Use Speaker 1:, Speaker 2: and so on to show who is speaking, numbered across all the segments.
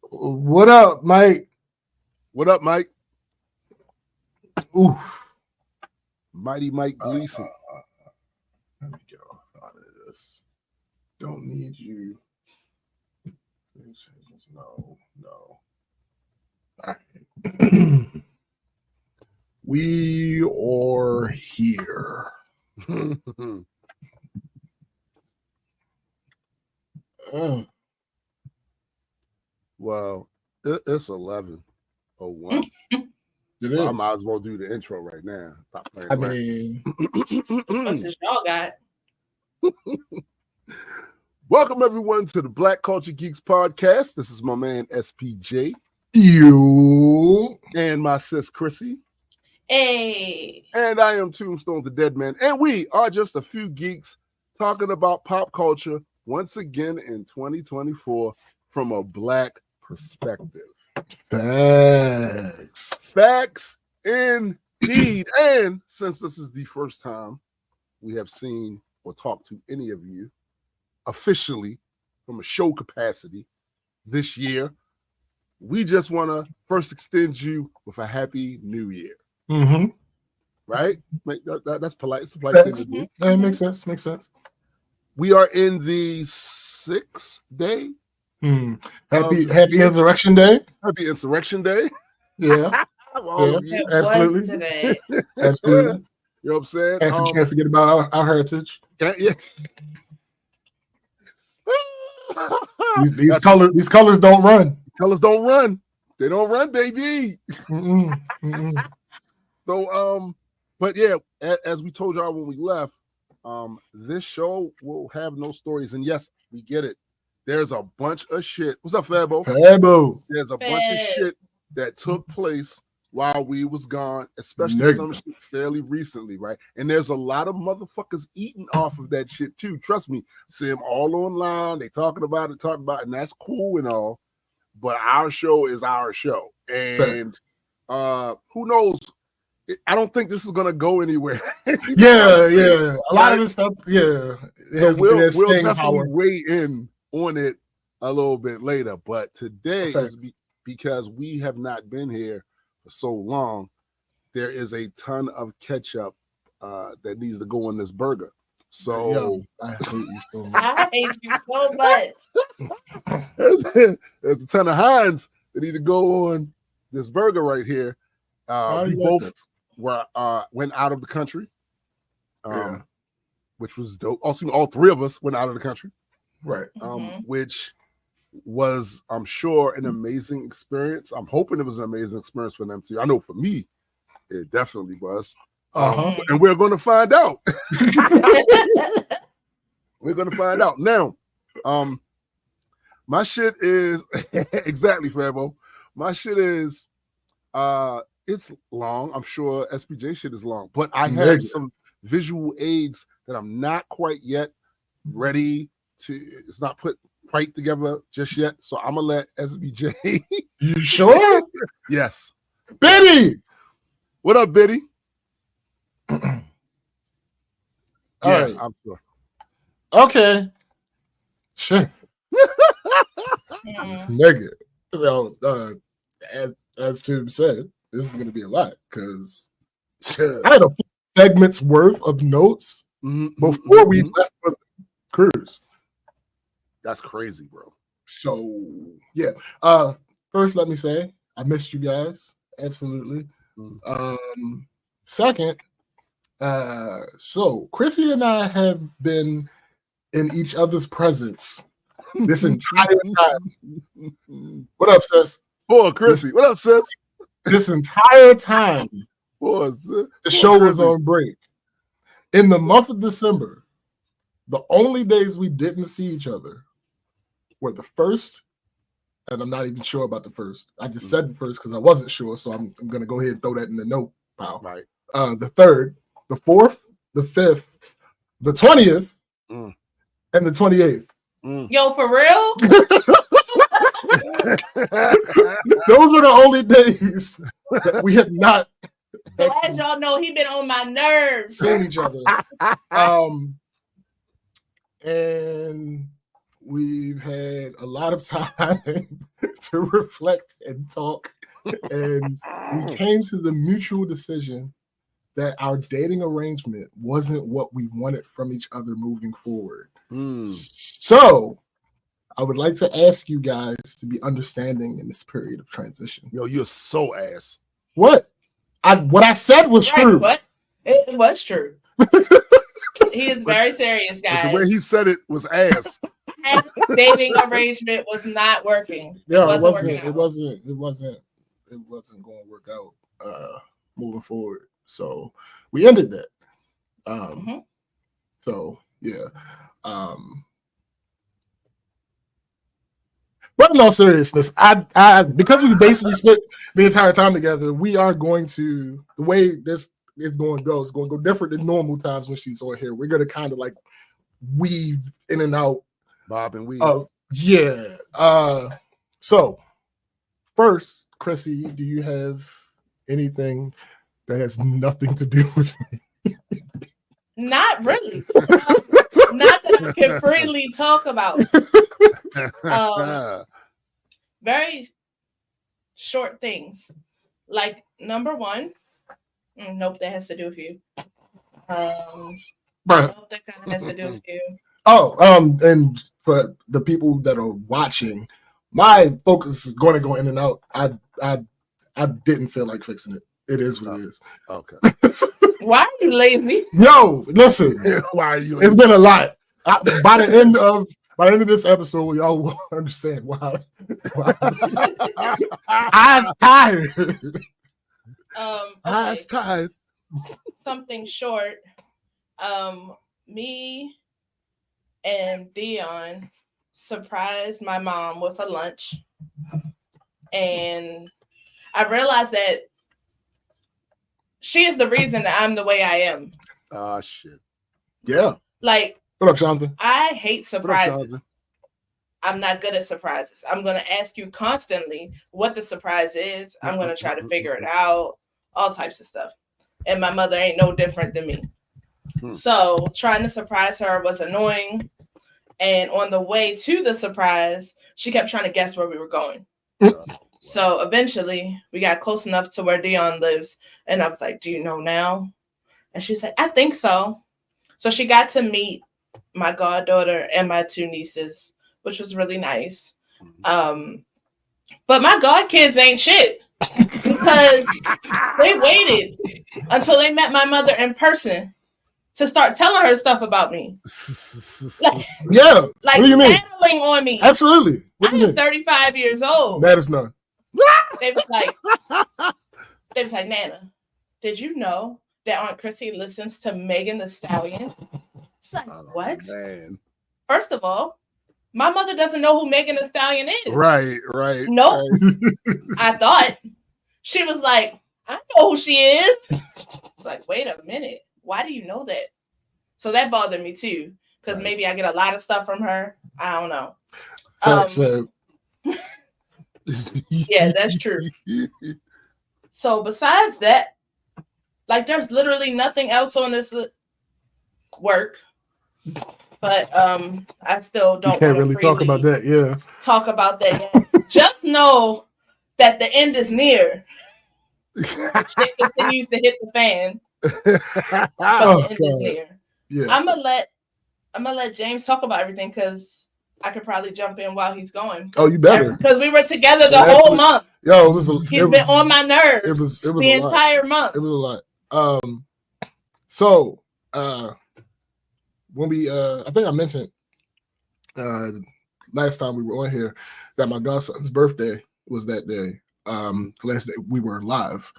Speaker 1: What up, Mike?
Speaker 2: What up, Mike?
Speaker 1: Ooh.
Speaker 2: Mighty Mike Gleason.
Speaker 1: Let me get off out of this. Don't need you. No. All right. We are here.
Speaker 2: Well, it's 11:01.
Speaker 1: It is.
Speaker 2: I might as well do the intro right now.
Speaker 1: I mean,
Speaker 3: What does y'all got?
Speaker 2: Welcome everyone to the Black Culture Geeks podcast. This is my man SPJ.
Speaker 1: You
Speaker 2: and my sis Chrissy.
Speaker 3: Hey.
Speaker 2: And I am Tombstone the Dead Man. And we are just a few geeks talking about pop culture once again in 2024 from a black perspective. Facts indeed. And since this is the first time we have seen or talked to any of you officially from a show capacity this year, we just want to first extend you with a happy new year.
Speaker 1: Mm-hmm.
Speaker 2: Right? That's polite. It's a polite thing to do.
Speaker 1: That makes sense. Makes sense.
Speaker 2: We are in the 6th day.
Speaker 1: Happy Insurrection Day.
Speaker 2: Happy Insurrection Day.
Speaker 1: Yeah.
Speaker 3: Absolutely. Today.
Speaker 1: Absolutely.
Speaker 2: You know what I'm saying?
Speaker 1: And can't forget about our heritage.
Speaker 2: Yeah.
Speaker 1: These colors don't run.
Speaker 2: Colors don't run. They don't run, baby. So, but yeah, as we told y'all when we left, this show will have no stories. And yes, we get it. There's a bunch of shit. What's up, Fabo? There's a bunch of shit that took place while we was gone, especially some shit fairly recently, right? And there's a lot of motherfuckers eating off of that shit too. Trust me, see them all online. They talking about it, and that's cool and all. But our show is our show, and who knows? I don't think this is gonna go anywhere.
Speaker 1: Yeah. A lot of this stuff,
Speaker 2: So we'll definitely weigh in on it a little bit later. But today is because we have not been here for so long. There is a ton of ketchup that needs to go on this burger. So
Speaker 1: I hate you so much.
Speaker 3: I hate you so much.
Speaker 2: There's a ton of Heinz that need to go on this burger right here. We both went out of the country, which was dope. Also, all three of us went out of the country,
Speaker 1: right?
Speaker 2: Which was, I'm sure, an amazing experience. I'm hoping it was an amazing experience for them too. I know for me, it definitely was. And we're going to find out. We're going to find out now. My shit is exactly, Fabo. My shit is it's long. I'm sure SPJ shit is long, but I have some visual aids that I'm not quite yet ready to. It's not put quite together just yet, so I'm gonna let SPJ.
Speaker 1: You sure?
Speaker 2: Yes.
Speaker 1: Biddy,
Speaker 2: what up, Biddy?
Speaker 1: All right,
Speaker 2: I'm sure.
Speaker 1: Okay. Shit. Nigga. So, as Tim said, this is going to be a lot because I had a few segments worth of notes before we left for the cruise.
Speaker 2: That's crazy, bro.
Speaker 1: So, yeah. First, let me say I missed you guys. Absolutely. Second, so Chrissy and I have been in each other's presence this entire time. What up, sis?
Speaker 2: Boy, Chrissy. What up, sis?
Speaker 1: This entire time,
Speaker 2: the
Speaker 1: show was on break. In the month of December, the only days we didn't see each other were the first, and I'm not even sure about the first. I just said the first because I wasn't sure, so I'm going to go ahead and throw that in the note pile.
Speaker 2: Right.
Speaker 1: The third, the fourth, the fifth, the 20th, and the 28th.
Speaker 3: Yo, for real?
Speaker 1: Those were the only days that we had not.
Speaker 3: So as y'all know, he been on my nerves.
Speaker 1: Seen each other. And we've had a lot of time to reflect and talk, and we came to the mutual decision that our dating arrangement wasn't what we wanted from each other moving forward. So I would like to ask you guys to be understanding in this period of transition.
Speaker 2: Yo, you're so ass.
Speaker 1: What I said was true.
Speaker 3: What? It was true. He is very serious, guys.
Speaker 2: But the way he said it was ass.
Speaker 3: Dating arrangement was not working.
Speaker 1: Yeah, it wasn't going to work out moving forward. So we ended that. So yeah. But in all seriousness, I because we basically spent the entire time together, we are going to, the way this is going to go, it's going to go different than normal times when she's on here. We're going to kind of like weave in and out.
Speaker 2: Bob and weave.
Speaker 1: Yeah. So first, Chrissy, do you have anything that has nothing to do with me?
Speaker 3: Not really. Not that I can freely talk about. Very short things. Like number one, nope, that has to do with you. Nope, that kind of has to do with you.
Speaker 1: And for the people that are watching, my focus is going to go in and out. I didn't feel like fixing it. It is what it is.
Speaker 2: Okay.
Speaker 3: Why are you lazy?
Speaker 1: Yo, listen.
Speaker 2: Why are you?
Speaker 1: It's been a lot. By the end of this episode, y'all will understand why. I was tired.
Speaker 2: I was tired.
Speaker 3: Something short. Me and Dion surprised my mom with a lunch, and I realized that she is the reason that I'm the way I am.
Speaker 2: Oh shit.
Speaker 1: Yeah.
Speaker 3: Like,
Speaker 1: what up, Jonathan?
Speaker 3: I hate surprises.
Speaker 2: Up,
Speaker 3: I'm not good at surprises. I'm going to ask you constantly what the surprise is. I'm going to try to figure it out, all types of stuff. And my mother ain't no different than me. So trying to surprise her was annoying. And on the way to the surprise, she kept trying to guess where we were going. So eventually we got close enough to where Dion lives. And I was like, do you know now? And she said, I think so. So she got to meet my goddaughter and my two nieces, which was really nice. But my godkids ain't shit because they waited until they met my mother in person to start telling her stuff about me.
Speaker 1: Yeah.
Speaker 3: Like,
Speaker 1: what do you mean?
Speaker 3: Handling on me.
Speaker 1: Absolutely.
Speaker 3: I am 35 years old.
Speaker 1: That is none.
Speaker 3: They was like, Nana, did you know that Aunt Chrissy listens to Megan Thee Stallion? It's like, what?
Speaker 2: Man.
Speaker 3: First of all, my mother doesn't know who Megan Thee Stallion is.
Speaker 2: Right.
Speaker 3: Nope. Right. I thought. She was like, I know who she is. It's like, wait a minute. Why do you know that? So that bothered me too, because maybe I get a lot of stuff from her. I don't know.
Speaker 1: Facts,
Speaker 3: yeah, that's true. So besides that, like, there's literally nothing else on this work. But I still don't.
Speaker 1: You can't really talk about that. Yeah.
Speaker 3: Talk about that yet. Just know that the end is near. It continues to hit the fan. But the end is near. Yeah. I'm gonna let James talk about everything because I could probably jump in while he's going.
Speaker 1: Oh, you better.
Speaker 3: Because we were together the whole month.
Speaker 1: Yo,
Speaker 3: he's been on my nerves.
Speaker 1: It was
Speaker 3: the entire month.
Speaker 1: It was a lot. So when we I think I mentioned last time we were on here that my godson's birthday was that day. The last day we were live.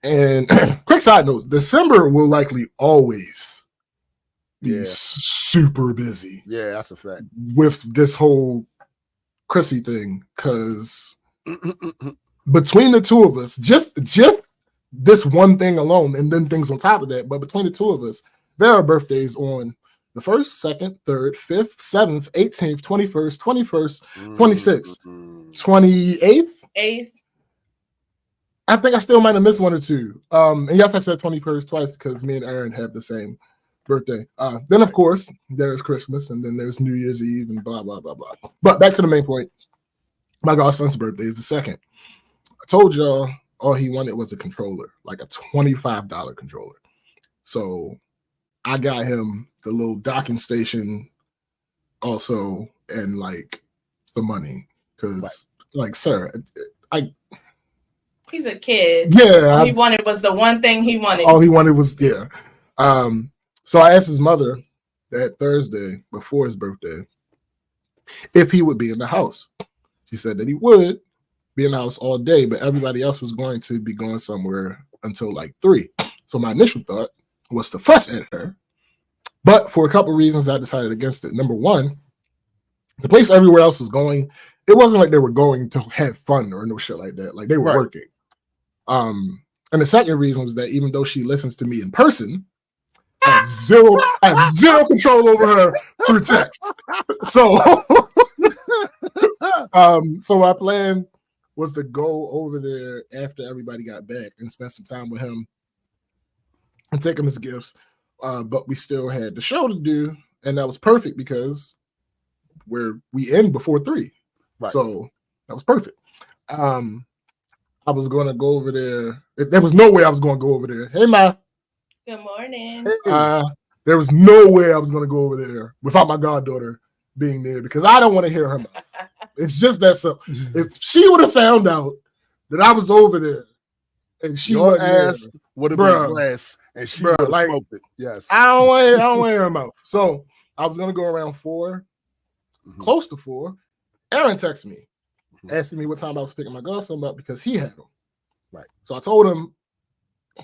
Speaker 1: And quick side note, December will likely always be super busy.
Speaker 2: Yeah, that's a fact.
Speaker 1: With this whole Chrissy thing, because between the two of us, just this one thing alone, and then things on top of that, but between the two of us, there are birthdays on the 1st, 2nd, 3rd, 5th, 7th, 18th, 21st, 21st, 26th, 28th.
Speaker 3: 8th.
Speaker 1: I think I still might have missed one or two. And yes, I said 21st twice because me and Aaron have the same birthday. Then of course there's Christmas, and then there's New Year's Eve, and blah blah blah blah. But back to the main point. My godson's birthday is the 2nd. I told y'all all he wanted was a controller, like a $25 controller. So I got him the little docking station also, and like the money, because like, sir,
Speaker 3: he's a kid.
Speaker 1: Yeah.
Speaker 3: All he wanted was the one thing he wanted.
Speaker 1: All he wanted was, yeah. So I asked his mother that Thursday before his birthday if he would be in the house. She said that he would be in the house all day, but everybody else was going to be going somewhere until like 3. So my initial thought was to fuss at her. But for a couple of reasons, I decided against it. Number one, the place everywhere else was going, it wasn't like they were going to have fun or no shit like that. Like they were working. And the second reason was that even though she listens to me in person, I have zero control over her through text. So, so my plan was to go over there after everybody got back and spend some time with him and take him his gifts. But we still had the show to do, and that was perfect because we end before 3. Right. So that was perfect. I was going to go over there. There was no way I was going to go over there. Hey, Ma.
Speaker 3: Good morning.
Speaker 1: There was no way I was going to go over there without my goddaughter being there because I don't want to hear her mouth. It's just that. So if she would have found out that I was over there and she
Speaker 2: your ass would have been glass and she would have smoked it. Yes.
Speaker 1: I don't want to hear her mouth. So I was going to go around 4, close to 4. Aaron texted me, asking me what time I was picking my godson up because he had them. Right. So I told him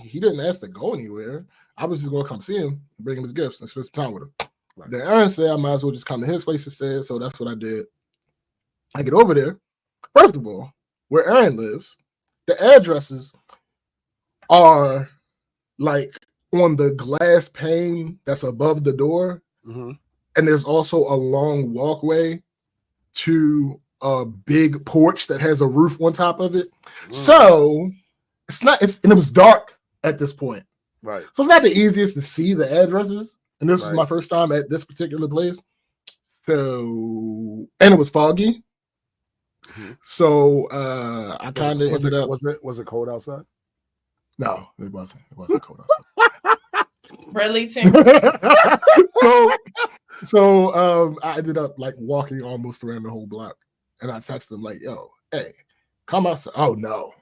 Speaker 1: he didn't ask to go anywhere. I was just going to come see him, bring him his gifts, and spend some time with him. Right. Then Aaron said I might as well just come to his place instead. So that's what I did. I get over there. First of all, where Aaron lives, the addresses are like on the glass pane that's above the door. And there's also a long walkway to a big porch that has a roof on top of it. So and it was dark at this point. Right. So it's not the easiest to see the addresses. And this was my first time at this particular place. So, and it was foggy. So I kind of ended up.
Speaker 2: Was it cold outside?
Speaker 1: No, it wasn't. It wasn't cold outside.
Speaker 3: Really, Tim?
Speaker 1: So I ended up like walking almost around the whole block, and I texted him like, "Yo, hey, come outside." Oh no,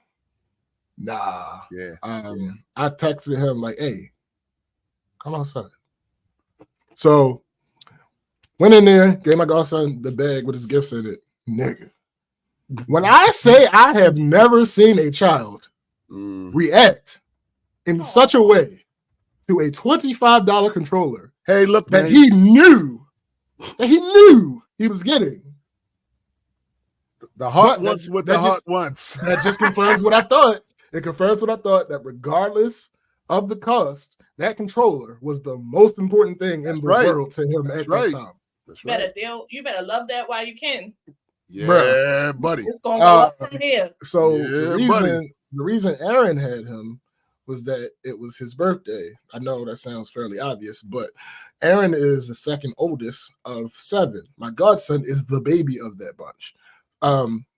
Speaker 1: nah. Yeah. I texted him like, "Hey, come outside." So went in there, gave my godson the bag with his gifts in it, nigga. When I say I have never seen a child react in such a way to a $25 controller,
Speaker 2: hey, look,
Speaker 1: that he knew he was getting
Speaker 2: the hot ones with the hot ones.
Speaker 1: That just confirms what I thought. It confirms what I thought, that regardless of the cost, that controller was the most important thing in the world to him at that time.
Speaker 3: You better love that while you can.
Speaker 2: Yeah, buddy.
Speaker 3: It's gonna go up from here.
Speaker 1: So the reason Aaron had him was that it was his birthday. I know that sounds fairly obvious, but Aaron is the second oldest of 7. My godson is the baby of that bunch.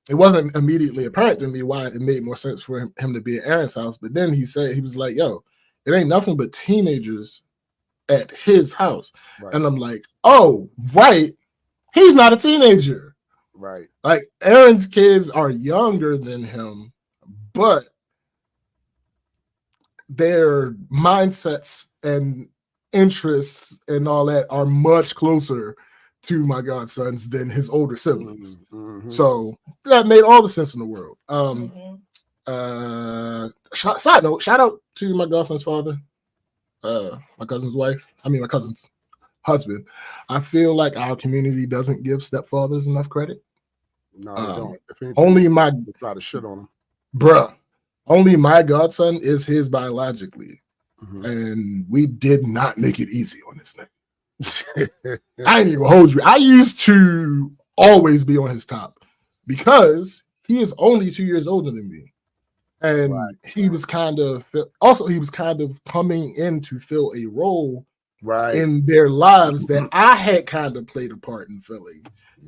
Speaker 1: It wasn't immediately apparent to me why it made more sense for him to be at Aaron's house, but then he was like, yo, it ain't nothing but teenagers at his house. Right. And I'm like, oh, right. He's not a teenager.
Speaker 2: Right.
Speaker 1: Like Aaron's kids are younger than him, but their mindsets and interests and all that are much closer to my godsons than his older siblings. So that made all the sense in the world. Side note, shout out to my godson's father, my cousin's husband. I feel like our community doesn't give stepfathers enough credit.
Speaker 2: No, they don't.
Speaker 1: Only my
Speaker 2: try to shit on him,
Speaker 1: bruh. Only my godson is his biologically, and we did not make it easy on this nigga. I ain't even hold you. I used to always be on his top because he is only 2 years older than me, and he was kind of coming in to fill a role in their lives that I had kind of played a part in filling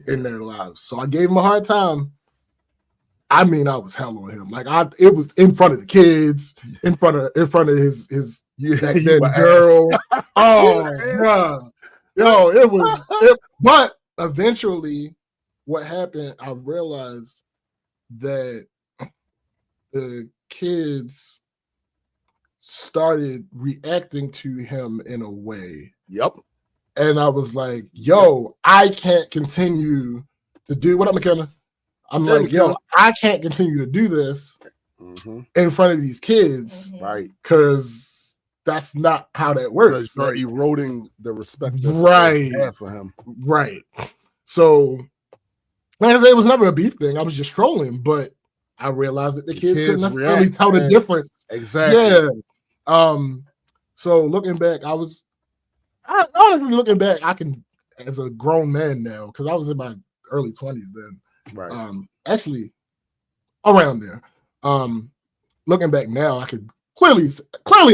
Speaker 1: in their lives. So I gave him a hard time. I mean, I was hell on him. Like it was in front of the kids, in front of his back then girl. Oh, bruh. Yo, it was. But eventually, what happened? I realized that the kids started reacting to him in a way.
Speaker 2: Yep.
Speaker 1: And I was like, yo, I can't continue to do what McKenna. I'm like, yo, I can't continue to do this in front of these kids.
Speaker 2: Right.
Speaker 1: Because that's not how that works.
Speaker 2: Start eroding the respect
Speaker 1: right
Speaker 2: for him.
Speaker 1: Right. So, like I said, it was never a beef thing. I was just trolling, but I realized that the kids couldn't necessarily tell the difference.
Speaker 2: Exactly.
Speaker 1: Yeah. So looking back, honestly looking back, I can, as a grown man now, because I was in my early 20s then.
Speaker 2: Right.
Speaker 1: Actually, around there. Looking back now, I could clearly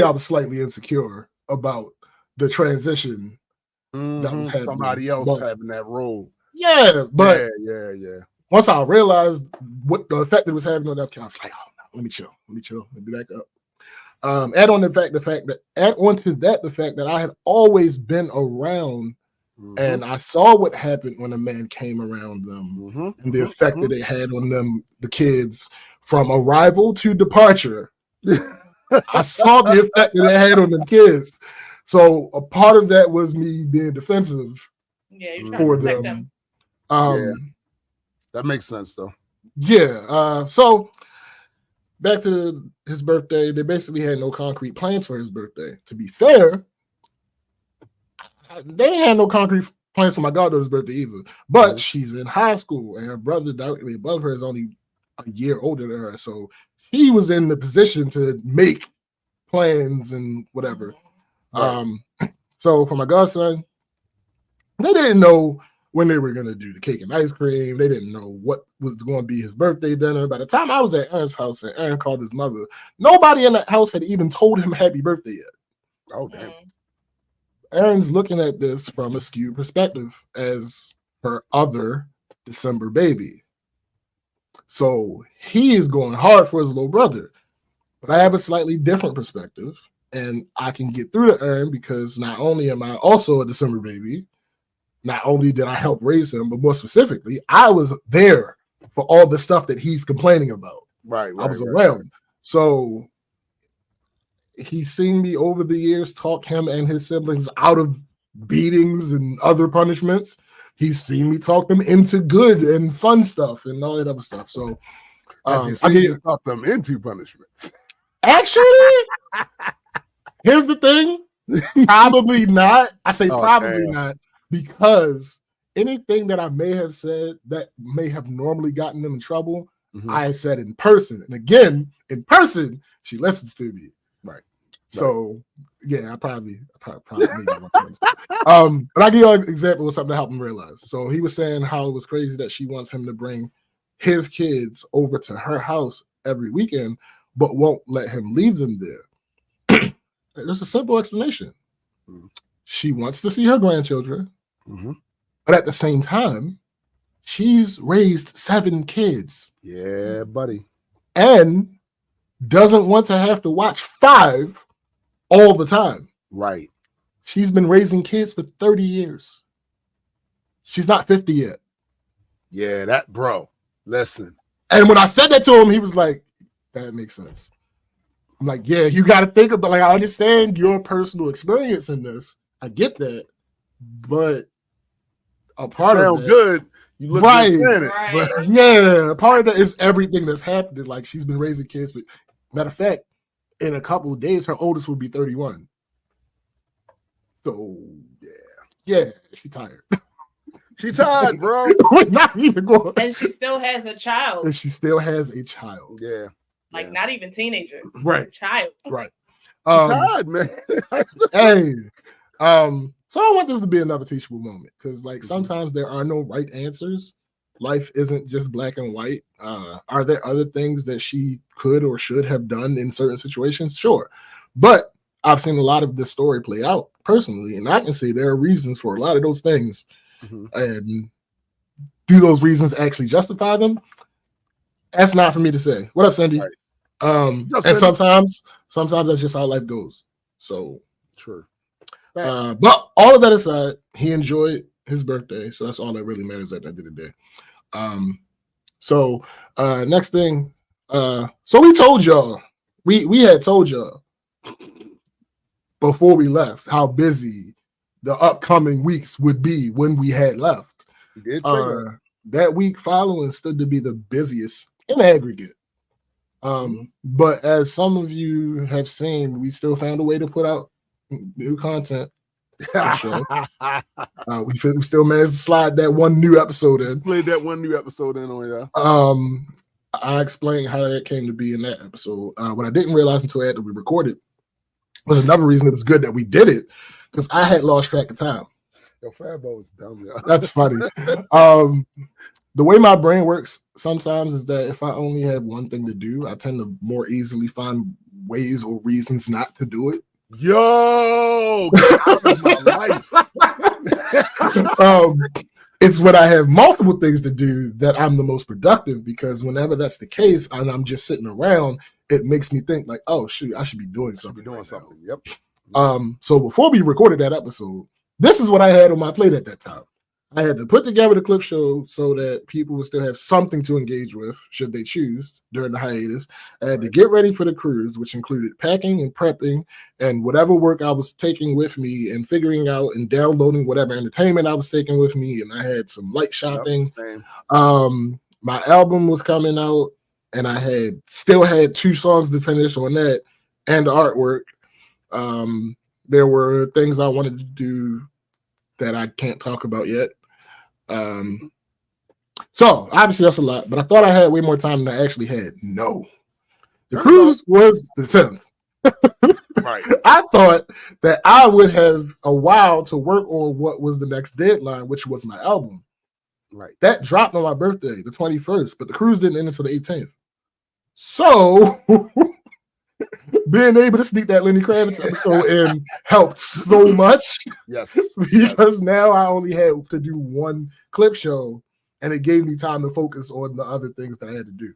Speaker 1: I was slightly insecure about the transition that was happening.
Speaker 2: Somebody else having that role.
Speaker 1: Yeah, but
Speaker 2: yeah.
Speaker 1: Once I realized what the effect it was having on that kid, I was like, oh no, let me chill, let me back up. Add on to the fact that I had always been around. And I saw what happened when a man came around them and the effect that it had on them, the kids, from arrival to departure. I saw the effect that it had on them kids. So a part of that was me being defensive
Speaker 3: for them.
Speaker 2: That makes sense, though.
Speaker 1: Yeah. So back to his birthday, they basically had no concrete plans for his birthday. To be fair, they didn't have no concrete plans for my goddaughter's birthday either. But she's in high school, and her brother directly above her is only a year older than her. So she was in the position to make plans and whatever. So for my godson, they didn't know when they were going to do the cake and ice cream. They didn't know what was going to be his birthday dinner. By the time I was at Aaron's house and Aaron called his mother, nobody in that house had even told him happy birthday yet.
Speaker 2: Oh, damn.
Speaker 1: Aaron's looking at this from a skewed perspective as her other December baby. So he is going hard for his little brother. But I have a slightly different perspective, and I can get through to Aaron because not only am I also a December baby, not only did I help raise him, but more specifically, I was there for all the stuff that he's complaining about.
Speaker 2: Right.
Speaker 1: I was around. So he's seen me over the years talk him and his siblings out of beatings and other punishments. He's seen me talk them into good and fun stuff and all that other stuff. So
Speaker 2: he's seen you talk them into punishments.
Speaker 1: Actually, here's the thing. Probably not. I say probably not, because anything that I may have said that may have normally gotten them in trouble, I said in person. And again, in person, she listens to me. Right. So yeah, I probably but I'll give you an example of something to help him realize. So he was saying how it was crazy that she wants him to bring his kids over to her house every weekend, but won't let him leave them there. There's a simple explanation. She wants to see her grandchildren, but at the same time, she's raised 7 kids.
Speaker 2: Yeah, buddy.
Speaker 1: And doesn't want to have to watch 5 all the time.
Speaker 2: Right.
Speaker 1: She's been raising kids for 30 years. She's not 50 yet.
Speaker 2: Yeah, bro. Listen.
Speaker 1: And when I said that to him, he was like, that makes sense. I'm like, yeah, you got to think about, like, I understand your personal experience in this. I get that. But a part of that,
Speaker 2: good. You look
Speaker 1: right.
Speaker 2: But
Speaker 1: yeah, a part of that is everything that's happening. Like, she's been raising kids. But matter of fact, in a couple of days, her oldest will be 31. So yeah, she's tired.
Speaker 2: She's tired, bro.
Speaker 1: We're not even going.
Speaker 3: And she still has a child.
Speaker 1: Yeah.
Speaker 3: Like not even teenager.
Speaker 1: Right.
Speaker 3: Child.
Speaker 1: Right.
Speaker 2: Tired, man.
Speaker 1: Hey. So I want this to be another teachable moment, because like sometimes there are no right answers. Life isn't just black and white. Are there other things that she could or should have done in certain situations? Sure. But I've seen a lot of this story play out personally, and I can say there are reasons for a lot of those things,
Speaker 2: Mhm.
Speaker 1: and do those reasons actually justify them? That's not for me to say. What up, Cindy?
Speaker 2: Right.
Speaker 1: And
Speaker 2: What's up,
Speaker 1: sometimes that's just how life goes. So,
Speaker 2: True.
Speaker 1: but all of that aside, he enjoyed his birthday, so that's all that really matters at the end of the day. So next thing, so we told y'all, we had told y'all before we left how busy the upcoming weeks would be when we had left.
Speaker 2: You did say
Speaker 1: that week following stood to be the busiest in aggregate. But as some of you have seen, we still found a way to put out new content. We still managed to slide that one new episode in.
Speaker 2: Played that one new episode in on ya.
Speaker 1: I explained how that came to be in that episode. What I didn't realize until after we recorded was another reason it was good that we did it, because I had lost track of time.
Speaker 2: Yo, Fabo is dumb, yo.
Speaker 1: That's funny. The way my brain works sometimes is that if I only have one thing to do, I tend to more easily find ways or reasons not to do it.
Speaker 2: Yo, my life.
Speaker 1: It's when I have multiple things to do that I'm the most productive, because whenever that's the case and I'm just sitting around, it makes me think like, oh shoot, I should be doing something.
Speaker 2: Yep.
Speaker 1: So before we recorded that episode, this is what I had on my plate at that time. I had to put together the clip show so that people would still have something to engage with should they choose during the hiatus. I had to get ready for the cruise, which included packing and prepping and whatever work I was taking with me and figuring out and downloading whatever entertainment I was taking with me. And I had some light shopping.
Speaker 2: Yep,
Speaker 1: my album was coming out and I still had 2 songs to finish on that and the artwork. There were things I wanted to do that I can't talk about yet. So obviously that's a lot, but I thought I had way more time than I actually had. No, the cruise was the 10th.
Speaker 2: Right.
Speaker 1: I thought that I would have a while to work on what was the next deadline, which was my album.
Speaker 2: Right.
Speaker 1: That dropped on my birthday, the 21st, but the cruise didn't end until the 18th. So being able to sneak that Lenny Kravitz episode in helped so much.
Speaker 2: Yes.
Speaker 1: Because now I only had to do one clip show and it gave me time to focus on the other things that I had to do.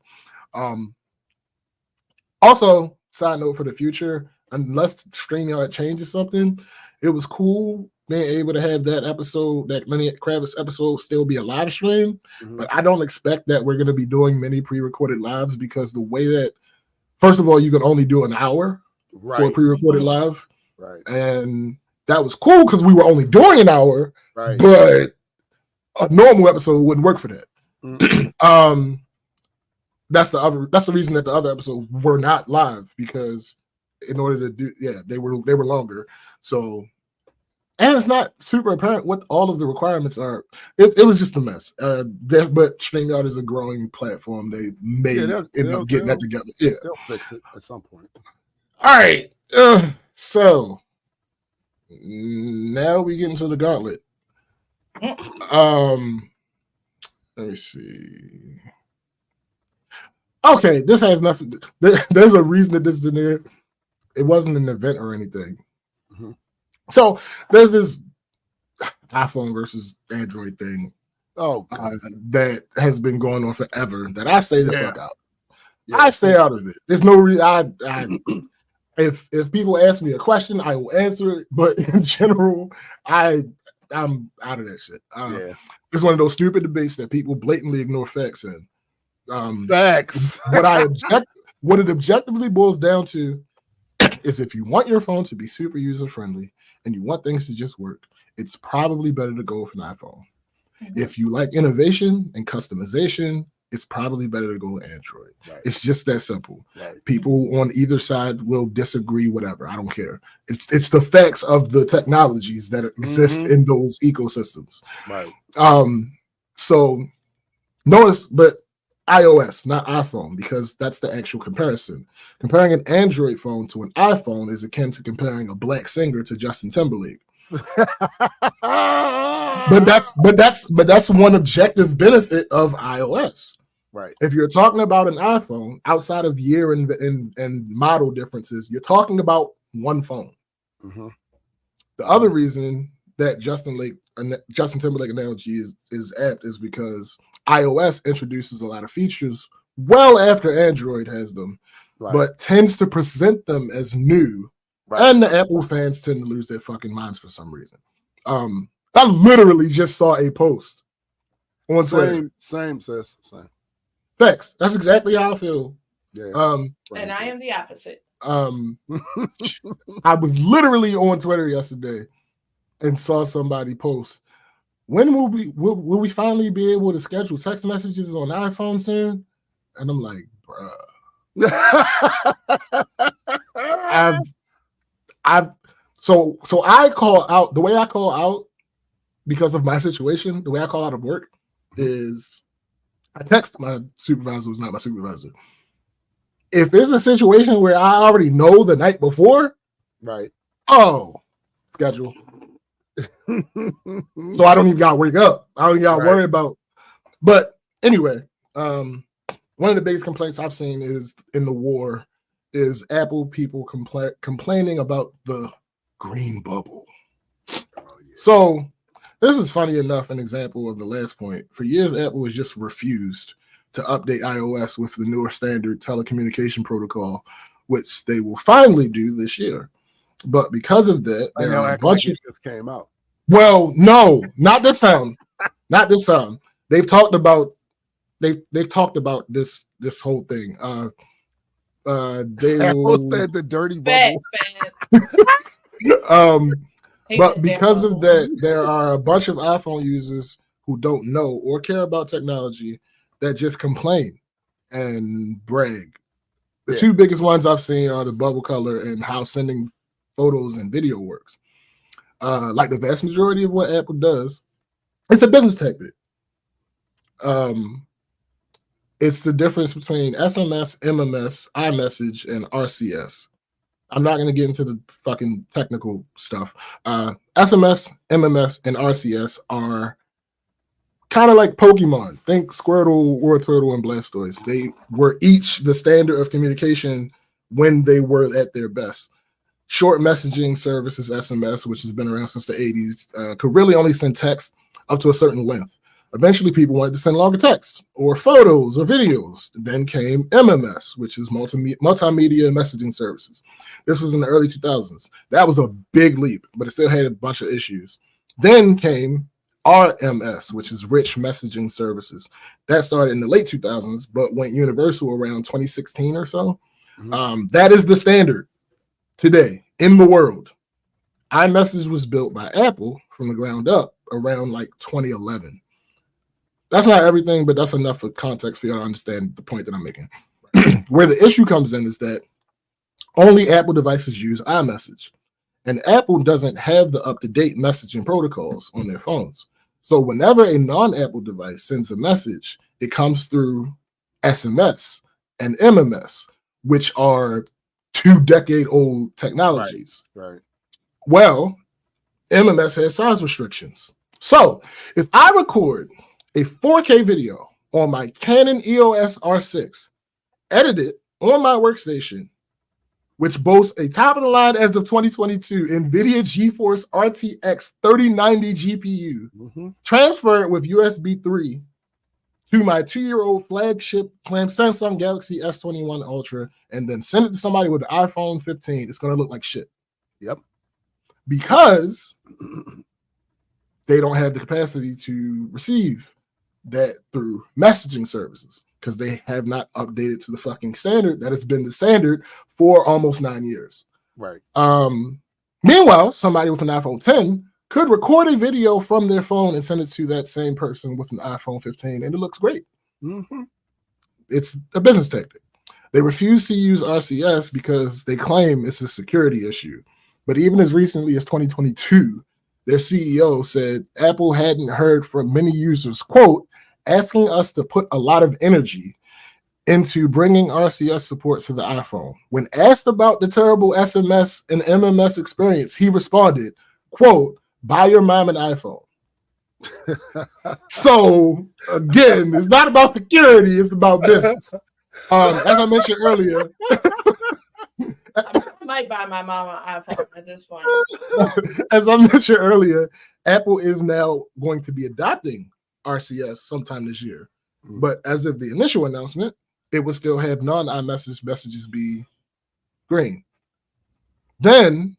Speaker 1: Also, side note for the future, unless StreamYard changes something, it was cool being able to have that episode, that Lenny Kravitz episode, still be a live stream. But I don't expect that we're going to be doing many pre-recorded lives, because the way that, first of all, you can only do an hour for a pre-recorded live.
Speaker 2: Right.
Speaker 1: And that was cool because we were only doing an hour,
Speaker 2: right,
Speaker 1: but a normal episode wouldn't work for that. That's the reason that the other episodes were not live, because in order to do, they were longer. So, and it's not super apparent what all of the requirements are. It was just a mess. But StreamYard is a growing platform. They may end up getting that together. Yeah,
Speaker 2: they'll fix it at some point.
Speaker 1: All right. So now we get into the gauntlet. Let me see. Okay, this has nothing. There's a reason that this is in there. It wasn't an event or anything. So there's this iPhone versus Android thing. That has been going on forever. That I stay the fuck out. Yeah, I stay out of it. There's no reason. If people ask me a question, I will answer it. But in general, I'm out of that shit. It's one of those stupid debates that people blatantly ignore facts in.
Speaker 2: Facts.
Speaker 1: What it objectively boils down to is, if you want your phone to be super user friendly and you want things to just work, it's probably better to go with an iPhone. If you like innovation and customization, it's probably better to go with Android. Right. It's just that simple. Right. People on either side will disagree, whatever. I don't care. It's the facts of the technologies that exist in those ecosystems. Right. So notice, but iOS, not iPhone, because that's the actual comparison. Comparing an Android phone to an iPhone is akin to comparing a black singer to Justin Timberlake. but that's one objective benefit of iOS. Right. If you're talking about an iPhone, outside of year and model differences, you're talking about one phone. The other reason that Justin Timberlake analogy is apt is because iOS introduces a lot of features well after Android has them, but tends to present them as new. And the Apple fans tend to lose their fucking minds for some reason. I literally just saw a post on Twitter.
Speaker 2: Same.
Speaker 1: Facts. That's exactly how I feel.
Speaker 2: Yeah.
Speaker 3: And I am the opposite.
Speaker 1: I was literally on Twitter yesterday and saw somebody post, when will we finally be able to schedule text messages on iPhone soon? And I'm like, bruh. So I call out, the way I call out because of my situation, the way I call out of work is I text my supervisor who's not my supervisor. If there's a situation where I already know the night before, schedule. So I don't even gotta wake up. I don't even gotta worry about. But anyway, one of the biggest complaints I've seen is in the war is Apple people complaining about the green bubble. So this is funny enough an example of the last point. For years, Apple has just refused to update iOS with the newer standard telecommunication protocol, which they will finally do this year. But because of that, there are a bunch of
Speaker 2: just came out.
Speaker 1: Well, no, not this time. Not this time. They've talked about this whole thing. They
Speaker 2: almost said the dirty bubble.
Speaker 1: But because of that, there are a bunch of iPhone users who don't know or care about technology that just complain and brag. The two biggest ones I've seen are the bubble color and how sending photos and video works. Like the vast majority of what Apple does, it's a business tactic. It's the difference between SMS, MMS, iMessage, and RCS. I'm not going to get into the fucking technical stuff. SMS, MMS, and RCS are kind of like Pokemon. Think Squirtle, Wartortle, and Blastoise. They were each the standard of communication when they were at their best. Short messaging services, SMS, which has been around since the 80s, could really only send text up to a certain length. Eventually, people wanted to send longer texts or photos or videos. Then came MMS, which is multimedia messaging services. This was in the early 2000s. That was a big leap, but it still had a bunch of issues. Then came RMS, which is rich messaging services. That started in the late 2000s, but went universal around 2016 or so. That is the standard today in the world. iMessage was built by Apple from the ground up around like 2011. That's not everything, but that's enough for context for you to understand the point that I'm making. Where the issue comes in is that only Apple devices use iMessage, and Apple doesn't have the up-to-date messaging protocols on their phones. So whenever a non-Apple device sends a message, it comes through SMS and MMS, which are 2-decade-old technologies.
Speaker 2: Right.
Speaker 1: Well, MMS has size restrictions. So if I record a 4K video on my Canon EOS R6, edited on my workstation, which boasts a top-of-the-line as of 2022 NVIDIA GeForce RTX 3090 GPU, transfer it with USB 3 to my 2-year-old flagship Samsung Galaxy S21 Ultra, and then send it to somebody with the iPhone 15, it's going to look like shit.
Speaker 2: Yep.
Speaker 1: Because they don't have the capacity to receive that through messaging services, because they have not updated to the fucking standard that has been the standard for almost 9 years.
Speaker 2: Right.
Speaker 1: Meanwhile, somebody with an iPhone 10 could record a video from their phone and send it to that same person with an iPhone 15, and it looks great. It's a business tactic. They refuse to use RCS because they claim it's a security issue. But even as recently as 2022, their CEO said Apple hadn't heard from many users, quote, asking us to put a lot of energy into bringing RCS support to the iPhone. When asked about the terrible SMS and MMS experience, he responded, quote, buy your mom an iPhone. So again, it's not about security, it's about business. As I mentioned earlier,
Speaker 3: might buy my mom an iPhone at this point.
Speaker 1: As I mentioned earlier, Apple is now going to be adopting RCS sometime this year. But as of the initial announcement, it would still have non-iMessage messages be green. Then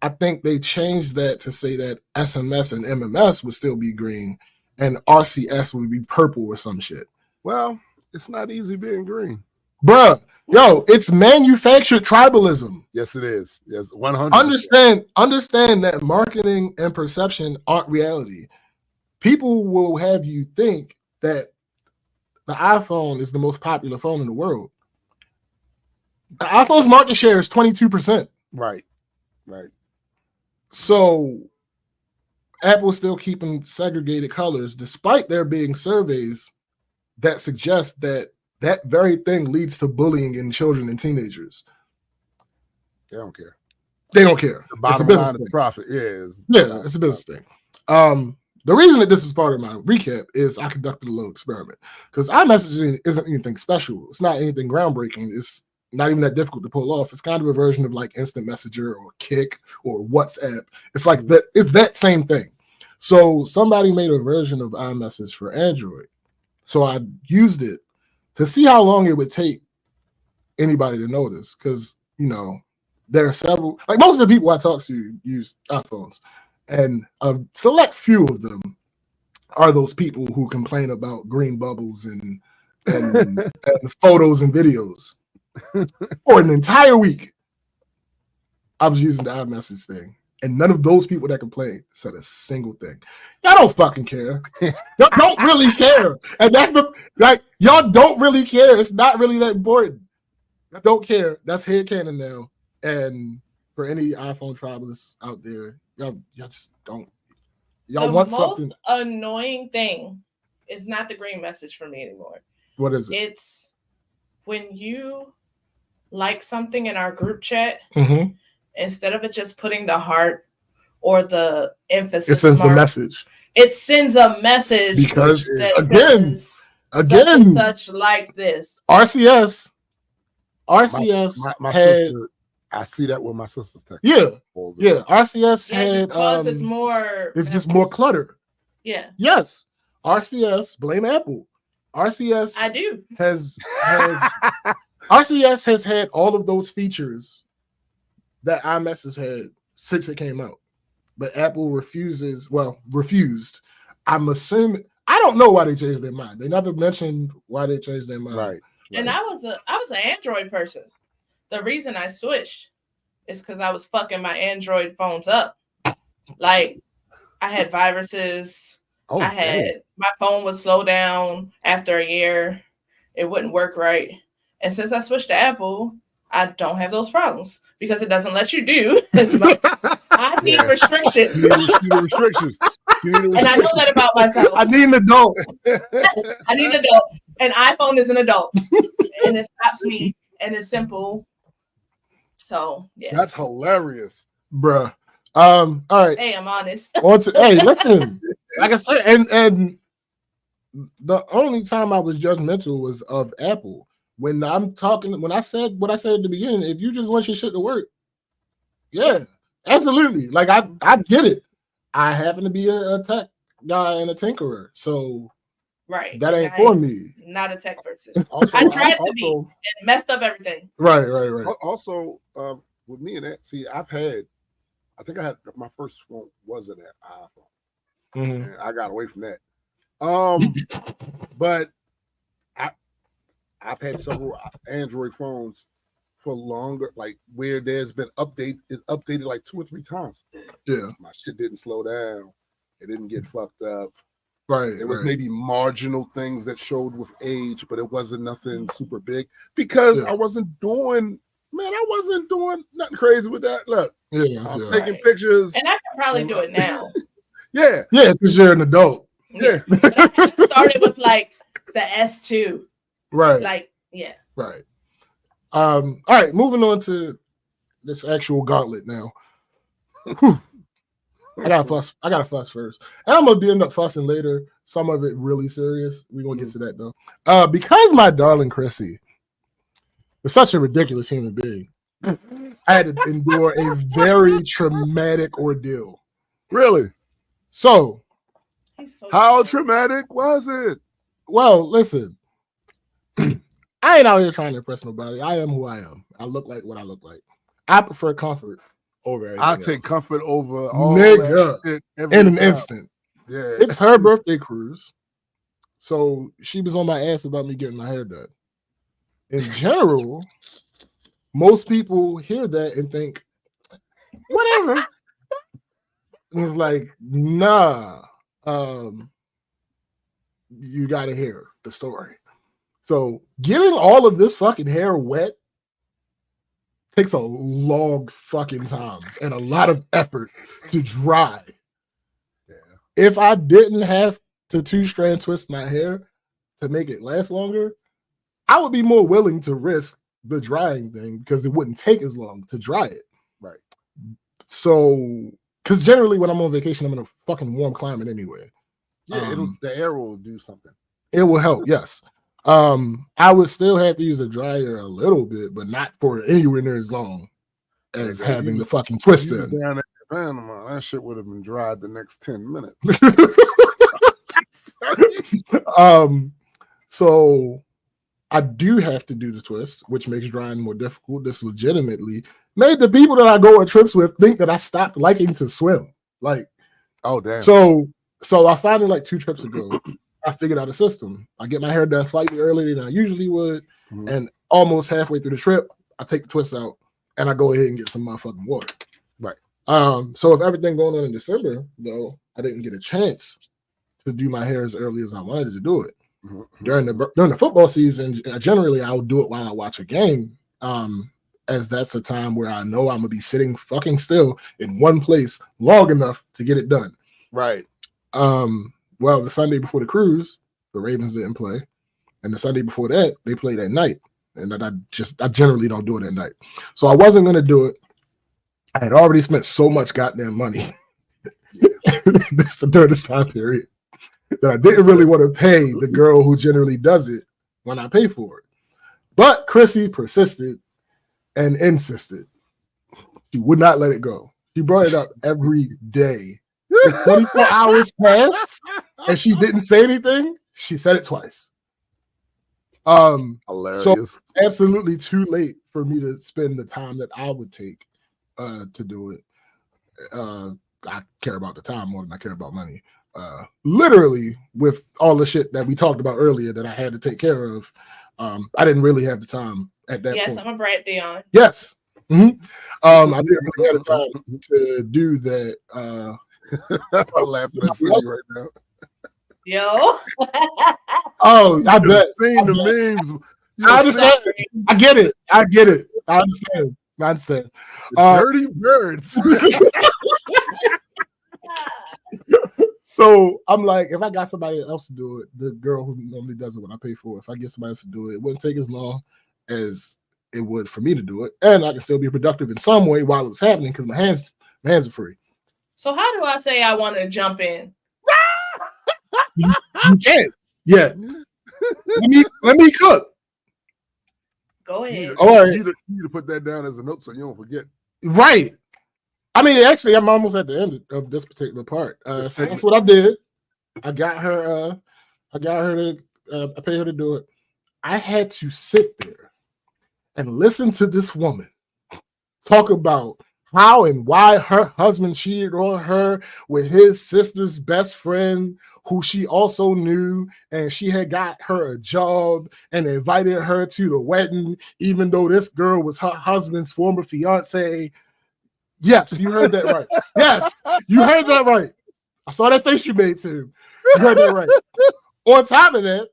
Speaker 1: I think they changed that to say that SMS and MMS would still be green and RCS would be purple or some shit.
Speaker 2: Well, it's not easy being green.
Speaker 1: Bruh, yo, it's manufactured tribalism.
Speaker 2: Yes, it is. Yes, 100%.
Speaker 1: Understand that marketing and perception aren't reality. People will have you think that the iPhone is the most popular phone in the world. The iPhone's market share is 22%.
Speaker 2: Right.
Speaker 1: So Apple's still keeping segregated colors, despite there being surveys that suggest that that very thing leads to bullying in children and teenagers.
Speaker 2: They don't care.
Speaker 1: They don't care.
Speaker 2: The bottom line of the profit. Yeah,
Speaker 1: it's a business thing. The reason that this is part of my recap is I conducted a little experiment because iMessaging isn't anything special. It's not anything groundbreaking. It's not even that difficult to pull off. It's kind of a version of like Instant Messenger or Kik or WhatsApp. It's like that. It's that same thing. So somebody made a version of iMessage for Android. So I used it to see how long it would take anybody to notice. Because, you know, there are several, like most of the people I talk to use iPhones. And a select few of them are those people who complain about green bubbles and photos and videos. For an entire week, I was using the iMessage thing, and none of those people that complained said a single thing. Y'all don't fucking care. Y'all don't really care, and that's y'all don't really care. It's not really that important. I don't care. That's headcanon now. And for any iPhone tribalists out there, y'all just don't. Y'all want something.
Speaker 3: The most annoying thing is not the green message for me anymore.
Speaker 1: What is it?
Speaker 3: It's when you like something in our group chat, instead of it just putting the heart or the emphasis,
Speaker 1: it sends a message.
Speaker 3: It sends a message
Speaker 1: because
Speaker 3: again, such like this.
Speaker 1: RCS
Speaker 2: my
Speaker 1: had,
Speaker 2: sister. I see that with my sister's text.
Speaker 1: Yeah. RCS had
Speaker 3: it's more.
Speaker 1: It's just more clutter.
Speaker 3: Yeah.
Speaker 1: Yes. RCS, blame Apple. RCS
Speaker 3: I do.
Speaker 1: has RCS has had all of those features that iMessage had since it came out. But Apple refused. I'm assuming, I don't know why they changed their mind. They never mentioned why they changed their mind.
Speaker 2: Right.
Speaker 3: And I was an Android person. The reason I switched is because I was fucking my Android phones up. Like, I had viruses. My phone would slow down after a year. It wouldn't work right. And since I switched to Apple, I don't have those problems because it doesn't let you do as much. I need restrictions.
Speaker 2: You need restrictions.
Speaker 3: And I know that about myself.
Speaker 1: I need an adult.
Speaker 3: Yes, I need an adult. An iPhone is an adult. And it stops me. And it's simple. So, yeah.
Speaker 2: That's hilarious.
Speaker 1: Bruh. All right.
Speaker 3: Hey, I'm honest.
Speaker 1: Hey, listen. Like I said, and the only time I was judgmental was of Apple. When I said what I said at the beginning, if you just want your shit to work, yeah, absolutely. Like I get it. I happen to be a tech guy and a tinkerer, so
Speaker 3: right,
Speaker 1: that ain't for me.
Speaker 3: Not a tech person.
Speaker 2: Also,
Speaker 3: I tried to be and messed up everything.
Speaker 1: Right.
Speaker 2: Also, with me and that, see, I think I had my first phone wasn't an iPhone. And I got away from that. But I've had several Android phones for longer, like where there's been updated like 2 or 3 times.
Speaker 1: Yeah.
Speaker 2: My shit didn't slow down. It didn't get fucked up.
Speaker 1: Right.
Speaker 2: It was maybe marginal things that showed with age, but it wasn't nothing super big because I wasn't doing nothing crazy with that. Look, I'm taking pictures.
Speaker 3: And I can probably do it now.
Speaker 1: Yeah, because you're an adult.
Speaker 2: Yeah.
Speaker 3: I started with like the S2.
Speaker 1: Right.
Speaker 3: Like, yeah.
Speaker 1: Right. All right, moving on to this actual gauntlet now. I gotta fuss first. And I'm gonna end up fussing later. Some of it really serious. We're gonna get to that though. Because my darling Chrissy is such a ridiculous human being. I had to endure a very traumatic ordeal.
Speaker 2: Really?
Speaker 1: So,
Speaker 2: how traumatic was it?
Speaker 1: Well, listen, I ain't out here trying to impress nobody. I am who I am. I look like what I look like. I prefer comfort over everything.
Speaker 2: I take comfort over all
Speaker 1: nigga
Speaker 2: that shit
Speaker 1: in an instant.
Speaker 2: Yeah,
Speaker 1: it's her birthday cruise, so she was on my ass about me getting my hair done. In general, most people hear that and think, whatever. And it's like, nah, you got to hear the story. So getting all of this fucking hair wet takes a long fucking time and a lot of effort to dry. Yeah. If I didn't have to 2-strand twist my hair to make it last longer, I would be more willing to risk the drying thing because it wouldn't take as long to dry it.
Speaker 2: Right.
Speaker 1: So, because generally when I'm on vacation, I'm in a fucking warm climate anyway.
Speaker 2: Yeah, the air will do something.
Speaker 1: It will help, yes. I would still have to use a dryer a little bit, but not for anywhere near as long as having the fucking twist in.
Speaker 2: Down at Panama, that shit would have been dried the next 10 minutes.
Speaker 1: So I do have to do the twist, which makes drying more difficult. This legitimately made the people that I go on trips with think that I stopped liking to swim. Like,
Speaker 2: oh damn.
Speaker 1: So I finally, like 2 trips ago, I figured out a system. I get my hair done slightly earlier than I usually would, and almost halfway through the trip, I take the twist out and I go ahead and get some motherfucking water.
Speaker 2: Right.
Speaker 1: So if everything going on in December, though, I didn't get a chance to do my hair as early as I wanted to do it. During the football season, generally I will do it while I watch a game, as that's a time where I know I'm gonna be sitting fucking still in one place long enough to get it done.
Speaker 2: Right.
Speaker 1: Well, the Sunday before the cruise, the Ravens didn't play, and the Sunday before that, they played at night, and I generally don't do it at night, so I wasn't gonna do it. I had already spent so much goddamn money during this time period that I didn't really want to pay the girl who generally does it when I pay for it. But Chrissy persisted and insisted. She would not let it go. She brought it up every day. 24 hours passed and she didn't say anything. She said it twice.
Speaker 2: Hilarious.
Speaker 1: So absolutely too late for me to spend the time that I would take to do it. I care about the time more than I care about money. Literally, with all the shit that we talked about earlier that I had to take care of, I didn't really have the time at that point.
Speaker 3: Yes, I'm a Brad Dion.
Speaker 1: Yes. Mm-hmm. I didn't really have the time to do that.
Speaker 2: I'm laughing at Cindy right now.
Speaker 3: Yo.
Speaker 1: Oh, I bet.
Speaker 2: Seeing the memes.
Speaker 1: I understand. I get it. I understand.
Speaker 2: Dirty birds.
Speaker 1: So I'm like, if I got somebody else to do it, the girl who normally does it when I pay for it, if I get somebody else to do it, it wouldn't take as long as it would for me to do it, and I can still be productive in some way while it's happening because my hands are free.
Speaker 3: So how do I say I want to jump in?
Speaker 1: You can't. Yeah. Let me cook.
Speaker 3: Go ahead.
Speaker 2: All right. You need to put that down as a note so you don't forget.
Speaker 1: Right. I mean, actually, I'm almost at the end of this particular part. So that's what I did. I got her. I paid her to do it. I had to sit there and listen to this woman talk about how and why her husband cheated on her with his sister's best friend, who she also knew, and she had got her a job and invited her to the wedding, even though this girl was her husband's former fiance. Yes, you heard that right. Yes, you heard that right. I saw that face you made too. You heard that right. On top of that,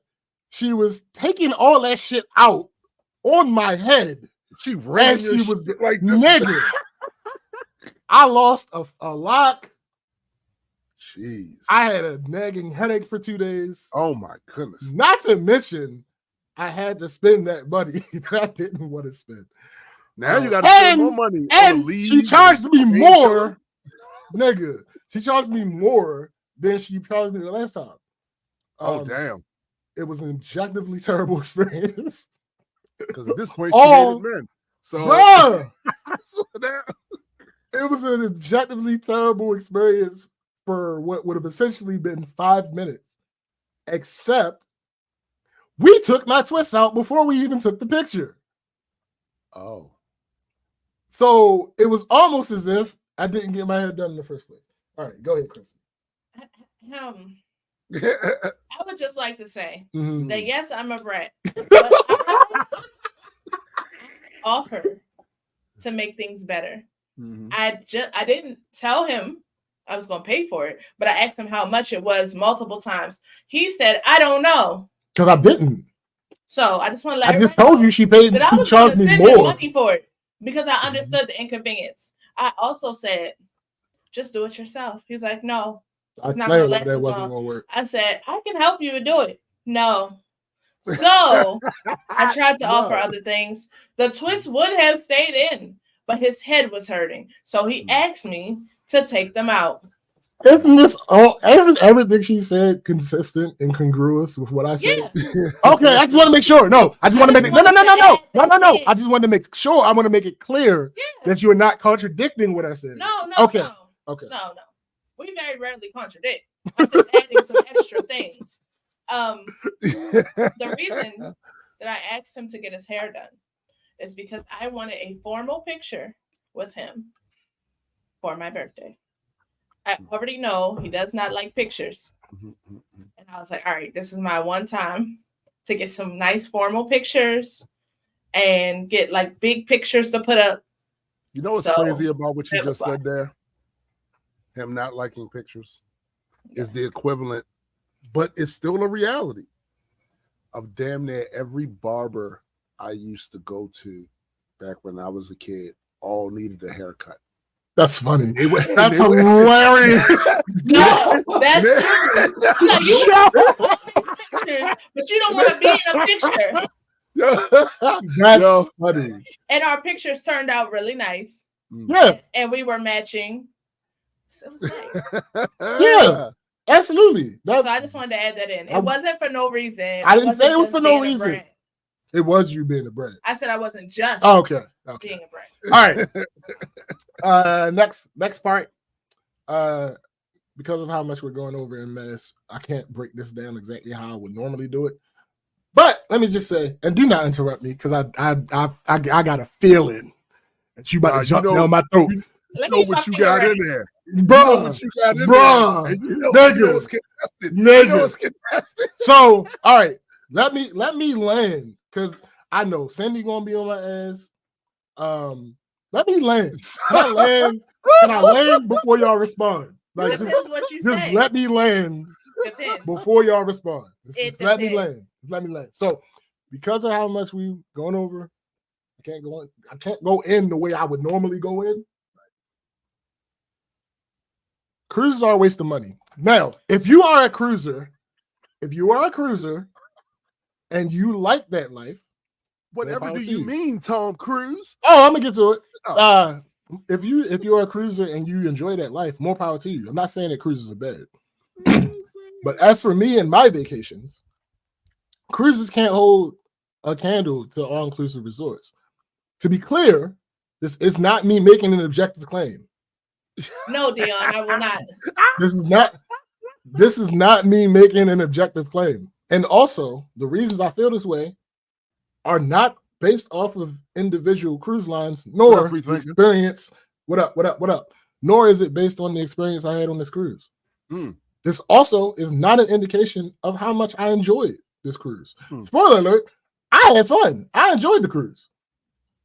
Speaker 1: she was taking all that shit out on my head.
Speaker 2: She ran.
Speaker 1: She was like, nigga. I lost a lock.
Speaker 2: Jeez.
Speaker 1: I had a nagging headache for 2 days.
Speaker 2: Oh my goodness.
Speaker 1: Not to mention, I had to spend that money that I didn't want to spend.
Speaker 2: Now you got to spend more money.
Speaker 1: And she charged me more, nigga. She charged me more than she charged me the last time.
Speaker 2: Oh, damn.
Speaker 1: It was an objectively terrible experience.
Speaker 2: Because at this point, she hated men. So,
Speaker 1: Bruh,
Speaker 2: so that,
Speaker 1: it was an objectively terrible experience for what would have essentially been 5 minutes, except we took my twist out before we even took the picture.
Speaker 2: oh,
Speaker 1: So it was almost as if I didn't get my hair done in the first place. All right, go ahead, Chris.
Speaker 3: I would just like to say
Speaker 1: Mhm.
Speaker 3: that yes, I'm a brat, but I offer to make things better.
Speaker 2: Mhm.
Speaker 3: I didn't tell him I was going to pay for it, but I asked him how much it was multiple times. He said, "I don't know,"
Speaker 1: Because I didn't.
Speaker 3: So I just want to let
Speaker 1: I just
Speaker 3: everybody
Speaker 1: told
Speaker 3: know
Speaker 1: you she paid.
Speaker 3: that I
Speaker 1: She
Speaker 3: was going
Speaker 1: charged
Speaker 3: to
Speaker 1: me
Speaker 3: send him
Speaker 1: more.
Speaker 3: money for it because I understood the inconvenience. I also said, "Just do it yourself." He's like, "No,
Speaker 1: I
Speaker 3: it's not going to
Speaker 1: explained why
Speaker 3: last
Speaker 1: that
Speaker 3: as
Speaker 1: wasn't
Speaker 3: long."
Speaker 1: going to work.
Speaker 3: I said, "I can help you to do it." No. So I tried to offer other things. The twist would have stayed in, but his head was hurting. So he asked me to take them out.
Speaker 1: Isn't this all? Isn't everything she said consistent and congruous with what I said?
Speaker 3: Yeah.
Speaker 1: Okay, I just want to make sure. No, I just want to make it. No. I just wanted to make sure. I want to make it clear that you are not contradicting what I said.
Speaker 3: No.
Speaker 1: Okay.
Speaker 3: No. We very rarely contradict. I'm just adding some extra things. The reason that I asked him to get his hair done is because I wanted a formal picture with him for my birthday. I already know he does not like pictures. And I was like, all right, this is my one time to get some nice formal pictures and get like big pictures to put up.
Speaker 2: You know what's crazy about what you just said there? Him not liking pictures is the equivalent, but it's still a reality of damn near every barber I used to go to back when I was a kid all needed a haircut.
Speaker 1: That's funny. That's hilarious.
Speaker 3: No, that's true. But you don't want to be in a picture.
Speaker 1: That's funny.
Speaker 3: And our pictures turned out really nice.
Speaker 1: Yeah.
Speaker 3: And we were matching. So it was nice.
Speaker 1: Yeah. Absolutely.
Speaker 3: So I just wanted to add that in. It wasn't for no reason.
Speaker 1: I didn't say it was for no reason. It was you being a brat.
Speaker 3: I said I wasn't just being a
Speaker 1: All
Speaker 3: brat.
Speaker 1: right. Next part. Because of how much we're going over in Menace, I can't break this down exactly how I would normally do it. But let me just say, and do not interrupt me, because I got a feeling that you about to jump down my throat.
Speaker 2: You know what you got in there.
Speaker 1: Bro, nigga,
Speaker 2: it's contested.
Speaker 1: So, all right, let me land, because I know Cindy gonna be on my ass. Let me land. Can I land before y'all respond? Like,
Speaker 3: Depends what you say.
Speaker 1: Let me land before y'all respond. Let me land. So, because of how much we've gone over, I can't go in the way I would normally go in. Cruises are a waste of money. Now, if you are a cruiser and you like that life,
Speaker 2: whatever do you mean, Tom Cruise?
Speaker 1: Oh, I'm gonna get to it. If you're a cruiser and you enjoy that life, more power to you. I'm not saying that cruises are bad. But as for me and my vacations, cruises can't hold a candle to all-inclusive resorts. To be clear, this is not me making an objective claim.
Speaker 3: No, Dion, I will not.
Speaker 1: This is not me making an objective claim. And also, the reasons I feel this way are not based off of individual cruise lines, nor the experience. What up? Nor is it based on the experience I had on this cruise. This also is not an indication of how much I enjoyed this cruise. Spoiler alert, I had fun. I enjoyed the cruise.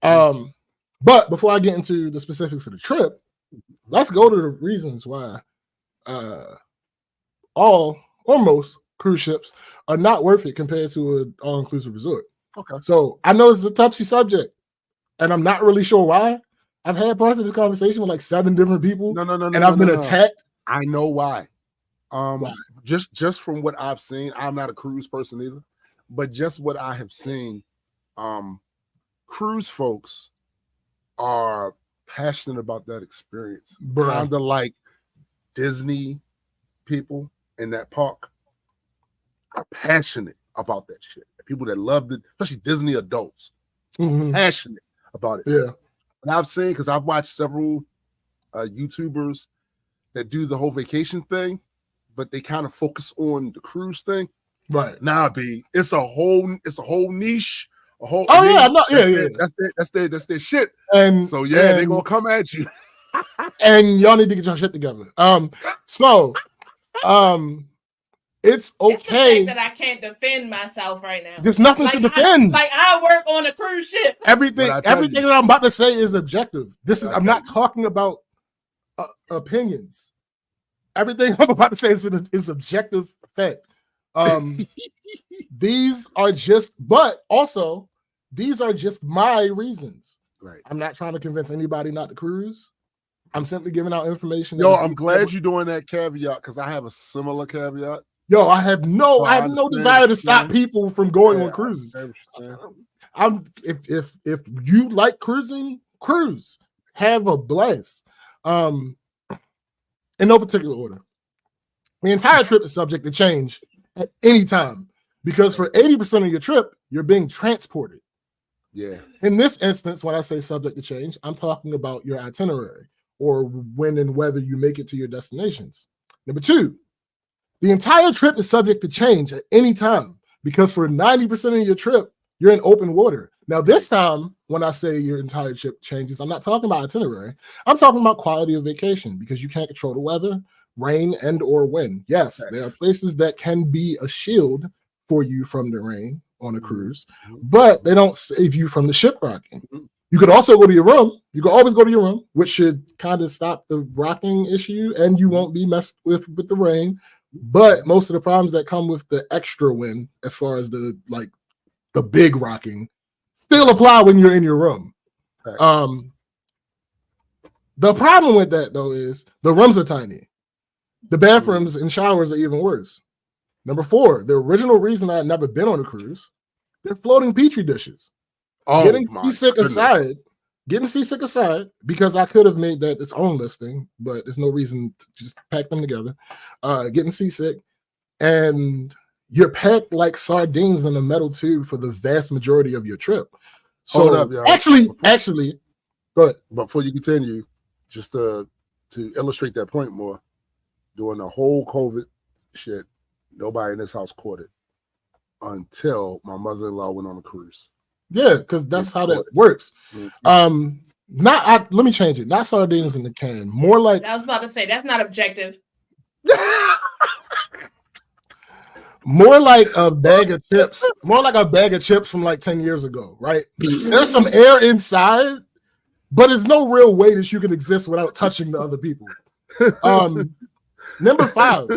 Speaker 1: But before I get into the specifics of the trip, let's go to the reasons why all or most cruise ships are not worth it compared to an all-inclusive resort.
Speaker 2: Okay.
Speaker 1: So I know it's a touchy subject, and I'm not really sure why. I've had parts of this conversation with like 7 different people. And I've been attacked.
Speaker 2: I know why. Just from what I've seen, I'm not a cruise person either, but just what I have seen, cruise folks are passionate about that experience. Kind of like Disney people in that park are passionate about that shit. People that love it, especially Disney adults, passionate about it.
Speaker 1: Yeah.
Speaker 2: And I've seen, because I've watched several YouTubers that do the whole vacation thing, but they kind of focus on the cruise thing.
Speaker 1: Right.
Speaker 2: Nah, B, it's a whole niche. That's their shit.
Speaker 1: And
Speaker 2: so they're gonna come at you.
Speaker 1: And y'all need to get your shit together. It's okay
Speaker 3: that I can't defend myself right now.
Speaker 1: There's nothing to defend.
Speaker 3: I work on a cruise ship.
Speaker 1: Everything that I'm about to say is objective. I'm not talking about opinions. Everything I'm about to say is objective fact. These are just my reasons.
Speaker 2: Right.
Speaker 1: I'm not trying to convince anybody not to cruise. I'm simply giving out information.
Speaker 2: Yo, I'm glad you're doing that caveat because I have a similar caveat.
Speaker 1: Yo, I have no desire to stop people from going on cruises. If you like cruising, cruise. Have a blast. In no particular order. The entire trip is subject to change at any time because for 80% of your trip, you're being transported.
Speaker 2: Yeah.
Speaker 1: In this instance, when I say subject to change, I'm talking about your itinerary or when and whether you make it to your destinations. Number two, the entire trip is subject to change at any time because for 90% of your trip, you're in open water. Now, this time, when I say your entire trip changes, I'm not talking about itinerary. I'm talking about quality of vacation because you can't control the weather, rain, and or wind. Yes, there are places that can be a shield for you from the rain on a cruise, but they don't save you from the ship rocking. You could also go to your room. You can always go to your room, which should kind of stop the rocking issue, and you won't be messed with the rain. But most of the problems that come with the extra wind, as far as the big rocking, still apply when you're in your room. Right. The problem with that though is the rooms are tiny. The bathrooms and showers are even worse. Number 4, the original reason I had never been on a cruise, they're floating petri dishes. Getting seasick aside, because I could have made that its own listing, but there's no reason to just pack them together. Getting seasick, and you're packed like sardines in a metal tube for the vast majority of your trip. So
Speaker 2: hold up, y'all.
Speaker 1: Actually, go ahead.
Speaker 2: Before you continue, just to illustrate that point more, during the whole COVID shit, nobody in this house caught it until my mother-in-law went on a cruise.
Speaker 1: Yeah, because that's how that works. Mm-hmm. Let me change it. Not sardines in the can. More like
Speaker 3: I was about to say that's not objective.
Speaker 1: More like a bag of chips. More like a bag of chips from like 10 years ago, right? There's some air inside, but there's no real way that you can exist without touching the other people. Number five,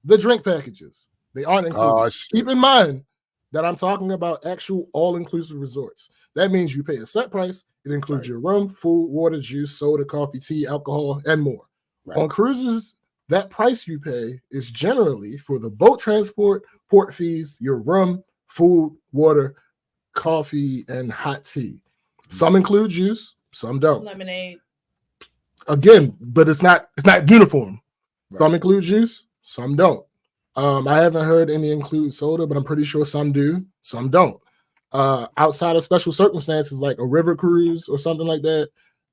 Speaker 1: the drink packages. They aren't included. Keep in mind that I'm talking about actual all-inclusive resorts. That means you pay a set price. It includes your room, food, water, juice, soda, coffee, tea, alcohol, and more. Right. On cruises, that price you pay is generally for the boat transport, port fees, your room, food, water, coffee, and hot tea. Some include juice, some don't.
Speaker 3: Lemonade.
Speaker 1: Again, but it's not uniform. Right. Some include juice, some don't. I haven't heard any include soda, but I'm pretty sure some do, some don't. Outside of special circumstances like a river cruise or something like that,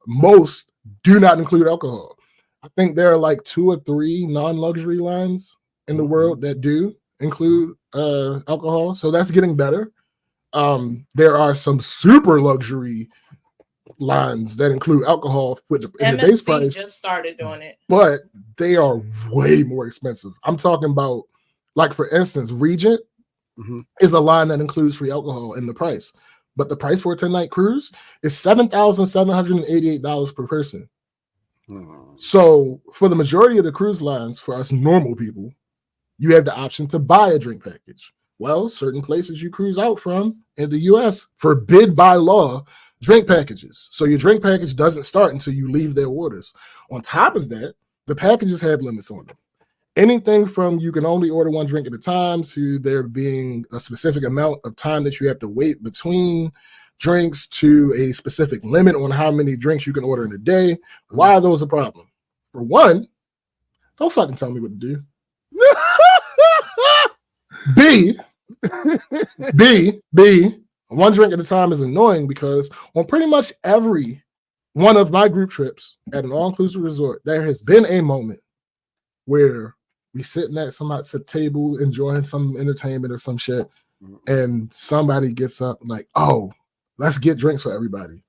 Speaker 1: most do not include alcohol. I think there are like 2 or 3 non-luxury lines in the world that do include alcohol, so that's getting better. There are some super luxury lines that include alcohol in the base price.
Speaker 3: Just started doing it,
Speaker 1: but they are way more expensive. I'm talking about, like, for instance, Regent is a line that includes free alcohol in the price, but the price for a 10-night cruise is $7,788 per person. So for the majority of the cruise lines, for us normal people, you have the option to buy a drink package. Well, certain places you cruise out from in the U.S. forbid by law drink packages. So your drink package doesn't start until you leave their waters. On top of that, the packages have limits on them. Anything from you can only order one drink at a time to there being a specific amount of time that you have to wait between drinks to a specific limit on how many drinks you can order in a day. Why are those a problem? For one, don't fucking tell me what to do. B, One drink at a time is annoying because on pretty much every one of my group trips at an all-inclusive resort, there has been a moment where we sitting at somebody's table enjoying some entertainment or some shit, and somebody gets up like, oh, let's get drinks for everybody.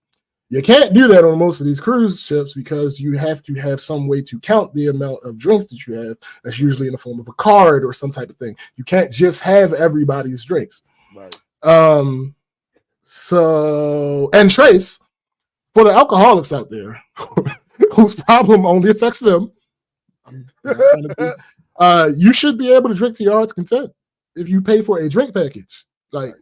Speaker 1: You can't do that on most of these cruise ships because you have to have some way to count the amount of drinks that you have. That's usually in the form of a card or some type of thing. You can't just have everybody's drinks.
Speaker 2: Right.
Speaker 1: So, and Trace, for the alcoholics out there whose problem only affects them, you should be able to drink to your heart's content if you pay for a drink package. Like,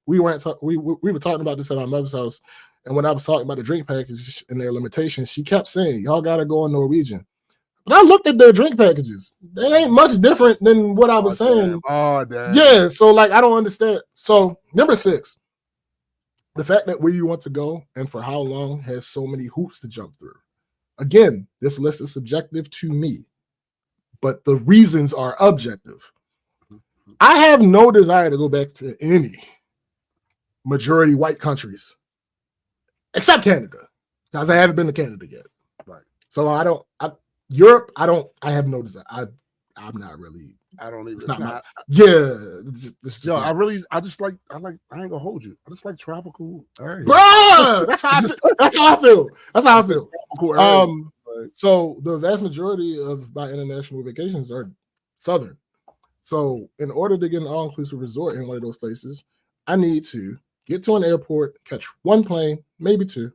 Speaker 1: we were talking about this at our mother's house, and when I was talking about the drink package and their limitations, she kept saying, y'all gotta go on Norwegian. But I looked at their drink packages. They ain't much different than what I was saying.
Speaker 2: Oh, damn.
Speaker 1: Yeah, so like I don't understand. So number 6, the fact that where you want to go and for how long has so many hoops to jump through. Again, this list is subjective to me, but the reasons are objective. I have no desire to go back to any majority white countries, except Canada, because I haven't been to Canada yet.
Speaker 2: Right.
Speaker 1: So Europe, I have no desire. I'm not really.
Speaker 2: I don't even.
Speaker 1: It's not
Speaker 2: I just like. I ain't gonna hold you. I just like tropical area.
Speaker 1: Bruh, that's how I feel. That's how I feel. So the vast majority of my international vacations are southern. So in order to get an all-inclusive resort in one of those places, I need to get to an airport, catch one plane, maybe 2,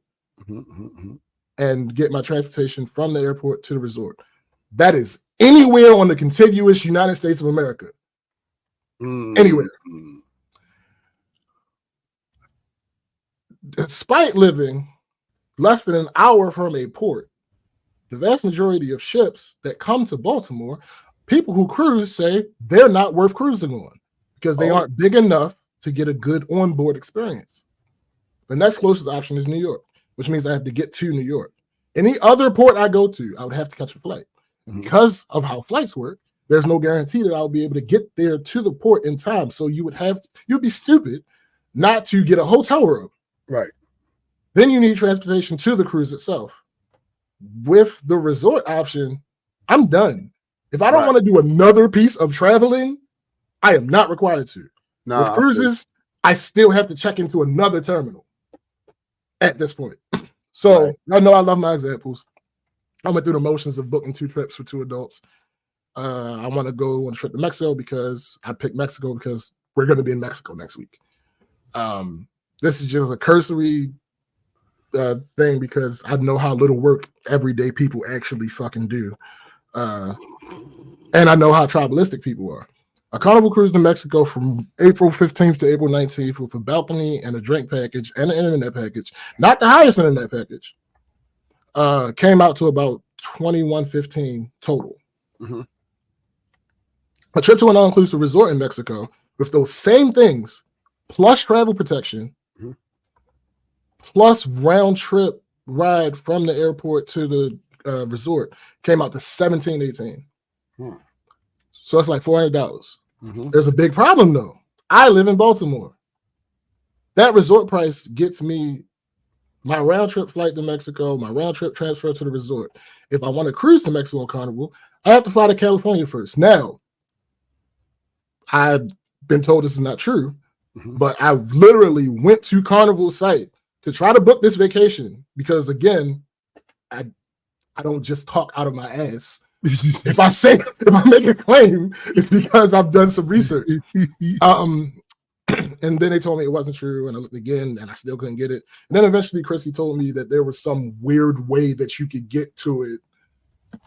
Speaker 1: and get my transportation from the airport to the resort. That is anywhere on the contiguous United States of America. Anywhere. Despite living less than an hour from a port, the vast majority of ships that come to Baltimore, people who cruise say they're not worth cruising on because they aren't big enough to get a good onboard experience. The next closest option is New York, which means I have to get to New York. Any other port I go to, I would have to catch a flight. And because of how flights work, there's no guarantee that I'll be able to get there to the port in time. So you'd be stupid not to get a hotel room.
Speaker 2: Right.
Speaker 1: Then you need transportation to the cruise itself. With the resort option, I'm done. If I don't want to do another piece of traveling, I am not required to. With cruises, I still have to check into another terminal at this point. So I know I love my examples. I went through the motions of booking 2 trips for 2 adults. I want to go on a trip to Mexico because I picked Mexico because we're going to be in Mexico next week. This is just a cursory thing because I know how little work everyday people actually fucking do. And I know how tribalistic people are. A Carnival cruise to Mexico from April 15th to April 19th with a balcony and a drink package and an internet package, not the highest internet package, came out to about $21.15 total. A trip to an all-inclusive resort in Mexico with those same things, plus travel protection, plus round trip ride from the airport to the resort, came out to $17.18. So it's like $400. There's a big problem though. I live in Baltimore. That resort price gets me my round trip flight to Mexico, my round trip transfer to the resort. If I want to cruise to Mexico on Carnival, I have to fly to California first. Now, I've been told this is not true, but I literally went to Carnival's site to try to book this vacation because, again, I don't just talk out of my ass. If I make a claim, it's because I've done some research. And then they told me it wasn't true, and I looked again, and I still couldn't get it. And then eventually, Chrissy told me that there was some weird way that you could get to it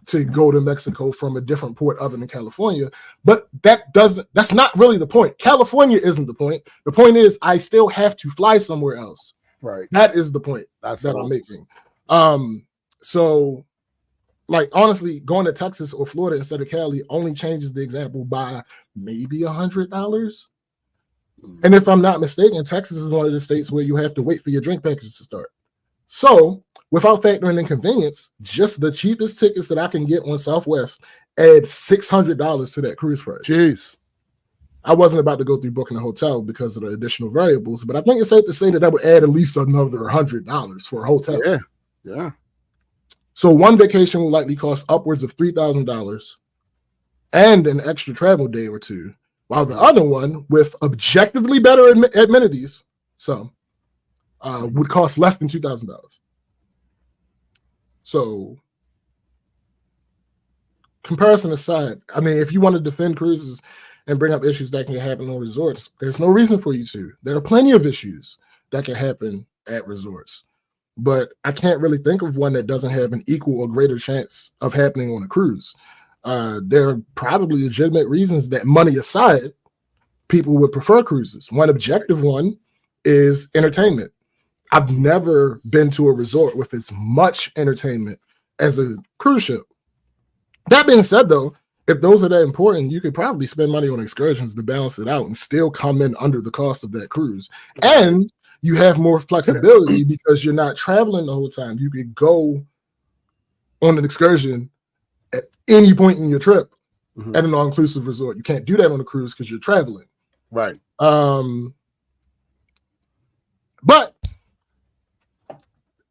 Speaker 1: to go to Mexico from a different port other than California. But that's not really the point. California isn't the point. The point is I still have to fly somewhere else.
Speaker 2: Right.
Speaker 1: That is the point that I'm making. So, like, honestly, going to Texas or Florida instead of Cali only changes the example by maybe $100. And if I'm not mistaken, Texas is one of the states where you have to wait for your drink packages to start. So, without factoring in convenience, just the cheapest tickets that I can get on Southwest add $600 to that cruise price.
Speaker 2: Jeez.
Speaker 1: I wasn't about to go through booking a hotel because of the additional variables, but I think it's safe to say that would add at least another $100 for a hotel.
Speaker 2: Yeah, yeah.
Speaker 1: So one vacation will likely cost upwards of $3,000 and an extra travel day or two, while the other one, with objectively better amenities, would cost less than $2,000. So, comparison aside, I mean, if you want to defend cruises and bring up issues that can happen on resorts, there's no reason for you to. There are plenty of issues that can happen at resorts, but I can't really think of one that doesn't have an equal or greater chance of happening on a cruise. There are probably legitimate reasons that, money aside, people would prefer cruises. One objective one is entertainment. I've never been to a resort with as much entertainment as a cruise ship. That being said, though, if those are that important, you could probably spend money on excursions to balance it out and still come in under the cost of that cruise. And you have more flexibility because you're not traveling the whole time. You could go on an excursion at any point in your trip at an all-inclusive resort. You can't do that on a cruise because you're traveling.
Speaker 2: Right.
Speaker 1: But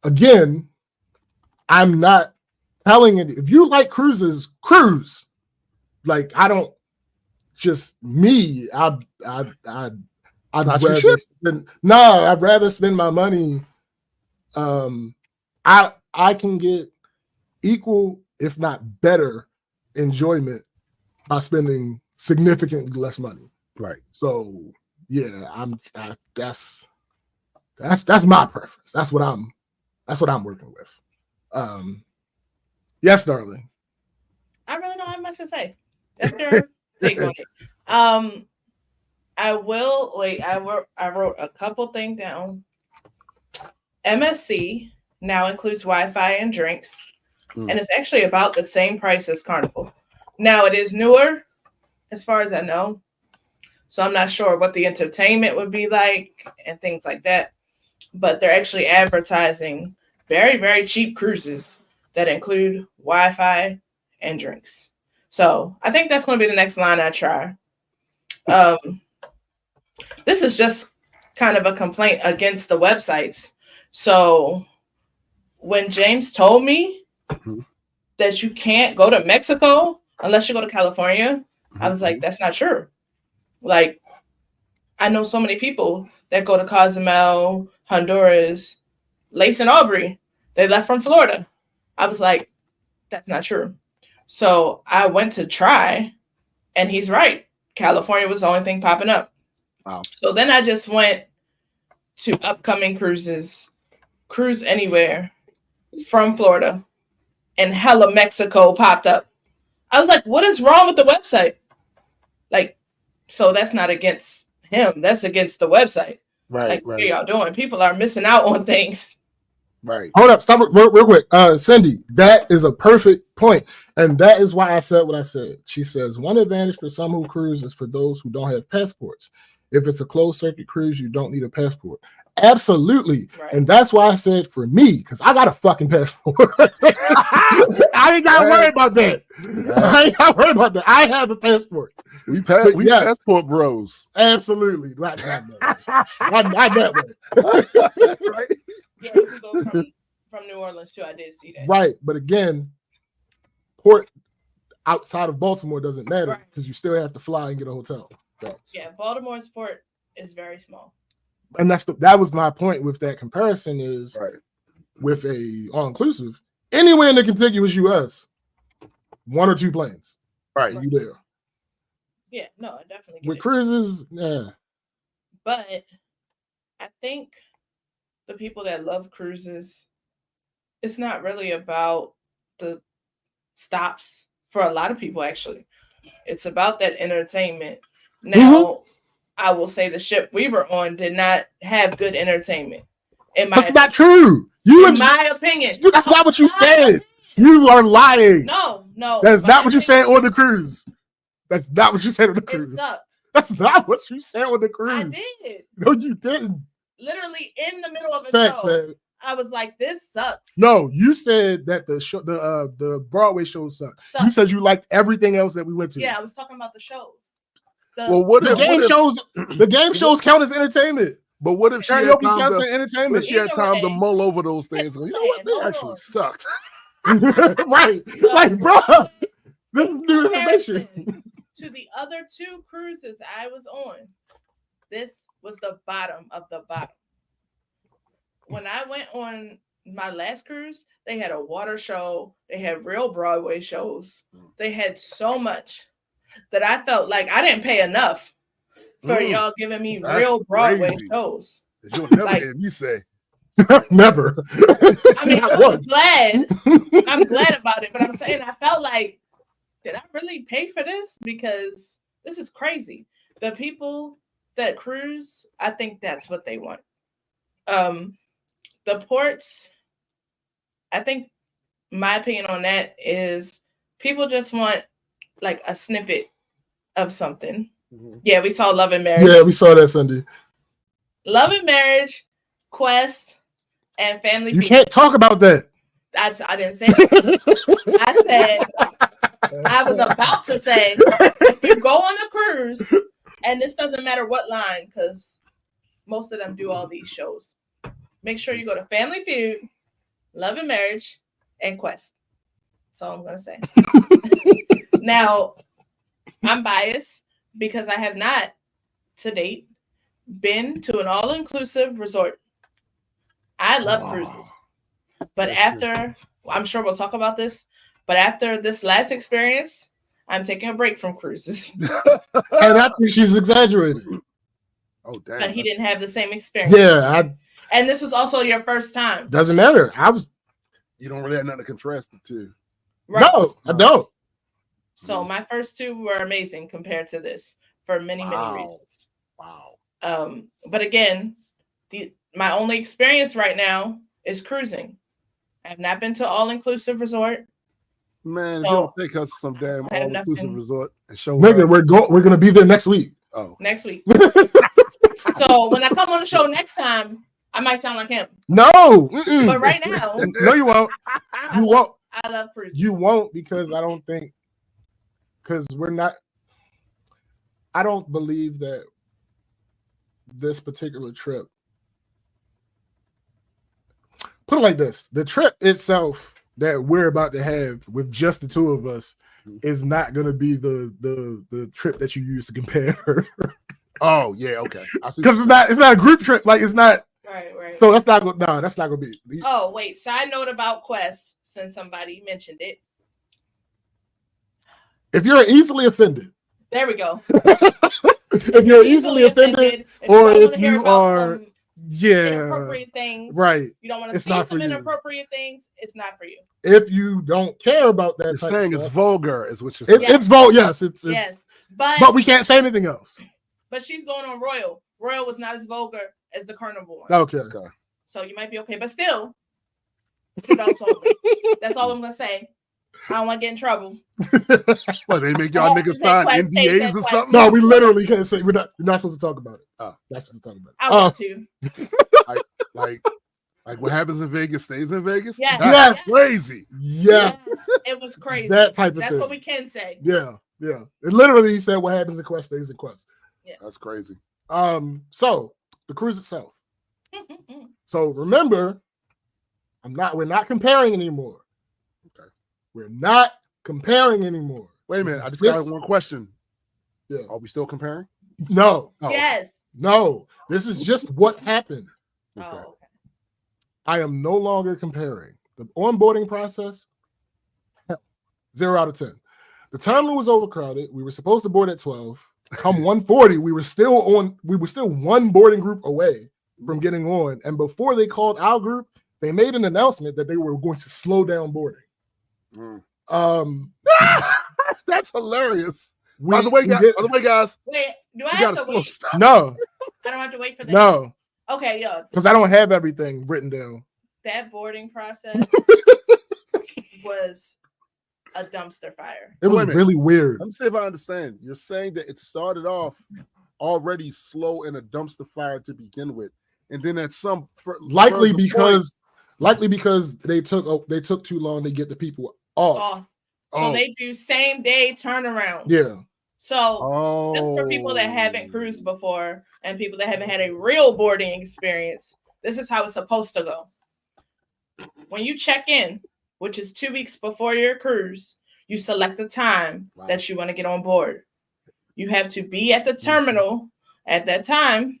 Speaker 1: again, I'm not telling it. If you like cruises, cruise. Like, I don't just me. I'd rather spend my money. I can get equal, if not better, enjoyment by spending significantly less money.
Speaker 2: Right.
Speaker 1: So yeah, that's my preference. That's what I'm working with. Yes, darling.
Speaker 3: I really don't have much to say. That's your take on it. I will wait. I wrote a couple things down. MSC now includes Wi-Fi and drinks, and it's actually about the same price as Carnival. Now it is newer, as far as I know, so I'm not sure what the entertainment would be like and things like that. But they're actually advertising very, very cheap cruises that include Wi-Fi and drinks. So I think that's going to be the next line I try. This is just kind of a complaint against the websites. So when James told me that you can't go to Mexico unless you go to California, I was like, that's not true. Like, I know so many people that go to Cozumel, Honduras, Lace, and Aubrey. They left from Florida. I was like, that's not true. So I went to try, and he's right. California was the only thing popping up.
Speaker 2: Wow.
Speaker 3: So then I just went to upcoming cruises, Cruise Anywhere from Florida, and hella Mexico popped up. I was like, what is wrong with the website? Like, so that's not against him. That's against the website.
Speaker 2: Right.
Speaker 3: Like,
Speaker 2: right.
Speaker 3: what are y'all doing? People are missing out on things.
Speaker 2: Right.
Speaker 1: Hold up. Stop real quick. Cindy, that is a perfect point. And that is why I said what I said. She says, one advantage for some who cruise is for those who don't have passports. If it's a closed circuit cruise, you don't need a passport. Absolutely. Right. And that's why I said for me, because I got a fucking passport. I ain't got to worry about that. I ain't got to worry about that. I have a passport.
Speaker 2: We passport bros.
Speaker 1: Absolutely. Not that way.
Speaker 3: Right? Yeah, you can go from New Orleans too. I did see that.
Speaker 1: Right. But again, port outside of Baltimore doesn't matter because you still have to fly and get a hotel.
Speaker 3: Yeah, Baltimore's port is very small.
Speaker 1: And that was my point with that comparison is with a all-inclusive, anywhere in the contiguous U.S., 1 or 2 planes.
Speaker 2: Right.
Speaker 1: You there.
Speaker 3: Yeah, no, I definitely get
Speaker 1: with
Speaker 3: it.
Speaker 1: Cruises, yeah.
Speaker 3: But I think the people that love cruises, it's not really about the stops for a lot of people, actually. It's about that entertainment. Now, I will say the ship we were on did not have good entertainment.
Speaker 1: That's not true.
Speaker 3: In my opinion.
Speaker 1: That's not what you said. You are lying.
Speaker 3: No.
Speaker 1: That is not what you said on the cruise. That's not what you said on the cruise.
Speaker 3: It sucked.
Speaker 1: That's not what you said on the cruise.
Speaker 3: I did.
Speaker 1: No, you didn't.
Speaker 3: Literally in the middle of a
Speaker 1: Facts,
Speaker 3: show.
Speaker 1: man.
Speaker 3: I was like, this sucks.
Speaker 1: No, you said that the Broadway show sucked. You said you liked everything else that we went to.
Speaker 3: Yeah, I was talking about the shows.
Speaker 2: Well, what
Speaker 1: The
Speaker 2: if
Speaker 1: game shows count as entertainment.
Speaker 2: But what if she had
Speaker 1: Karaoke
Speaker 2: time
Speaker 1: counts as
Speaker 2: what
Speaker 1: entertainment?
Speaker 2: if she had time to
Speaker 3: way.
Speaker 2: mull over those things? You know what? They
Speaker 3: Hold
Speaker 2: actually
Speaker 3: on.
Speaker 2: sucked.
Speaker 1: Right. Like, bro, this is new information.
Speaker 3: To the other 2 cruises I was on, this was the bottom of the bottom. When I went on my last cruise, they had a water show. They had real Broadway shows. They had so much that I felt like I didn't pay enough for y'all giving me real Broadway shows.
Speaker 2: You'll never hear me say.
Speaker 1: Never.
Speaker 3: I mean, I'm glad about it, but I'm saying I felt like, did I really pay for this? Because this is crazy. The people that cruise, I think that's what they want. The ports, I think my opinion on that is people just want like a snippet of something. Mm-hmm. Yeah, we saw Love and Marriage.
Speaker 1: Yeah, we saw that Sunday.
Speaker 3: Love and Marriage, Quest, and Family Feud.
Speaker 1: You can't talk about that.
Speaker 3: I didn't say that. I said, I was about to say, if you go on a cruise, and this doesn't matter what line, because most of them do all these shows, make sure you go to Family Feud, Love and Marriage, and Quest. That's all I'm going to say. Now, I'm biased because I have not, to date, been to an all-inclusive resort. I love cruises. But I'm sure we'll talk about this, but after this last experience, I'm taking a break from cruises.
Speaker 1: And I think she's exaggerating.
Speaker 2: Oh, damn.
Speaker 3: But he didn't have the same experience.
Speaker 1: Yeah.
Speaker 3: And this was also your first time.
Speaker 1: Doesn't matter.
Speaker 2: You don't really have nothing to contrast it to.
Speaker 3: Right.
Speaker 1: No, I don't.
Speaker 3: So my first 2 were amazing compared to this for many, many reasons.
Speaker 2: Wow.
Speaker 3: But again, my only experience right now is cruising. I have not been to all-inclusive resort.
Speaker 2: Man, so, you'll take us some damn all-inclusive resort and show
Speaker 1: Nigga, we're gonna be there next week.
Speaker 2: Oh.
Speaker 3: Next week. So when I come on the show next time, I might sound like him.
Speaker 1: No.
Speaker 3: But right now.
Speaker 1: No, you won't. You won't.
Speaker 3: I love cruising.
Speaker 1: You won't because I don't think I don't believe that this particular trip, put it like this, the trip itself that we're about to have with just the 2 of us is not going to be the trip that you use to compare.
Speaker 2: Oh yeah, okay.
Speaker 1: Because it's not a group trip, like it's not.
Speaker 3: Right.
Speaker 1: So that's not gonna be.
Speaker 3: Oh wait, side note about Quest, since somebody mentioned it.
Speaker 1: If you're easily offended.
Speaker 3: There we go.
Speaker 1: If you're easily offended, or if you are
Speaker 3: inappropriate things,
Speaker 1: right?
Speaker 3: You don't want to see some inappropriate things. It's not for you.
Speaker 1: If you don't care about that,
Speaker 2: you're saying it's vulgar, is what you're
Speaker 1: saying. It's vulgar. Yes, it's but we can't say anything else.
Speaker 3: But she's going on Royal. Royal was not as vulgar as the Carnival one.
Speaker 1: Okay.
Speaker 3: So you might be okay, but still, that's all I'm gonna say. I don't want to get in trouble.
Speaker 2: Well, they make y'all niggas sign NDAs or something?
Speaker 1: No, we literally can't say. You're not supposed to talk about it. Not supposed to talk about it.
Speaker 3: I want to.
Speaker 2: Like what happens in Vegas stays in Vegas?
Speaker 3: Yeah.
Speaker 2: That's crazy.
Speaker 1: Yeah.
Speaker 3: Yes, it was crazy.
Speaker 1: That type of thing.
Speaker 3: That's what we can say.
Speaker 1: Yeah. It literally said what happens in Quest stays in Quest.
Speaker 3: Yeah.
Speaker 2: That's crazy.
Speaker 1: So the cruise itself. So remember, we're not comparing anymore.
Speaker 2: Okay.
Speaker 1: We're not comparing anymore.
Speaker 2: Wait a minute. I just got one question.
Speaker 1: Yeah.
Speaker 2: Are we still comparing?
Speaker 1: No.
Speaker 3: Oh. Yes.
Speaker 1: No. This is just what happened.
Speaker 3: Okay. Oh, okay.
Speaker 1: I am no longer comparing. The onboarding process, 0 out of 10. The terminal was overcrowded. We were supposed to board at 12. Come 1:40, we were still one boarding group away from getting on. And before they called our group, they made an announcement that they were going to slow down boarding.
Speaker 2: That's hilarious. By the way, guys.
Speaker 3: Wait, do I have to wait?
Speaker 1: No.
Speaker 3: I don't have to wait for that.
Speaker 1: No.
Speaker 3: Okay, yeah.
Speaker 1: Because I don't have everything written down.
Speaker 3: That boarding process was a dumpster fire.
Speaker 1: It was really weird.
Speaker 2: Let me see if I understand. You're saying that it started off already slow and a dumpster fire to begin with, and then at some
Speaker 1: likely because they took too long to get the people off.
Speaker 3: So they do same day turnaround.
Speaker 1: Yeah.
Speaker 3: So just for people that haven't cruised before and people that haven't had a real boarding experience, this is how it's supposed to go. When you check in, which is 2 weeks before your cruise, you select the time that you want to get on board. You have to be at the terminal at that time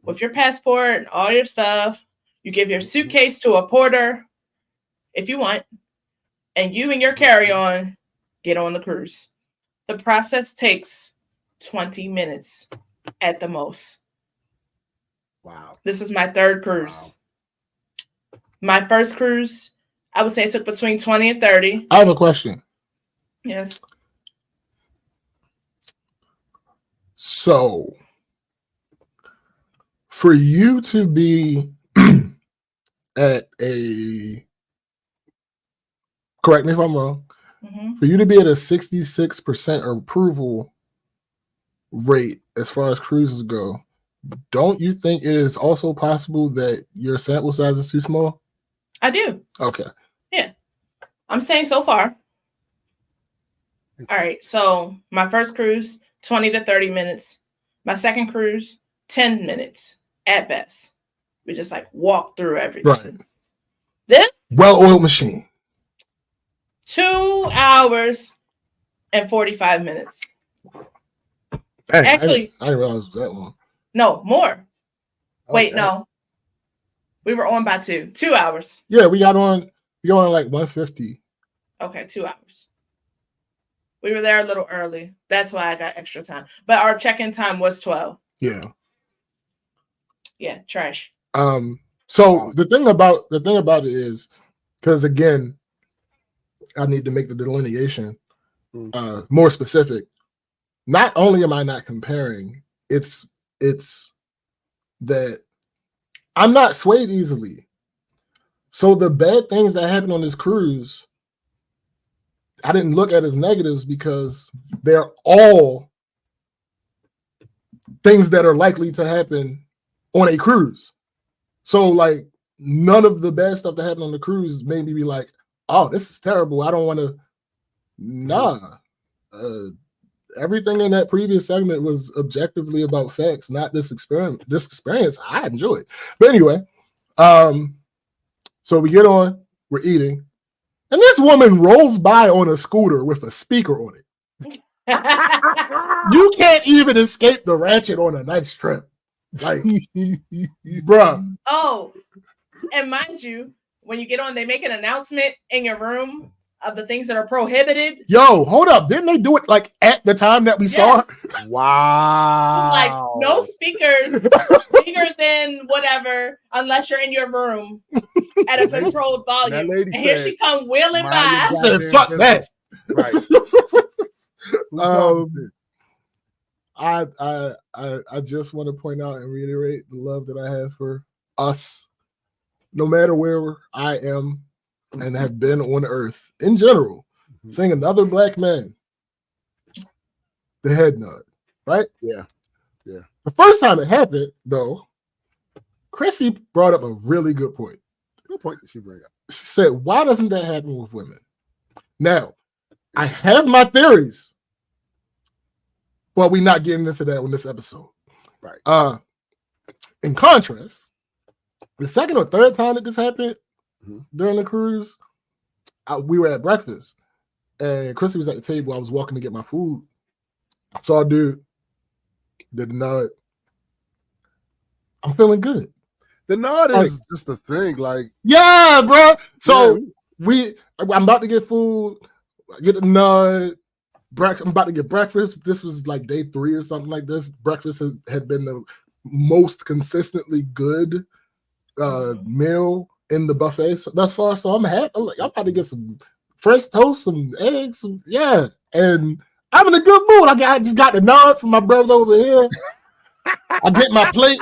Speaker 3: with your passport and all your stuff. You give your suitcase to a porter if you want, and you and your carry-on get on the cruise. The process takes 20 minutes at the most.
Speaker 2: Wow.
Speaker 3: This is my third cruise. Wow. My first cruise, I would say it took between 20 and 30.
Speaker 1: I have a question.
Speaker 3: Yes.
Speaker 1: So, for you to be at a, correct me if I'm wrong, for you to be at a 66% approval rate as far as cruises go, don't you think it is also possible that your sample size is too small?
Speaker 3: I do.
Speaker 1: Okay.
Speaker 3: Yeah. I'm saying so far. All right. So my first cruise, 20 to 30 minutes. My second cruise, 10 minutes at best. We just like walk through everything.
Speaker 1: Right.
Speaker 3: This
Speaker 1: well-oiled machine.
Speaker 3: 2 hours and 45 minutes.
Speaker 1: Dang,
Speaker 3: actually,
Speaker 1: I didn't realize it was that long.
Speaker 3: No, more. Okay. Wait,
Speaker 1: Oh.
Speaker 3: no. We were on by 2 hours.
Speaker 1: Yeah, we got on like 150.
Speaker 3: Okay, 2 hours. We were there a little early. That's why I got extra time. But our check-in time was 12.
Speaker 1: Yeah.
Speaker 3: Yeah, trash.
Speaker 1: So the thing about it is, because again, I need to make the delineation more specific. Not only am I not comparing, it's that I'm not swayed easily. So the bad things that happen on this cruise, I didn't look at as negatives because they're all things that are likely to happen on a cruise. So like none of the bad stuff that happened on the cruise made me be like, oh, this is terrible. I don't want to. Nah. Everything in that previous segment was objectively about facts, not this experiment. This experience, I enjoy it. But anyway, so we get on, we're eating, and this woman rolls by on a scooter with a speaker on it. You can't even escape the ratchet on a nice trip. Like, bruh.
Speaker 3: Oh, and mind you, when you get on, they make an announcement in your room of the things that are prohibited.
Speaker 1: Yo, hold up. Didn't they do it like at the time that we saw it?
Speaker 2: Wow.
Speaker 3: Like no speakers bigger than whatever unless you're in your room at a controlled volume. And here she come wheeling by.
Speaker 1: I said, fuck that. Right. I just want to point out and reiterate the love that I have for us, no matter where I am and have been on earth in general. Seeing another black man, the head nod, right?
Speaker 2: Yeah.
Speaker 1: The first time it happened, though, Chrissy brought up a really good point.
Speaker 2: What point did she bring up?
Speaker 1: She said, why doesn't that happen with women? Now, I have my theories, but we're not getting into that on this episode.
Speaker 2: Right.
Speaker 1: In contrast, the second or third time that this happened during the cruise, we were at breakfast, and Chrissy was at the table. I was walking to get my food. I saw a dude, did the nod. I'm feeling good.
Speaker 2: The nod is just a thing, like
Speaker 1: yeah, bro. So I'm about to get food. I get the nod. I'm about to get breakfast. This was like day 3 or something like this. Breakfast had been the most consistently good meal in the buffet thus far. So I'm happy. I'm about to get some fresh toast, some eggs, and I'm in a good mood. I just got the nod from my brother over here. I get my plate.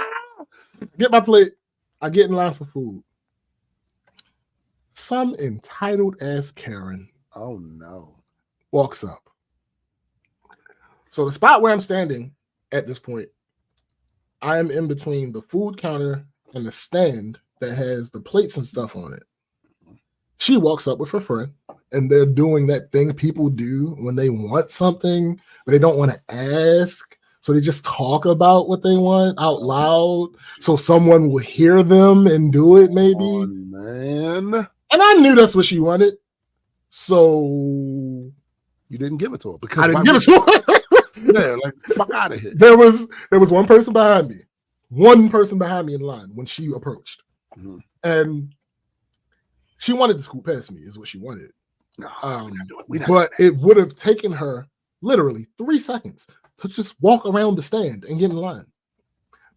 Speaker 1: I get in line for food. Some entitled ass Karen.
Speaker 2: Oh no.
Speaker 1: Walks up. So the spot where I'm standing at this point, I am in between the food counter and the stand that has the plates and stuff on it. She walks up with her friend, and they're doing that thing people do when they want something, but they don't want to ask. So they just talk about what they want out loud, so someone will hear them and do it, maybe.
Speaker 2: Oh, man.
Speaker 1: And I knew that's what she wanted. So
Speaker 2: you didn't give it to her because
Speaker 1: I didn't give it to her.
Speaker 2: Yeah, like fuck out of here.
Speaker 1: There was one person behind me in line when she approached, and she wanted to scoot past me. Is what she wanted.
Speaker 2: No,
Speaker 1: but it would have taken her literally 3 seconds to just walk around the stand and get in line.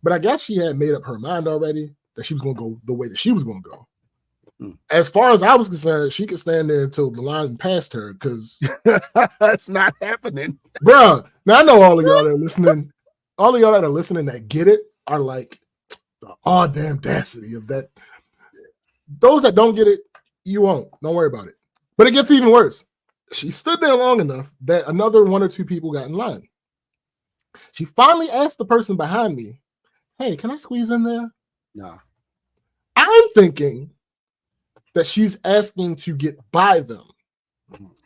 Speaker 1: But I guess she had made up her mind already that she was going to go the way that she was going to go. As far as I was concerned, she could stand there until the line passed her because
Speaker 2: that's not happening.
Speaker 1: Bruh, now I know all of y'all that are listening, that get it are like the audacity of that. Those that don't get it, you won't. Don't worry about it. But it gets even worse. She stood there long enough that another 1 or 2 people got in line. She finally asked the person behind me, "Hey, can I squeeze in there?"
Speaker 2: Nah.
Speaker 1: I'm thinking that she's asking to get by them.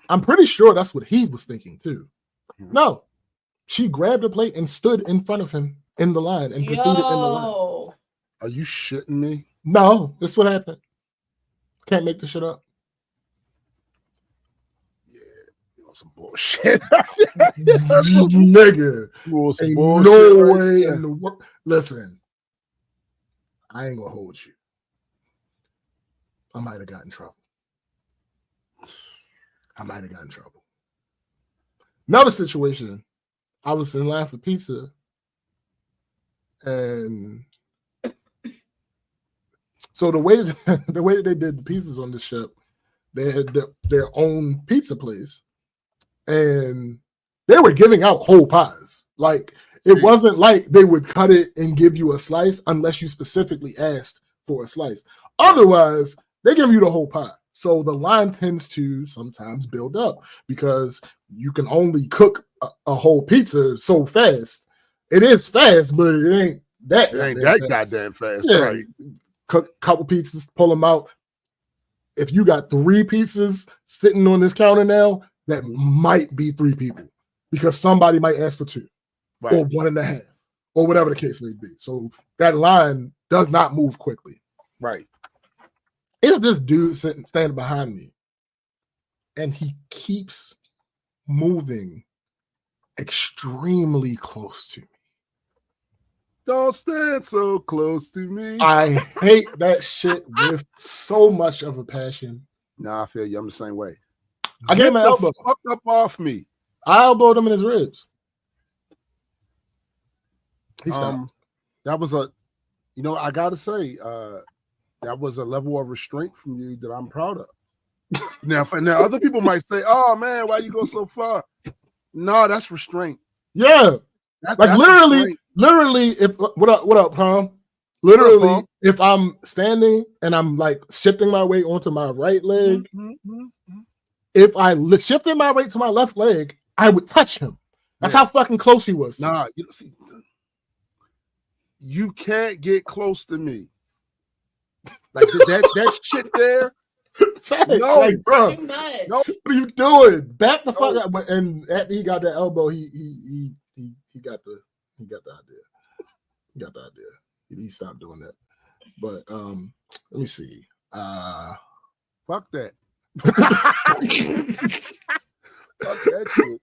Speaker 1: I'm pretty sure that's what he was thinking too. No, she grabbed a plate and stood in front of him in the line and proceeded in the line.
Speaker 2: Are you shitting me?
Speaker 1: No, that's what happened. Can't make this shit up.
Speaker 2: Yeah, you know, some bullshit.
Speaker 1: Nigga,
Speaker 2: ain't
Speaker 1: no way in the world. Listen, I ain't gonna hold you. I might have gotten in trouble. Another situation, I was in line for pizza, and so the way that they did the pizzas on the ship, they had their own pizza place, and they were giving out whole pies. Like it wasn't like they would cut it and give you a slice unless you specifically asked for a slice. Otherwise, they give you the whole pie. So the line tends to sometimes build up because you can only cook a whole pizza so fast. It is fast, but it ain't that
Speaker 2: goddamn fast.
Speaker 1: Yeah.
Speaker 2: Right.
Speaker 1: Cook a couple pizzas, pull them out. If you got 3 pizzas sitting on this counter now, that might be 3 people because somebody might ask for 2 or 1.5 or whatever the case may be. So that line does not move quickly.
Speaker 2: Right.
Speaker 1: Is this dude standing behind me, and he keeps moving extremely close to me.
Speaker 2: Don't stand so close to me.
Speaker 1: I hate that shit with so much of a passion.
Speaker 2: Nah, I feel you. I'm the same way.
Speaker 1: I gave him an elbow.
Speaker 2: Fuck up off me.
Speaker 1: I elbowed him in his ribs. He stopped.
Speaker 2: That was I gotta say, that was a level of restraint from you that I'm proud of. Now other people might say, "Oh man, why you go so far?" No, that's restraint.
Speaker 1: Yeah, that's literally. If what up, Tom? Literally, if I'm standing and I'm like shifting my weight onto my right leg, if I shifted my weight to my left leg, I would touch him. That's how fucking close he was.
Speaker 2: Nah, you can't get close to me. Like that shit there.
Speaker 1: No, like, bro. No, what are you doing? Back the fuck up. And after he got that elbow, he got the idea. He got the idea. He stopped doing that. But let me see.
Speaker 2: Fuck that. Fuck that shit.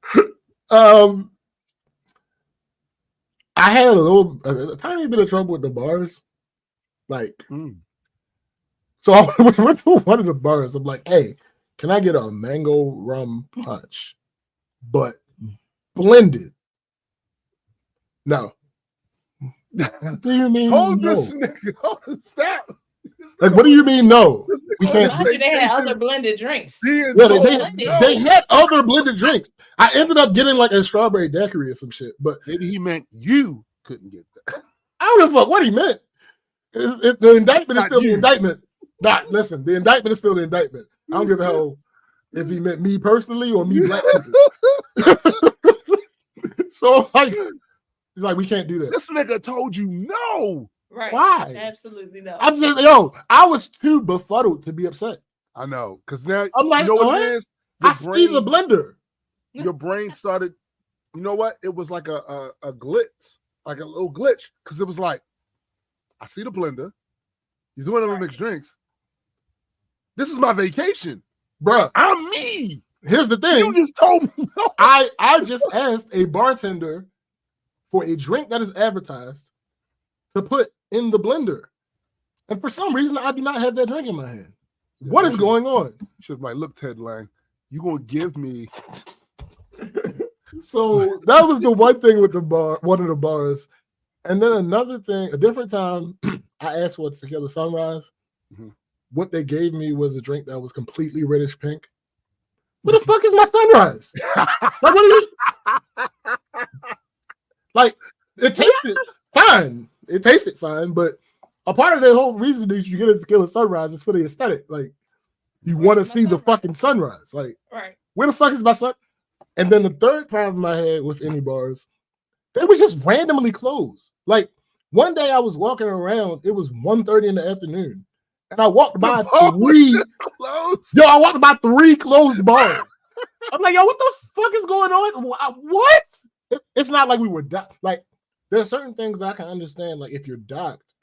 Speaker 1: I had a tiny bit of trouble with the bars. Like, so I went to one of the bars. I'm like, hey, can I get a mango rum punch, but blended? No. What do you mean?
Speaker 2: Hold
Speaker 1: no?
Speaker 2: this nigga. Stop.
Speaker 1: Like, what do you mean? No,
Speaker 3: we can't. They had other blended drinks.
Speaker 1: Yeah, they had other blended drinks. I ended up getting like a strawberry daiquiri or some shit, but
Speaker 2: maybe he meant you couldn't get that.
Speaker 1: I don't give a fuck what he meant. The indictment is still the indictment. Listen, the indictment is still the indictment. I don't give a hell if he meant me personally or me black people. So like, he's like, we can't do that.
Speaker 2: This nigga told you no.
Speaker 3: Right.
Speaker 1: Why?
Speaker 3: Absolutely no.
Speaker 1: I was too befuddled to be upset.
Speaker 2: I know, because now
Speaker 1: I'm like,
Speaker 2: you know what
Speaker 1: what?
Speaker 2: it is.
Speaker 1: I see the blender.
Speaker 2: Your brain started. You know what? It was like a glitch, like a little glitch, because it was like, I see the blender. He's doing other mixed drinks. This is my vacation,
Speaker 1: Bruh.
Speaker 2: I'm me.
Speaker 1: Here's the thing.
Speaker 2: You just told me. No.
Speaker 1: I just asked a bartender for a drink that is advertised to put in the blender. And for some reason, I do not have that drink in my hand.
Speaker 2: Yeah,
Speaker 1: what is going on?
Speaker 2: Should like, look, Ted Lang, you gonna give me.
Speaker 1: So that was the one thing with the bar, one of the bars. And then another thing, a different time, I asked for tequila sunrise.
Speaker 2: Mm-hmm.
Speaker 1: What they gave me was a drink that was completely reddish pink. What the fuck is my sunrise? Like, what are you? Like, it tasted fine. It tasted fine, but a part of the whole reason that you get a tequila sunrise is for the aesthetic. Like, you want to see the fucking sunrise. Like,
Speaker 3: right.
Speaker 1: Where the fuck is my sun? And then the third problem I had with any bars, they were just randomly closed. Like, one day I was walking around, it was 1:30 in the afternoon, and I walked by three
Speaker 2: closed.
Speaker 1: Yo, I walked by 3 closed bars. I'm like, yo, what the fuck is going on? What? It's not like we were docked. Like, there are certain things that I can understand. Like, if you're docked,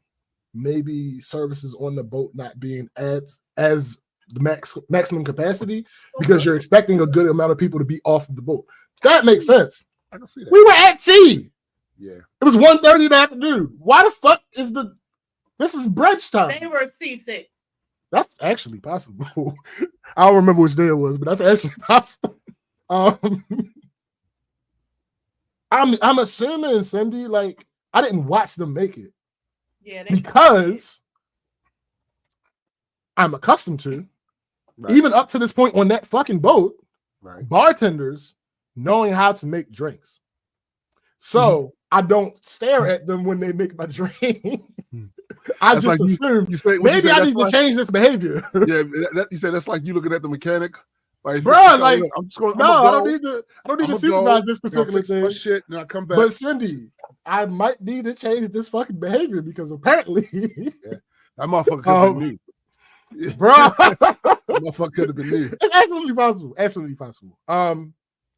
Speaker 1: maybe services on the boat not being as the maximum capacity because you're expecting a good amount of people to be off of the boat. That makes sense.
Speaker 2: I can see that.
Speaker 1: We were at sea.
Speaker 2: Yeah.
Speaker 1: It was 1:30 in the afternoon. Why the fuck is this is brunch time?
Speaker 3: They were seasick.
Speaker 1: That's actually possible. I don't remember which day it was, but that's actually possible. I'm assuming, Cindy, like, I didn't watch them make it.
Speaker 3: Yeah,
Speaker 1: because I'm accustomed to, even up to this point on that fucking boat, bartenders knowing how to make drinks. So I don't stare at them when they make my drink. I just assume maybe I need to change this behavior.
Speaker 2: Yeah, you said that's like you looking at the mechanic. Like,
Speaker 1: bro, like,
Speaker 2: I'm just going.
Speaker 1: I don't need to supervise this particular thing.
Speaker 2: Shit, and I come back.
Speaker 1: But Cindy, I might need to change this fucking behavior because apparently,
Speaker 2: that motherfucker could have been me,
Speaker 1: bro.
Speaker 2: That motherfucker could have been me.
Speaker 1: It's absolutely possible. Absolutely possible.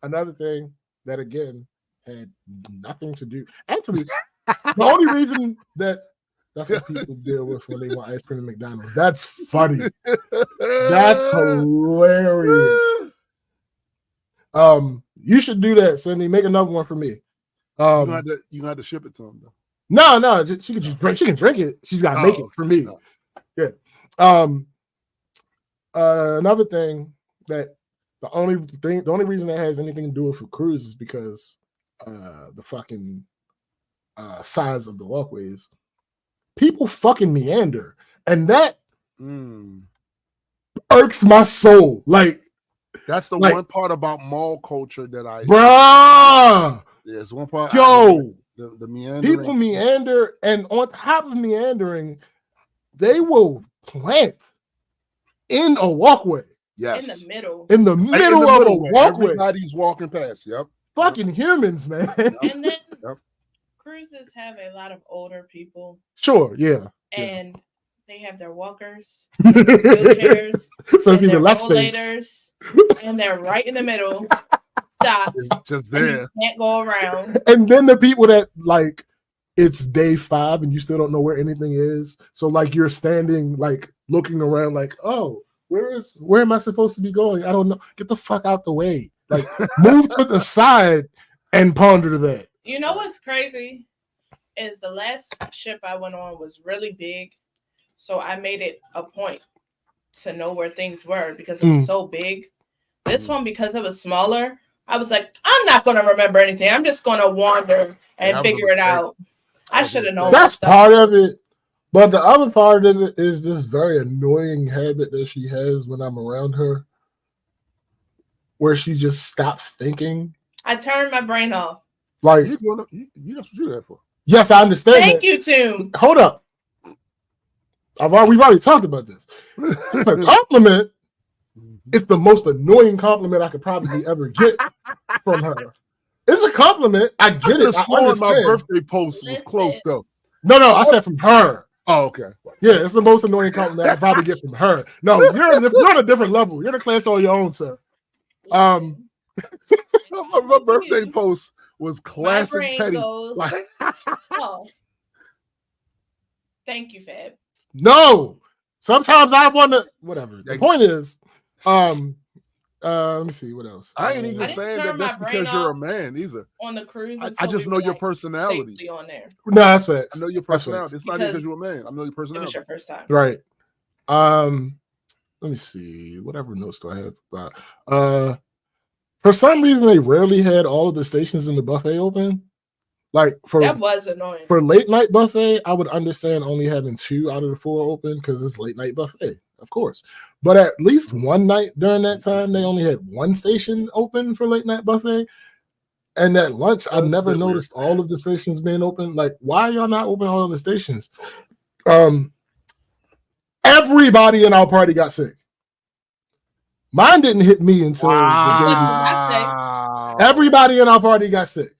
Speaker 1: Another thing that again had nothing to do. Actually, the only reason that's what people deal with when they want ice cream at McDonald's. That's funny. That's hilarious. You should do that, Cindy. Make another one for me.
Speaker 2: You got to ship it to them though.
Speaker 1: No, she can just drink. She can drink it. She's got to make it for me. No. Yeah. Another thing that the only reason that has anything to do with a cruise is because the fucking size of the walkways. People fucking meander, and that irks my soul. Like,
Speaker 2: that's the one part about mall culture that I.
Speaker 1: Bruh,
Speaker 2: yeah, it's one part.
Speaker 1: Yo,
Speaker 2: the meandering.
Speaker 1: People meander, and on top of meandering, they will plant in a walkway.
Speaker 2: Yes,
Speaker 3: in the middle
Speaker 1: of a walkway.
Speaker 2: Everybody's walking past. Yep.
Speaker 1: Fucking humans, man.
Speaker 3: And then cruises have a lot of older people.
Speaker 1: Sure, yeah.
Speaker 3: And they have their walkers, wheelchairs,
Speaker 1: so it's even less space.
Speaker 3: And they're right in the middle. Stopped.
Speaker 2: Just there.
Speaker 3: You can't go around.
Speaker 1: And then the people that, like, it's day 5 and you still don't know where anything is. So, like, you're standing, like, looking around like, oh, where am I supposed to be going? I don't know. Get the fuck out the way. Like, move to the side and ponder that.
Speaker 3: You know what's crazy is the last ship I went on was really big. So I made it a point to know where things were because it was so big. This one, because it was smaller, I was like, I'm not going to remember anything. I'm just going to wander and figure it out. I should have known.
Speaker 1: That's part of it. But the other part of it is this very annoying habit that she has when I'm around her, where she just stops thinking.
Speaker 3: I turned my brain off.
Speaker 1: Like,
Speaker 2: you know what you do that for?
Speaker 1: Yes, I understand.
Speaker 3: Thank you, Toon.
Speaker 1: Hold up. We've already talked about this. It's a compliment. It's the most annoying compliment I could probably ever get from her. It's a compliment. I get it.
Speaker 2: My birthday post was close though.
Speaker 1: No, I said from her.
Speaker 2: Oh, okay.
Speaker 1: Yeah, it's the most annoying compliment I could probably get from her. No, you're on a different level. You're in a class on your own, sir.
Speaker 2: My birthday post was classic
Speaker 3: brain
Speaker 2: petty.
Speaker 3: goes, oh, thank you, Fab.
Speaker 1: No, sometimes I want to. Whatever. The point is, let me see what else.
Speaker 2: I ain't even saying that's because you're a man either.
Speaker 3: On the cruise,
Speaker 2: I just know your personality.
Speaker 3: On there.
Speaker 1: No, that's facts.
Speaker 2: I know your personality. It's not even because you're a man. I know your personality.
Speaker 3: It was your first time,
Speaker 1: right? Let me see. Whatever notes do I have about? For some reason, they rarely had all of the stations in the buffet open. Like
Speaker 3: that was annoying.
Speaker 1: For late night buffet, I would understand only having 2 out of the 4 open because it's late night buffet, of course. But at least one night during that time, they only had 1 station open for late night buffet. And at lunch, I never noticed all of the stations being open. Like, why are y'all not open all of the stations? Everybody in our party got sick. Mine didn't hit me until the day. Everybody in our party got sick.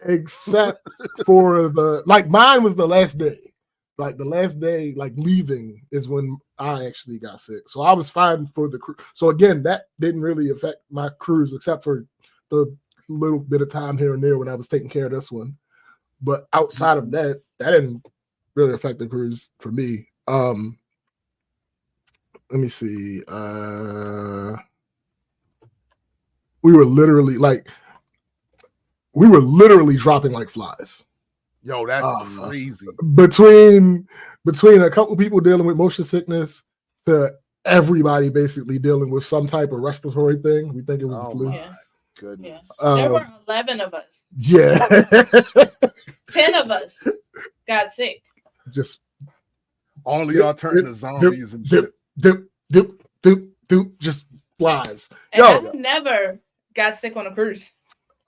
Speaker 1: Except for mine was the last day. Like the last day, like leaving is when I actually got sick. So I was fine for the cruise. So again, that didn't really affect my cruise except for the little bit of time here and there when I was taking care of this one. But outside of that, that didn't really affect the cruise for me. Let me see. We were literally dropping like flies.
Speaker 2: Yo, that's crazy.
Speaker 1: Between a couple people dealing with motion sickness to everybody basically dealing with some type of respiratory thing. We think it was the flu.
Speaker 3: Yeah.
Speaker 2: Goodness.
Speaker 3: There were 11 of us.
Speaker 1: Yeah.
Speaker 3: 10 of us got sick.
Speaker 1: Just
Speaker 2: only y'all turned into zombies and shit.
Speaker 1: Just flies.
Speaker 3: And I never got sick on a cruise.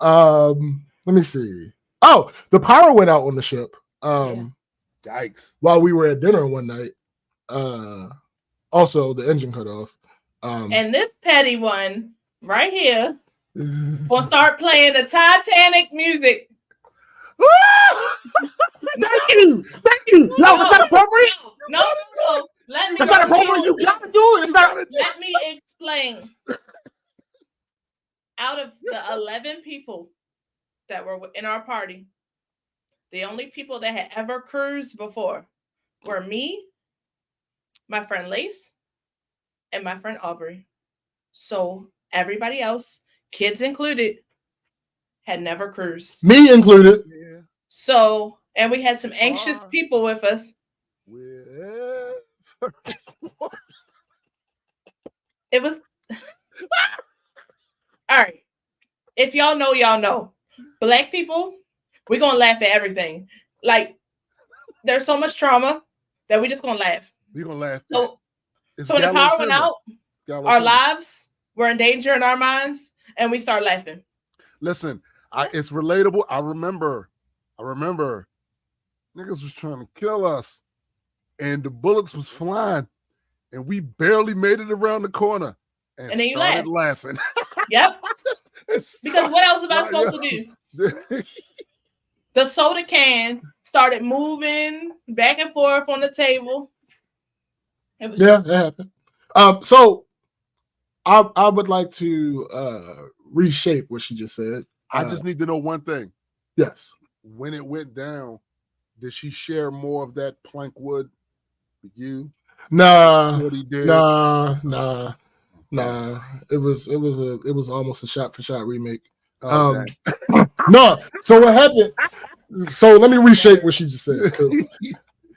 Speaker 1: Let me see. Oh, the power went out on the ship.
Speaker 2: Yikes.
Speaker 1: While we were at dinner one night. Also the engine cut off.
Speaker 3: And this petty one right here will start playing the Titanic music.
Speaker 1: Thank you. No, is that appropriate?
Speaker 3: No. Let me.
Speaker 1: Is that appropriate? You gotta do it.
Speaker 3: Let me explain. Out of the 11 people that were in our party, the only people that had ever cruised before were me, my friend Lace, and my friend Aubrey. So everybody else, kids included, had never cruised.
Speaker 1: Me included.
Speaker 2: Yeah.
Speaker 3: So, and we had some anxious people with us. It was all right. If y'all know, y'all know. Black people, we're gonna laugh at everything. Like, there's so much trauma that we're just gonna laugh.
Speaker 2: We're gonna laugh.
Speaker 3: So when the power went out, our lives were in danger in our minds, and we start laughing.
Speaker 2: Listen, it's relatable. I remember niggas was trying to kill us, and the bullets was flying, and we barely made it around the corner, and then you started laughing.
Speaker 3: Yep. Because what else am I supposed to do? The soda can started moving back and forth on the table.
Speaker 1: It happened. So I would like to reshape what she just said.
Speaker 2: I just need to know one thing.
Speaker 1: Yes.
Speaker 2: When it went down, did she share more of that plank wood with you?
Speaker 1: Nah. It was almost a shot for shot remake. No. So what happened? So let me reshape what she just said, because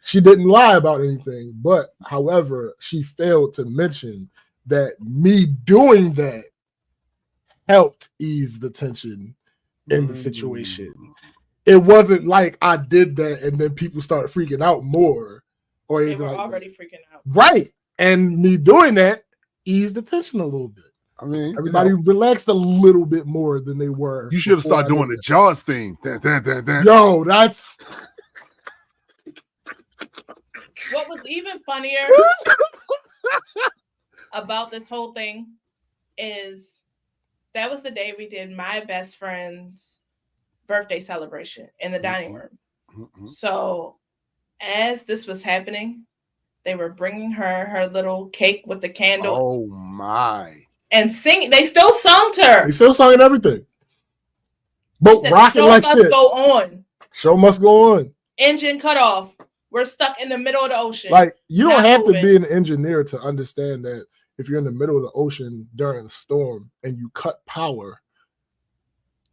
Speaker 1: she didn't lie about anything. But however, she failed to mention that me doing that helped ease the tension in the situation. It wasn't like I did that and then people started freaking out more, or
Speaker 3: they were already freaking out.
Speaker 1: Right. And me doing that eased the tension a little bit.
Speaker 2: I mean,
Speaker 1: everybody relaxed a little bit more than they were.
Speaker 2: You should have started doing the Jaws thing.
Speaker 1: Yo, that's
Speaker 3: what was even funnier about this whole thing is that was the day we did my best friend's birthday celebration in the dining room. So as this was happening, they were bringing her little cake with the candle.
Speaker 2: Oh my!
Speaker 3: And singing. They still sung to her.
Speaker 1: They still sung everything. Boat rocking like shit.
Speaker 3: Show must go on.
Speaker 1: Show must go on.
Speaker 3: Engine cut off. We're stuck in the middle of the ocean.
Speaker 1: Like, you don't have to be an engineer to understand that if you're in the middle of the ocean during a storm and you cut power,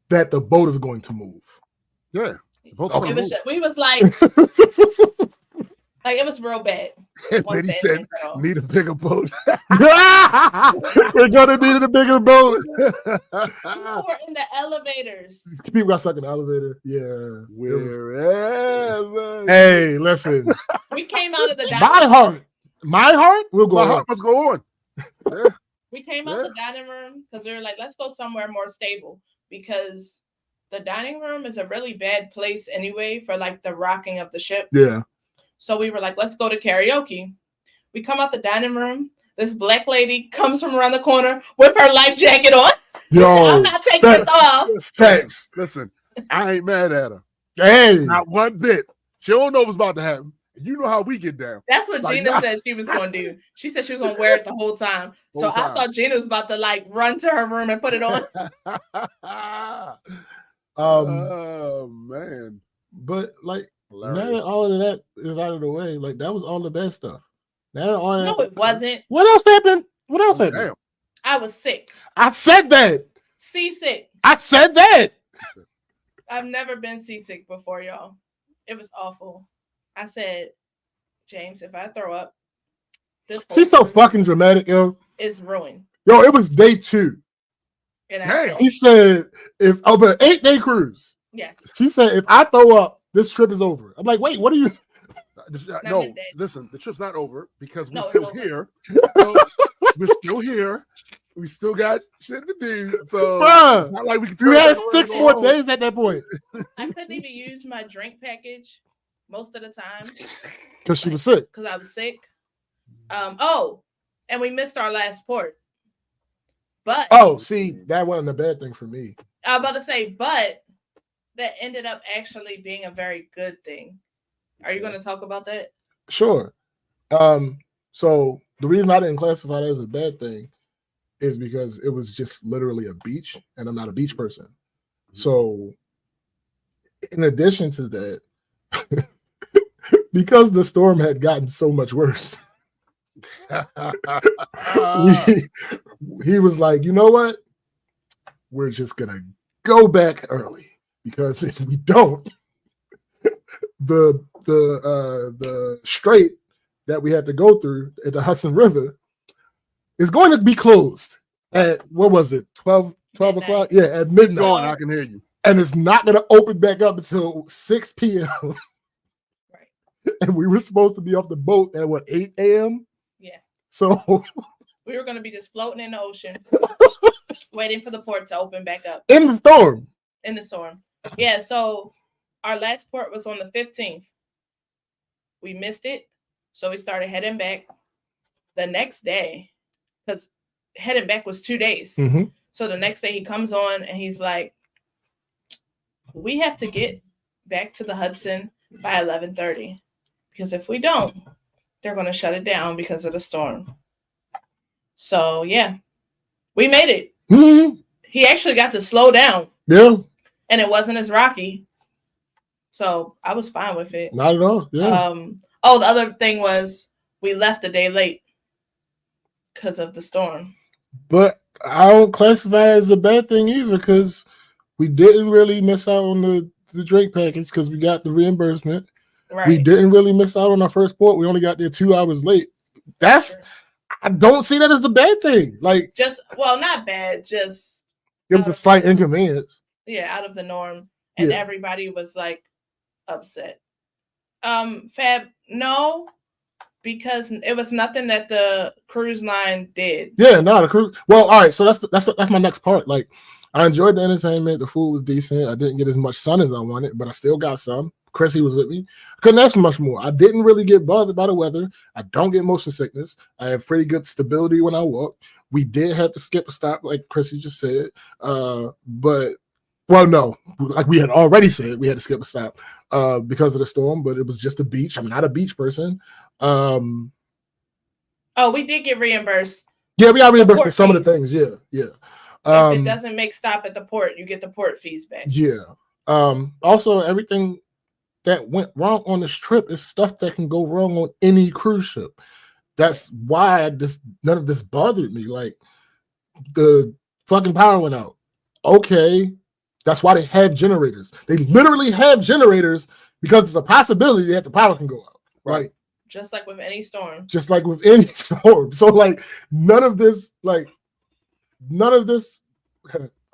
Speaker 1: that the boat is going to move.
Speaker 2: Yeah.
Speaker 3: We was like, like, it was real bad.
Speaker 2: Then he said, need a bigger boat.
Speaker 1: We're gonna need a bigger boat.
Speaker 3: People were in the elevators.
Speaker 1: People got stuck in the elevator. Yeah.
Speaker 2: Wherever.
Speaker 1: Hey, listen.
Speaker 3: We came out of the dining room.
Speaker 1: My heart will go
Speaker 2: My
Speaker 1: on.
Speaker 2: heart must go on. Yeah.
Speaker 3: We came out the dining room because we were like, let's go somewhere more stable, because the dining room is a really bad place anyway for like the rocking of the ship.
Speaker 1: Yeah.
Speaker 3: So we were like, let's go to karaoke. We come out the dining room. This black lady comes from around the corner with her life jacket on.
Speaker 1: Yo,
Speaker 3: I'm not taking it off.
Speaker 1: Thanks.
Speaker 2: Listen, I ain't mad at her.
Speaker 1: Hey.
Speaker 2: Not one bit. She don't know what's about to happen. You know how we get down.
Speaker 3: That's what Gina said she was going to do. She said she was going to wear it the whole time. I thought Gina was about to like run to her room and put it on.
Speaker 2: Oh, man.
Speaker 1: But like,
Speaker 2: hilarious.
Speaker 1: Now that all of that is out of the way, like that was all the bad stuff. Now all
Speaker 3: no, it wasn't.
Speaker 1: What else happened? What else happened?
Speaker 2: Damn.
Speaker 3: I was sick.
Speaker 1: I said that.
Speaker 3: Seasick.
Speaker 1: I said that.
Speaker 3: I've never been seasick before, y'all. It was awful. I said, James, if I throw up, this whole
Speaker 1: He's so fucking dramatic, yo.
Speaker 3: It's ruined.
Speaker 1: Yo, it was day 2.
Speaker 3: And
Speaker 2: damn.
Speaker 1: He said, if over an 8-day cruise.
Speaker 3: Yes.
Speaker 1: She said, if I throw up, this trip is over. I'm like, wait, what are you?
Speaker 2: No, listen, the trip's not over because we're
Speaker 3: No,
Speaker 2: still here. We're still here. We still got shit to do. So,
Speaker 1: bruh,
Speaker 2: not like we can.
Speaker 1: You had 6 more days at that point.
Speaker 3: I couldn't even use my drink package most of the time
Speaker 1: because she was sick.
Speaker 3: Because I was sick. And we missed our last port. But
Speaker 1: see, that wasn't a bad thing for me.
Speaker 3: I was about to say, but that ended up actually being a very good thing. Are you going to talk about that?
Speaker 1: Sure. So the reason I didn't classify that as a bad thing is because it was just literally a beach, and I'm not a beach person. So in addition to that, because the storm had gotten so much worse, he was like, you know what? We're just going to go back early. Because if we don't, the strait that we had to go through at the Hudson River is going to be closed at, what was it, 12 o'clock? Yeah, at midnight.
Speaker 2: I can hear you.
Speaker 1: And it's not going to open back up until 6 p.m.
Speaker 3: Right.
Speaker 1: And we were supposed to be off the boat at, 8 a.m.?
Speaker 3: Yeah.
Speaker 1: So
Speaker 3: we were going to be just floating in the ocean, waiting for the port to open back up.
Speaker 1: In the storm.
Speaker 3: In the storm. Yeah, so our last port was on the 15th. We missed it, so we started heading back the next day, because heading back was 2 days.
Speaker 1: Mm-hmm.
Speaker 3: So the next day he comes on and he's like, we have to get back to the Hudson by 11:30, because if we don't, they're going to shut it down because of the storm. So, yeah, we made it.
Speaker 1: Mm-hmm.
Speaker 3: He actually got to slow down.
Speaker 1: Yeah.
Speaker 3: And it wasn't as rocky. So I was fine with it.
Speaker 1: Not at all. Yeah.
Speaker 3: The other thing was we left a day late because of the storm.
Speaker 1: But I don't classify it as a bad thing either, because we didn't really miss out on the drink package because we got the reimbursement.
Speaker 3: Right.
Speaker 1: We didn't really miss out on our first port. We only got there 2 hours late. I don't see that as a bad thing. Like,
Speaker 3: not bad, just
Speaker 1: it was a slight inconvenience.
Speaker 3: Yeah, out of the norm. And everybody was like upset. Fab, no, because it was nothing that the cruise line did.
Speaker 1: Yeah, no, the cruise. Well, all right, so that's my next part. Like, I enjoyed the entertainment. The food was decent. I didn't get as much sun as I wanted, but I still got some. Chrissy was with me. I couldn't ask for much more. I didn't really get bothered by the weather. I don't get motion sickness. I have pretty good stability when I walk. We did have to skip a stop, like Chrissy just said. But Well, no, like we had already said, we had to skip a stop because of the storm, but it was just a beach. I'm not a beach person.
Speaker 3: Oh, we did get reimbursed.
Speaker 1: Yeah, we got reimbursed for some of the things. Yeah.
Speaker 3: If it doesn't make stop at the port, you get the port fees back.
Speaker 1: Yeah. Also, everything that went wrong on this trip is stuff that can go wrong on any cruise ship. That's why none of this bothered me. Like the fucking power went out. Okay. That's why they have generators. They literally have generators because there's a possibility that the power can go out. Right.
Speaker 3: Just like with any storm.
Speaker 1: Just like with any storm. So like none of this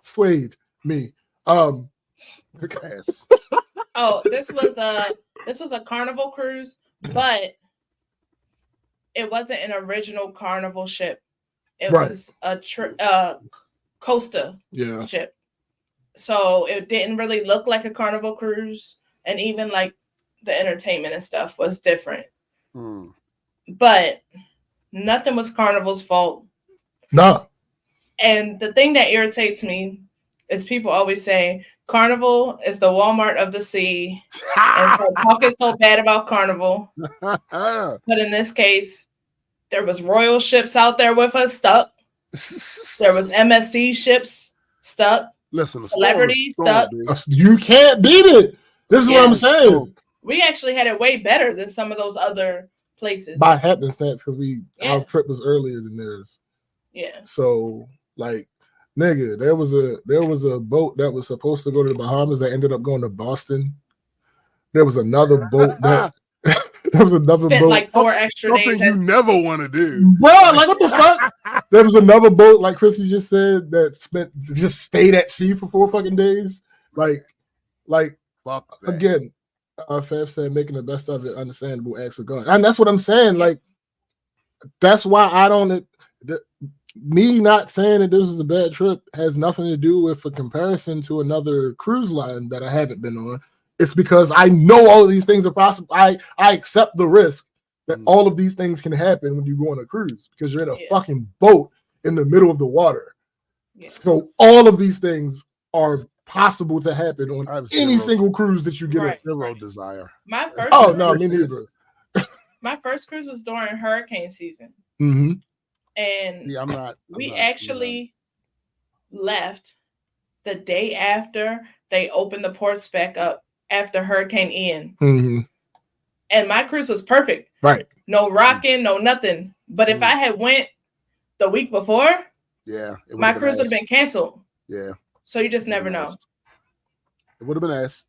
Speaker 1: swayed me.
Speaker 2: Yes.
Speaker 3: Oh, this was a Carnival cruise, but it wasn't an original Carnival ship. It was a Costa ship. So it didn't really look like a Carnival cruise, and even like the entertainment and stuff was different. But nothing was Carnival's fault.
Speaker 1: No.
Speaker 3: And the thing that irritates me is people always say Carnival is the Walmart of the sea, and so talking so bad about Carnival. But in this case, there was royal ships out there with us stuck. There was MSC ships stuck.
Speaker 2: Listen,
Speaker 3: celebrity stuff.
Speaker 1: You can't beat it. This is what I'm saying.
Speaker 3: We actually had it way better than some of those other places.
Speaker 1: By happenstance, because our trip was earlier than theirs.
Speaker 3: Yeah.
Speaker 1: So like, nigga, there was a boat that was supposed to go to the Bahamas that ended up going to Boston. There was another boat that there was another
Speaker 3: spent
Speaker 1: boat
Speaker 3: like 4 extra days.
Speaker 2: Something you never want to do.
Speaker 1: Bro, like what the fuck? There was another boat, like Chrissy just said, that just stayed at sea for 4 fucking days. Like
Speaker 2: fuck that.
Speaker 1: Again, Faf said making the best of it, understandable acts of God. And that's what I'm saying. Like, that's why I don't me not saying that this was a bad trip has nothing to do with a comparison to another cruise line that I haven't been on. It's because I know all of these things are possible. I accept the risk that all of these things can happen when you go on a cruise because you're in a fucking boat in the middle of the water. Yeah. So all of these things are possible to happen on any single cruise that you get a
Speaker 2: zero desire.
Speaker 3: My first
Speaker 1: me neither.
Speaker 3: My first cruise was during hurricane season.
Speaker 1: Mm-hmm.
Speaker 3: And we actually left the day after they opened the ports back up after Hurricane Ian.
Speaker 1: Mm-hmm.
Speaker 3: And my cruise was perfect.
Speaker 1: Right.
Speaker 3: No rocking, no nothing. But if I had went the week before, my cruise would have been canceled.
Speaker 2: Yeah.
Speaker 3: So you just never know.
Speaker 2: It would have been ass.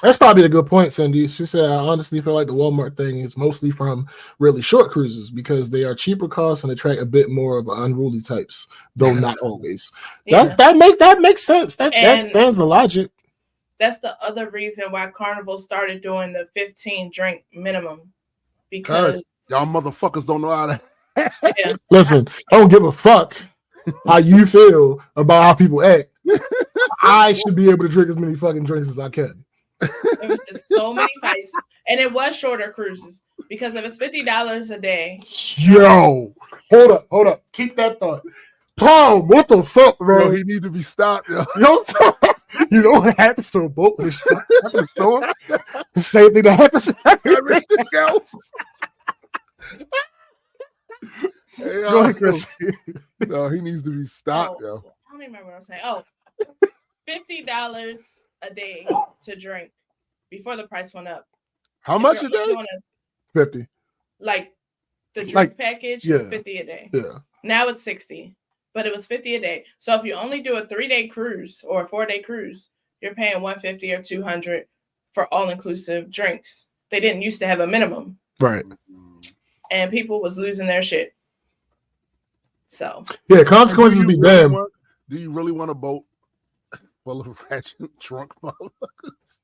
Speaker 1: That's probably a good point, Cindy. She said, I honestly feel like the Walmart thing is mostly from really short cruises because they are cheaper costs and attract a bit more of unruly types, though not always. That makes sense. That stands the logic.
Speaker 3: That's the other reason why Carnival started doing the 15 drink minimum. Because
Speaker 2: y'all motherfuckers don't know how to.
Speaker 1: Listen, I don't give a fuck how you feel about how people act. I should be able to drink as many fucking drinks as I can.
Speaker 3: There was just so many fights, and it was shorter cruises because it was $50 a day.
Speaker 1: Yo, hold up, keep that thought. Paul, what the fuck, bro?
Speaker 2: He need to be stopped, yo.
Speaker 1: You know what happens to a boat when it's the same thing that happens to everything else.
Speaker 2: Go ahead, Chris. No, he needs to be stopped, yo.
Speaker 3: I don't even remember what I was saying. Oh, $50 a day to drink before the price went up.
Speaker 2: How much a day?
Speaker 1: 50.
Speaker 3: Like the drink package is 50 a day.
Speaker 1: Yeah.
Speaker 3: Now it's 60, but it was 50 a day. So if you only do a 3-day cruise or a 4-day cruise, you're paying $150 or $200 for all-inclusive drinks. They didn't used to have a minimum.
Speaker 1: Right.
Speaker 3: And people was losing their shit. So
Speaker 1: yeah, consequences be damned.
Speaker 2: Do you really want a boat full of ratchet drunk motherfuckers?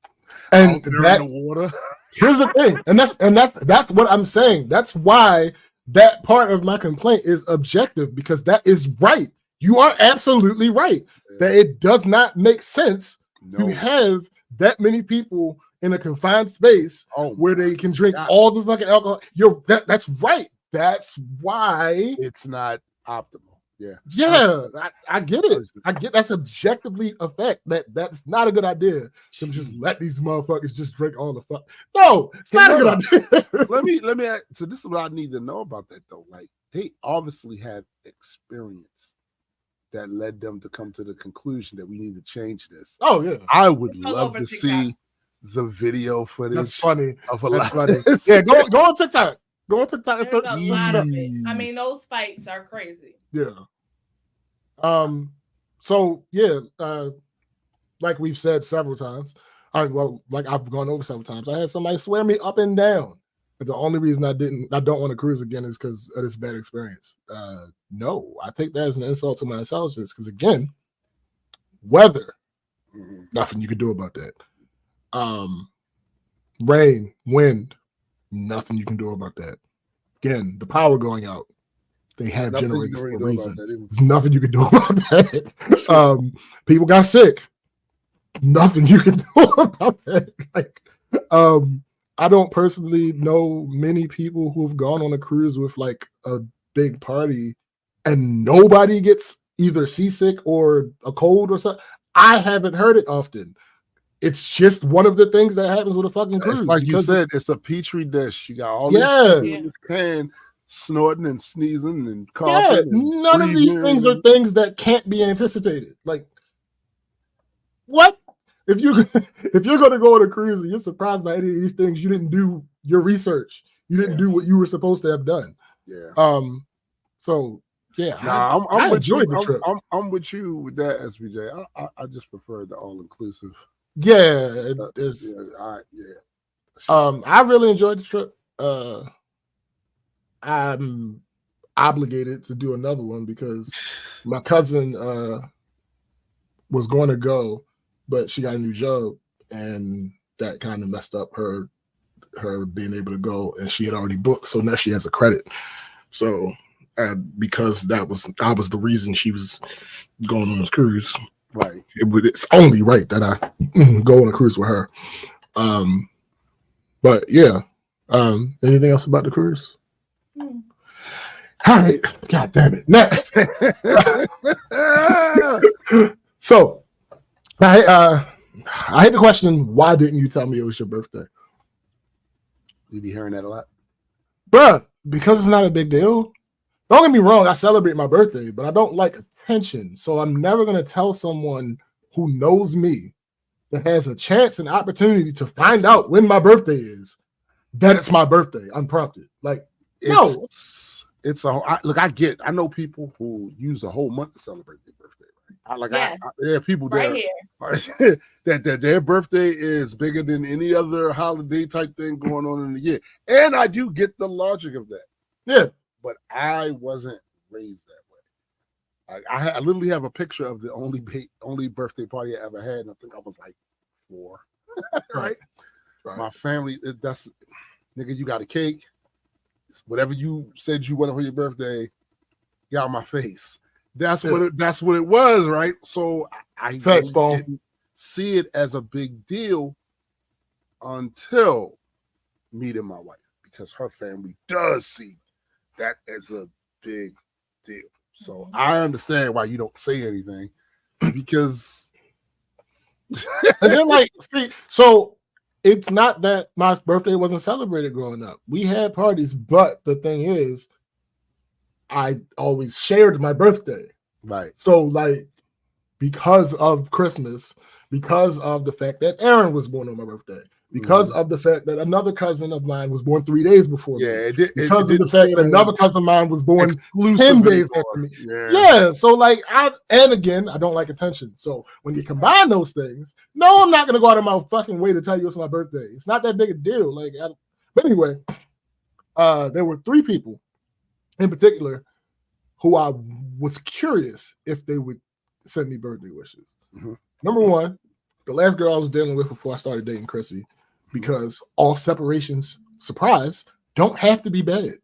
Speaker 1: And
Speaker 2: that in the water.
Speaker 1: Here's the thing, and that's what I'm saying. That's why that part of my complaint is objective, because that is right. You are absolutely right that it does not make sense to have that many people in a confined space where they can drink all the fucking alcohol. That's right. That's why
Speaker 2: it's not optimal.
Speaker 1: Yeah, I get it. I get that's objectively a fact. That's not a good idea to just let these motherfuckers just drink all the fuck. No, it's not a good idea.
Speaker 2: let me ask, so this is what I need to know about that though. Like they obviously had experience that led them to come to the conclusion that we need to change this.
Speaker 1: Oh yeah.
Speaker 2: I would love to see the video footage.
Speaker 1: That's funny.
Speaker 2: Of a
Speaker 1: That's
Speaker 2: lot
Speaker 1: funny. Yeah, go on TikTok. Go on TikTok.
Speaker 3: There's a lot of it. I mean, those fights are crazy.
Speaker 1: Yeah. So yeah, like we've said several times. Like I've gone over several times. I had somebody swear me up and down. But the only reason I don't want to cruise again is because of this bad experience. No, I take that as an insult to my intelligence. Because again, weather, nothing you can do about that. Rain, wind, nothing you can do about that. Again, the power going out. They have generators for a reason. There's nothing you can do about that. People got sick. Nothing you can do about that. Like, I don't personally know many people who've gone on a cruise with like a big party and nobody gets either seasick or a cold or something. I haven't heard it often. It's just one of the things that happens with a fucking cruise.
Speaker 2: It's like you said, it's a petri dish. You got all these people in this can snorting and sneezing and coughing. And
Speaker 1: none of these things are things that can't be anticipated. Like, what? If you're going to go on a cruise and you're surprised by any of these things, you didn't do your research. You didn't do what you were supposed to have done. Yeah. So yeah, I enjoyed the trip.
Speaker 2: I'm with you with that, SBJ. I just prefer the all inclusive.
Speaker 1: Yeah, it is. I really enjoyed the trip. I'm obligated to do another one because my cousin was going to go, but she got a new job, and that kind of messed up her being able to go, and she had already booked, so now she has a credit. So because I was the reason she was going on this cruise. Right. It's only right that I go on a cruise with her. But yeah. Anything else about the cruise? All right. God damn it. Next. So I had the question, why didn't you tell me it was your birthday?
Speaker 2: You be hearing that a lot?
Speaker 1: Bruh, because it's not a big deal. Don't get me wrong, I celebrate my birthday, but I don't like attention. So I'm never going to tell someone who knows me that has a chance and opportunity to find out when my birthday is that it's my birthday unprompted. Like,
Speaker 2: I know people who use a whole month to celebrate their birthday. There are people
Speaker 3: right
Speaker 2: there that their birthday is bigger than any other holiday type thing going on in the year. And I do get the logic of that.
Speaker 1: Yeah.
Speaker 2: But I wasn't raised that way. I literally have a picture of the only birthday party I ever had, and I think I was like 4. Right? My family, that's nigga. You got a cake, whatever you said you wanted for your birthday, get out my face. That's what it was, right? So I didn't see it as a big deal until meeting my wife, because her family does see that as a big deal. So I understand why you don't say anything, because
Speaker 1: and then so it's not that my birthday wasn't celebrated growing up. We had parties, but the thing is, I always shared my birthday.
Speaker 2: Right.
Speaker 1: So like, because of Christmas, because of the fact that Aaron was born on my birthday, because of the fact that another cousin of mine was born 3 days before me, because of the fact that another cousin of mine was born 10 days after me. Yeah. So like, and again, I don't like attention. So when you combine those things, no, I'm not going to go out of my fucking way to tell you it's my birthday. It's not that big a deal. Like, but anyway, there were 3 people in particular who I was curious if they would send me birthday wishes. Number 1, the last girl I was dealing with before I started dating Chrissy, because all separations, surprise, don't have to be bad.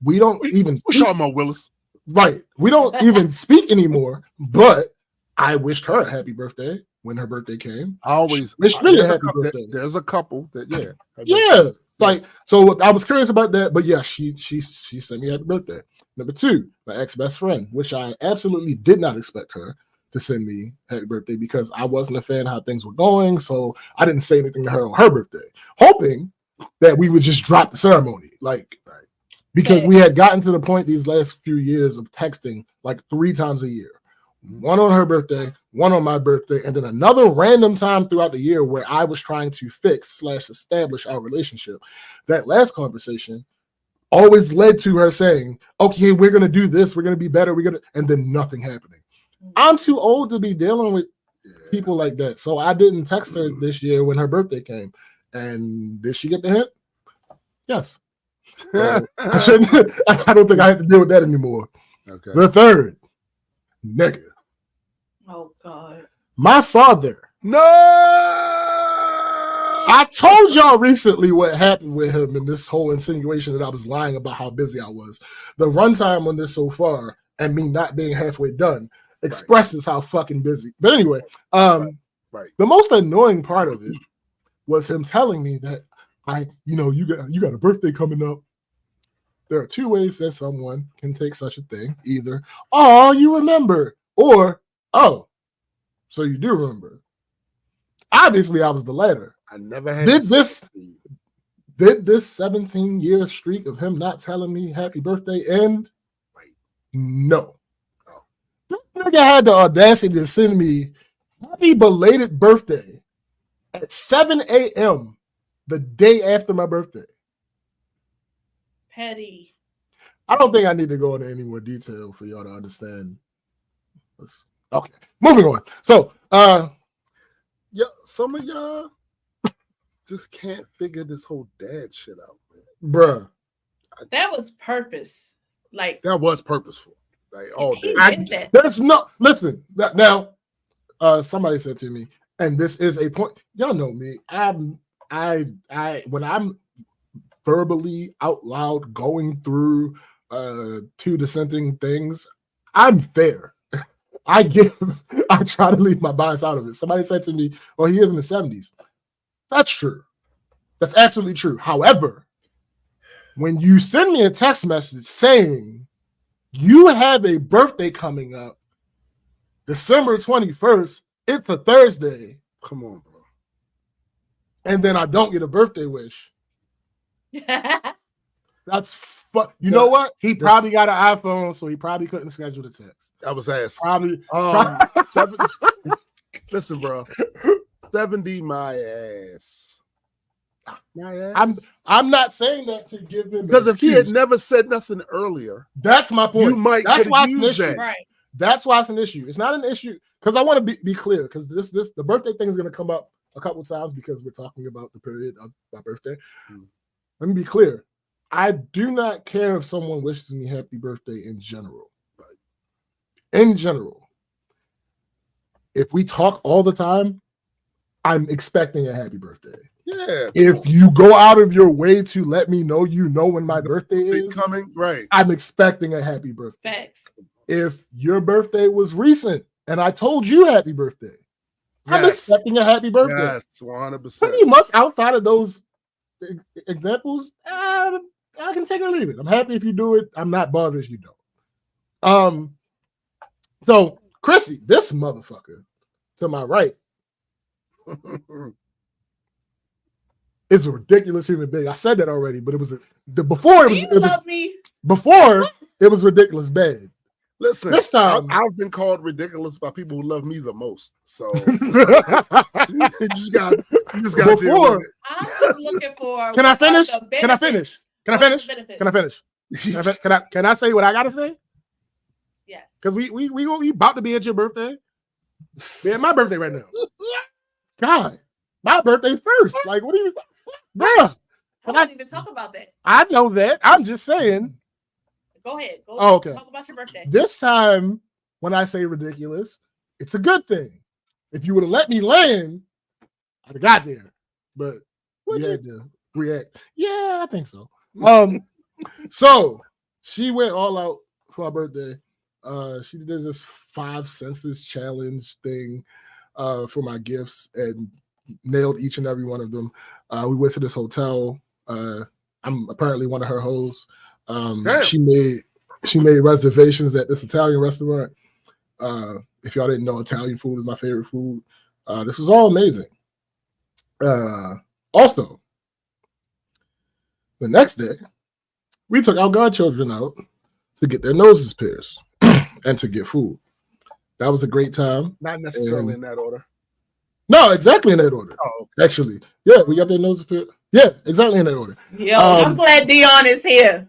Speaker 1: We don't even
Speaker 2: Sean Willis.
Speaker 1: Right. We don't even speak anymore, but I wished her a happy birthday when her birthday came.
Speaker 2: I always
Speaker 1: wish me a happy birthday.
Speaker 2: There's a couple that
Speaker 1: yeah. Like, so I was curious about that, but yeah, she sent me a happy birthday. Number 2, my ex-best friend, which I absolutely did not expect her to send me happy birthday because I wasn't a fan of how things were going. So I didn't say anything to her on her birthday, hoping that we would just drop the ceremony. Like, because we had gotten to the point these last few years of texting like 3 times a year. One on her birthday, one on my birthday, and then another random time throughout the year where I was trying to fix/establish our relationship. That last conversation always led to her saying, okay, we're going to do this. We're going to be better. And then nothing happening. I'm too old to be dealing with people like that. So I didn't text her this year when her birthday came. And did she get the hint? Yes. So I don't think I have to deal with that anymore.
Speaker 2: Okay.
Speaker 1: The 3rd, nigga.
Speaker 3: Oh, God.
Speaker 1: My father.
Speaker 2: No!
Speaker 1: I told y'all recently what happened with him and this whole insinuation that I was lying about how busy I was. The runtime on this so far and me not being halfway done expresses how fucking busy. But anyway, the most annoying part of it was him telling me that you got a birthday coming up. There are 2 ways that someone can take such a thing. Either, oh, you remember, or, oh, so you do remember. Obviously, I was the latter.
Speaker 2: I never had
Speaker 1: Did this 17-year streak of him not telling me happy birthday end? No. This nigga had the audacity to send me happy belated birthday at 7 a.m. the day after my birthday.
Speaker 3: Petty.
Speaker 1: I don't think I need to go into any more detail for y'all to understand. Okay, moving on. So,
Speaker 2: some of y'all just can't figure this whole dad shit out, man.
Speaker 1: Bruh.
Speaker 3: That was purpose. Like,
Speaker 2: that was purposeful. Like, all day.
Speaker 1: There's no, listen, now, somebody said to me, and this is a point, y'all know me, when I'm verbally out loud going through 2 dissenting things, I'm fair. I try to leave my bias out of it. Somebody said to me, well, he is in the 70s. That's true. That's absolutely true. However, when you send me a text message saying you have a birthday coming up December 21st, it's a Thursday.
Speaker 2: Come on, bro.
Speaker 1: And then I don't get a birthday wish. That's you know what? He probably got an iPhone, so he probably couldn't schedule the text.
Speaker 2: I was asked.
Speaker 1: Probably.
Speaker 2: Listen, bro. 70 my ass. My ass.
Speaker 1: I'm not saying that to give him
Speaker 2: because if he had never said nothing earlier,
Speaker 1: that's my point.
Speaker 2: You might
Speaker 1: that's why it's an issue.
Speaker 2: That.
Speaker 3: Right.
Speaker 1: That's why it's an issue. It's not an issue because I want to be clear because the birthday thing is going to come up a couple of times because we're talking about the period of my birthday. Let me be clear. I do not care if someone wishes me happy birthday in general. In general, if we talk all the time, I'm expecting a happy birthday.
Speaker 2: Yeah.
Speaker 1: If you go out of your way to let me know when my birthday is
Speaker 2: coming, right?
Speaker 1: I'm expecting a happy birthday.
Speaker 3: Facts.
Speaker 1: If your birthday was recent and I told you happy birthday, I'm expecting a happy birthday.
Speaker 2: Yes, 100%.
Speaker 1: Pretty much outside of those examples, I can take or leave it. I'm happy if you do it. I'm not bothered if you don't. So Chrissy, this motherfucker to my right is a ridiculous human being. I said that already, but it was before it was ridiculous bad.
Speaker 2: Listen,
Speaker 1: this time
Speaker 2: I've been called ridiculous by people who love me the most. So you just got
Speaker 1: before.
Speaker 3: I'm just looking for.
Speaker 1: Can I finish? Can I finish? Can I finish? Can I say what I gotta say?
Speaker 3: Yes.
Speaker 1: Because we about to be at your birthday. Yeah, my birthday right now. God, my birthday's first. Like, what are you, bruh?
Speaker 3: I didn't even talk about that.
Speaker 1: I know that. I'm just saying.
Speaker 3: Go ahead.
Speaker 1: Okay.
Speaker 3: Talk about your birthday.
Speaker 1: This time, when I say ridiculous, it's a good thing. If you would have let me land, I'd have got there. But we had to react. Yeah, I think so. So she went all out for my birthday. She did this 5 senses challenge thing for my gifts and nailed each and every one of them. We went to this hotel. I'm apparently one of her hoes. She made She made reservations at this Italian restaurant. If y'all didn't know, Italian food is my favorite food. This was all amazing. Also, the next day, we took our godchildren out to get their noses pierced and to get food. That was a great time.
Speaker 2: Not necessarily in that order.
Speaker 1: No, exactly in that order.
Speaker 2: Oh, okay.
Speaker 1: Actually, yeah, we got their noses pierced. Yeah, exactly in that order.
Speaker 3: Yo, I'm glad Dion is here.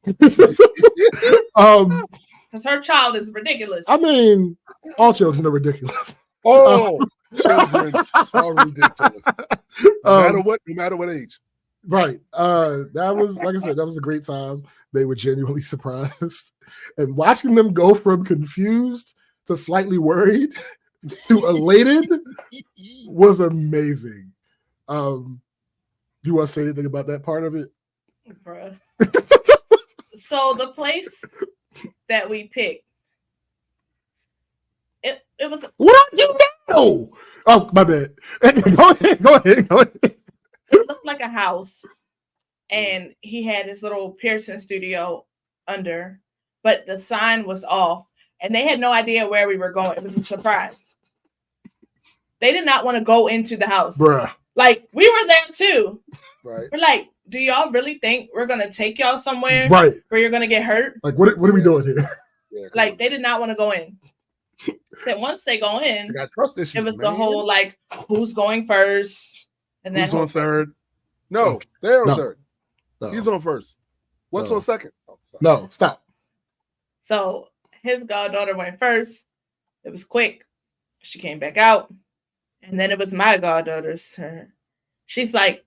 Speaker 3: Because her child is ridiculous.
Speaker 1: I mean, all children are ridiculous.
Speaker 2: Oh, children are ridiculous. No matter what age.
Speaker 1: Right. That was, like I said, that was a great time. They were genuinely surprised. And watching them go from confused to slightly worried to elated was amazing. You want to say anything about that part of it?
Speaker 3: Bruh. So the place that we picked, it was.
Speaker 1: What do you know? Oh, my bad. Go ahead.
Speaker 3: It looked like a house, and he had his little piercing studio under, but the sign was off, and they had no idea where we were going. It was a surprise. They did not want to go into the house.
Speaker 1: Bruh.
Speaker 3: Like, we were there too.
Speaker 2: Right.
Speaker 3: We're like, do y'all really think we're going to take y'all somewhere
Speaker 1: right.
Speaker 3: where you're going to get hurt?
Speaker 1: Like, what are we doing here?
Speaker 2: Yeah,
Speaker 3: like, they did not want to go in. Then once they go in,
Speaker 2: I got trust issues,
Speaker 3: it was the whole, like, who's going first? And then
Speaker 2: who's on third? No, they're on third.
Speaker 1: No.
Speaker 2: He's on first. What's on second? Oh,
Speaker 1: no, stop.
Speaker 3: So his goddaughter went first. It was quick. She came back out. And then it was my goddaughter's turn. She's like,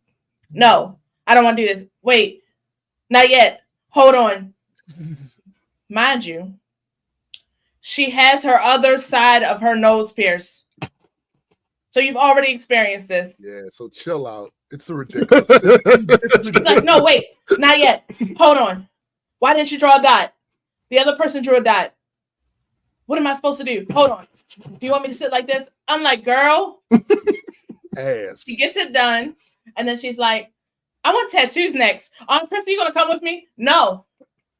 Speaker 3: no, I don't want to do this. Wait, not yet. Hold on. Mind you, she has her other side of her nose pierced. So you've already experienced this.
Speaker 2: Yeah, so chill out. It's a ridiculous.
Speaker 3: She's like, no, wait, not yet. Hold on. Why didn't you draw a dot? The other person drew a dot. What am I supposed to do? Hold on. Do you want me to sit like this? I'm like, girl.
Speaker 2: Ass.
Speaker 3: She gets it done. And then she's like, I want tattoos next. Chris, are you going to come with me? No.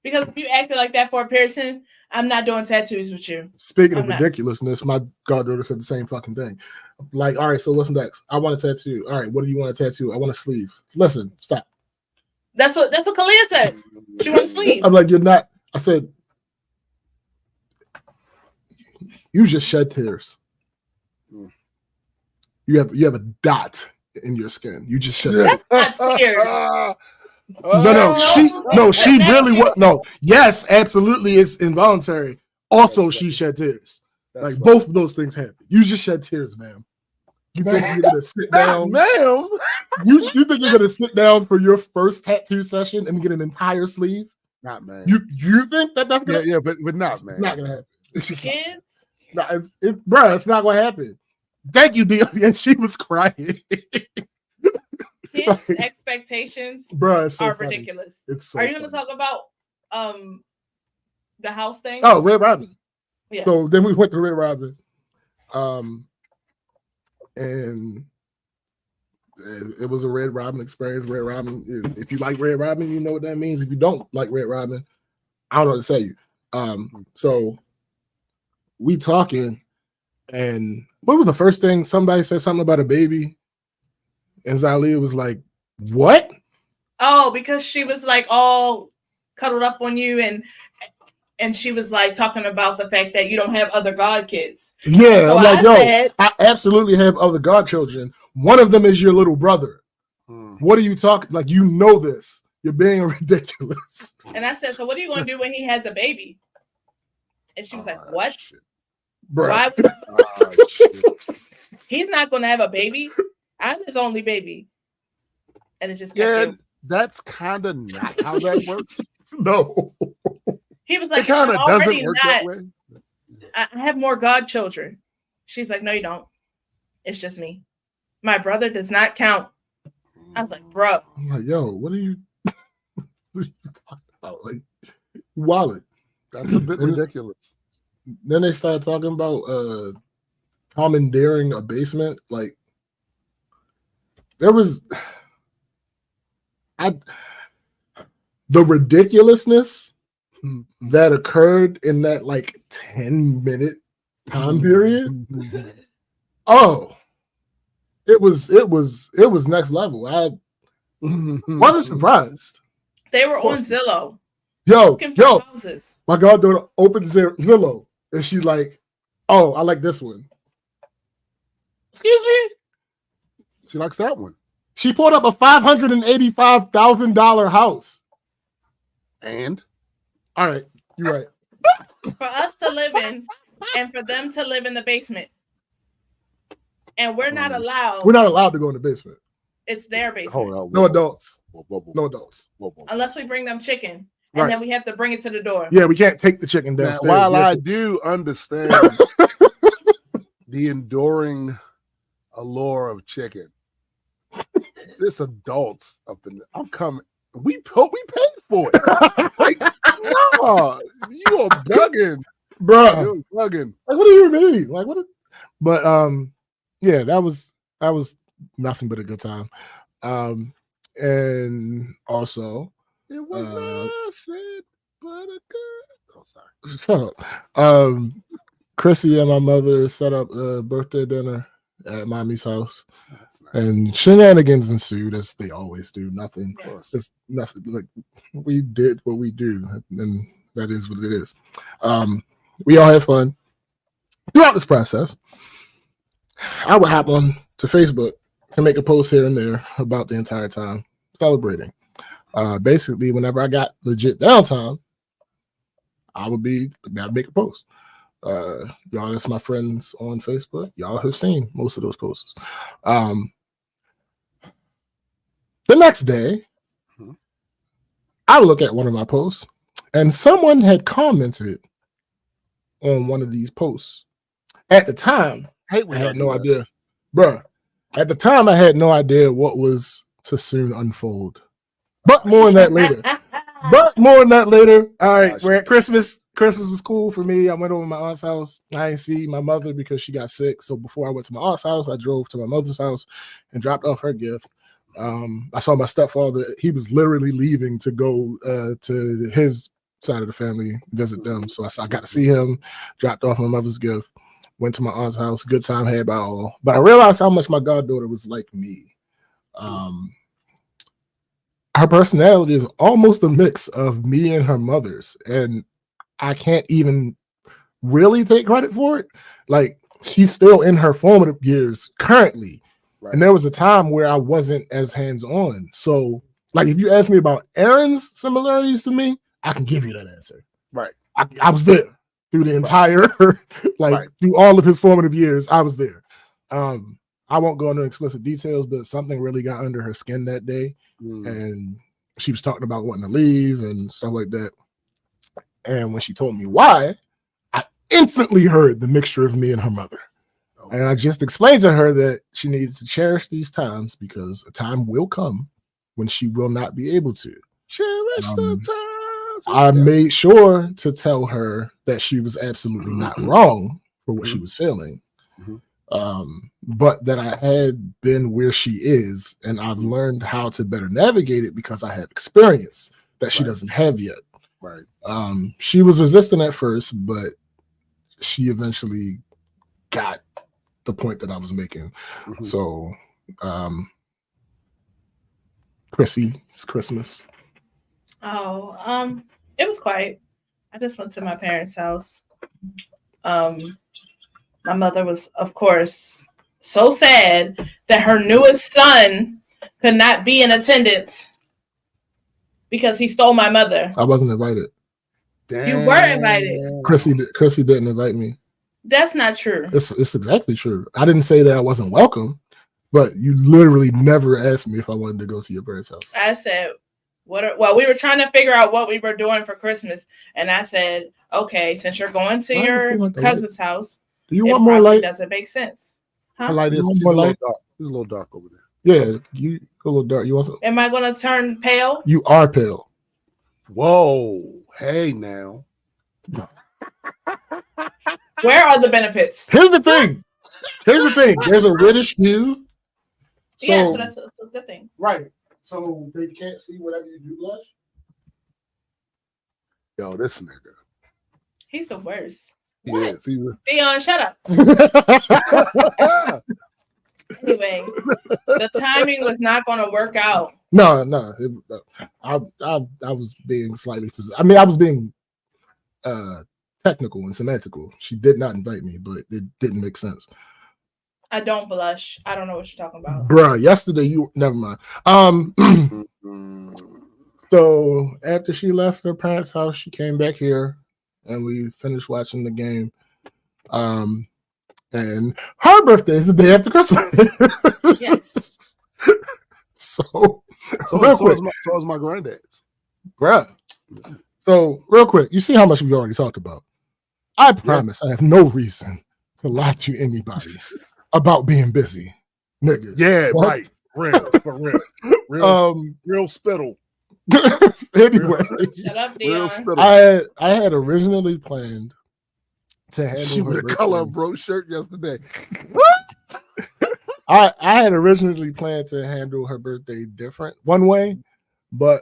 Speaker 3: Because if you acted like that for a piercing, I'm not doing tattoos with you.
Speaker 1: Speaking of ridiculousness, my goddaughter said the same fucking thing. Like, all right, so what's next? I want a tattoo. All right, what do you want a tattoo? I want a sleeve. Listen, stop.
Speaker 3: That's what Kalia said. She wants a sleeve.
Speaker 1: I'm like, you're not. I said, you just shed tears. You have a dot in your skin. You just shed tears.
Speaker 3: That's not tears.
Speaker 1: She really was. No, yes, absolutely, it's involuntary. Also, she shed tears. Like both of those things happen. You just shed tears, ma'am. You think you're gonna sit down,
Speaker 2: ma'am?
Speaker 1: You think you're gonna sit down for your first tattoo session and get an entire sleeve?
Speaker 2: Not man.
Speaker 1: You think that's gonna?
Speaker 2: Yeah, but not man.
Speaker 1: It's not gonna happen.
Speaker 3: Kids,
Speaker 1: bro, it's not gonna happen. Thank you, Dion. And she was crying.
Speaker 3: Kids' expectations
Speaker 1: are
Speaker 3: ridiculous.
Speaker 1: So
Speaker 3: are you going to talk about the house thing?
Speaker 1: Oh, Red Robin.
Speaker 3: Yeah.
Speaker 1: So then we went to Red Robin, and it was a Red Robin experience. Red Robin. If you like Red Robin, you know what that means. If you don't like Red Robin, I don't know what to tell you. So we talking, and what was the first thing? Somebody said something about a baby. And Zalia was like, what?
Speaker 3: Oh, because she was like all cuddled up on you and she was like talking about the fact that you don't have other god kids.
Speaker 1: Yeah, so I'm like, I absolutely have other godchildren. One of them is your little brother. What are you talking? Like, you know this. You're being ridiculous.
Speaker 3: And I said, so what are you going to do when he has a baby? And she was like, what?
Speaker 1: Bro.
Speaker 3: Why? He's not going to have a baby. I'm his only baby. And it just
Speaker 2: that's kind of not how that works.
Speaker 1: No.
Speaker 3: He was like,
Speaker 2: it kind of doesn't work that way.
Speaker 3: I have more godchildren. She's like, no, you don't. It's just me. My brother does not count. I was like, bro.
Speaker 1: I'm like, yo, what are you talking about? Like, wallet.
Speaker 2: That's a bit ridiculous.
Speaker 1: Then they started talking about commandeering a basement. Like, there was the ridiculousness that occurred in that like 10-minute time period. Oh, it was next level. I wasn't surprised.
Speaker 3: They were on Zillow.
Speaker 1: Yo,
Speaker 3: Houses.
Speaker 1: My goddaughter opened Zillow and she's like, "Oh, I like this one." Excuse me?
Speaker 2: She likes that one.
Speaker 1: She pulled up a $585,000 house.
Speaker 2: And?
Speaker 1: All right, you're right.
Speaker 3: For us to live in and for them to live in the basement. And we're not allowed.
Speaker 1: We're not allowed to go in the basement.
Speaker 3: It's their basement.
Speaker 2: Hold on.
Speaker 1: No adults. No adults.
Speaker 3: Unless we bring them chicken. And then we have to bring it to the door.
Speaker 1: Yeah, we can't take the chicken downstairs.
Speaker 2: Now, while I do understand the enduring allure of chicken, this adults up in I'm coming. We paid for it. Like, no, you are bugging,
Speaker 1: bro.
Speaker 2: You're bugging.
Speaker 1: Like, what do you mean? Like, what? But yeah, that was nothing but a good time. And also,
Speaker 2: it was nothing but a good. Oh, sorry.
Speaker 1: Shut up. Chrissy and my mother set up a birthday dinner at mommy's house. And shenanigans ensued as they always do. Nothing. It's nothing. Like, we did what we do, and that is what it is. We all had fun throughout this process. I would hop on to Facebook to make a post here and there about the entire time celebrating. Basically, whenever I got legit downtime, I would make a post. Y'all, that's my friends on Facebook. Y'all have seen most of those posts. The next day, I look at one of my posts, and someone had commented on one of these posts. At the time, I had no idea. Bruh, at the time, I had no idea what was to soon unfold. But more on that later. All right, we're at Christmas. Christmas was cool for me. I went over to my aunt's house. I didn't see my mother because she got sick. So before I went to my aunt's house, I drove to my mother's house and dropped off her gift. I saw my stepfather. He was literally leaving to go to his side of the family, visit them. So I got to see him, dropped off my mother's gift, went to my aunt's house. Good time had by all. But I realized how much my goddaughter was like me. Her personality is almost a mix of me and her mother's. And I can't even really take credit for it. Like, she's still in her formative years currently. Right. And there was a time where I wasn't as hands-on. So, like, if you ask me about Aaron's similarities to me, I can give you that answer.
Speaker 2: Right.
Speaker 1: I was there through the entire, through all of his formative years. I was there. I won't go into explicit details, but something really got under her skin that day. And she was talking about wanting to leave and stuff like that. And when she told me why, I instantly heard the mixture of me and her mother. And I just explained to her that she needs to cherish these times because a time will come when she will not be able to.
Speaker 2: Cherish the times.
Speaker 1: I made sure to tell her that she was absolutely not wrong for what she was feeling. But that I had been where she is, and I've learned how to better navigate it because I have experience that she doesn't have yet.
Speaker 2: Right.
Speaker 1: She was resistant at first, but she eventually got the point that I was making. So, Chrissy, it's Christmas.
Speaker 3: Oh, it was quiet. I just went to my parents' house. My mother was, of course, so sad that her newest son could not be in attendance because he stole my mother.
Speaker 1: I wasn't invited.
Speaker 2: Damn.
Speaker 3: You were invited.
Speaker 1: Chrissy didn't invite me.
Speaker 3: That's not true.
Speaker 1: It's exactly true. I didn't say that I wasn't welcome, but you literally never asked me if I wanted to go to your parents' house.
Speaker 3: I said, we were trying to figure out what we were doing for Christmas, and I said, okay, since you're going to your cousin's house,
Speaker 1: do you want more light?
Speaker 3: Doesn't make sense.
Speaker 2: Huh? Light is more light. It's a little dark over there.
Speaker 1: Yeah, you a little dark. You want some?
Speaker 3: Am I going to turn pale?
Speaker 1: You are pale.
Speaker 2: Whoa! Hey now.
Speaker 3: Where are the benefits?
Speaker 1: Here's the thing. There's a reddish hue.
Speaker 3: So that's a good thing.
Speaker 1: Right. So they can't see whatever you do blush.
Speaker 2: Yo, this nigga.
Speaker 3: He's the worst.
Speaker 2: He is.
Speaker 3: Dion, shut up. Anyway, the timing was not going to work out.
Speaker 1: No. I was being slightly. I mean, I was being technical and semantical. She did not invite me, but it didn't make sense.
Speaker 3: I don't blush. I don't know what you're talking about.
Speaker 1: Bruh, yesterday you never mind. So after she left her parents' house, she came back here and we finished watching the game. And her birthday is the day after Christmas.
Speaker 3: Yes.
Speaker 2: So is my granddad's.
Speaker 1: Bruh. So real quick, you see how much we already talked about. I promise I have no reason to lie to anybody about being busy. Nigga.
Speaker 2: Yeah, what? Right. For real. Real spittle.
Speaker 1: Anyway.
Speaker 3: Shut up, Dion.
Speaker 1: I had originally planned to handle
Speaker 2: she with a color bro shirt yesterday.
Speaker 1: I had originally planned to handle her birthday different one way, but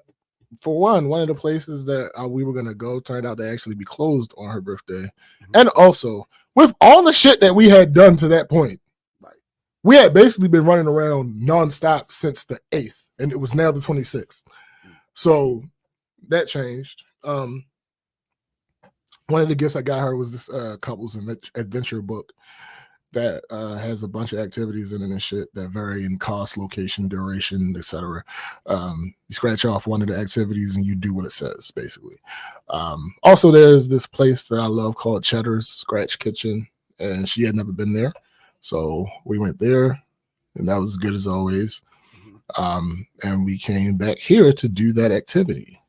Speaker 1: for one of the places that we were gonna go turned out to actually be closed on her birthday, and also with all the shit that we had done to that point, we had basically been running around nonstop since the 8th, and it was now the 26th. So that changed. One of the gifts I got her was this couples adventure book that has a bunch of activities in it and shit that vary in cost, location, duration, etc. You scratch off one of the activities and you do what it says, basically. Also, there's this place that I love called Cheddar's Scratch Kitchen, and she had never been there. So we went there, and that was good as always. And we came back here to do that activity.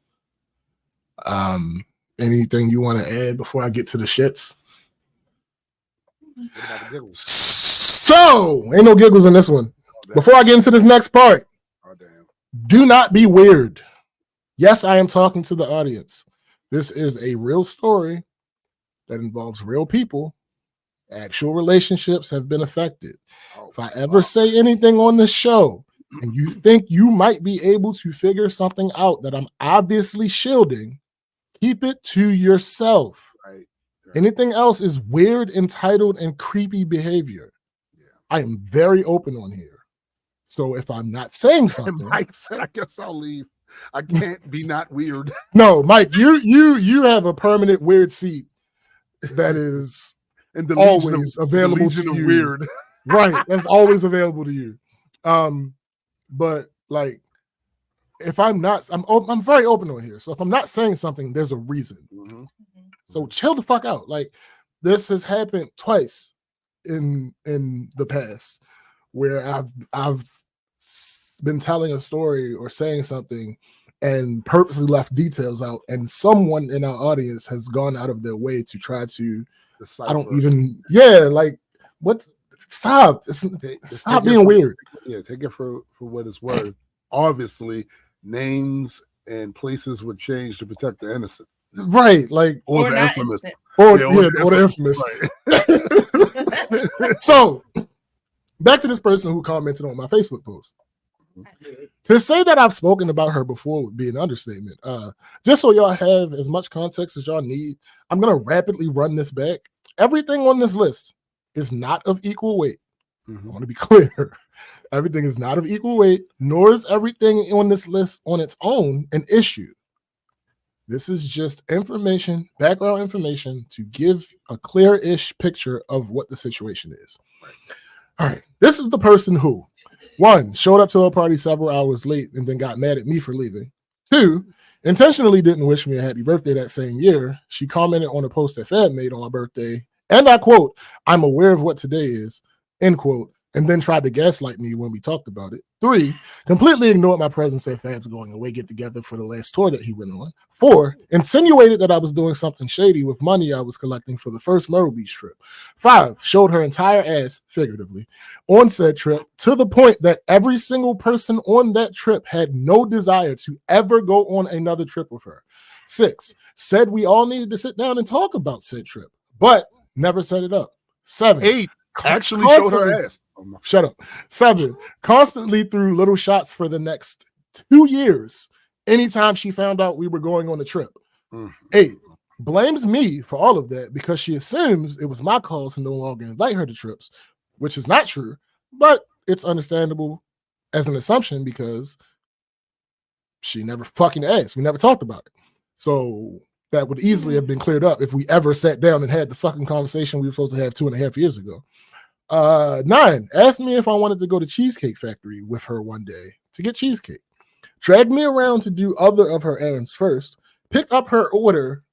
Speaker 1: Anything you want to add before I get to the shits? So, ain't no giggles in this one. Before I get into this next part, do not be weird. Yes, I am talking to the audience. This is a real story that involves real people. Actual relationships have been affected. If I ever say anything on this show and you think you might be able to figure something out that I'm obviously shielding, keep it to yourself. Right. Anything else is weird, entitled, and creepy behavior. Yeah. I am very open on here. So if I'm not saying something,
Speaker 2: Mike said, I guess I'll leave. I can't be not weird.
Speaker 1: No, Mike, you have a permanent weird seat that is
Speaker 2: and
Speaker 1: always available to you.
Speaker 2: Weird.
Speaker 1: Right. That's always available to you. But like, if I'm very open on here. So if I'm not saying something, there's a reason. Mm-hmm. So chill the fuck out. Like, this has happened twice in the past where I've been telling a story or saying something and purposely left details out, and someone in our audience has gone out of their way to try to decipher. I don't even like what. Stop! Stop being weird.
Speaker 2: Yeah, take it for what it's worth. Obviously, names and places would change to protect the innocent,
Speaker 1: right? Like
Speaker 2: or the infamous,
Speaker 1: or the infamous. Right. So, back to this person who commented on my Facebook post. To say that I've spoken about her before would be an understatement. Just so y'all have as much context as y'all need, I'm gonna rapidly run this back. Everything on this list is not of equal weight. Mm-hmm. I want to be clear. Everything is not of equal weight, nor is everything on this list on its own an issue. This is just information, background information, to give a clear-ish picture of what the situation is. Right. All right. This is the person who, 1, showed up to a party several hours late and then got mad at me for leaving. 2, intentionally didn't wish me a happy birthday that same year. She commented on a post that Fab made on my birthday, and I quote, "I'm aware of what today is," end quote, and then tried to gaslight me when we talked about it. 3, completely ignored my presence at Fab's going away get together for the last tour that he went on. 4, insinuated that I was doing something shady with money I was collecting for the first Myrtle Beach trip. 5, showed her entire ass, figuratively, on said trip, to the point that every single person on that trip had no desire to ever go on another trip with her. 6, said we all needed to sit down and talk about said trip, but never set it up. 7,
Speaker 2: 8, actually showed her ass.
Speaker 1: Shut up. 7, constantly threw little shots for the next 2 years anytime she found out we were going on a trip. 8, blames me for all of that because she assumes it was my call to no longer invite her to trips, which is not true, but it's understandable as an assumption because she never fucking asked. We never talked about it. So that would easily have been cleared up if we ever sat down and had the fucking conversation we were supposed to have 2.5 years ago. 9, asked me if I wanted to go to Cheesecake Factory with her one day to get cheesecake. Dragged me around to do other of her errands first, picked up her order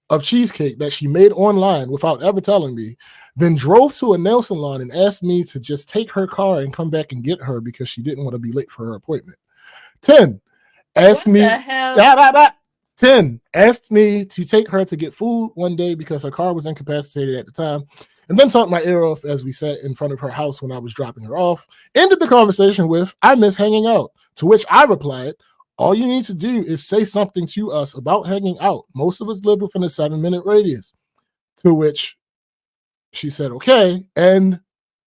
Speaker 1: of cheesecake that she made online without ever telling me, then drove to a nail salon and asked me to just take her car and come back and get her because she didn't want to be late for her appointment. 10, asked
Speaker 3: What
Speaker 1: me
Speaker 3: the hell?
Speaker 1: 10, asked me to take her to get food one day because her car was incapacitated at the time, and then talked my ear off as we sat in front of her house when I was dropping her off. Ended the conversation with, I miss hanging out, to which I replied, all you need to do is say something to us about hanging out. Most of us live within a 7-minute radius. To which she said, okay, and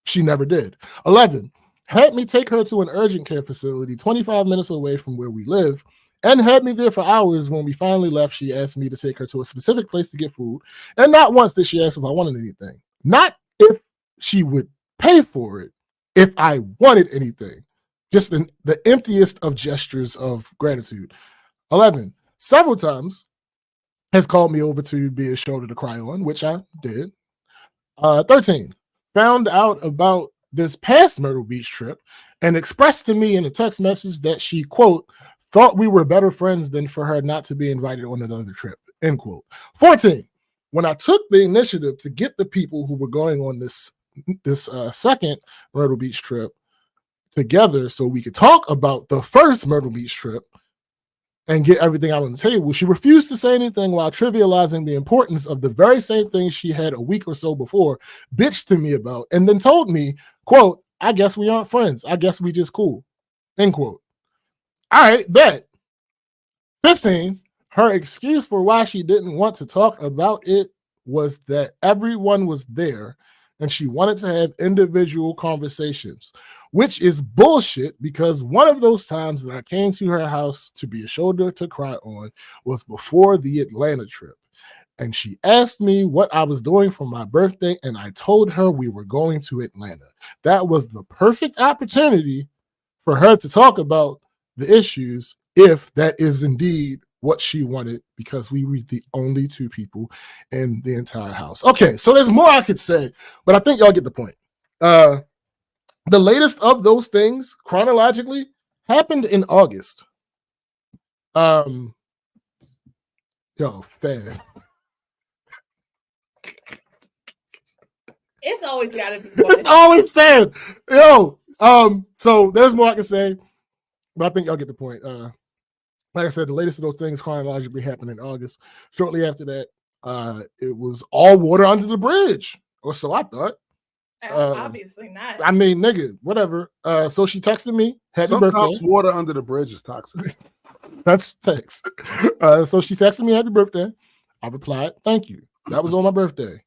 Speaker 1: she never did. 11, had me take her to an urgent care facility 25 minutes away from where we live, and had me there for hours. When we finally left, she asked me to take her to a specific place to get food, and not once did she ask if I wanted anything. Not if she would pay for it, if I wanted anything. Just the emptiest of gestures of gratitude. 11, several times has called me over to be a shoulder to cry on, which I did. 13, found out about this past Myrtle Beach trip and expressed to me in a text message that she, quote, thought we were better friends than for her not to be invited on another trip, end quote. 14, when I took the initiative to get the people who were going on this second Myrtle Beach trip together so we could talk about the first Myrtle Beach trip and get everything out on the table, she refused to say anything while trivializing the importance of the very same thing she had a week or so before bitched to me about, and then told me, quote, I guess we aren't friends. I guess we just cool, end quote. All right, bet. 15, her excuse for why she didn't want to talk about it was that everyone was there and she wanted to have individual conversations, which is bullshit because one of those times that I came to her house to be a shoulder to cry on was before the Atlanta trip. And she asked me what I was doing for my birthday, and I told her we were going to Atlanta. That was the perfect opportunity for her to talk about the issues, if that is indeed what she wanted, because we were the only 2 people in the entire house. Okay, so there's more I could say, but I think y'all get the point. The latest of those things, chronologically, happened in August. Yo, fam.
Speaker 3: It's always got to be one.
Speaker 1: It's always fam. Yo, so there's more I can say, but I think y'all get the point. Like I said, the latest of those things chronologically happened in August. Shortly after that, it was all water under the bridge, or so I thought.
Speaker 3: Obviously not.
Speaker 1: I mean, nigga, whatever. So she texted me, happy birthday.
Speaker 2: Sometimes water under the bridge is toxic.
Speaker 1: That's thanks. So she texted me happy birthday. I replied, thank you. That was on my birthday.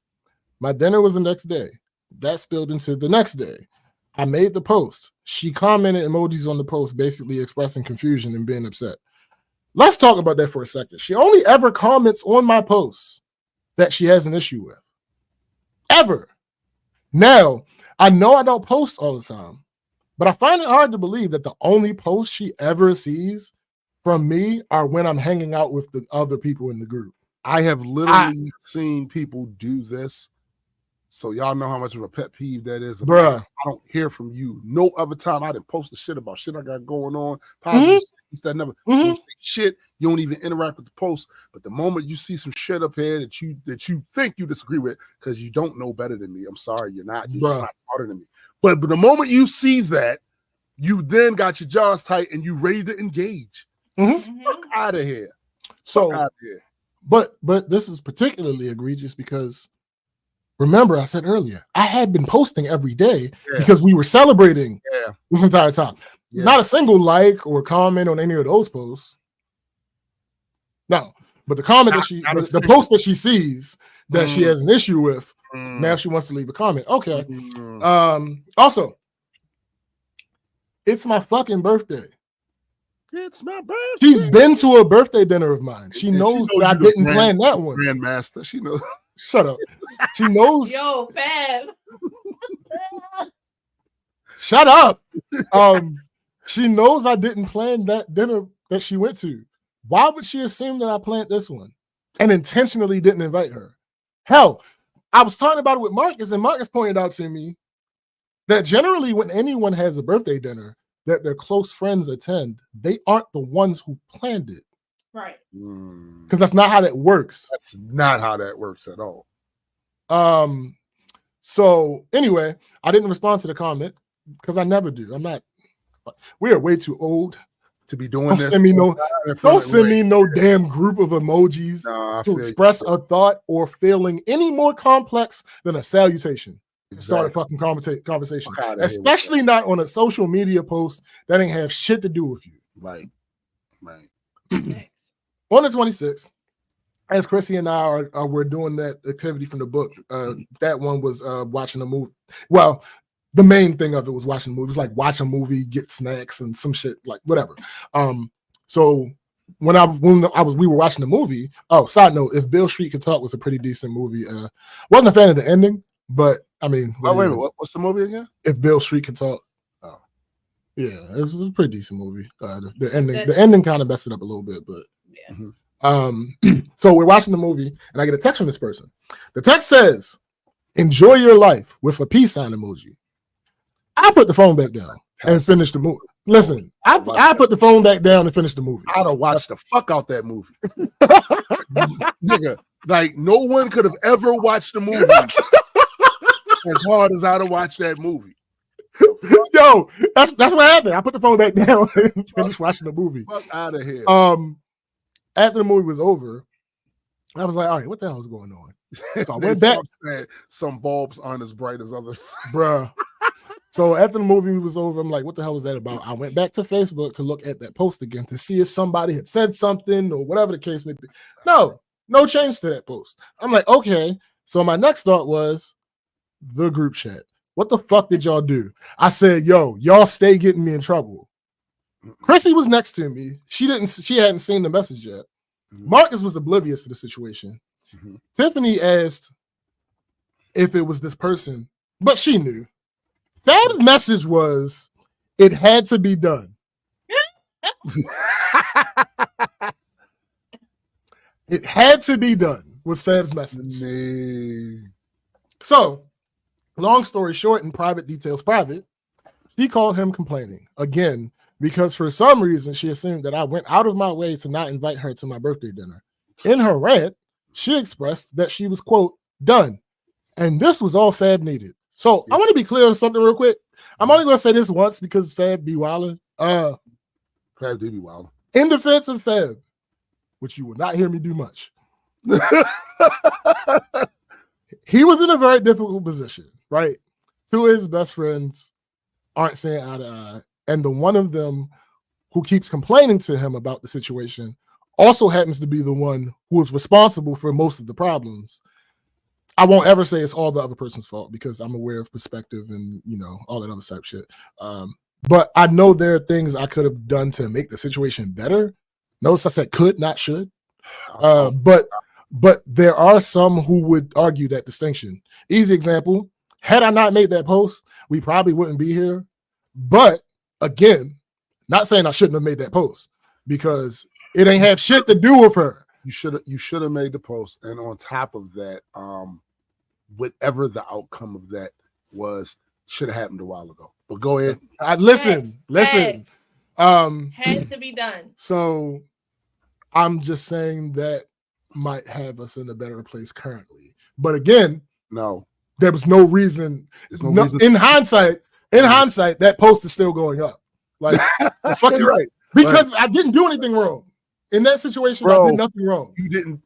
Speaker 1: My dinner was the next day. That spilled into the next day. I made the post. She commented emojis on the post, basically expressing confusion and being upset. Let's talk about that for a second. She only ever comments on my posts that she has an issue with. Ever. Now, I know I don't post all the time, but I find it hard to believe that the only posts she ever sees from me are when I'm hanging out with the other people in the group.
Speaker 2: I have literally seen people do this. So y'all know how much of a pet peeve that is.
Speaker 1: Bruh.
Speaker 2: I don't hear from you. No other time I didn't post the shit about shit I got going on. Positive that never you don't say shit. You don't even interact with the post. But the moment you see some shit up here that you think you disagree with, because you don't know better than me. I'm sorry, you're not. You're just not smarter than me. But the moment you see that, you then got your jaws tight and you ready to engage. Fuck out of here.
Speaker 1: So, but this is particularly egregious because remember, I said earlier, I had been posting every day because we were celebrating this entire time. Not a single like or comment on any of those posts. No, but the comment the post that she sees that she has an issue with, now she wants to leave a comment. Okay. Also, it's my fucking birthday.
Speaker 2: It's my birthday.
Speaker 1: She's been to a birthday dinner of mine. She knows that I didn't plan that one.
Speaker 2: Grandmaster. She knows.
Speaker 1: Shut up. She knows.
Speaker 3: Yo, Fab.
Speaker 1: Shut up. She knows I didn't plan that dinner that she went to. Why would she assume that I planned this one and intentionally didn't invite her? Hell, I was talking about it with Marcus, and Marcus pointed out to me that generally when anyone has a birthday dinner that their close friends attend, they aren't the ones who planned it.
Speaker 3: Right.
Speaker 1: Because that's not how that works.
Speaker 2: That's not how that works at all.
Speaker 1: So anyway, I didn't respond to the comment because I never do. We are way too old
Speaker 2: to be doing
Speaker 1: don't
Speaker 2: this.
Speaker 1: Don't send me no damn group of emojis to express a thought or feeling any more complex than a salutation. Start a fucking conversation, especially not on a social media post that ain't have shit to do with you.
Speaker 2: Right.
Speaker 1: On the 26th, as Chrissy and I we're doing that activity from the book. That one was watching a movie. Well, the main thing of it was watching a movie. It was like watch a movie, get snacks and some shit, like whatever. So when we were watching the movie. Oh, side note: if Beale Street Could Talk was a pretty decent movie. Wasn't a fan of the ending, but I mean,
Speaker 2: wait a minute, what's the movie again?
Speaker 1: If Beale Street Could Talk. Oh, yeah, it was a pretty decent movie. The ending kind of messed it up a little bit, but
Speaker 3: yeah.
Speaker 1: So we're watching the movie, and I get a text from this person. The text says, "Enjoy your life," with a peace sign emoji. I put the phone back down and finished the movie. Listen, I put the phone back down and finished the movie.
Speaker 2: I'd have watched the fuck out that movie. Nigga, like no one could have ever watched the movie as hard as I'd have watched that movie.
Speaker 1: Yo, that's what happened. I put the phone back down and finished watching the movie.
Speaker 2: Fuck out of here.
Speaker 1: After the movie was over, I was like, all right, what the hell is going on? So I went back.
Speaker 2: Some bulbs aren't as bright as others.
Speaker 1: Bruh. So after the movie was over, I'm like, what the hell was that about? I went back to Facebook to look at that post again to see if somebody had said something or whatever the case may be. No change to that post. I'm like, okay. So my next thought was the group chat. What the fuck did y'all do? I said, yo, y'all stay getting me in trouble. Chrissy was next to me. She hadn't seen the message yet. Marcus was oblivious to the situation. Tiffany asked if it was this person, but she knew. Fab's message was, it had to be done. It had to be done, was Fab's message. So, long story short, and private details private, she called him complaining again, because for some reason she assumed that I went out of my way to not invite her to my birthday dinner. In her rant, she expressed that she was, quote, done. And this was all Fab needed. So I want to be clear on something real quick. I'm only going to say this once because Fab be wildin'.
Speaker 2: Fab do be wildin'.
Speaker 1: In defense of Fab, which you will not hear me do much, he was in a very difficult position, right? Two of his best friends aren't seeing eye to eye. And the one of them who keeps complaining to him about the situation also happens to be the one who is responsible for most of the problems. I won't ever say it's all the other person's fault because I'm aware of perspective and, all that other type of shit. But I know there are things I could have done to make the situation better. Notice I said could, not should. But there are some who would argue that distinction. Easy example. Had I not made that post, we probably wouldn't be here. But again, not saying I shouldn't have made that post because it ain't have shit to do with her.
Speaker 2: You should have made the post. And on top of that, whatever the outcome of that was, should have happened a while ago. But go ahead.
Speaker 1: Listen.
Speaker 3: Had to be done.
Speaker 1: So I'm just saying that might have us in a better place currently. But again,
Speaker 2: no,
Speaker 1: there was no reason. In hindsight, that post is still going up. Like,
Speaker 2: fucking right.
Speaker 1: Because I didn't do anything wrong. In that situation, I did nothing wrong.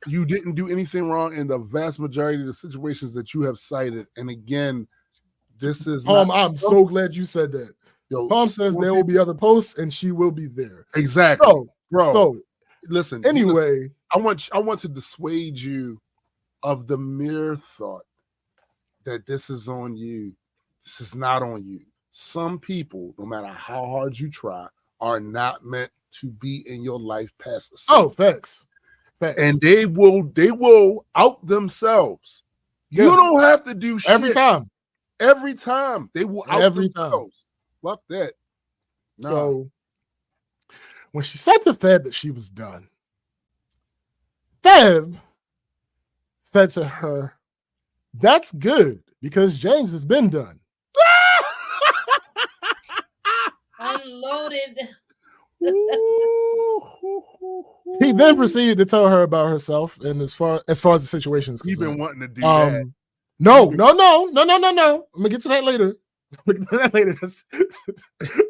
Speaker 2: You didn't do anything wrong in the vast majority of the situations that you have cited. And again, this is
Speaker 1: I'm so glad you said that. Palm says there will be other posts and she will be there.
Speaker 2: Exactly.
Speaker 1: So
Speaker 2: listen.
Speaker 1: Anyway,
Speaker 2: I want to dissuade you of the mere thought that this is on you. This is not on you. Some people, no matter how hard you try, are not meant to be in your life past a
Speaker 1: Oh, facts.
Speaker 2: And they will out themselves.
Speaker 1: Yeah.
Speaker 2: You don't have to do shit.
Speaker 1: Every time
Speaker 2: they will out
Speaker 1: Every
Speaker 2: themselves. Fuck that. Nah.
Speaker 1: So when she said to Feb that she was done, Feb said to her, "That's good because James has been done."
Speaker 3: Unloaded.
Speaker 1: He then proceeded to tell her about herself and as far as the situation is concerned.
Speaker 2: He's been wanting to do that.
Speaker 1: No. I'm gonna get to that later.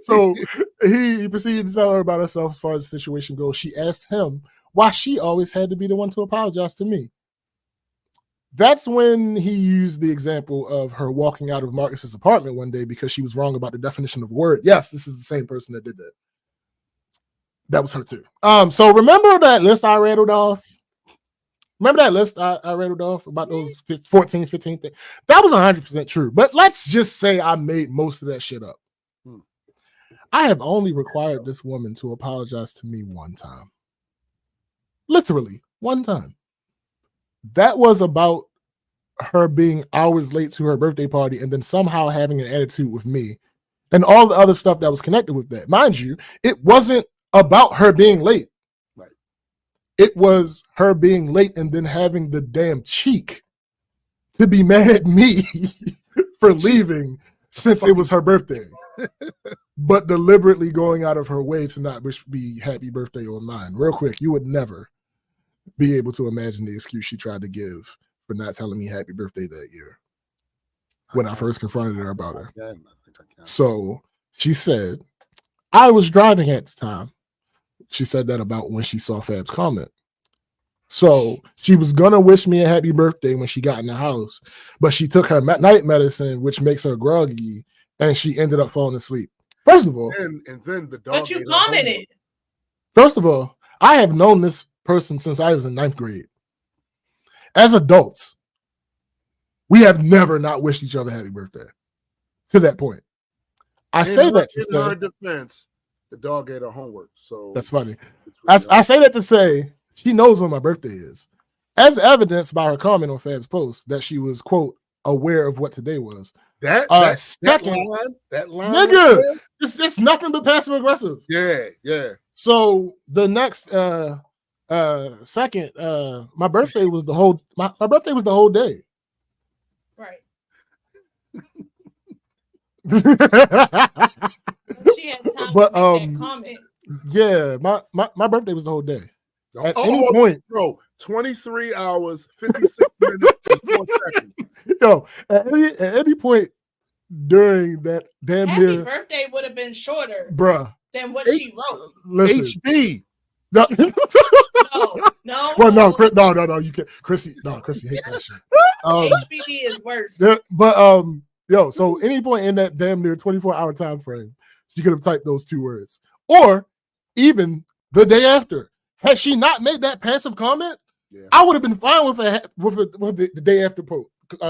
Speaker 1: So he proceeded to tell her about herself as far as the situation goes. She asked him why she always had to be the one to apologize to me. That's when he used the example of her walking out of Marcus's apartment one day because she was wrong about the definition of word. Yes, this is the same person that did that. That was her too. So remember that list I rattled off? Remember that list I rattled off about those 14, 15 things? That was 100% true. But let's just say I made most of that shit up. I have only required this woman to apologize to me one time. Literally, one time. That was about her being hours late to her birthday party and then somehow having an attitude with me and all the other stuff that was connected with that. Mind you, it wasn't about her being late.
Speaker 2: Right.
Speaker 1: It was her being late and then having the damn cheek to be mad at me for leaving since it was her birthday, but deliberately going out of her way to not wish me happy birthday on mine. Real quick, you would never be able to imagine the excuse she tried to give for not telling me happy birthday that year when I first confronted her about her. So she said, I was driving at the time. She said that about when she saw Fab's comment. So she was going to wish me a happy birthday when she got in the house, but she took her night medicine, which makes her groggy, and she ended up falling asleep. First of all,
Speaker 2: and then the dog.
Speaker 3: But you commented.
Speaker 1: First of all, I have known this person since I was in 9th grade. As adults, we have never not wished each other happy birthday to that point. I say that to say,
Speaker 2: in her defense, the dog ate her homework. So
Speaker 1: that's funny. I say that to say she knows when my birthday is, as evidenced by her comment on Fab's post that she was, quote, aware of what today was.
Speaker 2: That line,
Speaker 1: nigga, it's nothing but passive aggressive.
Speaker 2: Yeah.
Speaker 1: So the next second, my birthday was the whole my birthday was the whole day.
Speaker 3: Right.
Speaker 1: She
Speaker 3: had time to make that comment.
Speaker 1: Yeah, my birthday was the whole day. At any point,
Speaker 2: bro, 23 hours, 56 minutes, and 4 seconds.
Speaker 1: Yo, at any point during that damn
Speaker 3: happy birthday would have been shorter,
Speaker 1: bruh,
Speaker 3: than what she wrote.
Speaker 1: Listen,
Speaker 2: HB.
Speaker 1: No.
Speaker 3: No.
Speaker 1: Well, no, you can't. Chrissy hate that shit.
Speaker 3: HBD is worse.
Speaker 1: But yo, so any point in that damn near 24-hour time frame, she could have typed those 2 words, or even the day after. Had she not made that passive comment, I would have been fine with the day after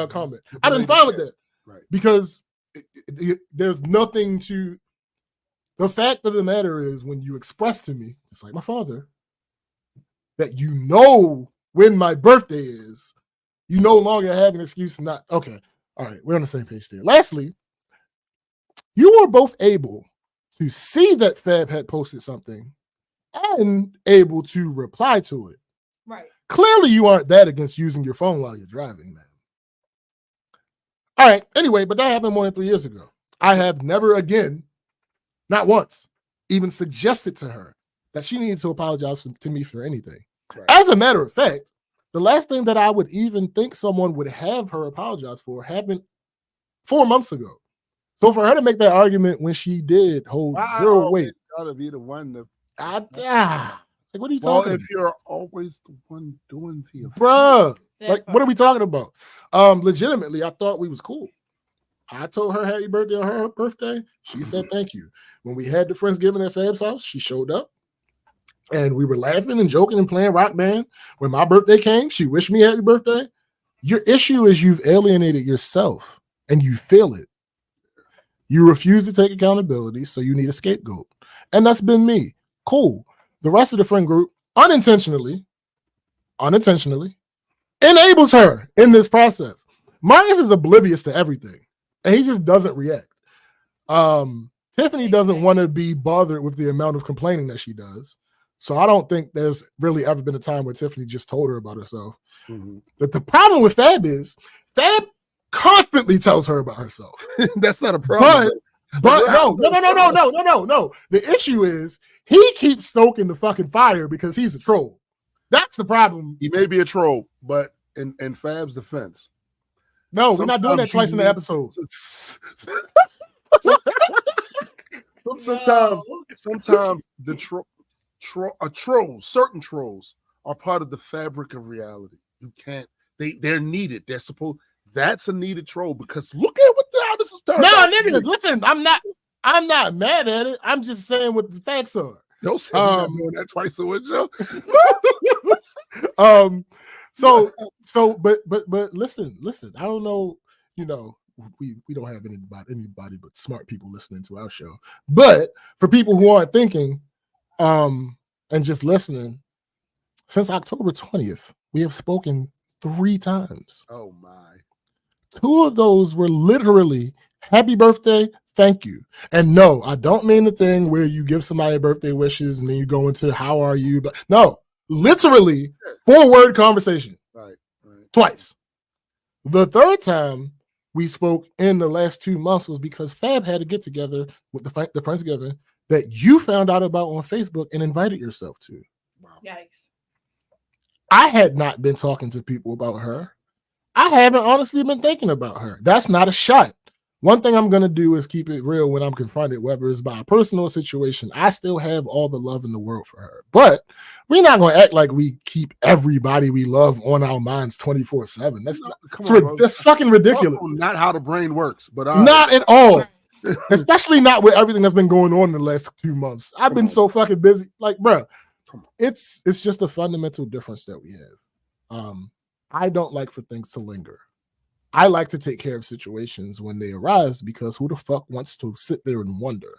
Speaker 1: comment. I'd been fine with that,
Speaker 2: right? Because
Speaker 1: there's nothing to. The fact of the matter is, when you express to me, just like my father, that you know when my birthday is, you no longer have an excuse to not. Okay, all right, we're on the same page there. Lastly, you were both able to see that Fab had posted something and able to reply to it.
Speaker 3: Right.
Speaker 1: Clearly, you aren't that against using your phone while you're driving, man. All right, anyway, but that happened more than 3 years ago. I have never again, not once, even suggested to her that she needed to apologize to me for anything. Right. As a matter of fact, the last thing that I would even think someone would have her apologize for happened 4 months ago. So for her to make that argument when she did hold zero weight,
Speaker 2: gotta be the one to.
Speaker 1: Like, what are you talking about?
Speaker 2: If you're always the one doing the
Speaker 1: bruh, like, what are we talking about? Legitimately, I thought we was cool. I told her happy birthday on her birthday. She said thank you. When we had the Friendsgiving at Fab's house, she showed up. And we were laughing and joking and playing Rock Band. When my birthday came, she wished me happy birthday. Your issue is you've alienated yourself and you feel it. You refuse to take accountability, so you need a scapegoat. And that's been me. Cool. The rest of the friend group unintentionally enables her in this process. Marcus is oblivious to everything, and he just doesn't react. Tiffany doesn't want to be bothered with the amount of complaining that she does. So I don't think there's really ever been a time where Tiffany just told her about herself. But the problem with Fab is Fab constantly tells her about herself.
Speaker 2: That's not a problem.
Speaker 1: But no. The issue is he keeps stoking the fucking fire because he's a troll. That's the problem.
Speaker 2: He may be a troll, but in Fab's defense.
Speaker 1: No, we're not doing that twice in the episode.
Speaker 2: Sometimes the certain trolls are part of the fabric of reality. You can't. They're needed. They're supposed. That's a needed troll because look at how this is turned out.
Speaker 1: No, nigga, listen. I'm not mad at it. I'm just saying what the facts are.
Speaker 2: Don't say I'm not doing that twice a week, Joe.
Speaker 1: But listen. I don't know. You know, we don't have anybody but smart people listening to our show. But for people who aren't thinking, and just listening, since October 20th, we have spoken 3 times.
Speaker 2: Oh my. 2
Speaker 1: of those were literally happy birthday, thank you. And no, I don't mean the thing where you give somebody birthday wishes and then you go into how are you, but no, literally 4-word conversation.
Speaker 2: Right.
Speaker 1: Twice. The 3rd time we spoke in the last 2 months was because Fab had a get together with the Friendsgiving that you found out about on Facebook and invited yourself to.
Speaker 3: Wow. Yikes.
Speaker 1: I had not been talking to people about her. I haven't honestly been thinking about her. That's not a shot. One thing I'm going to do is keep it real when I'm confronted, whether it's by a personal situation. I still have all the love in the world for her. But we're not going to act like we keep everybody we love on our minds 24/7. That's fucking ridiculous.
Speaker 2: Not how the brain works, but
Speaker 1: not at all. Especially not with everything that's been going on in the last 2 months. I've been so fucking busy. Like, bro, it's just a fundamental difference that we have. I don't like for things to linger. I like to take care of situations when they arise because who the fuck wants to sit there and wonder?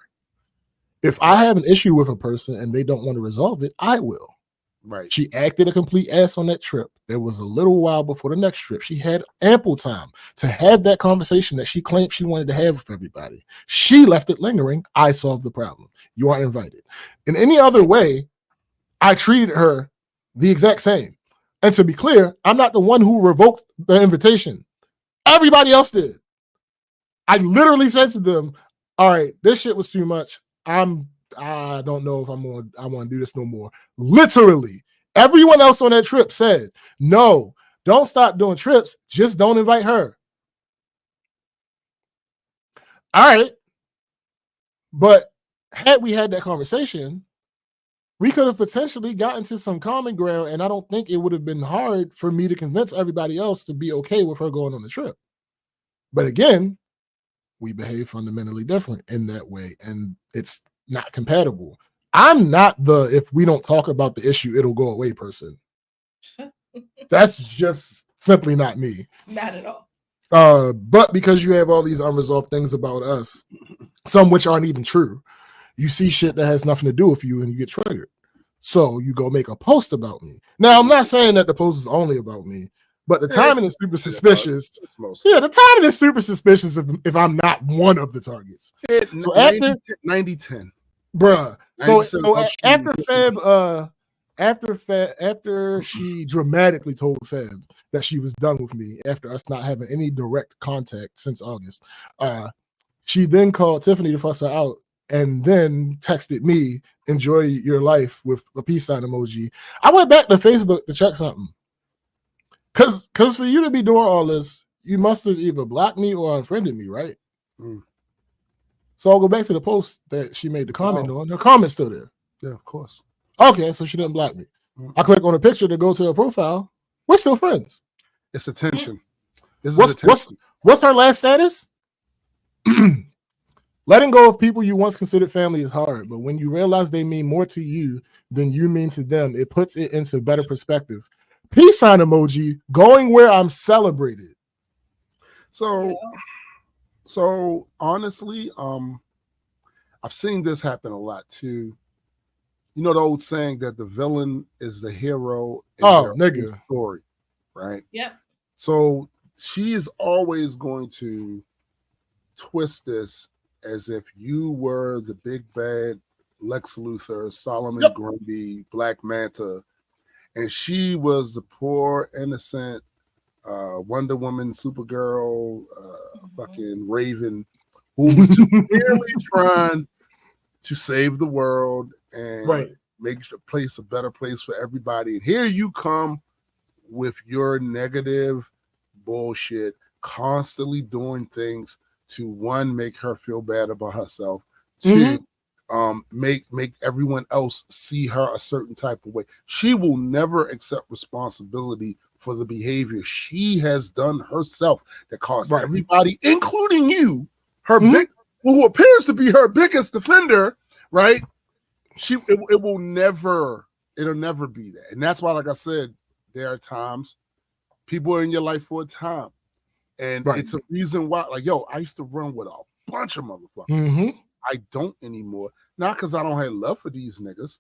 Speaker 1: If I have an issue with a person and they don't want to resolve it, I will.
Speaker 2: Right.
Speaker 1: She acted a complete ass on that trip. There was a little while before the next trip. She had ample time to have that conversation that she claimed she wanted to have with everybody. She left it lingering. I solved the problem. You aren't invited. In any other way, I treated her the exact same. And to be clear, I'm not the one who revoked the invitation. Everybody else did. I literally said to them, all right, this shit was too much. I don't know if I want to do this no more. Literally, everyone else on that trip said, no, don't stop doing trips. Just don't invite her. All right. But had we had that conversation, we could have potentially gotten to some common ground, and I don't think it would have been hard for me to convince everybody else to be okay with her going on the trip. But again, we behave fundamentally different in that way, and it's not compatible. I'm not the if we don't talk about the issue, it'll go away person. That's just simply not me.
Speaker 3: Not at all.
Speaker 1: But because you have all these unresolved things about us, some which aren't even true, you see shit that has nothing to do with you and you get triggered. So you go make a post about me. Now, I'm not saying that the post is only about me, but the timing is super suspicious. Yeah, the timing is super suspicious if I'm not one of the targets. So after
Speaker 2: 90-10.
Speaker 1: Bruh. So after she dramatically told Fab that she was done with me after us not having any direct contact since August, she then called Tiffany to fuss her out and then texted me, enjoy your life with a peace sign emoji. I went back to Facebook to check something. Cause for you to be doing all this, you must have either blocked me or unfriended me, right? So I'll go back to the post that she made the comment on. Her comment's still there.
Speaker 2: Yeah, of course.
Speaker 1: Okay, so she didn't block me. I click on a picture to go to her profile. We're still friends.
Speaker 2: It's attention.
Speaker 1: What's her last status? Letting go of people you once considered family is hard, but when you realize they mean more to you than you mean to them, it puts it into better perspective. Peace sign emoji, going where I'm celebrated.
Speaker 2: So honestly, I've seen this happen a lot too. you know the old saying that the villain is the hero in
Speaker 1: Oh,
Speaker 2: their
Speaker 1: nigga.
Speaker 2: own story, right?
Speaker 3: Yep.
Speaker 2: So she is always going to twist this as if you were the big bad Lex Luthor, Solomon Grundy, Black Manta, and she was the poor, innocent Wonder Woman, Supergirl, fucking Raven, who was just merely trying to save the world and make the place a better place for everybody. And here you come with your negative bullshit, constantly doing things to, one, make her feel bad about herself, two, make everyone else see her a certain type of way. She will never accept responsibility for the behavior she has done herself that caused everybody, including you, her who appears to be her biggest defender, right? It'll never be that. And that's why, like I said, there are times people are in your life for a time. And it's a reason why, like, yo, I used to run with a bunch of motherfuckers. I don't anymore. Not because I don't have love for these niggas,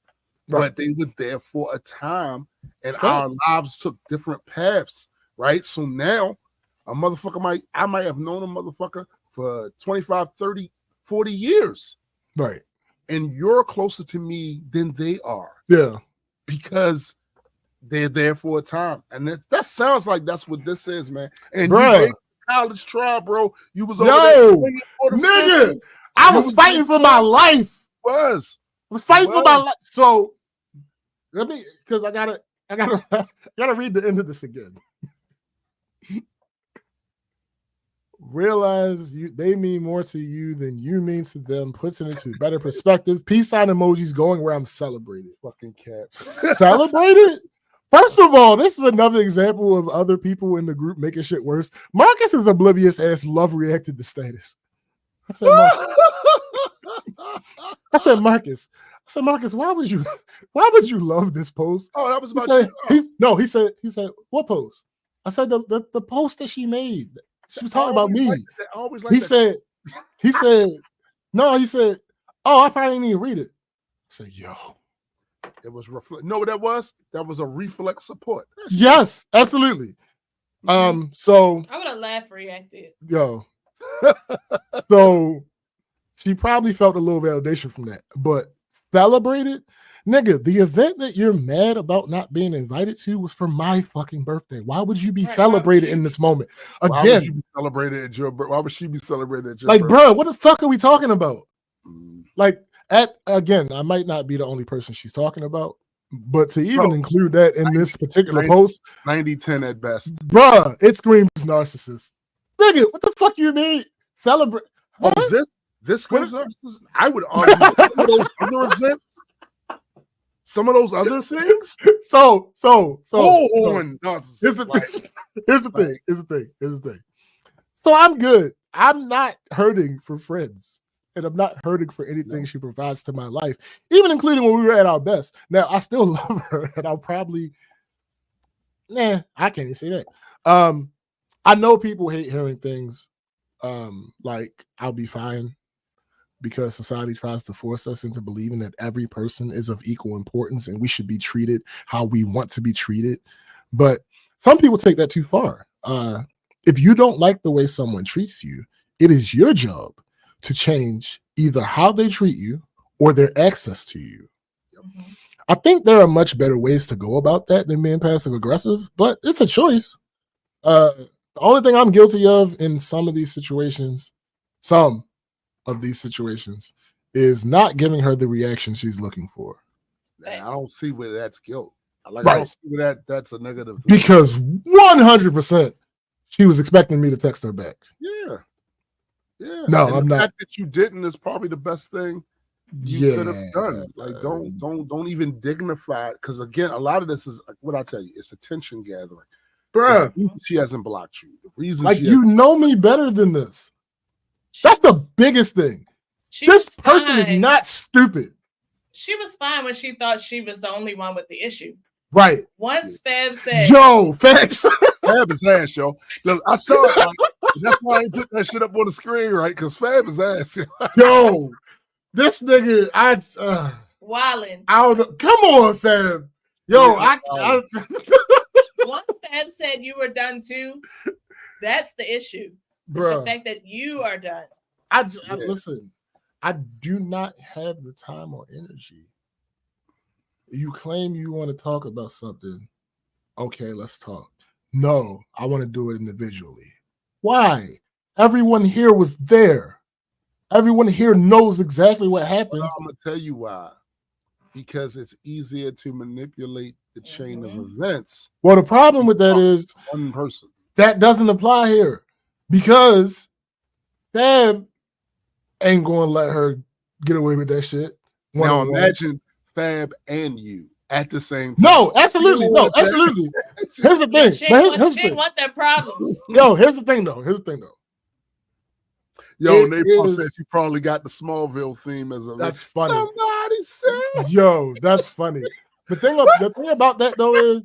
Speaker 2: but they were there for a time and our lives took different paths, right? So now a motherfucker I might have known a motherfucker for 25, 30, 40 years.
Speaker 1: Right.
Speaker 2: And you're closer to me than they are.
Speaker 1: Yeah.
Speaker 2: Because they're there for a time. And that sounds like that's what this is, man. And
Speaker 1: bruh,
Speaker 2: college trial, bro. You was
Speaker 1: over there. Nigga, I was fighting for my life. I was fighting for my life. So let me, because I gotta read the end of this again. Realize they mean more to you than you mean to them. Puts it into better perspective. Peace sign emojis going where I'm celebrated.
Speaker 2: Fucking cat.
Speaker 1: Celebrated? First of all, this is another example of other people in the group making shit worse. Marcus is oblivious as love reacted to status. I said, Marcus, why would you love this post?
Speaker 2: Oh, that was about
Speaker 1: he said, what post? I said the post that she made. She was talking about me. He said, oh, I probably didn't even read it. I said, yo.
Speaker 2: It was reflect. No, that was a reflex support.
Speaker 1: Yes, absolutely. So
Speaker 3: I would have laughed reacted.
Speaker 1: Yo. So she probably felt a little validation from that, but celebrated, nigga. The event that you're mad about not being invited to was for my fucking birthday. Why would you be celebrated in this moment? Again,
Speaker 2: why would you be celebrated at your birthday? Why would she be celebrated at your
Speaker 1: birthday?
Speaker 2: Bro,
Speaker 1: what the fuck are we talking about? Like, again, I might not be the only person she's talking about, but to even include that in this particular post,
Speaker 2: 90-10 at best.
Speaker 1: Bruh, it screams narcissist. Nigga, what the fuck you mean? Celebrate.
Speaker 2: Oh, this screams narcissist? I would argue some of those other events, some of those other things.
Speaker 1: So
Speaker 2: here's
Speaker 1: the thing. So I'm good. I'm not hurting for friends. And I'm not hurting for anything she provides to my life, even including when we were at our best. Now, I still love her, and I'll probably, I can't even say that. I know people hate hearing things like I'll be fine, because society tries to force us into believing that every person is of equal importance and we should be treated how we want to be treated. But some people take that too far. If you don't like the way someone treats you, it is your job to change either how they treat you or their access to you. I think there are much better ways to go about that than being passive aggressive, but it's a choice. The only thing I'm guilty of in some of these situations, is not giving her the reaction she's looking for.
Speaker 2: Man, I don't see where that's guilt. I don't see where that's a negative thing.
Speaker 1: Because 100% she was expecting me to text her back.
Speaker 2: Yeah.
Speaker 1: No,
Speaker 2: and
Speaker 1: I'm
Speaker 2: the
Speaker 1: not.
Speaker 2: fact that you didn't is probably the best thing you could have done. Like, don't even dignify it. Because again, a lot of this is what I tell you, it's attention gathering.
Speaker 1: Bruh,
Speaker 2: she hasn't blocked you. The reason
Speaker 1: you know me better than this. That's the biggest thing. This person is not stupid.
Speaker 3: She was fine when she thought she was the only one with the issue.
Speaker 1: Right.
Speaker 3: Once Fab said,
Speaker 1: yo, facts.
Speaker 2: Fab is ass, yo. Look, I saw it. That's why I put that shit up on the screen, right? Because Fab is ass.
Speaker 1: Yo, this nigga,
Speaker 3: wildin'.
Speaker 1: I don't know. Come on, fam. Yo,
Speaker 3: Once Fab said you were done too, that's the issue. It's the fact that you are done.
Speaker 1: Listen, I do not have the time or energy. You claim you want to talk about something. Okay, let's talk. No, I want to do it individually. Why? Everyone here was there. Everyone here knows exactly what happened.
Speaker 2: Well, I'm going to tell you why. Because it's easier to manipulate the chain of events.
Speaker 1: Well, the problem with that is
Speaker 2: one person.
Speaker 1: That doesn't apply here because Fab ain't going to let her get away with that shit.
Speaker 2: Now imagine Fab and you at the same time.
Speaker 1: No, absolutely. No, absolutely. Here's the thing.
Speaker 3: She want that problem.
Speaker 1: Yo, here's the thing though.
Speaker 2: Yo, Napalm said you probably got the Smallville theme as a.
Speaker 1: That's funny.
Speaker 2: Somebody said.
Speaker 1: Yo, that's funny. The thing about that though is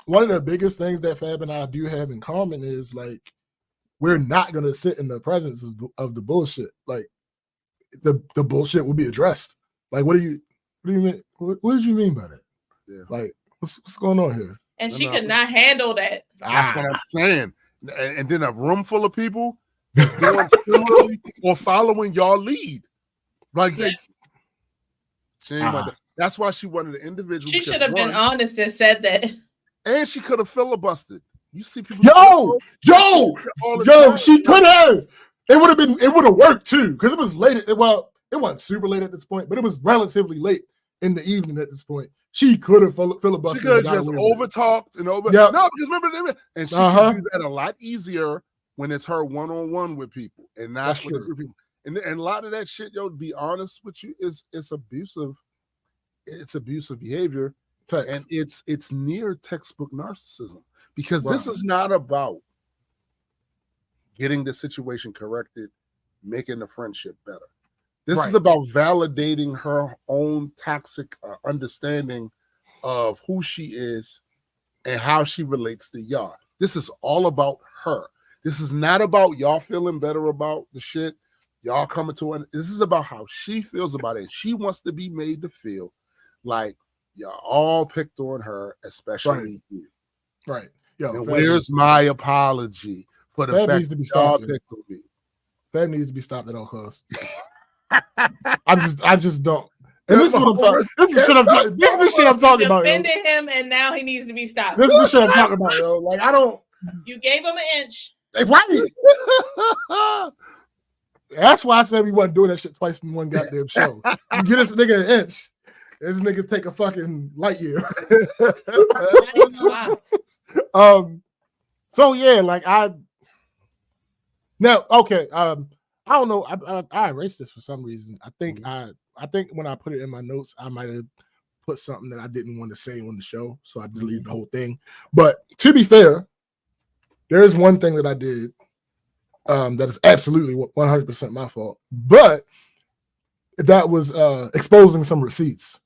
Speaker 1: one of the biggest things that Fab and I do have in common is like we're not gonna sit in the presence of the bullshit. Like the bullshit will be addressed. Like what do you mean? What did you mean by that? Yeah. Like what's going on here?
Speaker 3: And she could not handle that.
Speaker 2: That's what I'm saying. And then a room full of people that's doing similarly or following y'all lead. Like that's why she wanted an individual.
Speaker 3: She should have been honest and said that.
Speaker 2: And she could have filibustered. You see people.
Speaker 1: Yo, she could have. It would have worked too, because it was late. Well, it wasn't super late at this point, but it was relatively late in the evening at this point. She could have filibustered.
Speaker 2: She could have just overtalked and over. Yep. No, because remember, and she can do that a lot easier when it's her one-on-one with people and not with other people. And a lot of that shit, yo, to be honest with you, it's abusive. It's abusive behavior. And it's near textbook narcissism, because this is not about getting the situation corrected, making the friendship better. This is about validating her own toxic understanding of who she is and how she relates to y'all. This is all about her. This is not about y'all feeling better about the shit. Y'all coming to it. This is about how she feels about it. She wants to be made to feel like y'all all picked on her, especially you.
Speaker 1: Right. Yo,
Speaker 2: and where's my apology for the fact that y'all picked on me?
Speaker 1: That needs to be stopped at all costs. I just don't. And this is what I'm talking. This is the shit I'm talking about.
Speaker 3: Defended him, and now he needs to be stopped.
Speaker 1: This is the shit I'm talking about, yo. Like I don't.
Speaker 3: You gave him an inch.
Speaker 1: Right. That's why I said we wasn't doing that shit twice in one goddamn show. You get this nigga an inch. This nigga take a fucking light year. So yeah, like I don't know. I erased this for some reason. I think when I put it in my notes, I might have put something that I didn't want to say on the show, so I deleted the whole thing. But to be fair, there is one thing that I did that is absolutely 100% my fault, but that was exposing some receipts.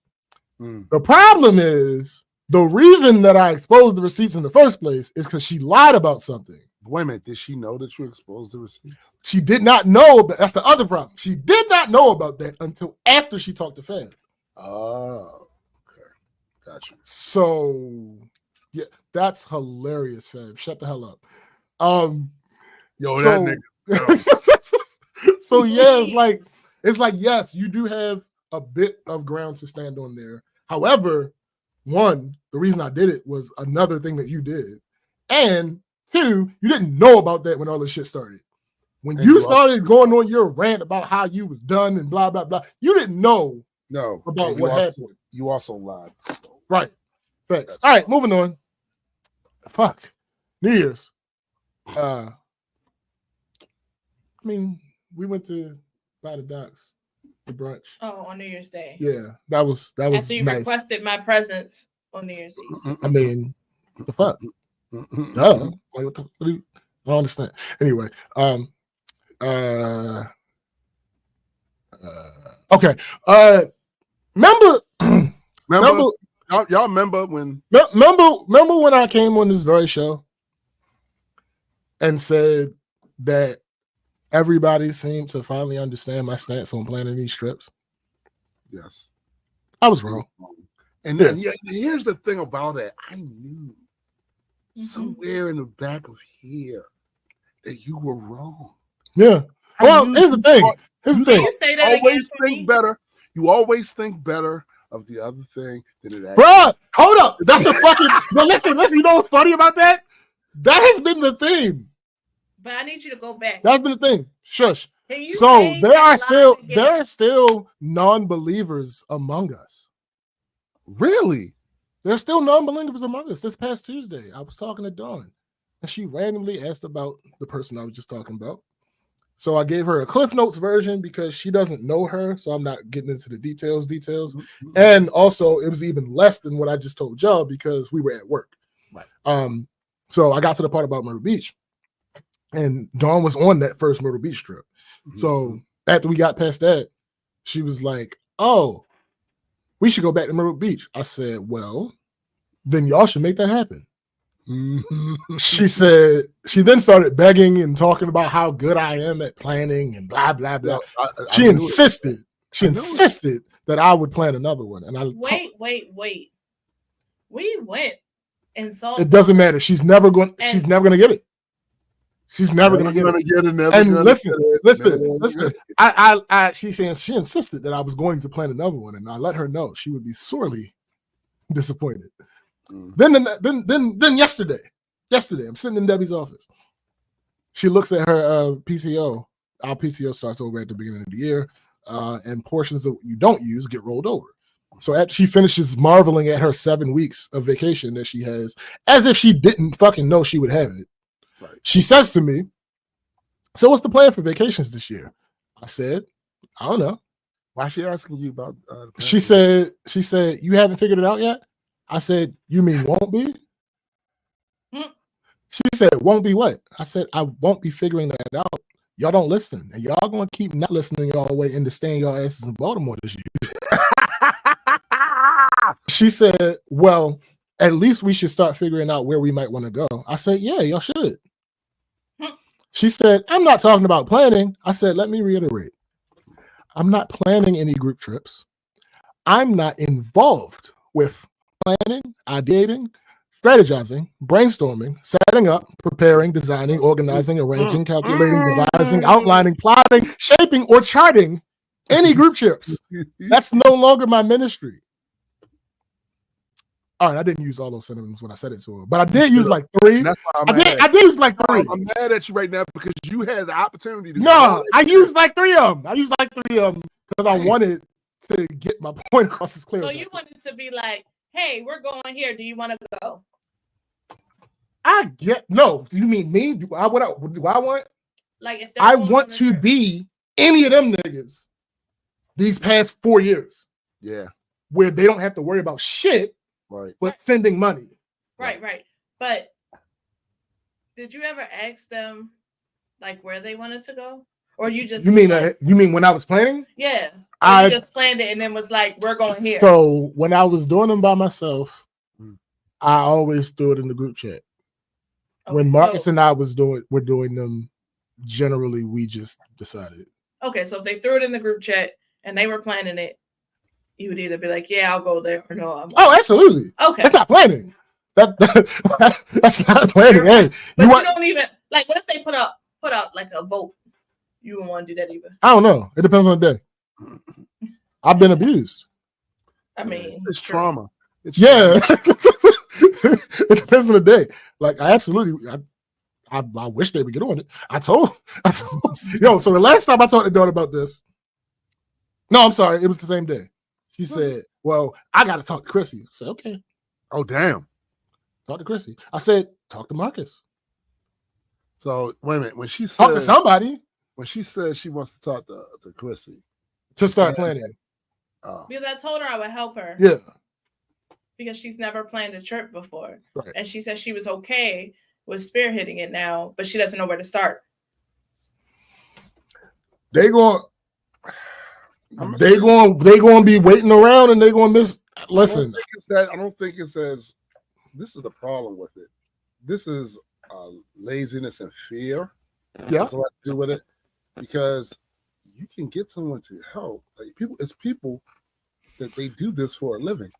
Speaker 1: The problem is the reason that I exposed the receipts in the first place is because she lied about something.
Speaker 2: Wait a minute, did she know that you exposed the receipts?
Speaker 1: She did not know, but that's the other problem. She did not know about that until after she talked to Fab.
Speaker 2: Oh, okay. Gotcha.
Speaker 1: So yeah, that's hilarious, Fab. Shut the hell up.
Speaker 2: That
Speaker 1: nigga. So yeah, it's like yes, you do have a bit of ground to stand on there. However, one, the reason I did it was another thing that you did, and two, you didn't know about that when all this shit started. When you started going on your rant about how you was done and blah blah blah, you didn't know about what happened.
Speaker 2: You also lied. So.
Speaker 1: Right. Thanks. All right, moving on. Fuck. New Year's. I mean, we went to by the docks for brunch.
Speaker 3: Oh, on New Year's Day.
Speaker 1: Yeah, that was
Speaker 3: After you
Speaker 1: nice.
Speaker 3: requested my presence on New Year's Eve.
Speaker 1: I mean, what the fuck? Duh. Like, what do you, I don't understand. Anyway, okay. Remember
Speaker 2: y'all remember when
Speaker 1: I came on this very show and said that everybody seemed to finally understand my stance on planning these trips?
Speaker 2: Yes.
Speaker 1: I was wrong.
Speaker 2: And then here's the thing about it. I knew somewhere in the back of here that you were wrong.
Speaker 1: Yeah. Well, here's the thing. Here's the thing.
Speaker 3: You say that
Speaker 2: always
Speaker 3: again
Speaker 2: think better. You always think better of the other thing than it actually.
Speaker 1: Bruh, hold up. That's a fucking. No, listen. You know what's funny about that? That has been the theme.
Speaker 3: But I need you to go back.
Speaker 1: That's been the thing. Shush.
Speaker 3: So
Speaker 1: there are still non-believers among us.
Speaker 2: Really?
Speaker 1: There's still non-believers among us. This past Tuesday, I was talking to Dawn, and she randomly asked about the person I was just talking about. So I gave her a Cliff Notes version because she doesn't know her, so I'm not getting into the details. Mm-hmm. And also, it was even less than what I just told y'all because we were at work. Right. So I got to the part about Myrtle Beach, and Dawn was on that first Myrtle Beach trip. Mm-hmm. So after we got past that, she was like, "Oh, we should go back to Myrtle Beach." I said, "Well, then y'all should make that happen." She said, she then started begging and talking about how good I am at planning and blah, blah, blah. She insisted that I would plan another one. And I
Speaker 3: wait. We went and saw
Speaker 1: it. Doesn't matter. She's never going to get it. She's never going to get it. And listen. She insisted that I was going to plan another one, and I let her know she would be sorely disappointed. Then yesterday, I'm sitting in Debbie's office. She looks at her PTO. Our PTO starts over at the beginning of the year, and portions of what you don't use get rolled over. So after she finishes marveling at her 7 weeks of vacation that she has, as if she didn't fucking know she would have it, right, she says to me, "So what's the plan for vacations this year?" I said, "I don't know."
Speaker 2: Why is she asking you about?
Speaker 1: She said, "You haven't figured it out yet?" I said, "You mean won't be?" She said, "Won't be what?" I said, "I won't be figuring that out. Y'all don't listen. And y'all going to keep not listening y'all way into staying y'all asses in Baltimore this year." She said, "Well, at least we should start figuring out where we might want to go." I said, "Yeah, y'all should." She said, "I'm not talking about planning." I said, "Let me reiterate. I'm not planning any group trips. I'm not involved with planning, ideating, strategizing, brainstorming, setting up, preparing, designing, organizing, arranging, calculating, devising, outlining, plotting, shaping, or charting any group trips. That's no longer my ministry." All right, I didn't use all those synonyms when I said it to her, but I did use like 3. I did use like 3.
Speaker 2: I'm mad at you right now because you had the opportunity to.
Speaker 1: No, I used like 3 of them. Because I wanted to get my point across as clear.
Speaker 3: So you wanted to be like, "Hey, we're going here. Do you want to go?"
Speaker 1: No. You mean me? Do I want?
Speaker 3: Like if
Speaker 1: I want to be any of them niggas these past 4 years.
Speaker 2: Yeah.
Speaker 1: Where they don't have to worry about shit,
Speaker 2: right?
Speaker 1: But sending money.
Speaker 3: Right. But did you ever ask them like where they wanted to go? Or you just
Speaker 1: you mean when I was planning?
Speaker 3: Yeah. I just planned it and then was like, "We're going here."
Speaker 1: So when I was doing them by myself, I always threw it in the group chat. Okay, when Marcus and I we're doing them, generally we just decided.
Speaker 3: Okay, so if they threw it in the group chat and they were planning it, you would either be like, "Yeah, I'll go there," or "No,
Speaker 1: Oh, absolutely.
Speaker 3: Okay.
Speaker 1: That's not planning. That's not planning. Hey,
Speaker 3: but you don't even like. What if they put out like a vote? You wouldn't want to do that either.
Speaker 1: I don't know. It depends on the day. I've been abused.
Speaker 3: I mean,
Speaker 2: it's trauma.
Speaker 1: Yeah. It depends on the day. Like I wish they would get on it. I told yo, so the last time I talked to Dawn about this, no, I'm sorry, it was the same day. She said, "Well, I got to talk to Chrissy." I said, "Okay."
Speaker 2: Oh, damn.
Speaker 1: Talk to Chrissy. I said, "Talk to Marcus."
Speaker 2: So wait a minute. When she said
Speaker 1: talk to somebody,
Speaker 2: when she said she wants to talk to Chrissy
Speaker 1: to start planning.
Speaker 3: Because I told her I would help her.
Speaker 1: Yeah.
Speaker 3: Because she's never planned a trip before.
Speaker 1: Right.
Speaker 3: And she said she was okay with spearheading it now, but she doesn't know where to start.
Speaker 1: They going to be waiting around and they going to miss. Listen.
Speaker 2: I don't think it says this is the problem with it. This is laziness and fear.
Speaker 1: Yeah.
Speaker 2: That's a lot to do with it. Because you can get someone to help. Like people that they do this for a living.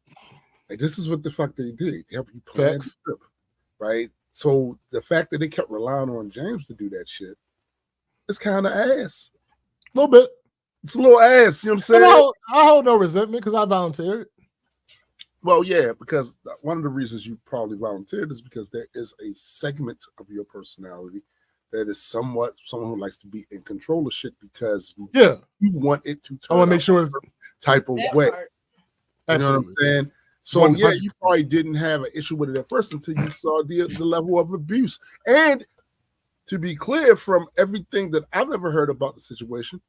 Speaker 2: Like, this is what the fuck they do. They help you plan the trip, right? So the fact that they kept relying on James to do that shit is kind of ass.
Speaker 1: A little bit.
Speaker 2: It's a little ass, you know what I'm saying?
Speaker 1: I hold no resentment because I volunteered.
Speaker 2: Well, yeah, because one of the reasons you probably volunteered is because there is a segment of your personality that is somewhat someone who likes to be in control of shit because you want it to turn.
Speaker 1: I want to make sure it's
Speaker 2: type of way. You know what I'm saying? So 100%. Yeah, you probably didn't have an issue with it at first until you saw the level of abuse. And to be clear, from everything that I've ever heard about the situation,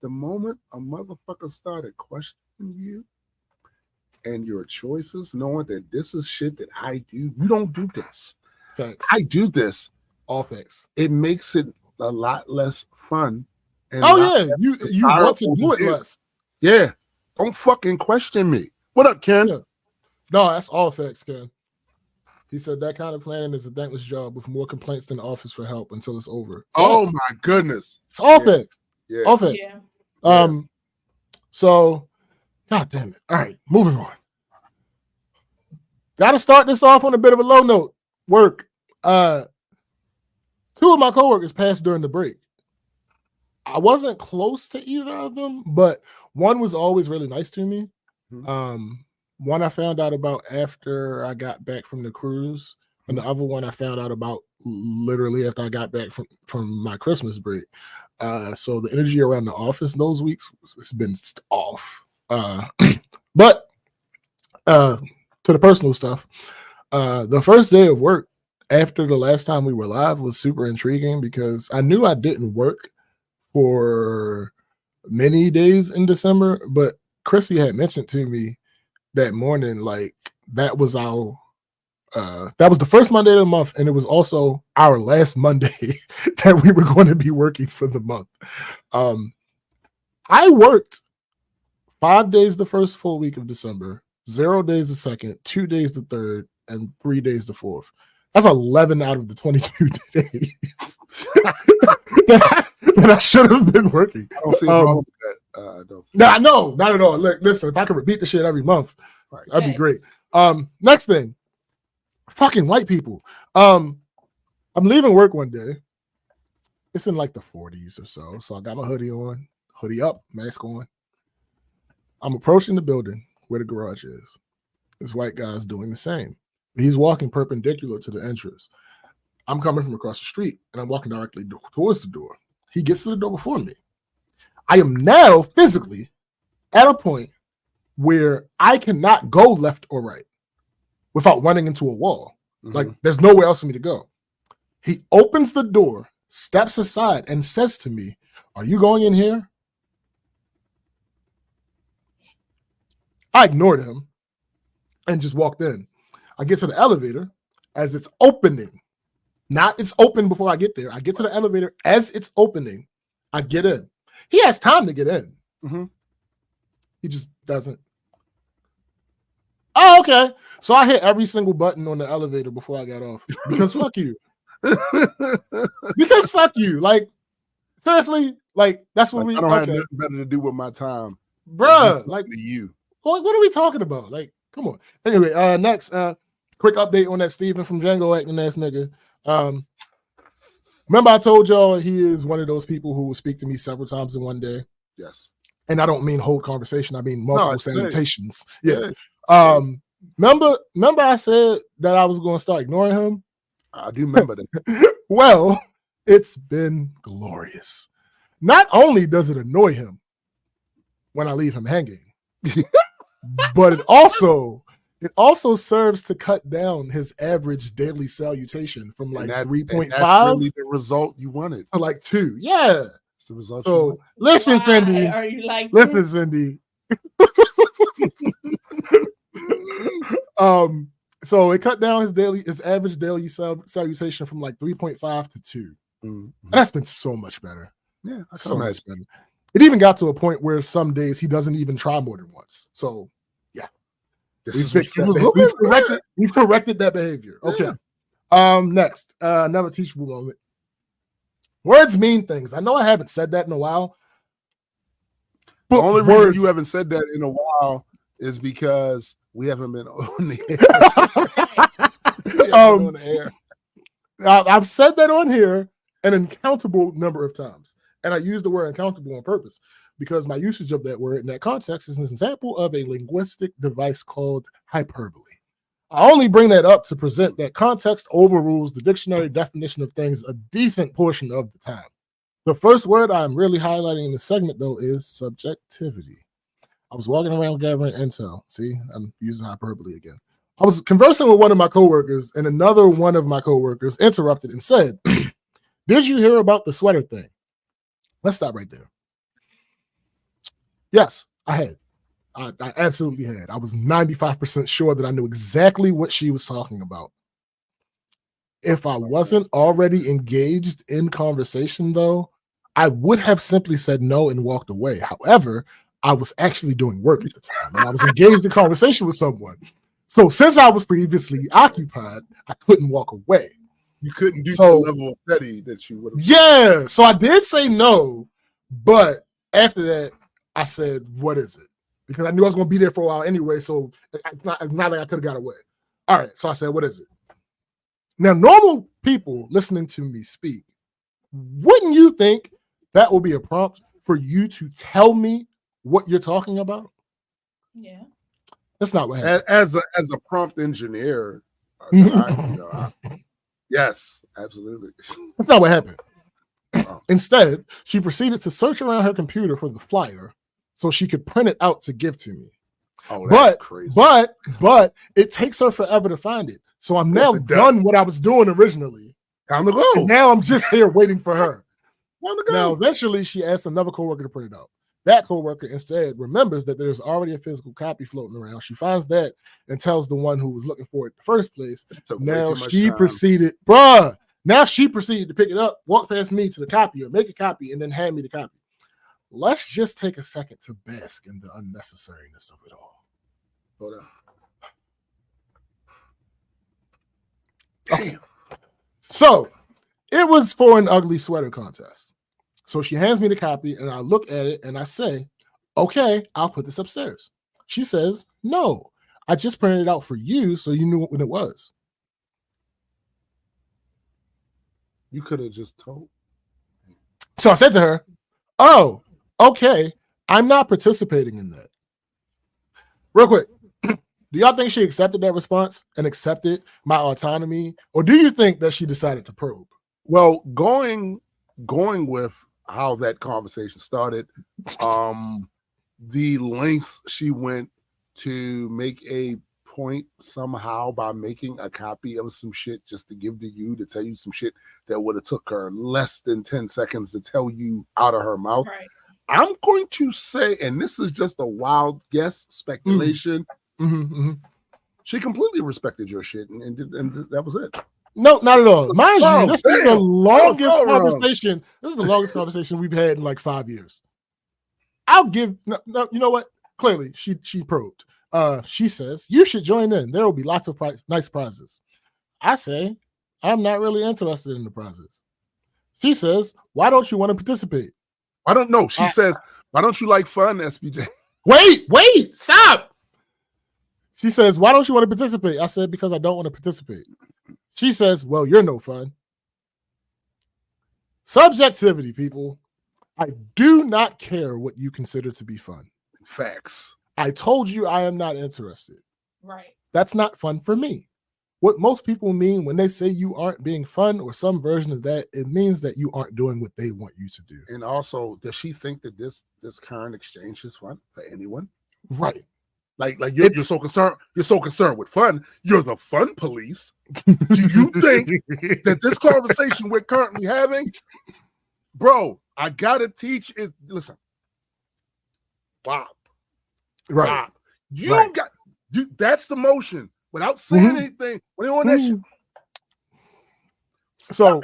Speaker 2: the moment a motherfucker started questioning you and your choices, knowing that this is shit that I do, you don't do this.
Speaker 1: Thanks.
Speaker 2: I do this.
Speaker 1: All things.
Speaker 2: It makes it a lot less fun. And
Speaker 1: you want to do it less.
Speaker 2: Yeah. Don't fucking question me. What up, Ken?
Speaker 1: Yeah. No, that's all facts, Ken. He said that kind of planning is a thankless job with more complaints than offers for help until it's over.
Speaker 2: Oh my goodness.
Speaker 1: It's all facts.
Speaker 2: Yeah.
Speaker 1: All facts. Yeah. So, God damn it. All right, moving on. Got to start this off on a bit of a low note. Work. 2 of my coworkers passed during the break. I wasn't close to either of them, but one was always really nice to me. One I found out about after I got back from the cruise, and the other one I found out about literally after I got back from my Christmas break. So the energy around the office those weeks has been off. But to the personal stuff, the first day of work after the last time we were live was super intriguing because I knew I didn't work for many days in December, but Chrissy had mentioned to me that morning, like that was the first Monday of the month, and it was also our last Monday that we were going to be working for the month. I worked 5 days the first full week of December, 0 days the second, 2 days the third, and 3 days the fourth. That's 11 out of the 22 days that I should have been working.
Speaker 2: I don't see wrong with that.
Speaker 1: No, not at all. Look, listen, if I could repeat the shit every month, that'd be great. Next thing, fucking white people. I'm leaving work one day. It's in like the 40s or so. So I got my hoodie on, hoodie up, mask on. I'm approaching the building where the garage is. This white guy's doing the same. He's walking perpendicular to the entrance. I'm coming from across the street, and I'm walking directly towards the door. He gets to the door before me. I am now physically at a point where I cannot go left or right without running into a wall. Like, there's nowhere else for me to go. He opens the door, steps aside, and says to me, "Are you going in here?" I ignored him and just walked in. I get to the elevator as it's opening. Not it's open before I get there. I get to the elevator as it's opening. I get in. He has time to get in. He just doesn't. Oh, okay. So I hit every single button on the elevator before I got off. Because fuck you. Because fuck you. Like, seriously, like, that's what
Speaker 2: I don't have nothing better to do with my time.
Speaker 1: Bruh, like,
Speaker 2: you.
Speaker 1: What are we talking about? Like, come on. Anyway, next, quick update on that Steven from Django acting ass nigga. Remember I told y'all he is one of those people who will speak to me several times in one day?
Speaker 2: Yes.
Speaker 1: And I don't mean hold conversation. I mean multiple salutations. Yeah. Remember I said that I was going to start ignoring him?
Speaker 2: I do remember that.
Speaker 1: Well, it's been glorious. Not only does it annoy him when I leave him hanging, but it also serves to cut down his average daily salutation from like 3.5.
Speaker 2: That's really the result you wanted.
Speaker 1: To like 2. Yeah.
Speaker 2: It's the result.
Speaker 1: So listen, Cindy.
Speaker 3: Are you like
Speaker 1: listen,
Speaker 3: this?
Speaker 1: Cindy. So it cut down his average daily salutation from like 3.5 to 2. And that's been so much better.
Speaker 2: Yeah,
Speaker 1: so much better. It even got to a point where some days he doesn't even try more than once. So yeah. We've corrected that behavior. Okay. Yeah. Next, another teachable moment. Words mean things. I know I haven't said that in a while,
Speaker 2: The only reason you haven't said that in a while is because we haven't been on the air.
Speaker 1: I've said that on here an uncountable number of times. And I use the word uncountable on purpose because my usage of that word in that context is an example of a linguistic device called hyperbole. I only bring that up to present that context overrules the dictionary definition of things a decent portion of the time. The first word I'm really highlighting in the segment, though, is subjectivity. I was walking around gathering intel. See, I'm using hyperbole again. I was conversing with one of my coworkers, and another one of my coworkers interrupted and said, "Did you hear about the sweater thing?" Let's stop right there. Yes, I had. I absolutely had. I was 95% sure that I knew exactly what she was talking about. If I wasn't already engaged in conversation, though, I would have simply said no and walked away. However, I was actually doing work at the time, and I was engaged in conversation with someone. So since I was previously occupied, I couldn't walk away.
Speaker 2: You couldn't do the level of petty that you would have.
Speaker 1: Yeah, so I did say no, but after that, I said, "What is it?" Because I knew I was going to be there for a while anyway, so it's not like I could have got away. All right, so I said, "What is it?" Now, normal people listening to me speak, wouldn't you think that will be a prompt for you to tell me what you're talking about?
Speaker 3: Yeah.
Speaker 1: That's not what happened.
Speaker 2: As a prompt engineer, yes, absolutely.
Speaker 1: That's not what happened. Instead, she proceeded to search around her computer for the flyer so she could print it out to give to me.
Speaker 2: Oh, that's crazy.
Speaker 1: But it takes her forever to find it. So I'm now done what I was doing originally.
Speaker 2: Time to go.
Speaker 1: And now I'm just here waiting for her. Time to go. Now, eventually, she asked another coworker to print it out. That coworker instead remembers that there's already a physical copy floating around. She finds that and tells the one who was looking for it in the first place. Now she proceeded to pick it up, walk past me to the copier, make a copy, and then hand me the copy. Let's just take a second to bask in the unnecessariness of it all.
Speaker 2: Hold on.
Speaker 1: Okay. So it was for an ugly sweater contest. So she hands me the copy and I look at it and I say, "Okay, I'll put this upstairs." She says, "No, I just printed it out for you so you knew what it was."
Speaker 2: You could have just told.
Speaker 1: So I said to her, "Oh, okay, I'm not participating in that." Real quick, do y'all think she accepted that response and accepted my autonomy? Or do you think that she decided to probe?
Speaker 2: Well, going with how that conversation started, the lengths she went to make a point somehow by making a copy of some shit just to give to you, to tell you some shit that would have took her less than 10 seconds to tell you out of her mouth.
Speaker 3: Right.
Speaker 2: I'm going to say, and this is just a wild guess, speculation, she completely respected your shit, and that was it.
Speaker 1: No, not at all. Mind you, this is the longest conversation. This is the longest conversation we've had in like 5 years. I'll give no, you know what? Clearly, she probed. She says, "You should join in. There will be lots of nice prizes." I say, "I'm not really interested in the prizes." She says, "Why don't you want to participate?"
Speaker 2: I don't know. She says, "Why don't you like fun, SBJ?"
Speaker 1: Wait, stop. She says, "Why don't you want to participate?" I said, "Because I don't want to participate." She says, "Well, you're no fun." Subjectivity, people. I do not care what you consider to be fun.
Speaker 2: Facts.
Speaker 1: I told you I am not interested.
Speaker 3: Right.
Speaker 1: That's not fun for me. What most people mean when they say you aren't being fun or some version of that, it means that you aren't doing what they want you to do.
Speaker 2: And also, does she think that this current exchange is fun for anyone?
Speaker 1: Right.
Speaker 2: Like you're so concerned. You're so concerned with fun. You're the fun police. Do you think that this conversation we're currently having, bro? I gotta teach is listen, Bob.
Speaker 1: Right.
Speaker 2: Bob, you got. That's the motion without saying anything. When you on that shit.
Speaker 1: So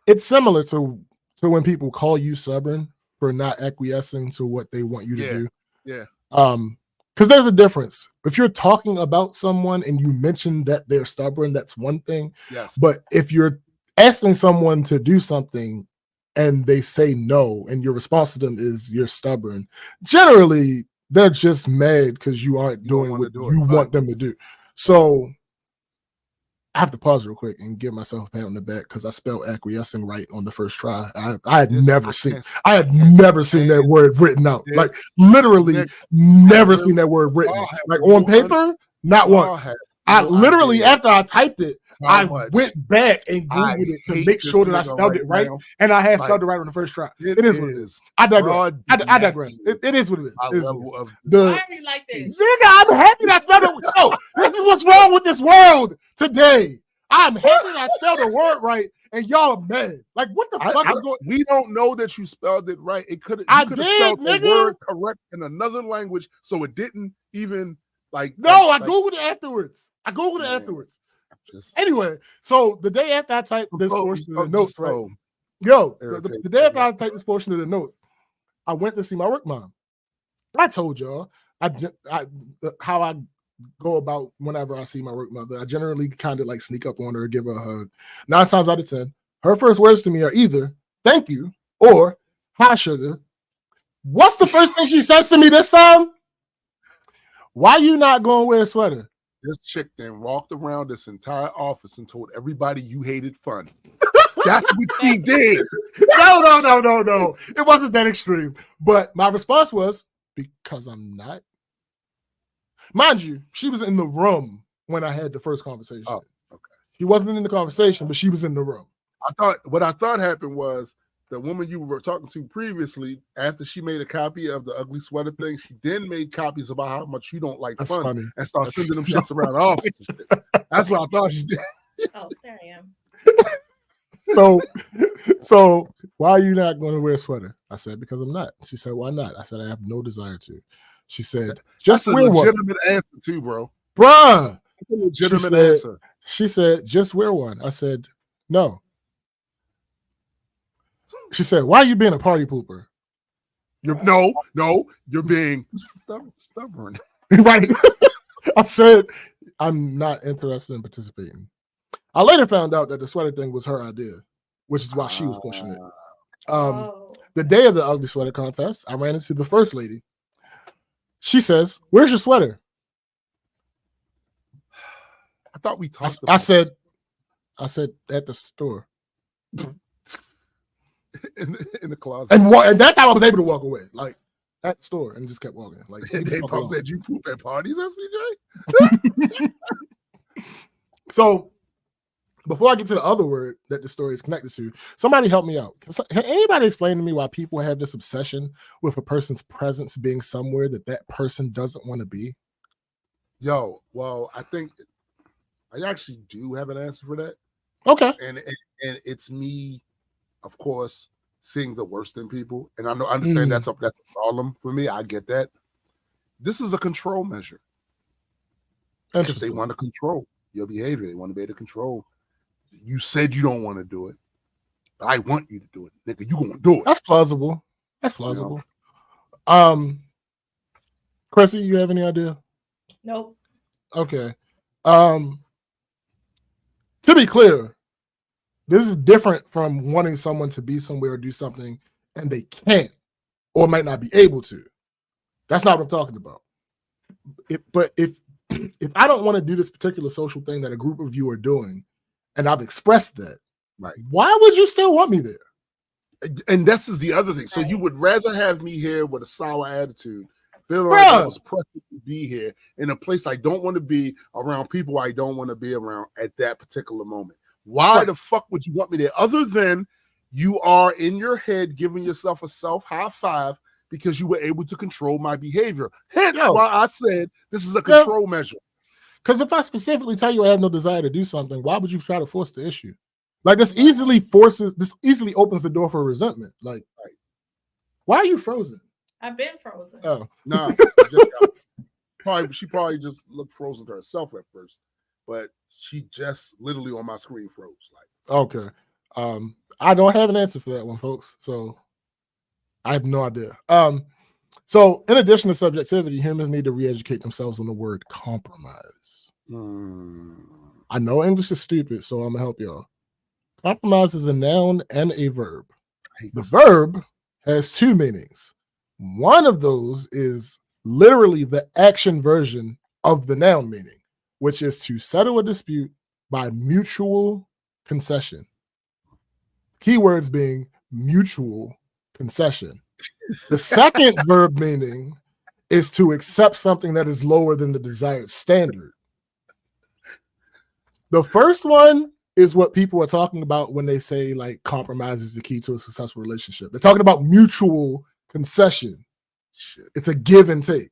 Speaker 1: it's similar to when people call you stubborn for not acquiescing to what they want you to do.
Speaker 2: Yeah.
Speaker 1: Because there's a difference. If you're talking about someone and you mention that they're stubborn, that's one thing.
Speaker 2: Yes.
Speaker 1: But if you're asking someone to do something and they say no, and your response to them is you're stubborn, generally they're just mad because you aren't doing what you want them to do. So I have to pause real quick and give myself a pat on the back because I spelled acquiescing right on the first try. I had never seen that word written out. Like literally never seen that word written. Like on paper, not once. I literally, after I typed it, I went back and Googled it to make sure that I spelled it right. And I had spelled it right on the first try. It is what it is. I digress. I digress. It is what it is.
Speaker 3: Why are you like this?
Speaker 1: Nigga, I'm happy that I spelled it. Yo, this is what's wrong with this world today. I'm happy that I spelled the word right, and y'all are mad. Like, what the fuck is going?
Speaker 2: We don't know that you spelled it right. It could have spelled the word correct in another language, so it didn't even like.
Speaker 1: No, I googled it afterwards. Anyway, so the day after I typed this portion of the notes, right? Yo, so the day after I typed this portion of the notes, I went to see my work mom. I told y'all how I go about whenever I see my work mother. I generally kind of like sneak up on her, give her a hug. 9 times out of 10, her first words to me are either "thank you" or "hi, sugar." What's the first thing she says to me this time? Why you not going to wear a sweater?
Speaker 2: This chick then walked around this entire office and told everybody you hated fun. That's what she did.
Speaker 1: No. It wasn't that extreme. But my response was, because I'm not. Mind you, she was in the room when I had the first conversation.
Speaker 2: Oh, okay.
Speaker 1: She wasn't in the conversation, but she was in the room.
Speaker 2: What I thought happened was the woman you were talking to previously, after she made a copy of the ugly sweater thing, she then made copies about how much you don't like fun and start sending them shits around the office and shit. That's what I thought she did.
Speaker 3: Oh, there I am.
Speaker 1: So why are you not going to wear a sweater? I said, because I'm not. She said, why not? I said, I have no desire to. She said, just wear one.
Speaker 2: That's a legitimate answer too, bro.
Speaker 1: Bruh.
Speaker 2: That's a legitimate answer.
Speaker 1: She said, just wear one. I said, no. She said, why are you being a party pooper?
Speaker 2: You're being stubborn.
Speaker 1: Right. I said, I'm not interested in participating. I later found out that the sweater thing was her idea, which is why she was pushing it. The day of the ugly sweater contest, I ran into the first lady. She says, where's your sweater?
Speaker 2: I thought we talked about
Speaker 1: I said, at the store.
Speaker 2: in the closet.
Speaker 1: And that time I was able to walk away, like at the store, and just kept walking. Like
Speaker 2: they probably said you poop at parties, SBJ.
Speaker 1: So before I get to the other word that the story is connected to, somebody help me out. Can anybody explain to me why people have this obsession with a person's presence being somewhere that person doesn't want to be?
Speaker 2: Yo, well, I think I actually do have an answer for that.
Speaker 1: Okay.
Speaker 2: And it's me, of course, seeing the worst in people. And I understand that's a problem for me. I get that. This is a control measure. Because they want to control your behavior. They want to be able to control. You said you don't want to do it, but I want you to do it. Nigga, you gonna do it.
Speaker 1: That's plausible. You know? Chrissy, you have any idea?
Speaker 3: Nope.
Speaker 1: Okay. To be clear, this is different from wanting someone to be somewhere or do something and they can't or might not be able to. That's not what I'm talking about. But if I don't want to do this particular social thing that a group of you are doing, and I've expressed that,
Speaker 2: right?
Speaker 1: Why would you still want me there?
Speaker 2: And this is the other thing. So you would rather have me here with a sour attitude, feeling like I was pressured to be here in a place I don't want to be, around people I don't want to be around at that particular moment. Why the fuck would you want me there? Other than you are in your head giving yourself a self high five because you were able to control my behavior. Hence why I said this is a control measure.
Speaker 1: Because if I specifically tell you I have no desire to do something, why would you try to force the issue? Like this easily opens the door for resentment. Like, why are you frozen?
Speaker 3: I've been frozen.
Speaker 1: Oh,
Speaker 2: no. She probably just looked frozen to herself at first, but she just literally on my screen froze. Like,
Speaker 1: okay. I don't have an answer for that one, folks. So I have no idea. So in addition to subjectivity, humans need to re-educate themselves on the word compromise. I know English is stupid, so I'm gonna help y'all. Compromise is a noun and a verb. The verb has two meanings. One of those is literally the action version of the noun meaning, which is to settle a dispute by mutual concession. Keywords being mutual concession. The second verb meaning is to accept something that is lower than the desired standard. The first one is what people are talking about when they say like compromise is the key to a successful relationship. They're talking about mutual concession. It's a give and take.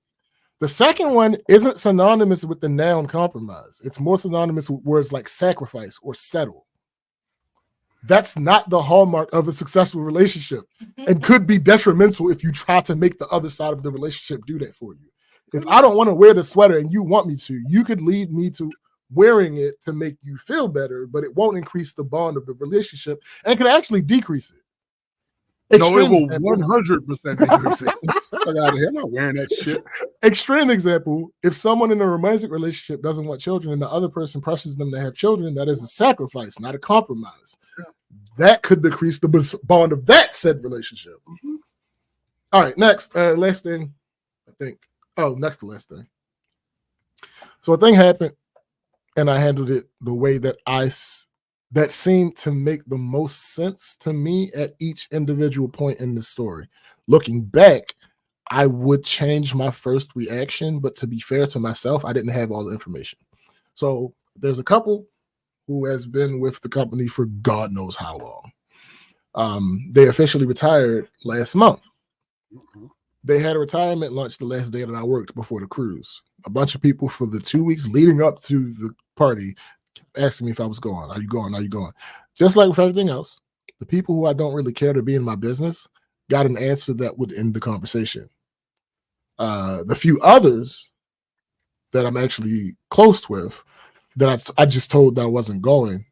Speaker 1: The second one isn't synonymous with the noun compromise. It's more synonymous with words like sacrifice or settle. That's not the hallmark of a successful relationship and could be detrimental if you try to make the other side of the relationship do that for you. If I don't want to wear the sweater and you want me to, you could lead me to wearing it to make you feel better, but it won't increase the bond of the relationship and could actually decrease it.
Speaker 2: No, it will 100% decrease it. Get out of here. I'm not wearing that shit.
Speaker 1: Extreme example, if someone in a romantic relationship doesn't want children and the other person presses them to have children, that is a sacrifice, not a compromise. That could decrease the bond of that said relationship. Mm-hmm. All right, next, last thing, I think. Oh, next to last thing. So a thing happened, and I handled it the way that that seemed to make the most sense to me at each individual point in the story. Looking back, I would change my first reaction, but to be fair to myself, I didn't have all the information. So there's a couple who has been with the company for God knows how long. They officially retired last month. They had a retirement lunch the last day that I worked before the cruise. A bunch of people for the 2 weeks leading up to the party asking me if I was going. Are you going? Are you going? Just like with everything else, the people who I don't really care to be in my business got an answer that would end the conversation. The few others that I'm actually close with, that I just told that I wasn't going,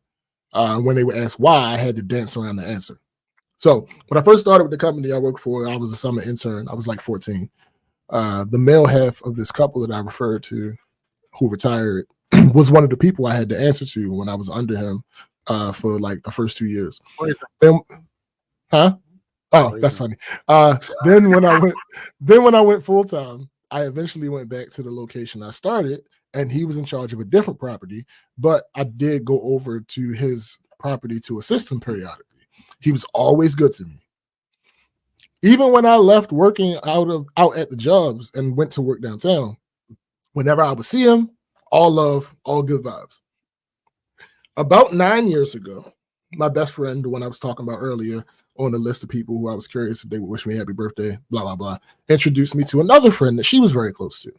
Speaker 1: when they were asked why, I had to dance around the answer. So when I first started with the company I worked for, I was a summer intern. I was like 14. The male half of this couple that I referred to who retired was one of the people I had to answer to when I was under him for like the first 2 years. Huh? Oh, that's funny. Then when I went full time, I eventually went back to the location I started, and he was in charge of a different property, but I did go over to his property to assist him periodically. He was always good to me. Even when I left working out at the jobs and went to work downtown, whenever I would see him, all love, all good vibes. About 9 years ago, my best friend, the one I was talking about earlier, on the list of people who I was curious if they would wish me happy birthday, blah, blah, blah, introduced me to another friend that she was very close to.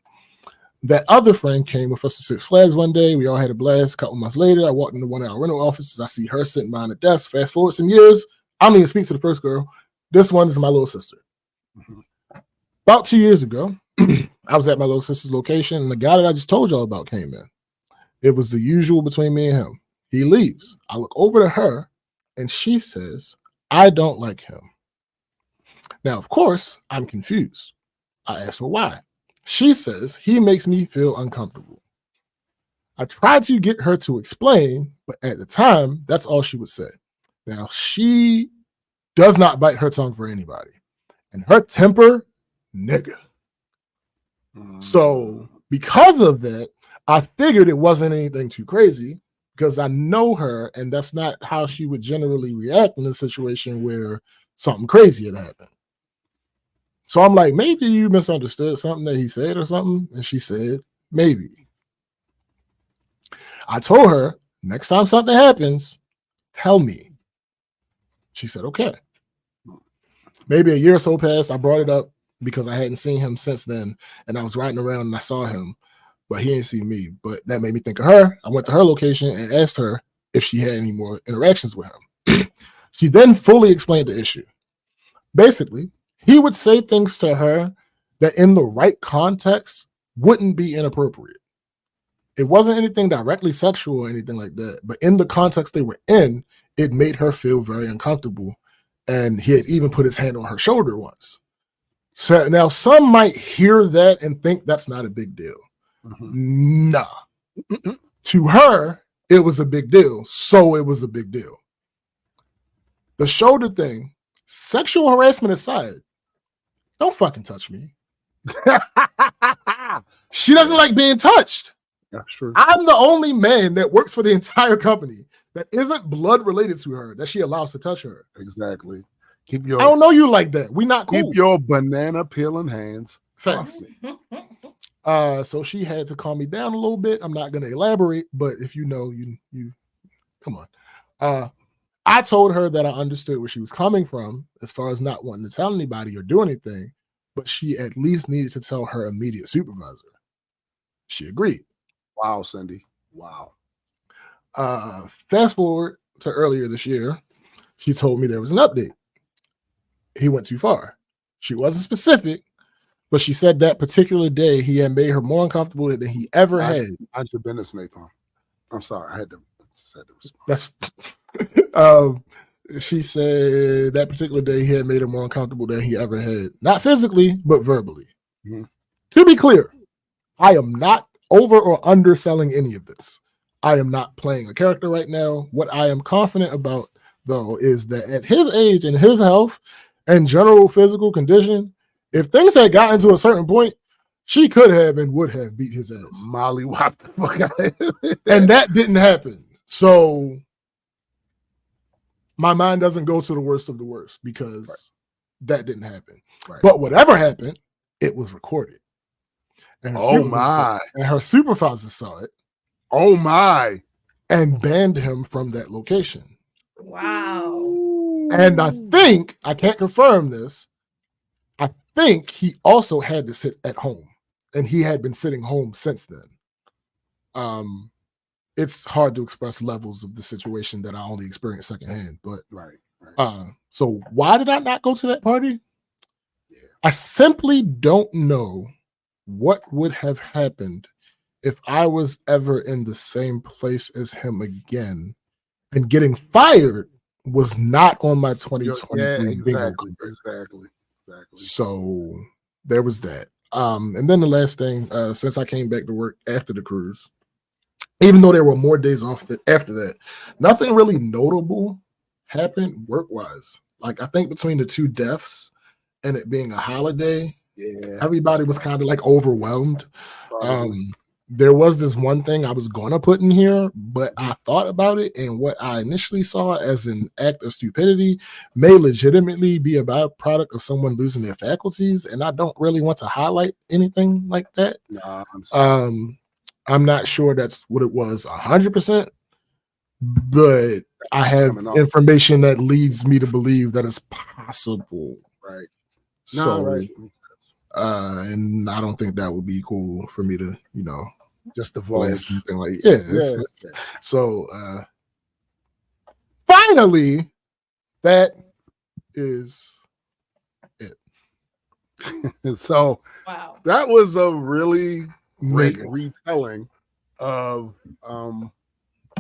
Speaker 1: That other friend came with us to Six Flags one day. We all had a blast. A couple months later, I walked into one of our rental offices. I see her sitting behind the desk. Fast forward some years, I don't even speak to the first girl. This one is my little sister. About 2 years ago, I was at my little sister's location, and the guy that I just told y'all about came in. It was the usual between me and him. He leaves. I look over to her, and she says, I don't like him. Now, of course, I'm confused. I ask her why. She says, he makes me feel uncomfortable. I tried to get her to explain, but at the time, that's all she would say. Now, she does not bite her tongue for anybody. And her temper, nigga. So because of that, I figured it wasn't anything too crazy because I know her, and that's not how she would generally react in a situation where something crazy had happened. So I'm like, maybe you misunderstood something that he said or something. And she said, maybe. I told her, next time something happens, tell me. She said, okay. Maybe a year or so passed. I brought it up because I hadn't seen him since then. And I was riding around and I saw him, but he didn't see me. But that made me think of her. I went to her location and asked her if she had any more interactions with him. She then fully explained the issue. Basically, he would say things to her that in the right context wouldn't be inappropriate. It wasn't anything directly sexual or anything like that, but in the context they were in, it made her feel very uncomfortable. And he had even put his hand on her shoulder once. So now some might hear that and think that's not a big deal. Mm-hmm. Nah. To her, it was a big deal. So it was a big deal. The shoulder thing Sexual harassment aside, don't fucking touch me. She doesn't like being touched.
Speaker 2: That's true.
Speaker 1: I'm the only man that works for the entire company that isn't blood related to her that she allows to touch her.
Speaker 2: Exactly.
Speaker 1: I don't know you like that. We not cool.
Speaker 2: Keep your banana peeling hands.
Speaker 1: Thanks. So she had to calm me down a little bit. I'm not going to elaborate, but if you know, you come on. I told her that I understood where she was coming from as far as not wanting to tell anybody or do anything, but she at least needed to tell her immediate supervisor. She agreed.
Speaker 2: Wow, Cindy. Wow.
Speaker 1: Fast forward to earlier this year, she told me there was an update. He went too far. She wasn't specific, but she said that particular day he had made her more uncomfortable than he ever had.
Speaker 2: Mind your business, Napalm. I'm sorry. I had to respond.
Speaker 1: That's she said that particular day he had made her more uncomfortable than he ever had. Not physically, but verbally. Mm-hmm. To be clear, I am not over or underselling any of this. I am not playing a character right now. What I am confident about, though, is that at his age and his health and general physical condition, if things had gotten to a certain point, she could have and would have beat his ass.
Speaker 2: Molly whopped the fuck out of him.
Speaker 1: And that didn't happen. So my mind doesn't go to the worst of the worst because that didn't happen. Right. But whatever happened, it was recorded. And her supervisor saw it.
Speaker 2: Oh my.
Speaker 1: And banned him from that location.
Speaker 3: Wow.
Speaker 1: And I think, I can't confirm this, I think he also had to sit at home. And he had been sitting home since then. It's hard to express levels of the situation that I only experienced secondhand. But so why did I not go to that party? Yeah. I simply don't know what would have happened if I was ever in the same place as him again, and getting fired was not on my 2023
Speaker 2: exactly.
Speaker 1: So there was that. And then the last thing, since I came back to work after the cruise, even though there were more days off after that, nothing really notable happened work-wise. Like I think between the two deaths and it being a holiday, everybody was kind of like overwhelmed. There was this one thing I was going to put in here, but I thought about it, and what I initially saw as an act of stupidity may legitimately be a byproduct of someone losing their faculties, and I don't really want to highlight anything like that. I'm not sure that's what it was 100%, but I have information that leads me to believe that it's possible.
Speaker 2: Right.
Speaker 1: And I don't think that would be cool for me to,
Speaker 2: just divulge
Speaker 1: something like So finally, that is it.
Speaker 2: So
Speaker 3: wow,
Speaker 2: that was a really great retelling of
Speaker 1: the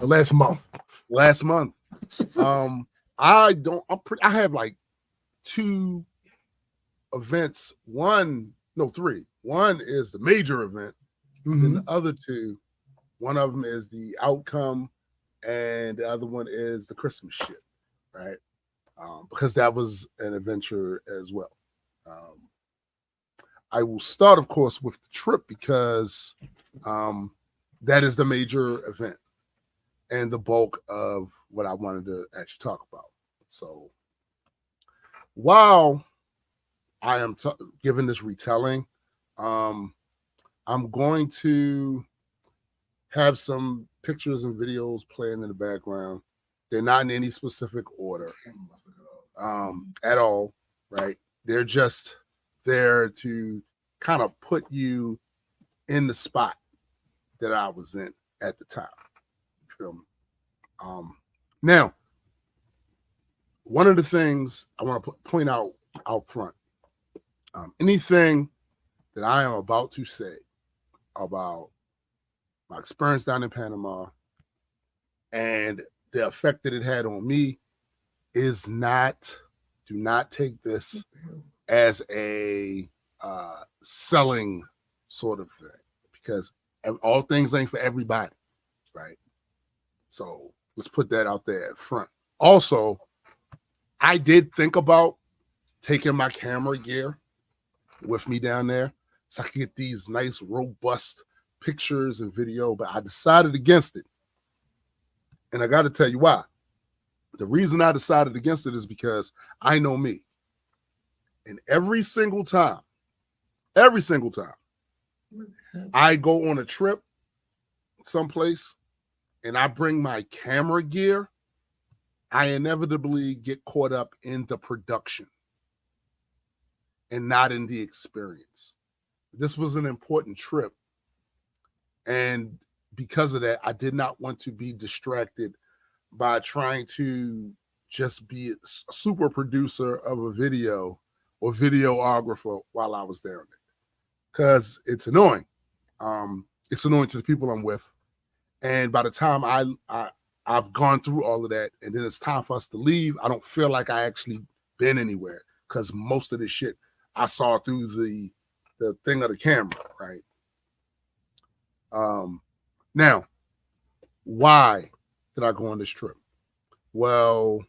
Speaker 1: last month.
Speaker 2: I have like two events. Three. One is the major event. And the other two, one of them is the outcome, and the other one is the Christmas shit, right? Because that was an adventure as well. I will start, of course, with the trip because that is the major event and the bulk of what I wanted to actually talk about. So while I am giving this retelling, I'm going to have some pictures and videos playing in the background. They're not in any specific order at all, right? They're just there to kind of put you in the spot that I was in at the time. You feel me? Now, one of the things I want to point out front, anything that I am about to say about my experience down in Panama and the effect that it had on me do not take this as a selling sort of thing, because all things ain't for everybody, right? So let's put that out there at front. Also, I did think about taking my camera gear with me down there so I could get these nice, robust pictures and video, but I decided against it. And I got to tell you why. The reason I decided against it is because I know me. And every single time I go on a trip someplace and I bring my camera gear, I inevitably get caught up in the production and not in the experience. This was an important trip. And because of that, I did not want to be distracted by trying to just be a super producer of a video or videographer while I was down there. Because it's annoying. It's annoying to the people I'm with. And by the time I've gone through all of that and then it's time for us to leave, I don't feel like I actually been anywhere because most of this shit I saw through the thing of the camera, right? Now, why did I go on this trip? Well,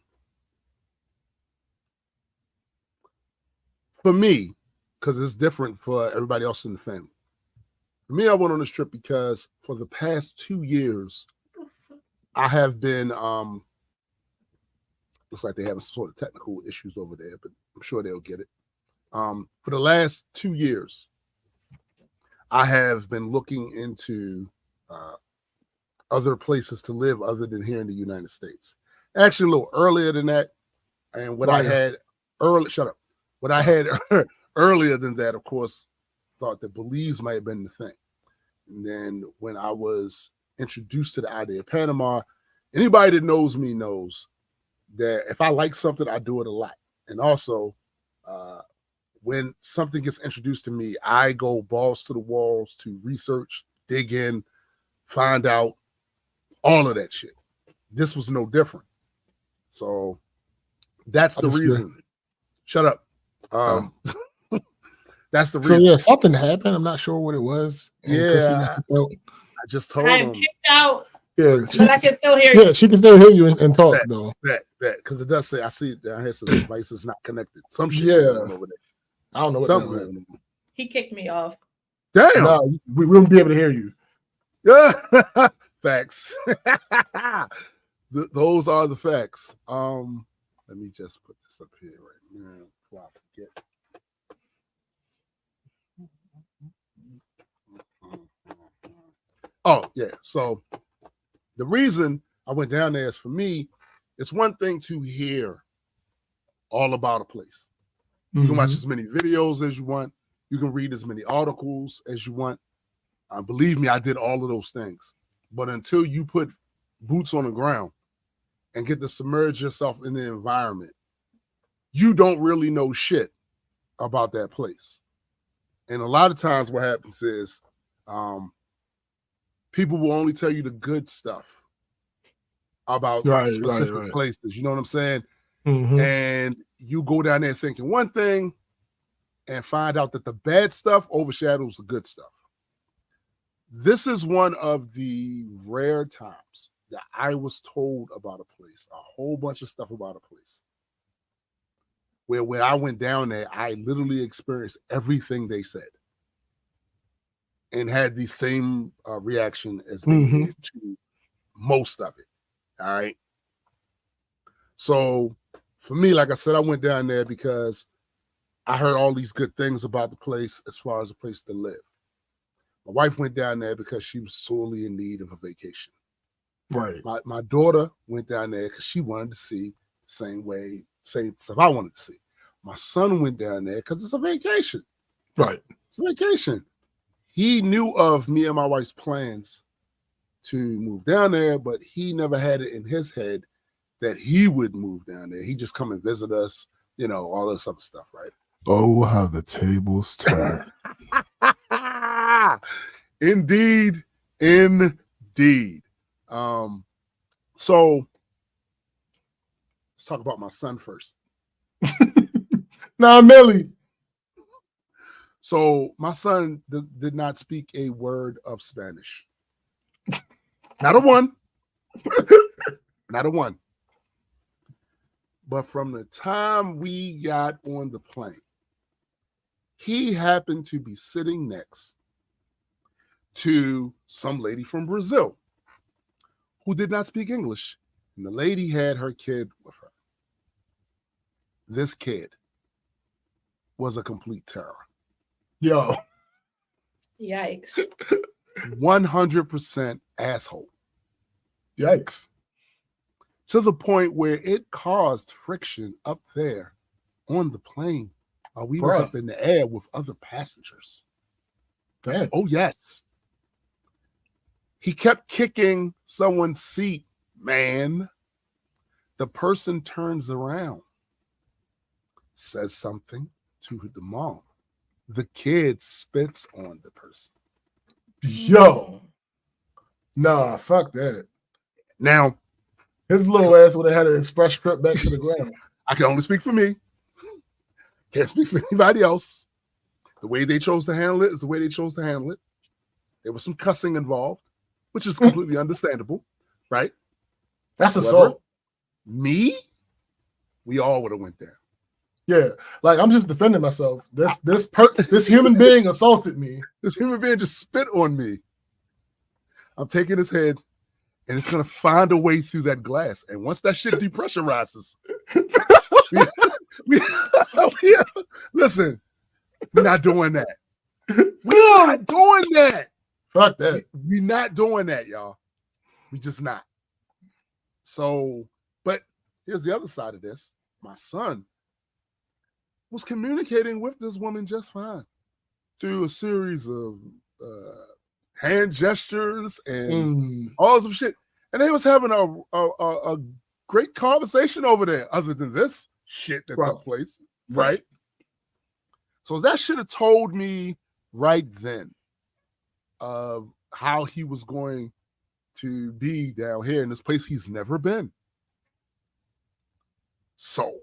Speaker 2: for me, because it's different for everybody else in the family. For me, I went on this trip because for the past 2 years, I have been, looks like they have some sort of technical issues over there, but I'm sure they'll get it. For the last 2 years, I have been looking into other places to live other than here in the United States. Actually, a little earlier than that. And what I had early, what I had earlier than that, of course, thought that Belize might have been the thing. And then when I was introduced to the idea of Panama, anybody that knows me knows that if I like something, I do it a lot. And also, when something gets introduced to me, I go balls to the walls to research, dig in, find out all of that shit. This was no different. So that's the reason. Good. Shut up. That's the reason.
Speaker 1: So yeah, something happened. I'm not sure what it was.
Speaker 2: Yeah, I just told him.
Speaker 3: I'm kicked out.
Speaker 1: Yeah,
Speaker 3: but I can still hear you.
Speaker 1: Yeah, she can still hear you and talk though.
Speaker 2: That because it does say I see it down here. So the device is not connected. Some shit over there.
Speaker 1: I don't know what
Speaker 2: something.
Speaker 3: He kicked me off.
Speaker 2: Damn.
Speaker 1: No, we wouldn't be able to hear you.
Speaker 2: Yeah, facts. Those are the facts. Let me just put this up here right now before I forget. Oh, yeah. So the reason I went down there is for me, it's one thing to hear all about a place. You can watch as many videos as you want. You can read as many articles as you want. Believe me, I did all of those things. But until you put boots on the ground and get to submerge yourself in the environment, you don't really know shit about that place. And a lot of times what happens is people will only tell you the good stuff about specific places. You know what I'm saying? And you go down there thinking one thing and find out that the bad stuff overshadows the good stuff. This is one of the rare times that I was told about a place, a whole bunch of stuff about a place, where when I went down there, I literally experienced everything they said and had the same reaction as they did to most of it. All right. So for me, like I said, I went down there because I heard all these good things about the place as far as a place to live. My wife went down there because she was sorely in need of a vacation.
Speaker 1: Right.
Speaker 2: My daughter went down there because she wanted to see the same stuff I wanted to see. My son went down there because it's a vacation.
Speaker 1: Right.
Speaker 2: It's a vacation. He knew of me and my wife's plans to move down there, but he never had it in his head that he would move down there. He just come and visit us, you know, all this other stuff, right?
Speaker 1: Oh, how the tables turn.
Speaker 2: Indeed. So let's talk about my son first.
Speaker 1: Now, Millie.
Speaker 2: So my son did not speak a word of Spanish. Not a one. Not a one. But from the time we got on the plane, he happened to be sitting next to some lady from Brazil who did not speak English. And the lady had her kid with her. This kid was a complete terror.
Speaker 1: Yo.
Speaker 3: Yikes.
Speaker 2: 100% asshole.
Speaker 1: Yikes.
Speaker 2: To the point where it caused friction up there on the plane while we was up in the air with other passengers.
Speaker 1: Damn.
Speaker 2: Oh, yes. He kept kicking someone's seat, man. The person turns around, says something to the mom. The kid spits on the person.
Speaker 1: Yo. Nah, fuck that.
Speaker 2: Now,
Speaker 1: his little ass would have had an express script back to the ground.
Speaker 2: I can only speak for me. Can't speak for anybody else. The way they chose to handle it is the way they chose to handle it. There was some cussing involved, which is completely understandable, right?
Speaker 1: That's assault.
Speaker 2: Me? We all would have went there.
Speaker 1: Yeah, like I'm just defending myself. This human being assaulted me.
Speaker 2: This human being just spit on me. I'm taking his head, and it's gonna find a way through that glass. And once that shit depressurizes, listen, we're not doing that. We're not doing that.
Speaker 1: Fuck that.
Speaker 2: We're not doing that, y'all. We just not. So, but here's the other side of this. My son was communicating with this woman just fine through a series of hand gestures and all this shit. And they was having a great conversation over there, other than this shit that took place, right? So that should have told me right then of how he was going to be down here in this place he's never been. So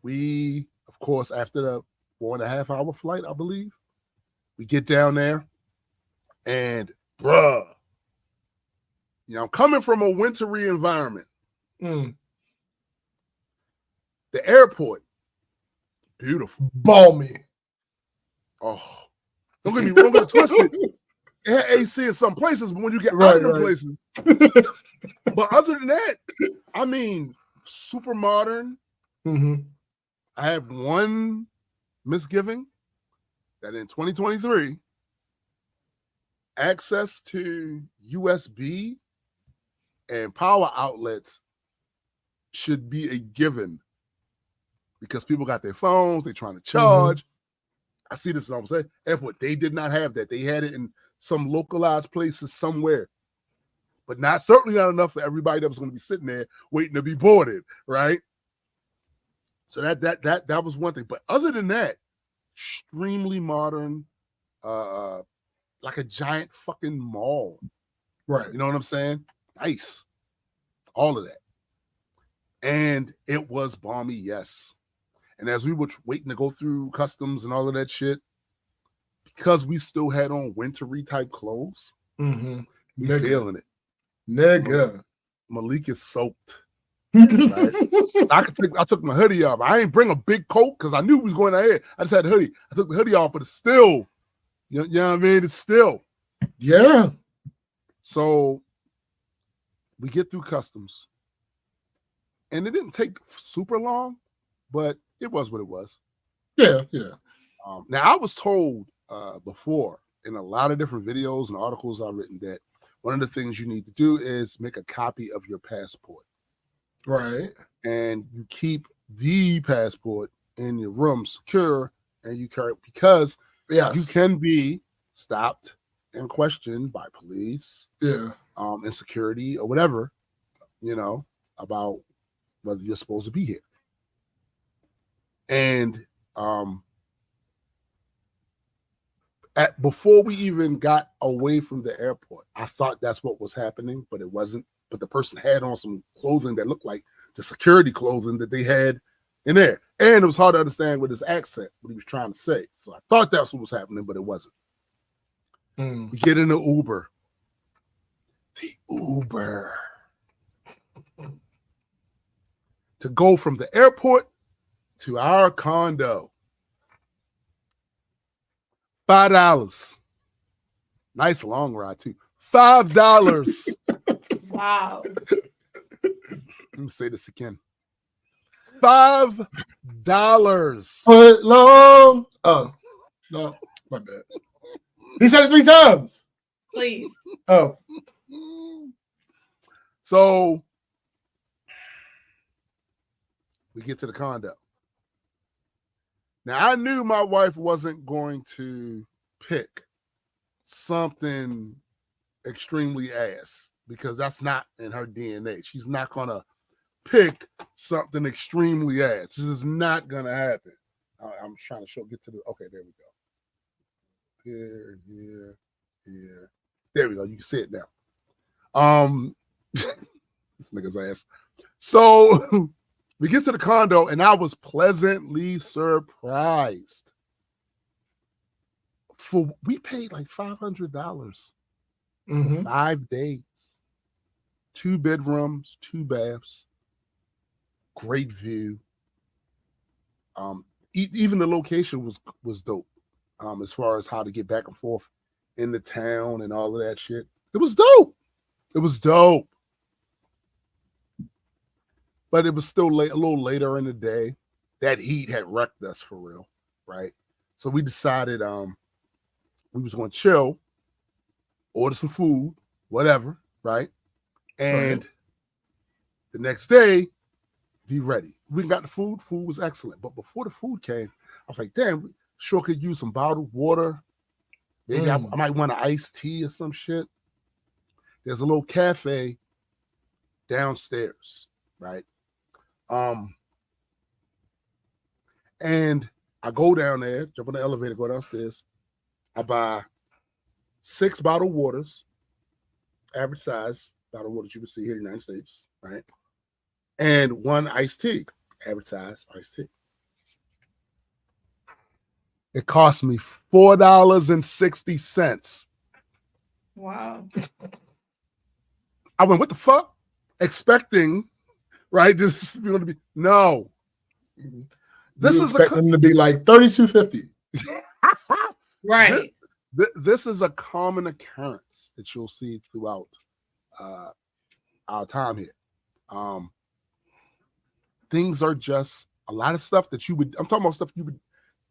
Speaker 2: we, of course, after the 4.5-hour flight, I believe, we get down there and bruh, you know, coming from a wintry environment, the airport, beautiful.
Speaker 1: Balmy.
Speaker 2: Oh, don't get me wrong, get it twisted. It had AC in some places, but when you get out of them places, but other than that, I mean, super modern.
Speaker 1: Mm-hmm.
Speaker 2: I have one misgiving that in 2023, access to USB and power outlets should be a given because people got their phones, they're trying to charge. I see this almost at airport. They did not have that. They had it in some localized places somewhere, but certainly not enough for everybody that was going to be sitting there waiting to be boarded, right? So that was one thing. But other than that, extremely modern, like a giant fucking mall.
Speaker 1: Right.
Speaker 2: You know what I'm saying? Nice. All of that. And it was balmy, yes. And as we were waiting to go through customs and all of that shit, because we still had on wintry type clothes, we feeling it.
Speaker 1: Nigga.
Speaker 2: Malik is soaked. Right? I took my hoodie off. I ain't bring a big coat because I knew we was going out here. I just had the hoodie. I took the hoodie off, but it's still, you know what I mean? It's still.
Speaker 1: Yeah.
Speaker 2: So we get through customs. And it didn't take super long, but it was what it was.
Speaker 1: Yeah, yeah.
Speaker 2: Now, I was told before in a lot of different videos and articles I've written that one of the things you need to do is make a copy of your passport.
Speaker 1: Right.
Speaker 2: And you keep the passport in your room secure, and you carry it because you can be stopped and questioned by police, and security or whatever, you know, about whether you're supposed to be here. And before we even got away from the airport, I thought that's what was happening, but it wasn't. But the person had on some clothing that looked like the security clothing that they had in there. And it was hard to understand with his accent, what he was trying to say. So I thought that's what was happening, but it wasn't. We get in the Uber. to go from the airport to our condo. $5. Nice long ride too. $5.
Speaker 3: Wow.
Speaker 2: Let me say this again. $5.
Speaker 1: Foot long. Oh, no, my bad. He said it 3 times.
Speaker 3: Please.
Speaker 1: Oh.
Speaker 2: So we get to the condo. Now I knew my wife wasn't going to pick something extremely ass because that's not in her DNA. She's not gonna pick something extremely ass. This is not gonna happen. I'm trying to get to the. Okay, there we go. Here. There we go. You can see it now. This nigga's ass. So we get to the condo, and I was pleasantly surprised. We paid like $500 for 5 days, 2 bedrooms, 2 baths, great view. Even the location was dope. As far as how to get back and forth in the town and all of that shit, it was dope. It was dope. But it was still late, a little later in the day. That heat had wrecked us for real, right? So we decided we was going to chill, order some food, whatever, right? And the next day, be ready. We got the food. Food was excellent. But before the food came, I was like, damn, we sure could use some bottled water. Maybe I might want an iced tea or some shit. There's a little cafe downstairs, right? And I go down there, jump on the elevator, go downstairs. I buy 6 bottled waters, average size bottled waters you can see here in the United States, right? And 1 iced tea, average size iced tea. It cost me $4.60.
Speaker 3: Wow.
Speaker 2: I went, what the fuck? Expecting, right? This is going to be no. This is
Speaker 1: expecting them to be like $32.50.
Speaker 3: Right.
Speaker 2: This is a common occurrence that you'll see throughout our time here. Things are just a lot of stuff that I'm talking about stuff you would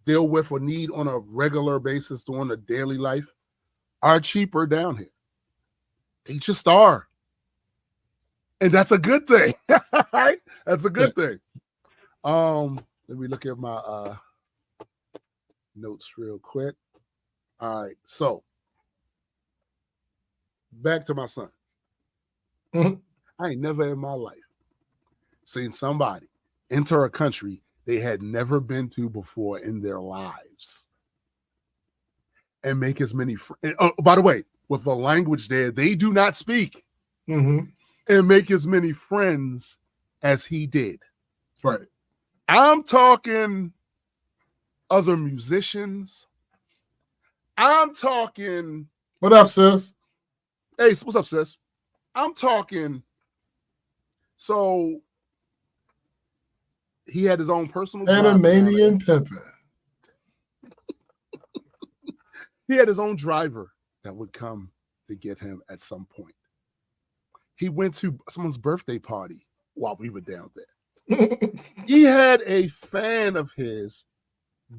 Speaker 2: deal with or need on a regular basis during a daily life are cheaper down here. They just are. And that's a good thing. Right? That's a good thing. Let me look at my notes real quick. All right, so back to my son. I ain't never in my life seen somebody enter a country they had never been to before in their lives and make as many friends. Oh, by the way, with the language there, they do not speak, and make as many friends as he did.
Speaker 1: Right.
Speaker 2: I'm talking other musicians. I'm talking.
Speaker 1: What up, sis?
Speaker 2: Hey, what's up, sis? I'm talking. So he had his own personal
Speaker 1: Panamanian pimpin'.
Speaker 2: He had his own driver that would come to get him at some point. He went to someone's birthday party while we were down there. He had a fan of his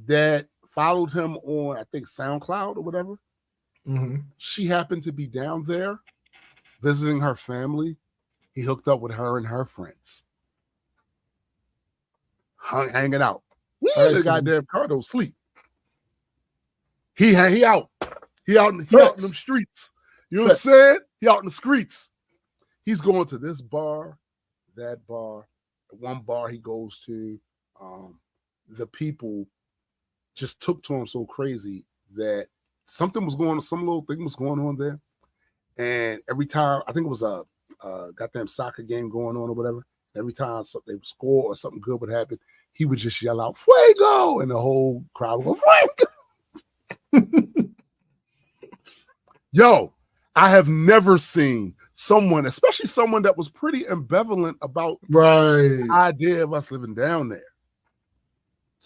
Speaker 2: that followed him on, I think, SoundCloud or whatever. She happened to be down there visiting her family. He hooked up with her and her friends. Hanging out. We in the goddamn car, don't sleep. He out. He out in them streets. You know what I'm saying? He out in the streets. He's going to this bar, that bar. One bar he goes to, the people just took to him so crazy that something was going on, some little thing was going on there. And every time, I think it was a goddamn soccer game going on or whatever, every time they would score or something good would happen, he would just yell out, "Fuego!" And the whole crowd would go, "Fuego!" Yo, I have never seen someone, especially someone that was pretty ambivalent about
Speaker 1: Right.
Speaker 2: the idea of us living down there.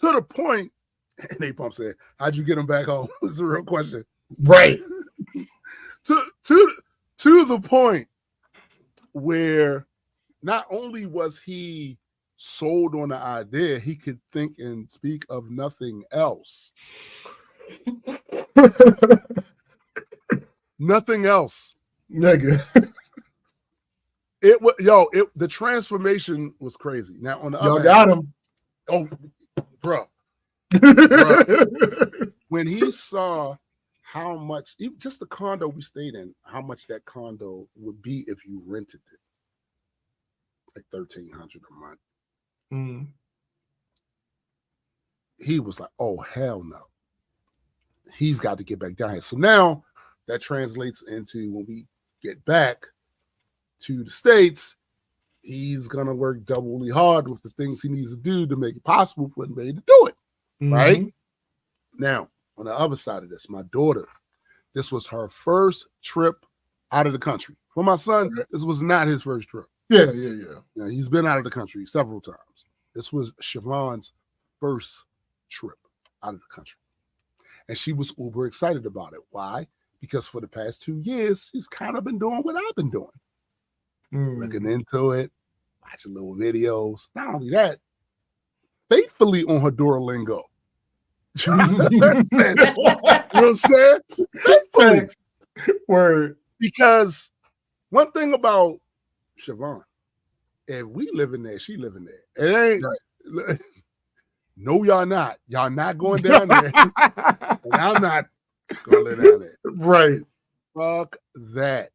Speaker 2: To the point, and Napalm said, how'd you get him back home? This is a real question.
Speaker 1: Right.
Speaker 2: to the point where not only was he sold on the idea, he could think and speak of nothing else. Nothing else.
Speaker 1: Nigga.
Speaker 2: The transformation was crazy. Now on the
Speaker 1: Y'all
Speaker 2: other
Speaker 1: got
Speaker 2: hand,
Speaker 1: him.
Speaker 2: oh, bro. When he saw how much, just the condo we stayed in, how much that condo would be if you rented it, like $1,300 a month.
Speaker 1: Mm.
Speaker 2: He was like, "Oh hell no!" He's got to get back down here. So now that translates into when we get back to the States, he's gonna work doubly hard with the things he needs to do to make it possible for anybody to do it.
Speaker 1: Mm-hmm.
Speaker 2: Right now, on the other side of this, my daughter, this was her first trip out of the country. For my son, this was not his first trip.
Speaker 1: Yeah.
Speaker 2: Now, he's been out of the country several times. This was Siobhan's first trip out of the country. And she was uber excited about it. Why? Because for the past 2 years, she's kind of been doing what I've been doing. Looking into it, watching little videos. Not only that, faithfully on her Duolingo. You know what I'm saying?
Speaker 1: Thanks. Word.
Speaker 2: Because one thing about Siobhan, if we live in there, she live in there. It ain't right. No, y'all not. Y'all not going down there. And I'm not gonna live down there.
Speaker 1: Right.
Speaker 2: Fuck that.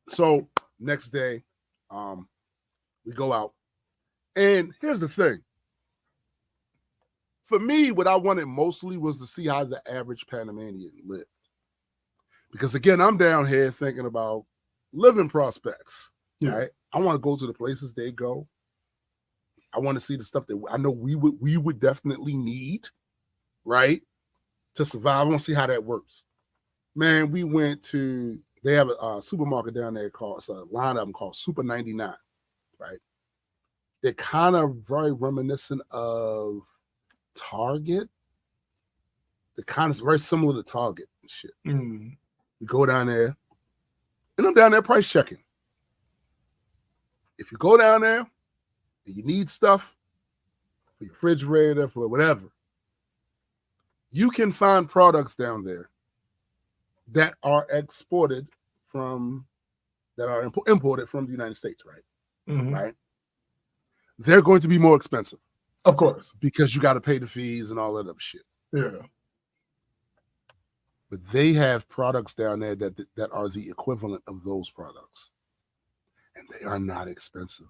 Speaker 2: So next day, we go out. And here's the thing. For me, what I wanted mostly was to see how the average Panamanian lived. Because again, I'm down here thinking about living prospects. Yeah. Right? I want to go to the places they go. I want to see the stuff that I know we would definitely need, right, to survive. I want to see how that works. Man, we went to, they have a supermarket down there called, it's a line of them called Super 99, right? They're kind of very reminiscent of Target. They're kind of very similar to Target and shit. We go down there, and I'm down there price checking. If you go down there and you need stuff for your refrigerator, for whatever, you can find products down there that are exported from, that are imported from the United States, right? Mm-hmm. Right? They're going to be more expensive.
Speaker 1: Of course.
Speaker 2: Because you got to pay the fees and all that other shit.
Speaker 1: Yeah.
Speaker 2: But they have products down there that are the equivalent of those products. And they are not expensive.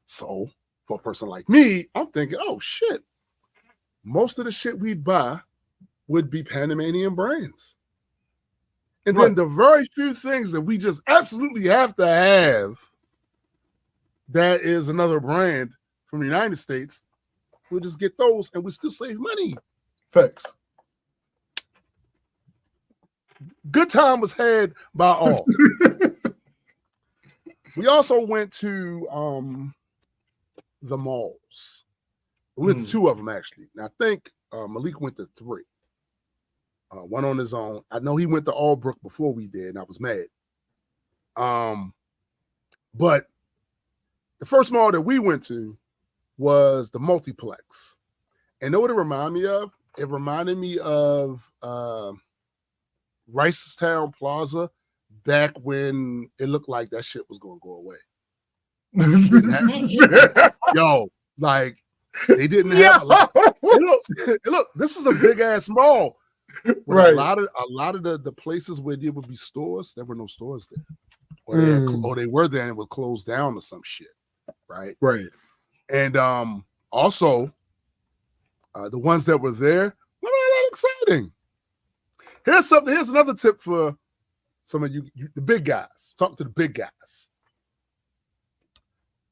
Speaker 2: So for a person like me, I'm thinking, oh shit, most of the shit we'd buy would be Panamanian brands. And then the very few things that we just absolutely have to have, that is another brand from the United States, we'll just get those and we still save money.
Speaker 1: Facts.
Speaker 2: Good time was had by all. We also went to the malls. We went to 2 of them, actually. And I think Malik went to 3. One on his own. I know he went to Albrook before we did, and I was mad. But the first mall that we went to was the Multiplex. And know what it reminded me of? It reminded me of Ricestown Plaza back when it looked like that shit was going to go away. Yo, like, they didn't have a lot. Look, this is a big ass mall. Right. A lot of the places where there would be stores, there were no stores there. Or they were there and would close down or some shit. Right.
Speaker 1: Right.
Speaker 2: And also the ones that were there were not that exciting. Here's another tip for some of you, the big guys. Talk to the big guys.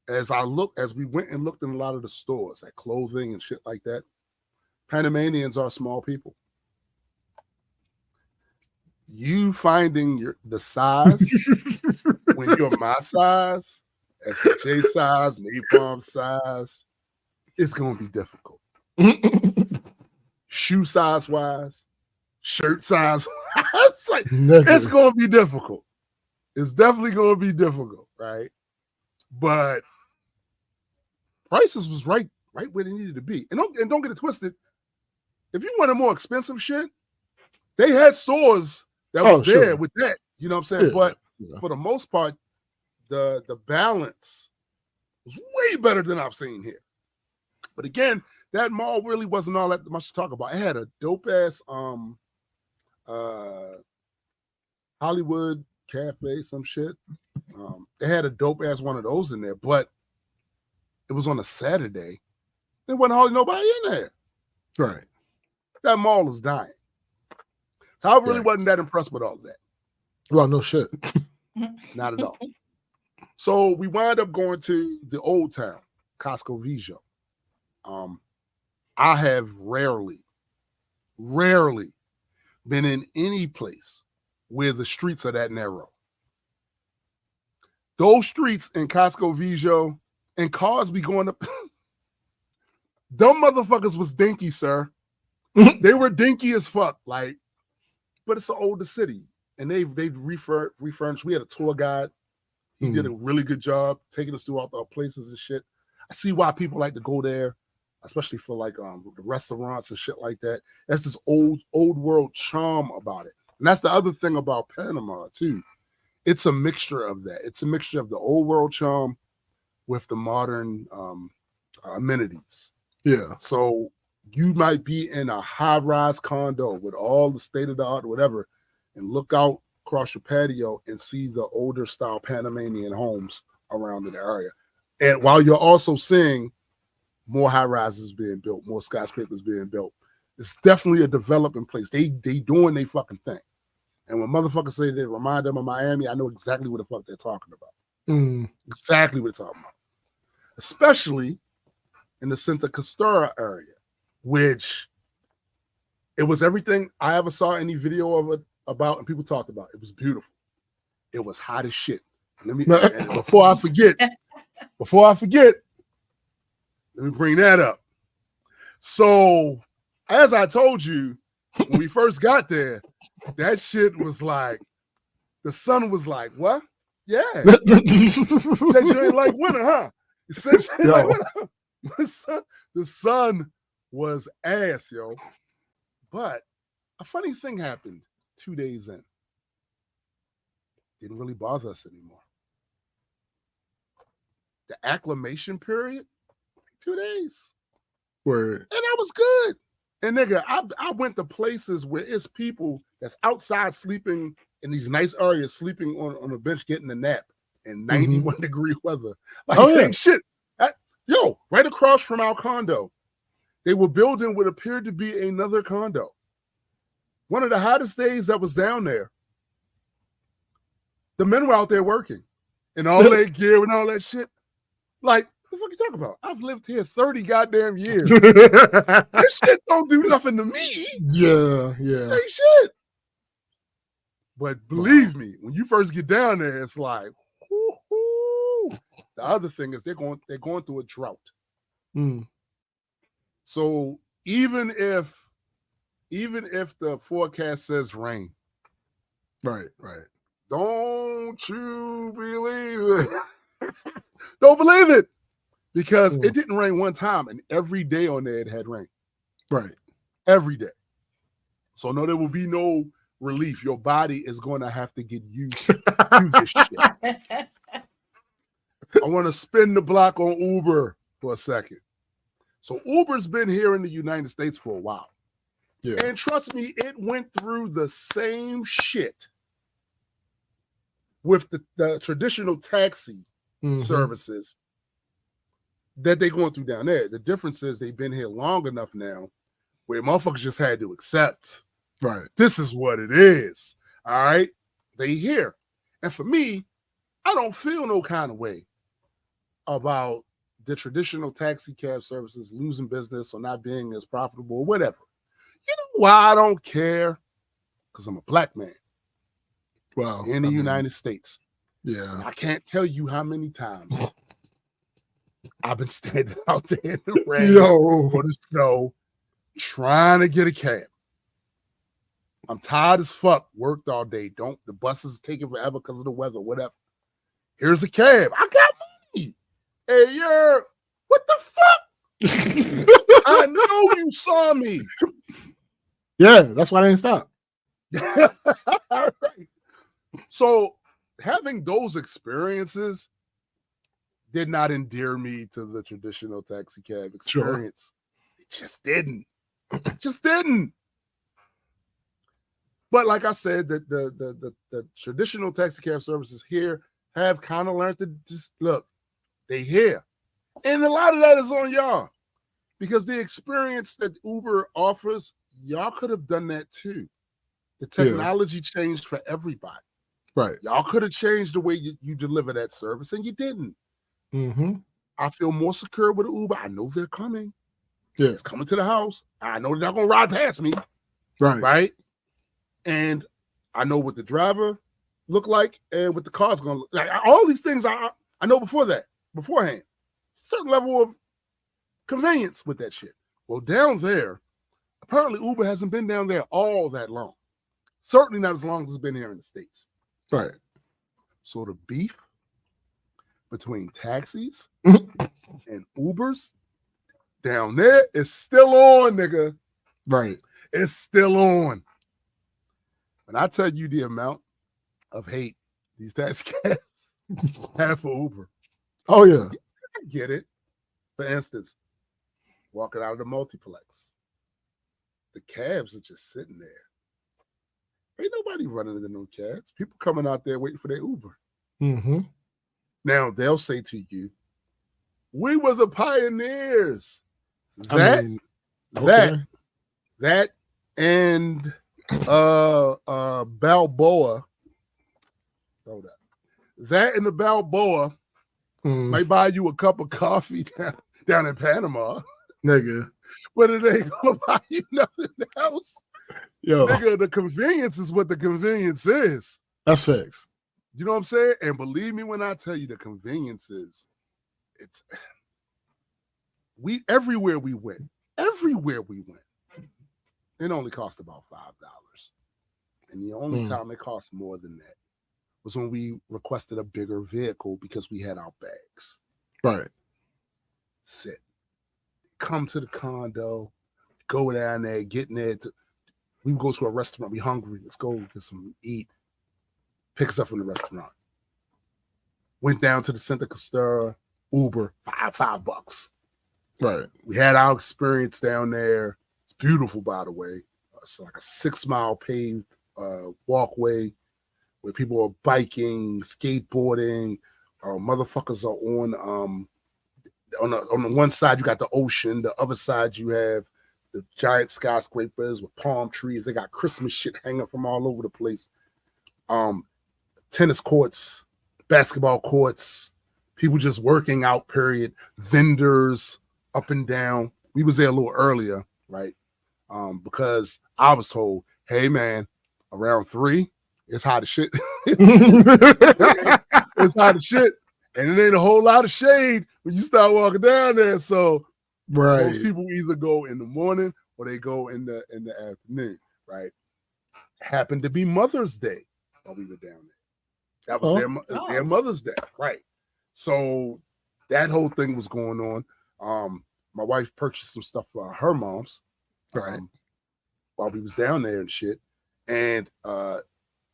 Speaker 2: As we went and looked in a lot of the stores, like clothing and shit like that, Panamanians are small people. you finding the size when you're my size, SPJ size, napalm size, it's gonna be difficult. Shoe size wise, shirt size wise, it's gonna be difficult. It's definitely gonna be difficult, right? But prices was right where they needed to be. And don't get it twisted. If you wanted more expensive shit, they had stores that was there with that. You know what I'm saying? Yeah, but for the most part, the balance was way better than I've seen here. But again, that mall really wasn't all that much to talk about. It had a dope ass Hollywood cafe, some shit. It had a dope ass one of those in there, but it was on a Saturday. There wasn't hardly nobody in there.
Speaker 1: Right.
Speaker 2: That mall is dying. So I really wasn't that impressed with all of that.
Speaker 1: Well, no shit.
Speaker 2: Not at all. So we wound up going to the old town, Costco Vijo. I have rarely been in any place where the streets are that narrow. Those streets in Costco Vijo and cars be going up. Them motherfuckers was dinky, sir. They were dinky as fuck. Like, but it's an older city. And they've refurnished. We had a tour guide. He did a really good job taking us through all the places and shit. I see why people like to go there, especially for like the restaurants and shit like that. That's this old world charm about it. And that's the other thing about Panama too. It's a mixture of that. It's a mixture of the old world charm with the modern amenities.
Speaker 1: Yeah.
Speaker 2: So you might be in a high-rise condo with all the state-of-the-art whatever, and look out across your patio and see the older style Panamanian homes around in the area. And while you're also seeing more high-rises being built, more skyscrapers being built, it's definitely a developing place. They doing their fucking thing. And when motherfuckers say they remind them of Miami, I know exactly what the fuck they're talking about. Exactly what they're talking about. Especially in the Santa Castara area, which it was everything I ever saw any video of it about and people talked about. It was beautiful. It was hot as shit. And before I forget, let me bring that up. So, as I told you, when we first got there, that shit was like, the sun was like, what? Yeah. That you ain't like winter, huh? You said you ain't like winter. The sun was ass, yo. But a funny thing happened 2 days in. Didn't really bother us anymore. The acclimation period, 2 days.
Speaker 1: Word.
Speaker 2: And I was good. And nigga, I went to places where it's people that's outside sleeping in these nice areas, sleeping on a bench, getting a nap in 91 degree weather. Like, shit. Right across from our condo, they were building what appeared to be another condo. One of the hottest days that was down there, the men were out there working and all that gear and all that shit. Like, what the fuck you talking about? I've lived here 30 goddamn years. This shit don't do nothing to me.
Speaker 1: Yeah.
Speaker 2: Hey, shit. But believe me, when you first get down there, it's like, whoo-hoo. The other thing is they're going through a drought. So even if the forecast says rain,
Speaker 1: right,
Speaker 2: don't you believe it? Don't believe it, because it didn't rain one time, and every day on there it had rain.
Speaker 1: Right,
Speaker 2: every day. So no, there will be no relief. Your body is going to have to get used to this shit. I want to spin the block on Uber for a second. So Uber's been here in the United States for a while. Yeah. And trust me, it went through the same shit with the traditional taxi services that they're going through down there. The difference is they've been here long enough now where motherfuckers just had to accept, right, this is what it is. All right? They here. And for me, I don't feel no kind of way about the traditional taxi cab services losing business or not being as profitable or whatever. You know why I don't care? Because I'm a black man.
Speaker 1: Wow.
Speaker 2: in the United States.
Speaker 1: Yeah.
Speaker 2: And I can't tell you how many times I've been standing out there in the rain or the snow trying to get a cab. I'm tired as fuck. Worked all day. The buses is taking forever because of the weather, whatever. Here's a cab. I got money. Hey, what the fuck? I know you saw me.
Speaker 1: Yeah, that's why I didn't stop.
Speaker 2: All right. So having those experiences did not endear me to the traditional taxi cab experience. Sure. It just didn't. Just didn't. But like I said, the traditional taxi cab services here have kind of learned to just look, they here. And a lot of that is on y'all. Because the experience that Uber offers, y'all could have done that too. The technology changed for everybody.
Speaker 1: Right.
Speaker 2: Y'all could have changed the way you deliver that service, and you didn't.
Speaker 1: Mm-hmm.
Speaker 2: I feel more secure with Uber. I know they're coming.
Speaker 1: Yeah.
Speaker 2: It's coming to the house. I know they're not going to ride past me.
Speaker 1: Right.
Speaker 2: Right? And I know what the driver look like and what the car's going to look like. All these things I know beforehand. Certain level of convenience with that shit. Well, down there, apparently Uber hasn't been down there all that long. Certainly not as long as it's been here in the States.
Speaker 1: Right.
Speaker 2: So the beef between taxis and Ubers down there is still on, nigga.
Speaker 1: Right.
Speaker 2: It's still on. When I tell you the amount of hate these taxi cabs have for Uber.
Speaker 1: Oh, yeah.
Speaker 2: I get it. For instance, walking out of the multiplex, the cabs are just sitting there. Ain't nobody running into no cabs. People coming out there waiting for their Uber.
Speaker 1: Mm-hmm.
Speaker 2: Now, they'll say to you, we were the pioneers. That and Balboa. Hold up. That and the Balboa might buy you a cup of coffee down in Panama.
Speaker 1: Nigga.
Speaker 2: But it ain't gonna buy you nothing else.
Speaker 1: Yo.
Speaker 2: Nigga, the convenience is what the convenience is.
Speaker 1: That's facts.
Speaker 2: You know what I'm saying? And believe me when I tell you the convenience is, everywhere we went, it only cost about $5. And the only time it cost more than that was when we requested a bigger vehicle because we had our bags.
Speaker 1: Right.
Speaker 2: Sit. Come to the condo, go down there, get in there. We would go to a restaurant, we hungry, let's go get some eat. Pick us up from the restaurant. Went down to the Santa Costera, Uber, $5.
Speaker 1: Right. We
Speaker 2: had our experience down there. It's beautiful, by the way. It's like a 6-mile paved walkway where people are biking, skateboarding. Motherfuckers are on the one side you got the ocean, the other side you have the giant skyscrapers with palm trees. They got Christmas shit hanging from all over the place. Tennis courts, basketball courts, people just working out, period. Vendors up and down. We was there a little earlier, right? Because I was told, hey man, around 3, it's hot as shit. It's hot as shit. And it ain't a whole lot of shade when you start walking down there. So most people either go in the morning or they go in the afternoon, right? Happened to be Mother's Day while we were down there. That was their Mother's Day, right? So that whole thing was going on. My wife purchased some stuff for her mom's, right? While we was down there and shit. And of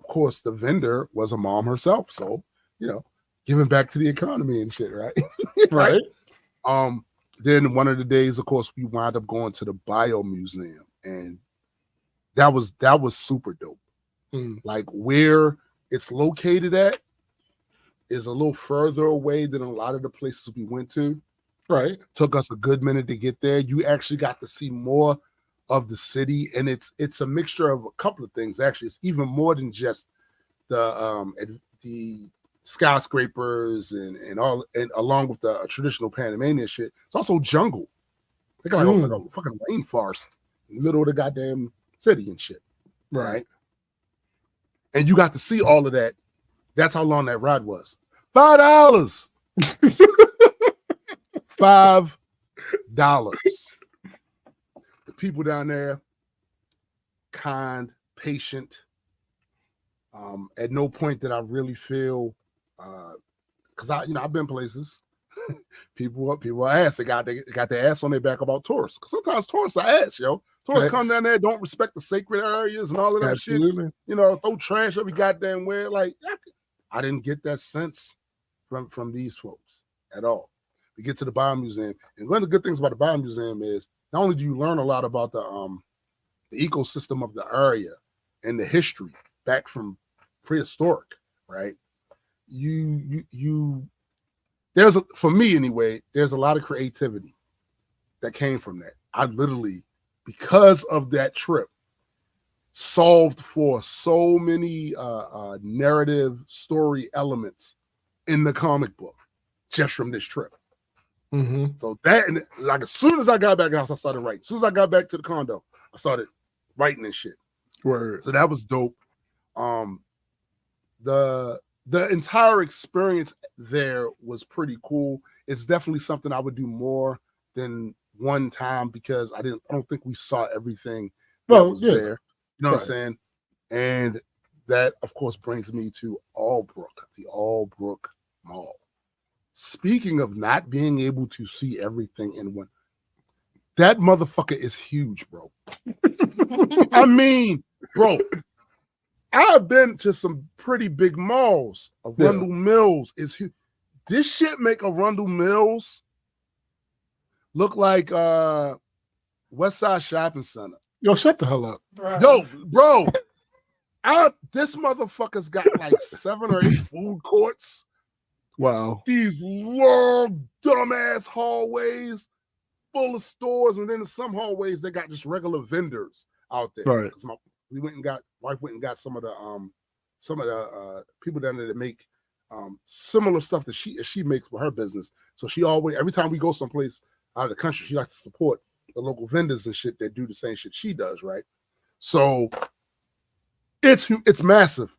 Speaker 2: course, the vendor was a mom herself. So, giving back to the economy and shit, right?
Speaker 1: Right.
Speaker 2: Then one of the days, of course, we wound up going to the Bio Museum, and that was super dope. Like where it's located at is a little further away than a lot of the places we went to.
Speaker 1: Right.
Speaker 2: Took us a good minute to get there. You actually got to see more of the city, and it's a mixture of a couple of things. Actually, it's even more than just the skyscrapers and all, and along with the traditional Panamanian shit. It's also jungle. They got like a fucking rainforest in the middle of the goddamn city and shit.
Speaker 1: Right.
Speaker 2: and you got to see all of that. That's how long that ride was. $5. $5. The people down there, kind, patient. At no point did I really feel, because I've been places. people ask, they got their ass on their back about tourists. Because sometimes tourists are ass, yo. Tourists come down there, don't respect the sacred areas and all of that shit. Throw trash every goddamn where. Like, I didn't get that sense from these folks at all. We get to the Biomuseum, and one of the good things about the Biomuseum is not only do you learn a lot about the ecosystem of the area and the history back from prehistoric, right? For me anyway, there's a lot of creativity that came from that. I literally, because of that trip, solved for so many narrative story elements in the comic book just from this trip.
Speaker 1: Mm-hmm. So
Speaker 2: that, and like as soon as I got back house, I started writing. As soon as I got back to the condo, I started writing and shit.
Speaker 1: Word.
Speaker 2: So that was dope. The entire experience there was pretty cool. It's definitely something I would do more than one time because I don't think we saw everything that was there. You know what I'm saying? And that, of course, brings me to Albrook, the Albrook Mall. Speaking of not being able to see everything in one, that motherfucker is huge, bro. I mean, bro, I've been to some pretty big malls. Arundel Mills is huge. This shit make Arundel Mills look like West Side Shopping Center.
Speaker 1: Yo, shut the hell up.
Speaker 3: Bro.
Speaker 2: Yo, bro. This motherfucker's got like 7 or 8 food courts.
Speaker 1: Wow.
Speaker 2: These long, dumbass hallways full of stores, and then in some hallways they got just regular vendors out there.
Speaker 1: Right.
Speaker 2: Wife went and got some of the people down there that make similar stuff that she makes for her business. So she always, every time we go someplace out of the country, she likes to support the local vendors and shit that do the same shit she does, right? So it's massive.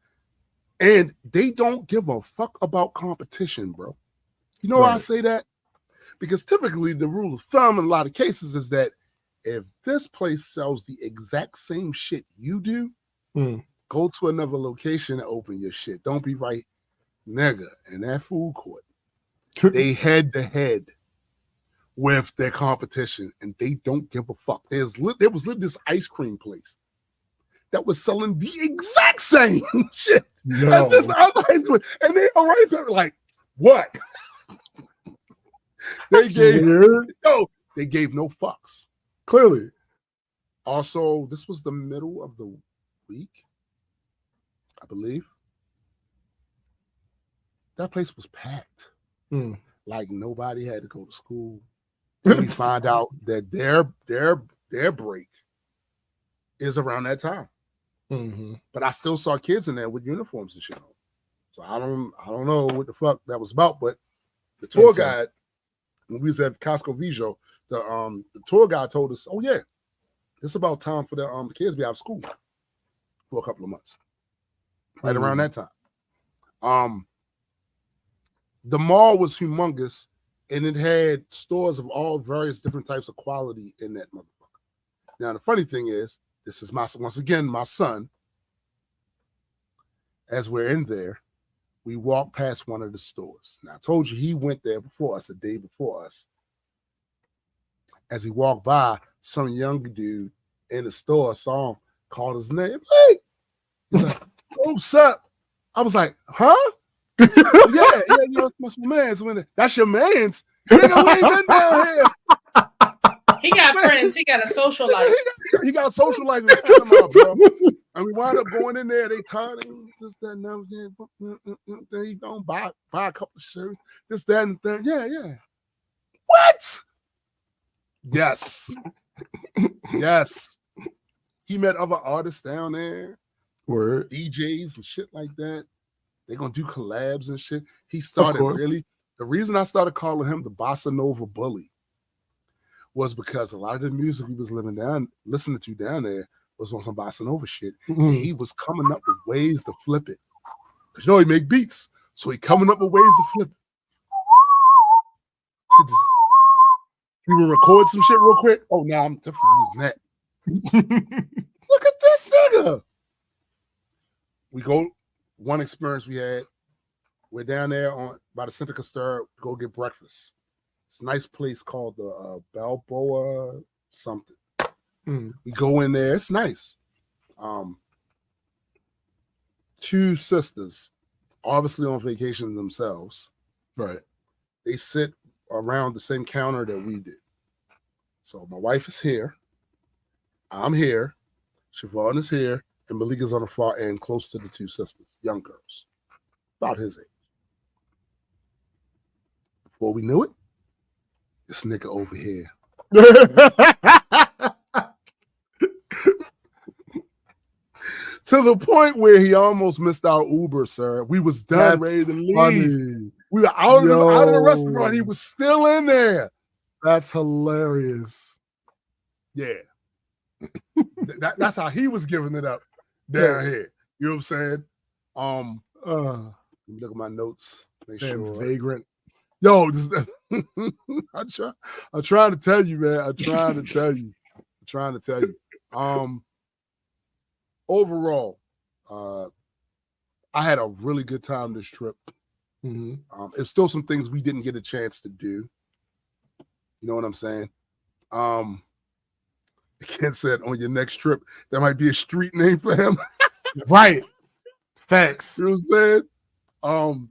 Speaker 2: And they don't give a fuck about competition, bro. You know why I say that? Because typically the rule of thumb in a lot of cases is that if this place sells the exact same shit you do, go to another location and open your shit. Don't be right, nigga, in that food court. They head to head with their competition, and they don't give a fuck. There was literally this ice cream place that was selling the exact same shit as this other ice cream, and they already like, what? They gave no fucks.
Speaker 1: Clearly.
Speaker 2: Also, this was the middle of the week, I believe. That place was packed. Like nobody had to go to school. We find out that their break is around that time. But I still saw kids in there with uniforms and shit on. So I don't know what the fuck that was about. But the tour guide, when we was at Costco Vijo, the tour guide told us, "Oh yeah, it's about time for the kids to be out of school for a couple of months." Right around that time. The mall was humongous, and it had stores of all various different types of quality in that motherfucker. Now the funny thing is, this is once again my son. As we're in there, we walk past one of the stores. Now I told you he went there before us, a day before us. As he walked by, some young dude in the store saw him, called his name. Hey, he's like, "Oh, what's up?" I was like, "Huh?" yeah, that's my man's. That's your man's. Nigga, we ain't been down here.
Speaker 3: He got friends. He got a social life.
Speaker 2: He got a social life. Bro. And we wound up going in there. They tired of this, that, and that. Then you don't buy a couple of shirts. This, that, and that. Yeah. What? Yes. Yes. He met other artists down there.
Speaker 1: Word.
Speaker 2: DJs and shit like that. They're gonna do collabs and shit. He started really. The reason I started calling him the Bossa Nova Bully was because a lot of the music he was listening to down there was on some bossa nova shit.
Speaker 1: Mm-hmm.
Speaker 2: And he was coming up with ways to flip it. You know, he make beats. So he coming up with ways to flip it. See this. You will record some shit real quick. Oh, no, I'm definitely using that. Look at this nigga. We go, one experience we had, we're down there by the Center Castor, go get breakfast. It's a nice place called the Balboa something. We go in there, it's nice. Two sisters, obviously on vacation themselves.
Speaker 1: Right.
Speaker 2: They sit around the same counter that we did. So my wife is here. I'm here. Siobhan is here. And Malik is on the far end, close to the two sisters, young girls, about his age. Before we knew it, this nigga over here. To the point where he almost missed our Uber, sir. We was done, ready to leave.
Speaker 1: Funny.
Speaker 2: We were out of the restaurant. He was still in there.
Speaker 1: That's hilarious.
Speaker 2: Yeah. That's how he was giving it up down here. You know what I'm saying? Let me look at my notes. Make sure.
Speaker 1: Vagrant.
Speaker 2: Yo, I'm trying to tell you, man. I'm trying to tell you. Overall, I had a really good time this trip. There's still some things we didn't get a chance to do. You know what I'm saying? Ken said on your next trip, there might be a street name for him.
Speaker 1: Right. Facts.
Speaker 2: You know what I'm saying?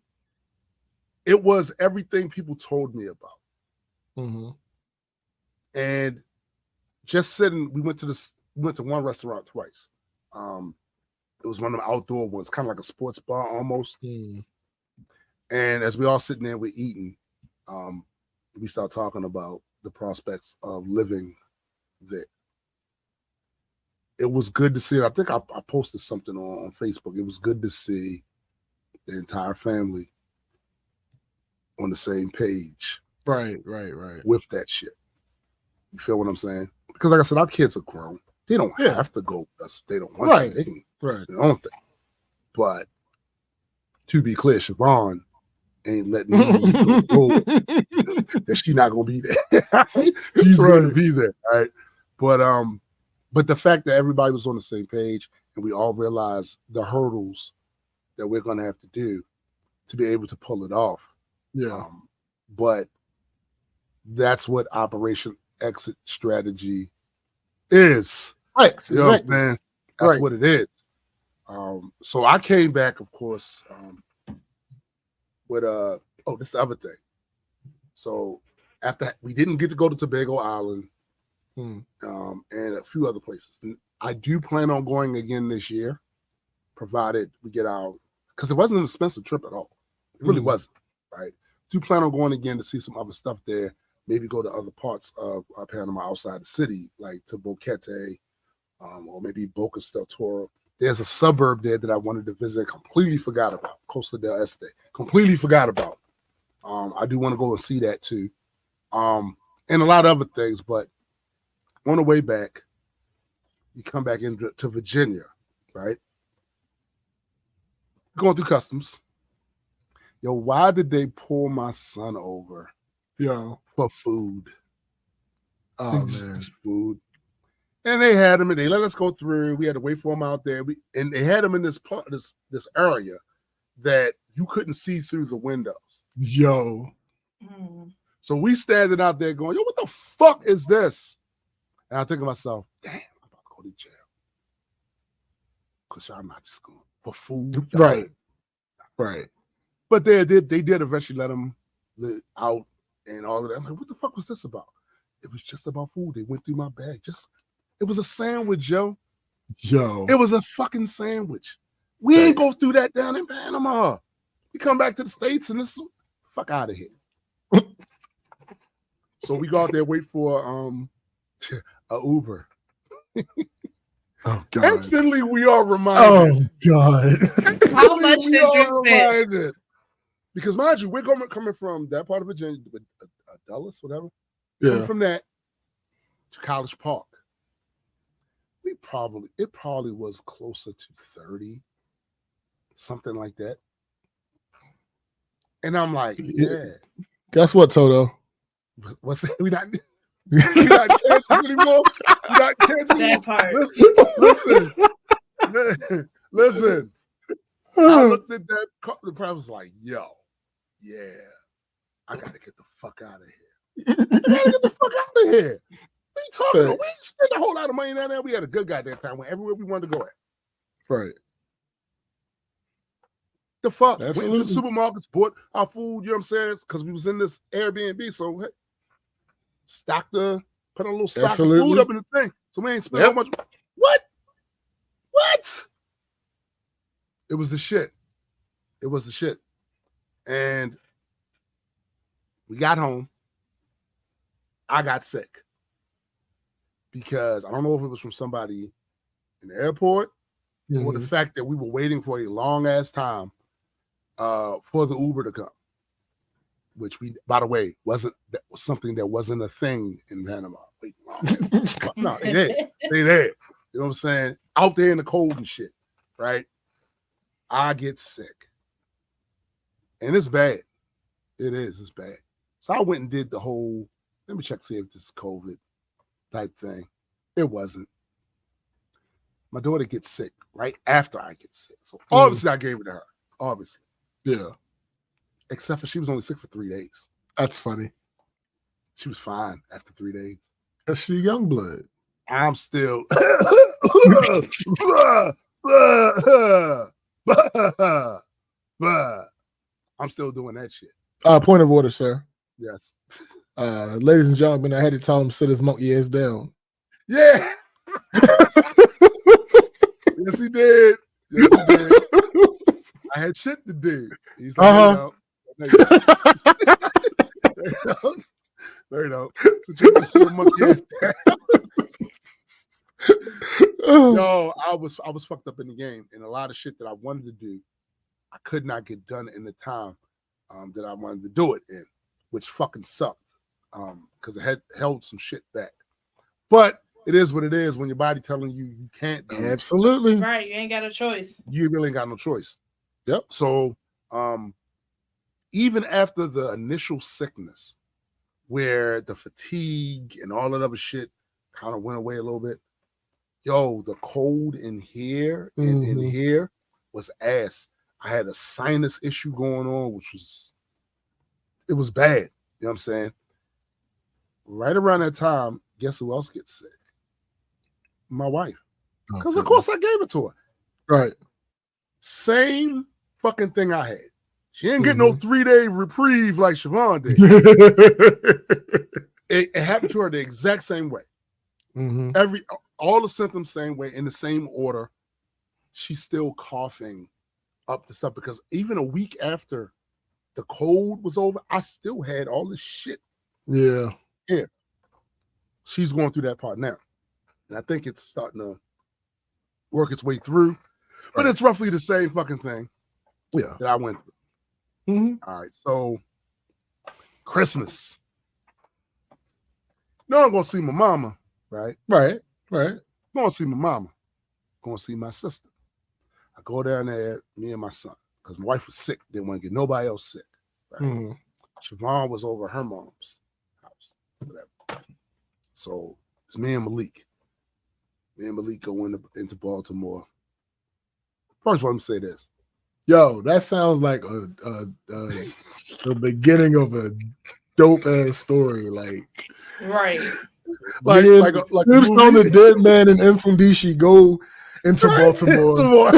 Speaker 2: It was everything people told me about. And just sitting, we went to one restaurant twice. It was one of the outdoor ones, kind of like a sports bar almost. And as we all sitting there, we're eating, we start talking about the prospects of living there. It was good to see it. I think I posted something on Facebook. It was good to see the entire family on the same page.
Speaker 1: Right.
Speaker 2: With that shit. You feel what I'm saying? Because like I said, our kids are grown. They don't have to go with us if they don't want to. They can do their own thing. But to be clear, Siobhan ain't letting me go that she's not going to be there. She's going to be there, right? But the fact that everybody was on the same page and we all realized the hurdles that we're going to have to do to be able to pull it off.
Speaker 1: Yeah.
Speaker 2: But that's what Operation Exit Strategy is.
Speaker 1: Right.
Speaker 2: You know what I'm saying? That's what it is. So I came back, of course, with this is the other thing. So after we didn't get to go to Tobago Island and a few other places. I do plan on going again this year, provided we get out, because it wasn't an expensive trip at all. It really wasn't, right? Do plan on going again to see some other stuff there, maybe go to other parts of Panama outside the city, like to Boquete, or maybe Bocas del Toro. There's a suburb there that I wanted to visit, completely forgot about, Costa del Este, completely forgot about. I do want to go and see that too. And a lot of other things, but on the way back, you come back into Virginia, right? Going through customs. Yo, why did they pull my son over?
Speaker 1: Yo,
Speaker 2: for food.
Speaker 1: Oh man,
Speaker 2: food. And they had him, and they let us go through. We had to wait for him out there. And they had him in this area that you couldn't see through the windows.
Speaker 1: Yo.
Speaker 2: So we standing out there going, yo, what the fuck is this? And I think to myself, damn, I'm about to go to jail. Because y'all not just going for food.
Speaker 1: Right. Right.
Speaker 2: But they did eventually let him out and all of that. I'm like, what the fuck was this about? It was just about food. They went through my bag. It was a sandwich, yo. It was a fucking sandwich. We ain't go through that down in Panama. We come back to the States and this fuck out of here. So we go out there, wait for a Uber.
Speaker 1: Oh God.
Speaker 2: Instantly we are reminded.
Speaker 1: Oh God.
Speaker 3: How much did you spend?
Speaker 2: Because mind you, we're coming from that part of Virginia, Dulles, whatever.
Speaker 1: Yeah.
Speaker 2: From that to College Park. We probably was closer to 30, something like that. And I'm like, yeah.
Speaker 1: Guess what, Toto?
Speaker 2: What's that? We not Kansas anymore. We not Kansas.
Speaker 3: That part.
Speaker 2: Listen. I looked at that. The crowd was like, yo, yeah, I gotta get the fuck out of here. I gotta get the fuck out of here. What are you talking about? We spent a whole lot of money down there. We had a good goddamn time. Went everywhere we wanted to go at.
Speaker 1: Right.
Speaker 2: The fuck?
Speaker 1: Absolutely.
Speaker 2: Went to the supermarkets, bought our food, you know what I'm saying? Because we was in this Airbnb. So, hey, put a little stock of food up in the thing. So we ain't spent how much. What? It was the shit. And we got home. I got sick. Because I don't know if it was from somebody in the airport or the fact that we were waiting for a long ass time for the Uber to come. Which by the way, was something that wasn't a thing in Panama. No, they there. You know what I'm saying? Out there in the cold and shit, right? I get sick. And it's bad. It's bad. So I went and did the whole, let me check to see if this is COVID type thing. It wasn't. My daughter gets sick right after I get sick. So obviously I gave it to her. Obviously.
Speaker 1: Yeah.
Speaker 2: Except for she was only sick for 3 days.
Speaker 1: That's funny.
Speaker 2: She was fine after 3 days.
Speaker 1: Because she young blood.
Speaker 2: I'm still I'm still doing that shit.
Speaker 1: Point of order, sir.
Speaker 2: Yes.
Speaker 1: Ladies and gentlemen, I had to tell him to sit his monkey ass down.
Speaker 2: Yeah. Yes, he did. I had shit to do. He's like, there you go. Sit your monkey ass down. Yo, I was fucked up in the game, and a lot of shit that I wanted to do, I could not get done in the time that I wanted to do it in, which fucking sucked because it had held some shit back. But it is what it is when your body telling you can't do it.
Speaker 1: Absolutely.
Speaker 3: Right, you ain't got a choice.
Speaker 2: You really ain't got no choice. Yep. So even after the initial sickness, where the fatigue and all that other shit kind of went away a little bit, yo, the cold in here and in here was ass. I had a sinus issue going on, which was bad. You know what I'm saying? Right around that time, guess who else gets sick? My wife. Because of course I gave it to her.
Speaker 1: Right.
Speaker 2: Same fucking thing I had. She didn't get no 3-day reprieve like Siobhan did. It happened to her the exact same way. All the symptoms same way, in the same order. She's still coughing up the stuff because even a week after the cold was over, I still had all this shit.
Speaker 1: Yeah.
Speaker 2: She's going through that part now. And I think it's starting to work its way through. But it's roughly the same fucking thing that I went through. All right, so Christmas. No, I'm going to see my mama, right?
Speaker 1: Right.
Speaker 2: I'm going to see my mama. I'm going to see my sister. I go down there, me and my son, because my wife was sick. Didn't want to get nobody else sick. Right? Siobhan was over her mom's house. Whatever. So it's me and Malik. Me and Malik go into Baltimore. First, let me say this.
Speaker 1: Yo, that sounds like the beginning of a dope ass story. Like,
Speaker 3: right.
Speaker 2: Like
Speaker 1: Lives on the dead man and Mfundishi go into Baltimore.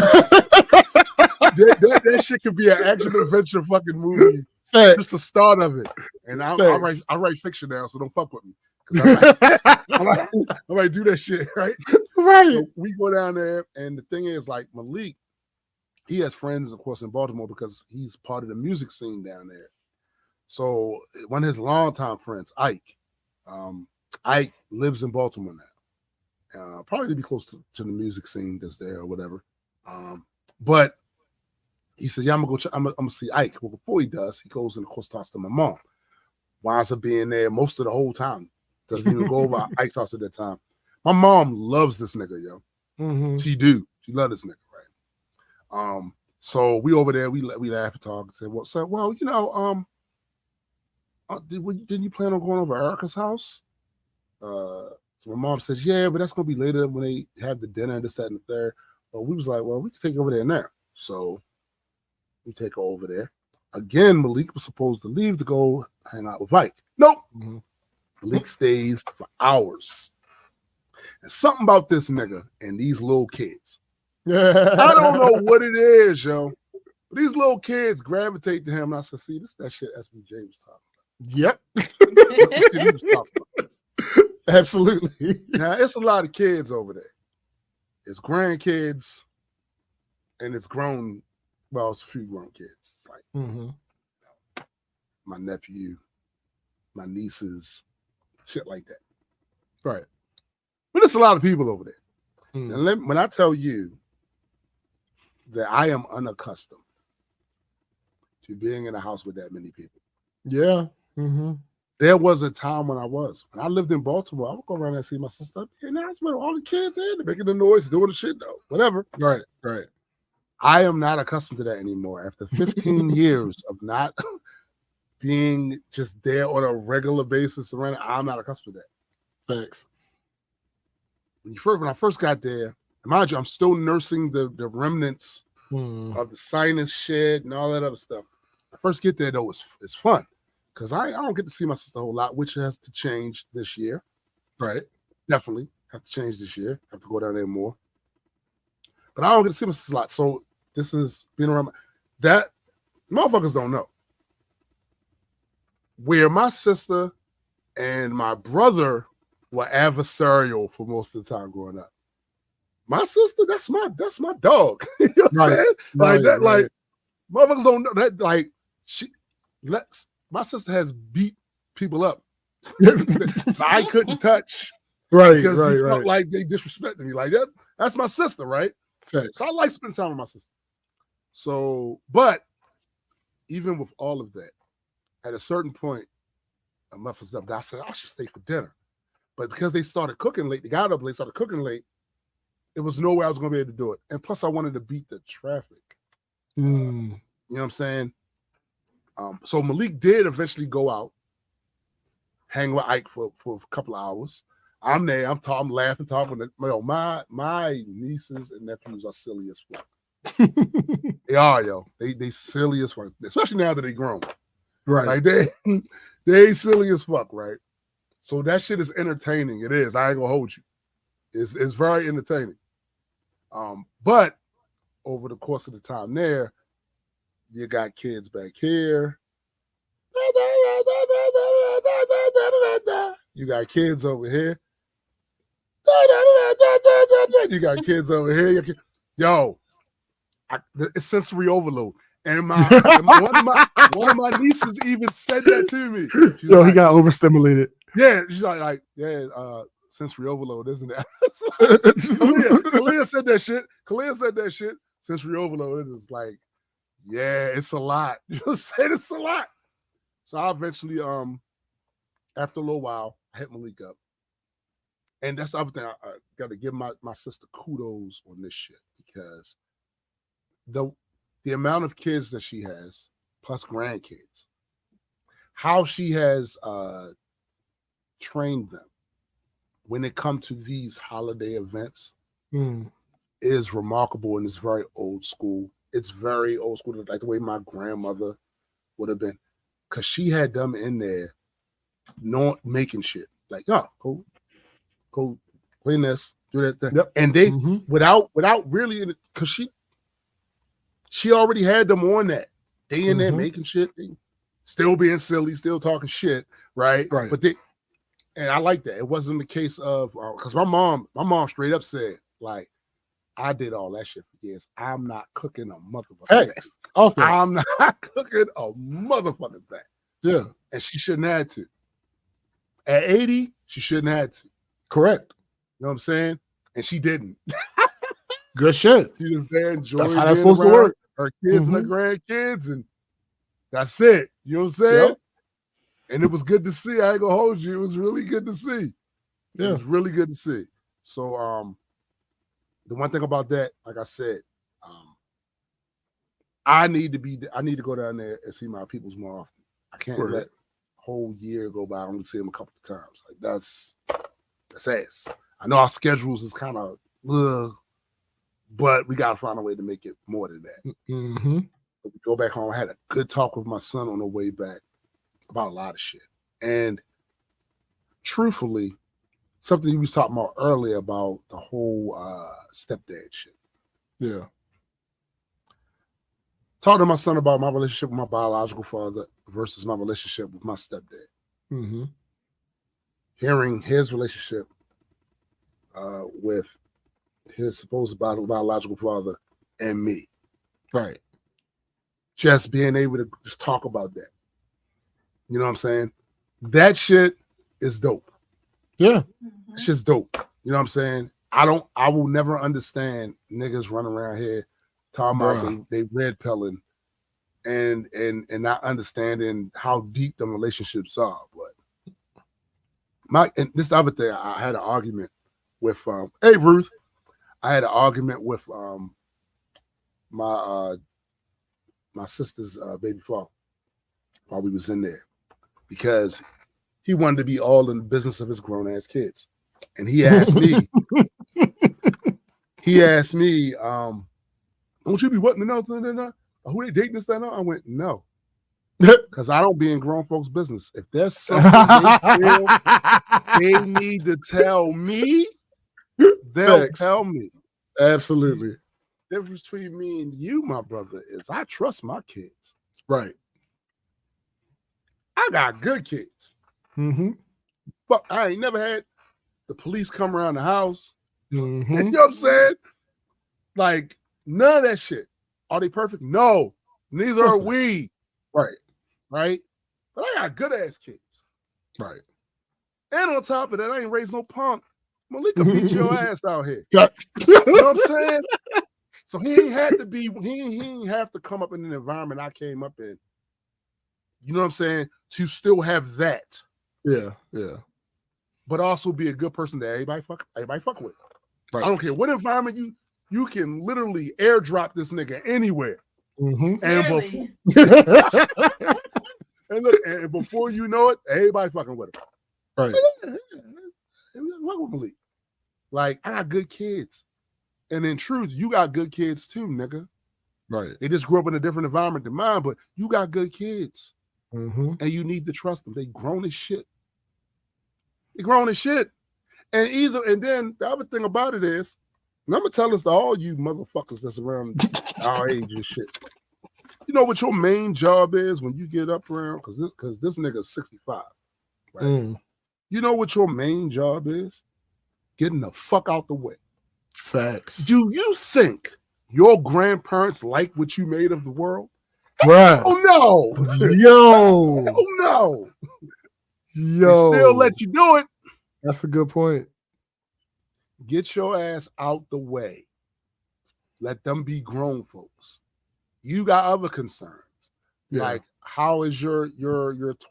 Speaker 2: that shit could be an action adventure fucking movie. Just the start of it. And I write fiction now, so don't fuck with me. I might do that shit, right?
Speaker 1: Right.
Speaker 2: So we go down there, and the thing is, like, Malik, he has friends, of course, in Baltimore because he's part of the music scene down there. So one of his longtime friends, Ike lives in Baltimore now. Probably to be close to the music scene that's there or whatever. But he said, yeah, I'm gonna see Ike. Well, before he does, he goes and of course talks to my mom. Winds up being there most of the whole time. Doesn't even go over Ike's house at that time. My mom loves this nigga, yo.
Speaker 1: Mm-hmm.
Speaker 2: She do. She love this nigga, right? So we over there, we laugh and talk and say, well, you know, didn't you plan on going over to Erica's house? So my mom says, yeah, but that's gonna be later when they have the dinner and this, that, and the third. But we was like, well, we can take her over there now. So we take her over there. Again, Malik was supposed to leave to go hang out with Mike. Nope.
Speaker 1: Mm-hmm.
Speaker 2: Malik stays for hours. And something about this nigga and these little kids. I don't know what it is, yo. But these little kids gravitate to him. And I said, see, this is that shit SBJ was talking
Speaker 1: Yep.
Speaker 2: about. That's the shit he was talking about.
Speaker 1: Absolutely.
Speaker 2: Now, it's a lot of kids over there. It's grandkids and it's grown, well, it's a few grown kids. It's like my nephew, my nieces, shit like that.
Speaker 1: Right.
Speaker 2: But it's a lot of people over there.
Speaker 1: Mm.
Speaker 2: And when I tell you that I am unaccustomed to being in a house with that many people.
Speaker 1: Yeah. Mm-hmm.
Speaker 2: There was a time when I lived in Baltimore, I would go around and see my sister. And that's where all the kids in, they're making the noise, doing the shit though, whatever.
Speaker 1: Right, right.
Speaker 2: I am not accustomed to that anymore. After 15 years of not being just there on a regular basis around, I'm not accustomed to that.
Speaker 1: Thanks.
Speaker 2: When I first got there, mind you, I'm still nursing the remnants of the sinus shit and all that other stuff. I first get there though, it's fun. Because I don't get to see my sister a whole lot, which has to change this year.
Speaker 1: Right.
Speaker 2: Definitely have to change this year. Have to go down there more. But I don't get to see my sister a lot. So this is being around that motherfuckers don't know. Where my sister and my brother were adversarial for most of the time growing up. My sister, that's my dog. You know what I'm saying? Like that, like motherfuckers don't know that, like my sister has beat people up. I couldn't touch.
Speaker 1: Right,
Speaker 2: because
Speaker 1: right,
Speaker 2: he felt
Speaker 1: right.
Speaker 2: like they disrespected me. Like that's my sister, right?
Speaker 1: Thanks.
Speaker 2: So I like spending time with my sister. So, but even with all of that, at a certain point, a month was up. I said I should stay for dinner. But because they started cooking late, they got up late, started cooking late, it was no way I was going to be able to do it. And plus, I wanted to beat the traffic. You know what I'm saying? So Malik did eventually go out, hang with Ike for a couple of hours. I'm there. I'm laughing, talking. My nieces and nephews are silly as fuck. They are, yo. They silly as fuck, especially now that they grown.
Speaker 1: Right.
Speaker 2: Like they silly as fuck, right? So that shit is entertaining. It is. I ain't gonna hold you. It's very entertaining. But over the course of the time there, you got kids back here. You got kids over here. You got kids over here. Yo, it's sensory overload. And one of my nieces even said that to me.
Speaker 1: Yo, he got overstimulated.
Speaker 2: Yeah, she's like, sensory overload, isn't it? Kalia said that shit. Kalia said that shit. Sensory overload. It's like, yeah, it's a lot. You know what I'm saying? It's a lot. So I eventually, after a little while, I hit Malik up. And that's the other thing. I got to give my sister kudos on this shit because the amount of kids that she has, plus grandkids, how she has trained them when it comes to these holiday events is remarkable, and it's very old school. It's very old school, like the way my grandmother would have been, because she had them in there not making shit. Like, go clean this, do that thing. Yep. And they without really, because she already had them on that. They in there making shit, they still being silly, still talking shit, right?
Speaker 1: Right.
Speaker 2: But and I like that. It wasn't the case of because my mom straight up said, like, I did all that shit for years. I'm not cooking a motherfucking thing.
Speaker 1: Okay.
Speaker 2: I'm not cooking a motherfucking thing.
Speaker 1: Yeah.
Speaker 2: And she shouldn't have to. At 80, she shouldn't have to.
Speaker 1: Correct.
Speaker 2: You know what I'm saying? And she didn't.
Speaker 1: Good shit.
Speaker 2: She was there enjoying.
Speaker 1: That's how that's supposed to work.
Speaker 2: Her kids and her grandkids, and that's it. You know what I'm saying?
Speaker 1: Yep.
Speaker 2: And it was good to see. I ain't gonna hold you. It was really good to see.
Speaker 1: Yeah.
Speaker 2: It was really good to see. So the one thing about that, like I said, I need to go down there and see my peoples more often. I can't let a whole year go by. I only see them a couple of times. Like that's ass. I know our schedules is kind of, but we gotta find a way to make it more than that.
Speaker 1: Mm-hmm.
Speaker 2: But we go back home. I had a good talk with my son on the way back about a lot of shit. And truthfully, something you was talking about earlier about the whole stepdad shit.
Speaker 1: Yeah.
Speaker 2: Talking to my son about my relationship with my biological father versus my relationship with my stepdad.
Speaker 1: Mm-hmm.
Speaker 2: Hearing his relationship with his supposed biological father and me.
Speaker 1: Right.
Speaker 2: Just being able to just talk about that. You know what I'm saying? That shit is dope.
Speaker 1: Yeah.
Speaker 2: It's just dope. You know what I'm saying? I will never understand niggas running around here talking about they red pilling and not understanding how deep them relationships are. But and this other thing, I had an argument with hey Ruth. I had an argument with my sister's baby father while we was in there because he wanted to be all in the business of his grown ass kids. And he asked me, don't you be wanting to know who they dating this, that, I went, no. Because I don't be in grown folks' business. If there's something they feel they need to tell me, they'll tell me.
Speaker 1: Absolutely.
Speaker 2: The difference between me and you, my brother, is I trust my kids.
Speaker 1: Right.
Speaker 2: I got good kids.
Speaker 1: Mm-hmm.
Speaker 2: But I ain't never had the police come around the house.
Speaker 1: Mm-hmm.
Speaker 2: You know what I'm saying? Like, none of that shit. Are they perfect? No. Neither are we.
Speaker 1: Right.
Speaker 2: Right? But I got good ass kids.
Speaker 1: Right.
Speaker 2: And on top of that, I ain't raised no punk. Malika beat your ass out here.
Speaker 1: You
Speaker 2: know what I'm saying? So he ain't have to come up in an environment I came up in. You know what I'm saying? To still have that.
Speaker 1: Yeah, yeah.
Speaker 2: But also be a good person that everybody fuck with.
Speaker 1: Right.
Speaker 2: I don't care what environment you can literally airdrop this nigga anywhere.
Speaker 1: Mm-hmm.
Speaker 2: And before you know it, everybody fucking with him.
Speaker 1: Right.
Speaker 2: What with Malik? Like, I got good kids. And in truth, you got good kids too, nigga.
Speaker 1: Right.
Speaker 2: They just grew up in a different environment than mine, but you got good kids.
Speaker 1: Mm-hmm.
Speaker 2: And you need to trust them. They grown as shit. They grown as shit. And then the other thing about it is, and I'm gonna tell this to all you motherfuckers that's around our age and shit. You know what your main job is when you get up around, because this nigga's 65, right?
Speaker 1: Mm.
Speaker 2: You know what your main job is? Getting the fuck out the way.
Speaker 1: Facts.
Speaker 2: Do you think your grandparents like what you made of the world?
Speaker 1: Right.
Speaker 2: Oh no.
Speaker 1: Yo.
Speaker 2: Oh no.
Speaker 1: Yo.
Speaker 2: They still let you do it.
Speaker 1: That's a good point.
Speaker 2: Get your ass out the way. Let them be grown folks. You got other concerns.
Speaker 1: Yeah.
Speaker 2: Like, how is your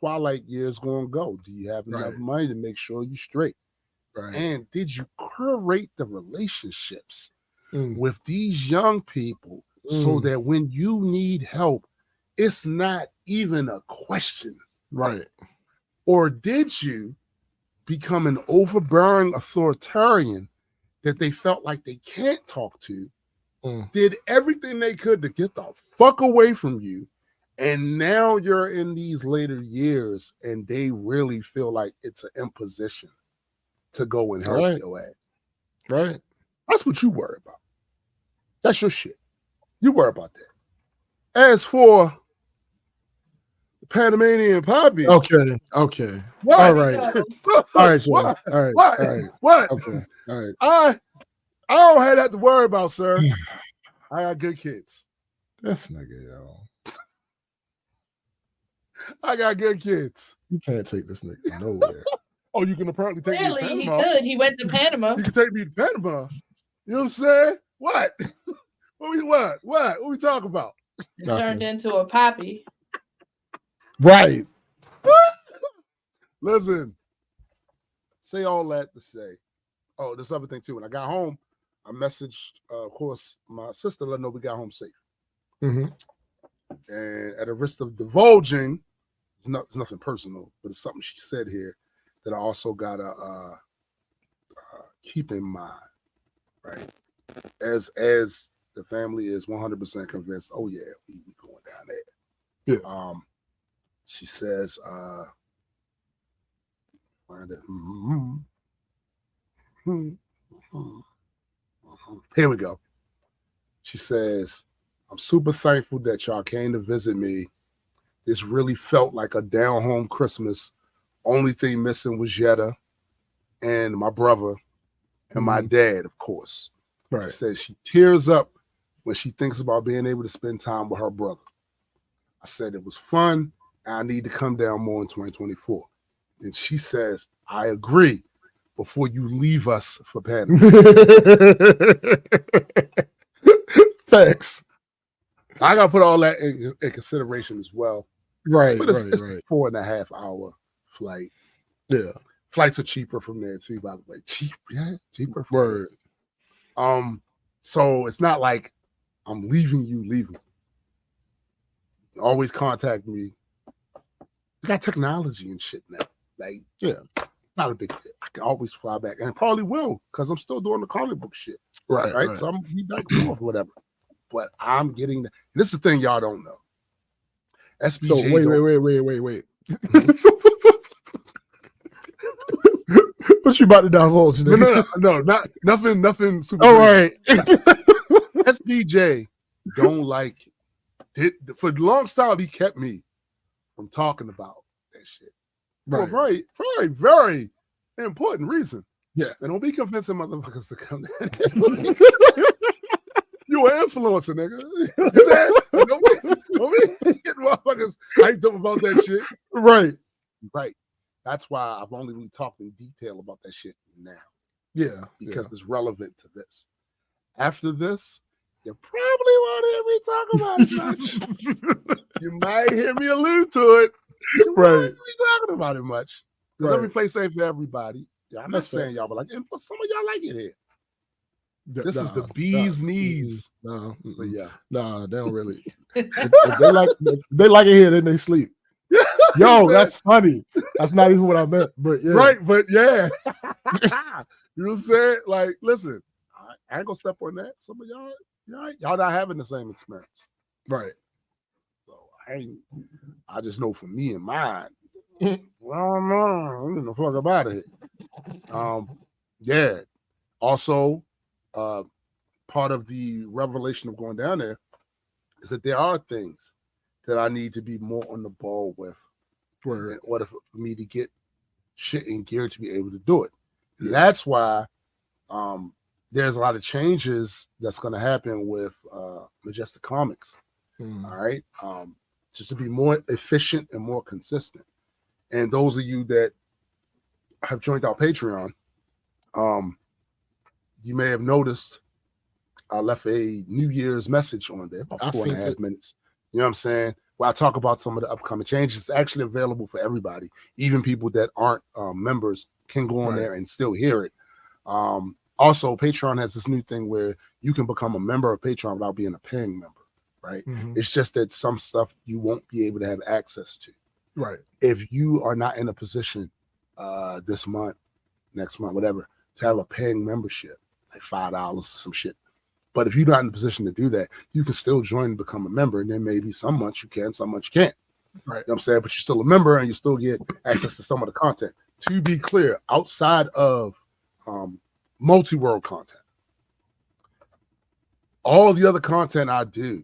Speaker 2: twilight years going to go? Do you have enough money to make sure you're straight?
Speaker 1: Right.
Speaker 2: And did you curate the relationships with these young people so that when you need help, it's not even a question?
Speaker 1: Right.
Speaker 2: Or did you become an overbearing authoritarian that they felt like they can't talk to, did everything they could to get the fuck away from you, and now you're in these later years and they really feel like it's an imposition to go and help your ass?
Speaker 1: Right.
Speaker 2: That's what you worry about. That's your shit. You worry about that. As for the Panamanian Poppy.
Speaker 1: Okay.
Speaker 2: What?
Speaker 1: All right. All right, Joe. All right.
Speaker 2: What?
Speaker 1: Okay. All right.
Speaker 2: I don't have that to worry about, sir. I got good kids.
Speaker 1: This nigga, yo.
Speaker 2: I got good kids.
Speaker 1: You can't take this nigga nowhere.
Speaker 2: Oh, you can apparently take me to Panama.
Speaker 3: He could. He went to Panama.
Speaker 2: You can take me to Panama. You know what I'm saying? What? What we talking about?
Speaker 3: It turned into a poppy.
Speaker 1: Right.
Speaker 2: Listen. Say all that to say. Oh, there's other thing too. When I got home, I messaged, of course, my sister, let her know we got home safe.
Speaker 1: Mm-hmm.
Speaker 2: And at the risk of divulging, it's nothing personal, but it's something she said here that I also gotta keep in mind, right? As the family is 100% convinced, oh yeah, we going down there.
Speaker 1: Yeah.
Speaker 2: She says, here we go. She says, I'm super thankful that y'all came to visit me. This really felt like a down home Christmas. Only thing missing was Yetta and my brother and my dad, of course.
Speaker 1: Right.
Speaker 2: She says she tears up when she thinks about being able to spend time with her brother. I said it was fun, and I need to come down more in 2024. And she says, I agree, before you leave us for Panama.
Speaker 1: Thanks.
Speaker 2: I got to put all that in consideration as well.
Speaker 1: Right,
Speaker 2: but it's
Speaker 1: right.
Speaker 2: a 4.5 hour flight.
Speaker 1: Yeah.
Speaker 2: Flights are cheaper from there too, by the way. Cheaper.
Speaker 1: Word.
Speaker 2: So it's not like I'm leaving. Always contact me. We got technology and shit now. Like, yeah, not a big deal. I can always fly back, and probably will, because I'm still doing the comic book shit. Right. So I'm gonna be back and forth, whatever. But I'm getting that. This is the thing y'all don't know. SBG.
Speaker 1: So wait. What you about to divulge?
Speaker 2: No, nothing super.
Speaker 1: Oh, all right.
Speaker 2: SBJ don't like it. For the long time, he kept me from talking about that shit.
Speaker 1: Right.
Speaker 2: For a very, very important reason.
Speaker 1: Yeah.
Speaker 2: And don't be convincing motherfuckers to come down. You an influencer, nigga. You know what I'm saying? Don't be getting motherfuckers hyped up about that shit.
Speaker 1: Right.
Speaker 2: That's why I've only really talked in detail about that shit now.
Speaker 1: Yeah.
Speaker 2: Because it's relevant to this. After this, you probably won't hear me talk about it much. You might hear me allude to it. You won't hear me talking about it much. Because every place ain't for everybody. Yeah, I'm not saying y'all, but some of y'all like it here. This is the bee's knees.
Speaker 1: No,
Speaker 2: but yeah.
Speaker 1: Nah, they don't really. if they like it here, then they sleep. Yo, that's funny. That's not even what I meant, but yeah.
Speaker 2: Right, but yeah. You know what I'm saying? Like, listen, I ain't gonna step on that. Some of y'all not having the same experience.
Speaker 1: Right.
Speaker 2: So I just know for me and mine, I don't know. I'm gonna fuck about it. Yeah. Also, part of the revelation of going down there is that there are things that I need to be more on the ball with in order for me to get shit in gear to be able to do it. And that's why there's a lot of changes that's going to happen with Majestic Comics. All right. Just to be more efficient and more consistent. And those of you that have joined our Patreon, you may have noticed I left a New Year's message on there, about 4.5 minutes. You know what I'm saying? Where I talk about some of the upcoming changes. It's actually available for everybody. Even people that aren't members can go on there and still hear it. Also, Patreon has this new thing where you can become a member of Patreon without being a paying member, right? It's just that some stuff you won't be able to have access to.
Speaker 1: Right.
Speaker 2: If you are not in a position this month, next month, whatever, to have a paying membership, like $5 or some shit. But if you're not in a position to do that, you can still join and become a member. And then maybe some months you can, some months you can't. Right. You know what I'm saying? But you're still a member and you still get access to some of the content. To be clear, outside of multi-world content, all the other content I do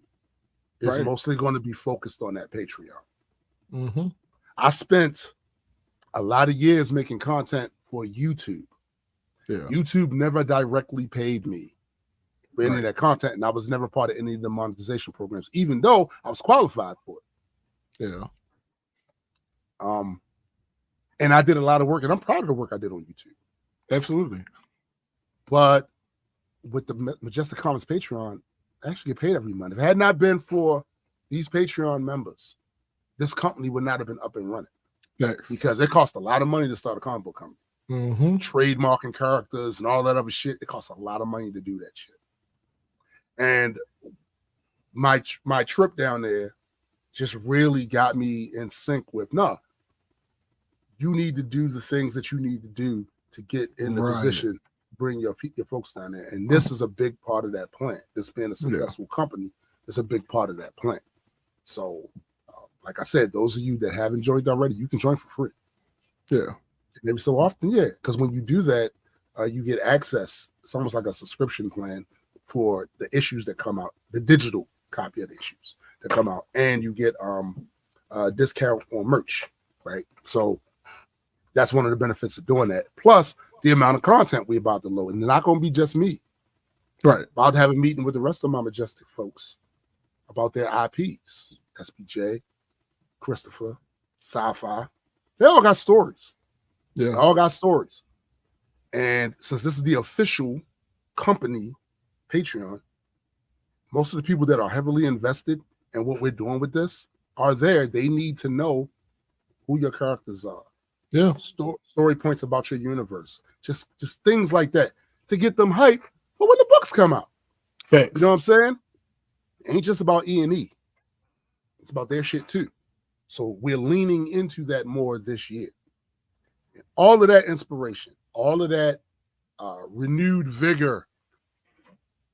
Speaker 2: is mostly going to be focused on that Patreon. I spent a lot of years making content for YouTube. Yeah. YouTube never directly paid me for any of that content, and I was never part of any of the monetization programs, even though I was qualified for it.
Speaker 1: Yeah.
Speaker 2: And I did a lot of work, and I'm proud of the work I did on YouTube.
Speaker 1: Absolutely.
Speaker 2: But with the Majestic Comics Patreon, I actually get paid every month. If it had not been for these Patreon members, this company would not have been up and running.
Speaker 1: Thanks.
Speaker 2: Because it cost a lot of money to start a comic book company. trademarking characters and all that other shit. It costs a lot of money to do that shit. And my trip down there just really got me in sync with, you need to do the things that you need to do to get in the position, bring your folks down there. And this is a big part of that plan. This being a successful company is a big part of that plan. So, like I said, those of you that haven't joined already, you can join for free.
Speaker 1: Yeah.
Speaker 2: Maybe so often, because when you do that, you get access. It's almost like a subscription plan for the issues that come out, the digital copy of the issues that come out, and you get a discount on merch, right? So that's one of the benefits of doing that. Plus the amount of content we're about to load, and it's not going to be just me.
Speaker 1: Right.
Speaker 2: About to have a meeting with the rest of my Majestic folks about their IPs. SPJ, Christopher, Sci-Fi. They all got stories.
Speaker 1: Yeah.
Speaker 2: They all got stories. And since this is the official company Patreon, most of the people that are heavily invested in what we're doing with this are there. They need to know who your characters are.
Speaker 1: Yeah.
Speaker 2: Story points about your universe. Just things like that to get them hype for when the books come out.
Speaker 1: Facts.
Speaker 2: You know what I'm saying? It ain't just about E&E. It's about their shit too. So we're leaning into that more this year. And all of that inspiration, all of that renewed vigor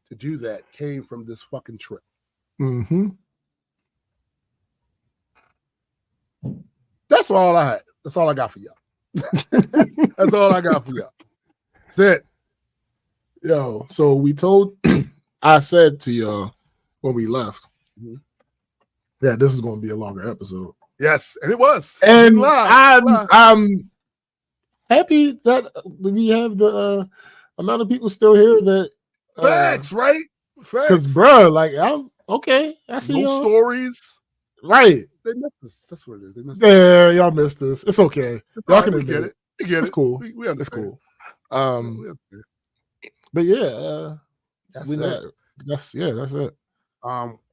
Speaker 2: to do that came from this fucking trip. That's all I had. That's all I got for y'all. That's all I got for y'all. That's it.
Speaker 1: Yo, so we told, I said to y'all when we left, that this is going to be a longer episode.
Speaker 2: Yes, and it was.
Speaker 1: And I'm happy that we have the amount of people still here that
Speaker 2: facts, right? Facts.
Speaker 1: Because, bro, like, I'm okay. I see
Speaker 2: no
Speaker 1: y'all.
Speaker 2: Stories.
Speaker 1: Right.
Speaker 2: They missed us. That's what it is. They missed
Speaker 1: us. Y'all missed us. It's okay. Y'all can
Speaker 2: get it. We get
Speaker 1: it's
Speaker 2: it.
Speaker 1: cool.
Speaker 2: We understand.
Speaker 1: It's cool. But yeah,
Speaker 2: that's it.
Speaker 1: That's it.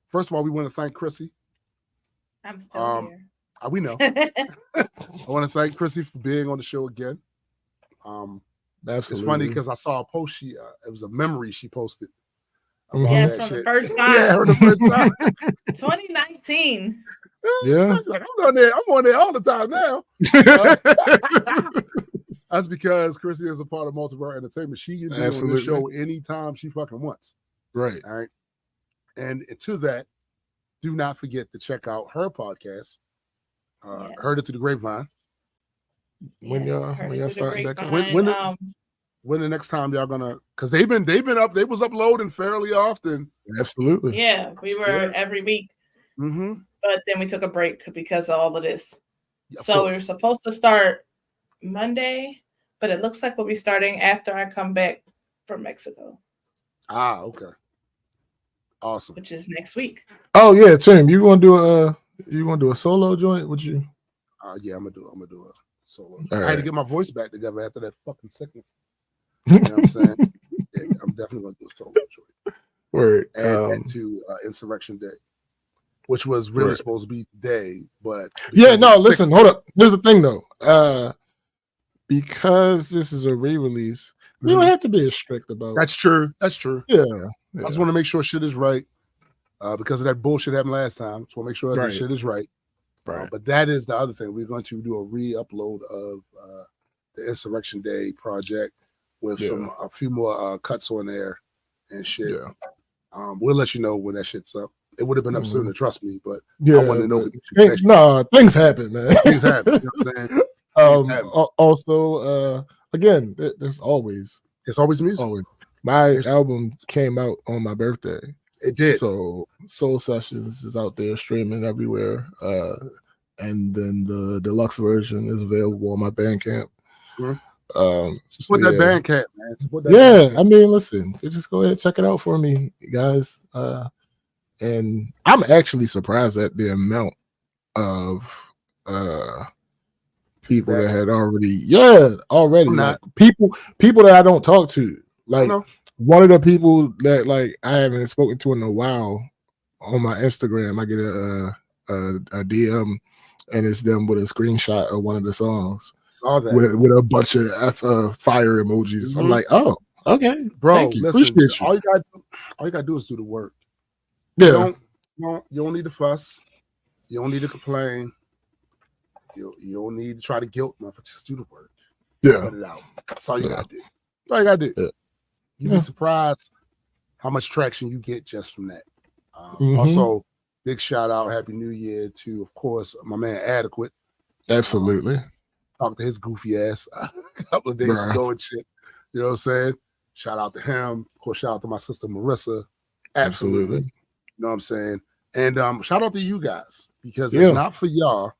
Speaker 2: First of all, we want to thank Chrissy.
Speaker 3: I'm still here.
Speaker 2: We know. I want to thank Chrissy for being on the show again.
Speaker 1: Absolutely.
Speaker 2: It's funny because I saw a post. It was a memory she posted.
Speaker 3: Yes, from the first time.
Speaker 2: Yeah, her the first time.
Speaker 3: 2019.
Speaker 2: Yeah, like, I'm on there all the time now. That's because Chrissy is a part of Multiverse Entertainment. She can be on the show anytime she fucking wants.
Speaker 1: Right.
Speaker 2: All right. And to that, do not forget to check out her podcast. Heard It Through the Grapevine.
Speaker 1: When y'all starting back?
Speaker 2: When the next time y'all gonna? Because they've been up. They was uploading fairly often.
Speaker 1: Absolutely.
Speaker 3: Yeah, we were every week. But then we took a break because of all of this. So we were supposed to start Monday, but it looks like we'll be starting after I come back from Mexico.
Speaker 2: Okay. Awesome.
Speaker 3: Which is next week.
Speaker 1: Oh yeah, Tim, you want to do a solo joint? Would you?
Speaker 2: Yeah, I'm gonna do a solo.
Speaker 1: All
Speaker 2: I had to get my voice back together after that fucking sickness. You know what I'm saying? Yeah, I'm definitely gonna do a solo joint.
Speaker 1: Word.
Speaker 2: And to Insurrection Day, which was really supposed to be today, but
Speaker 1: listen, hold up. There's a thing though. Because this is a re-release, we don't have to be as strict about it.
Speaker 2: That's true.
Speaker 1: Yeah.
Speaker 2: I just want to make sure shit is right. Because of that bullshit happened last time. Just want to make sure that shit is right.
Speaker 1: Right.
Speaker 2: But that is the other thing. We're going to do a re-upload of the Insurrection Day project with a few more cuts on there and shit. Yeah. We'll let you know when that shit's up. It would have been up sooner, trust me, but I want to know.
Speaker 1: Things happen, man.
Speaker 2: Things happen. You know what I'm saying?
Speaker 1: Also, again, there's always
Speaker 2: music.
Speaker 1: Always. My album came out on my birthday.
Speaker 2: It did.
Speaker 1: So Soul Sessions is out there streaming everywhere. And then the deluxe version is available on my Bandcamp.
Speaker 2: Support that Bandcamp, man. Bandcamp.
Speaker 1: I mean, listen, just go ahead and check it out for me, guys. And I'm actually surprised at the amount of people that had already like, people that I don't talk to. Like one of the people that like I haven't spoken to in a while on my Instagram, I get a DM and it's them with a screenshot of one of the songs
Speaker 2: Saw that.
Speaker 1: with a bunch of fire emojis. I'm like, oh, okay,
Speaker 2: bro.
Speaker 1: Thank you.
Speaker 2: Listen,
Speaker 1: Appreciate you.
Speaker 2: all you gotta do is do the work.
Speaker 1: Yeah,
Speaker 2: You don't need to fuss. You don't need to complain. You don't need to try to guilt them. Just do the work.
Speaker 1: Yeah,
Speaker 2: Put it out. That's all you gotta do. That's all you gotta do.
Speaker 1: Yeah.
Speaker 2: You'd be surprised how much traction you get just from that. Also, big shout out, Happy New Year to, of course, my man Adequate.
Speaker 1: Absolutely.
Speaker 2: Talked to his goofy ass a couple of days ago and shit. You know what I'm saying? Shout out to him. Of course, shout out to my sister Marissa. Absolutely. You know what I'm saying? And shout out to you guys, because if not for y'all,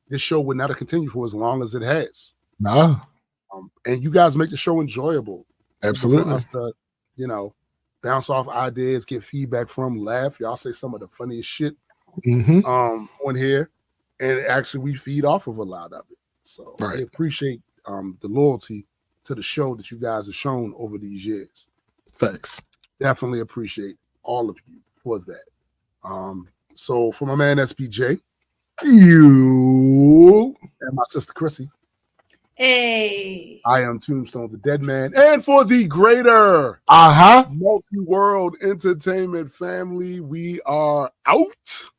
Speaker 2: this show would not have continued for as long as it has.
Speaker 1: Nah.
Speaker 2: And you guys make the show enjoyable.
Speaker 1: Absolutely.
Speaker 2: Us to, bounce off ideas, get feedback from, laugh. Y'all say some of the funniest shit on here. And actually, we feed off of a lot of it. So I appreciate the loyalty to the show that you guys have shown over these years.
Speaker 1: Thanks.
Speaker 2: Definitely appreciate all of you for that. So for my man SPJ, you and my sister Chrissy.
Speaker 3: Hey.
Speaker 2: I am Tombstone the Dead Man. And for the greater multi-world entertainment family, we are out.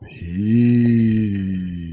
Speaker 1: Peace.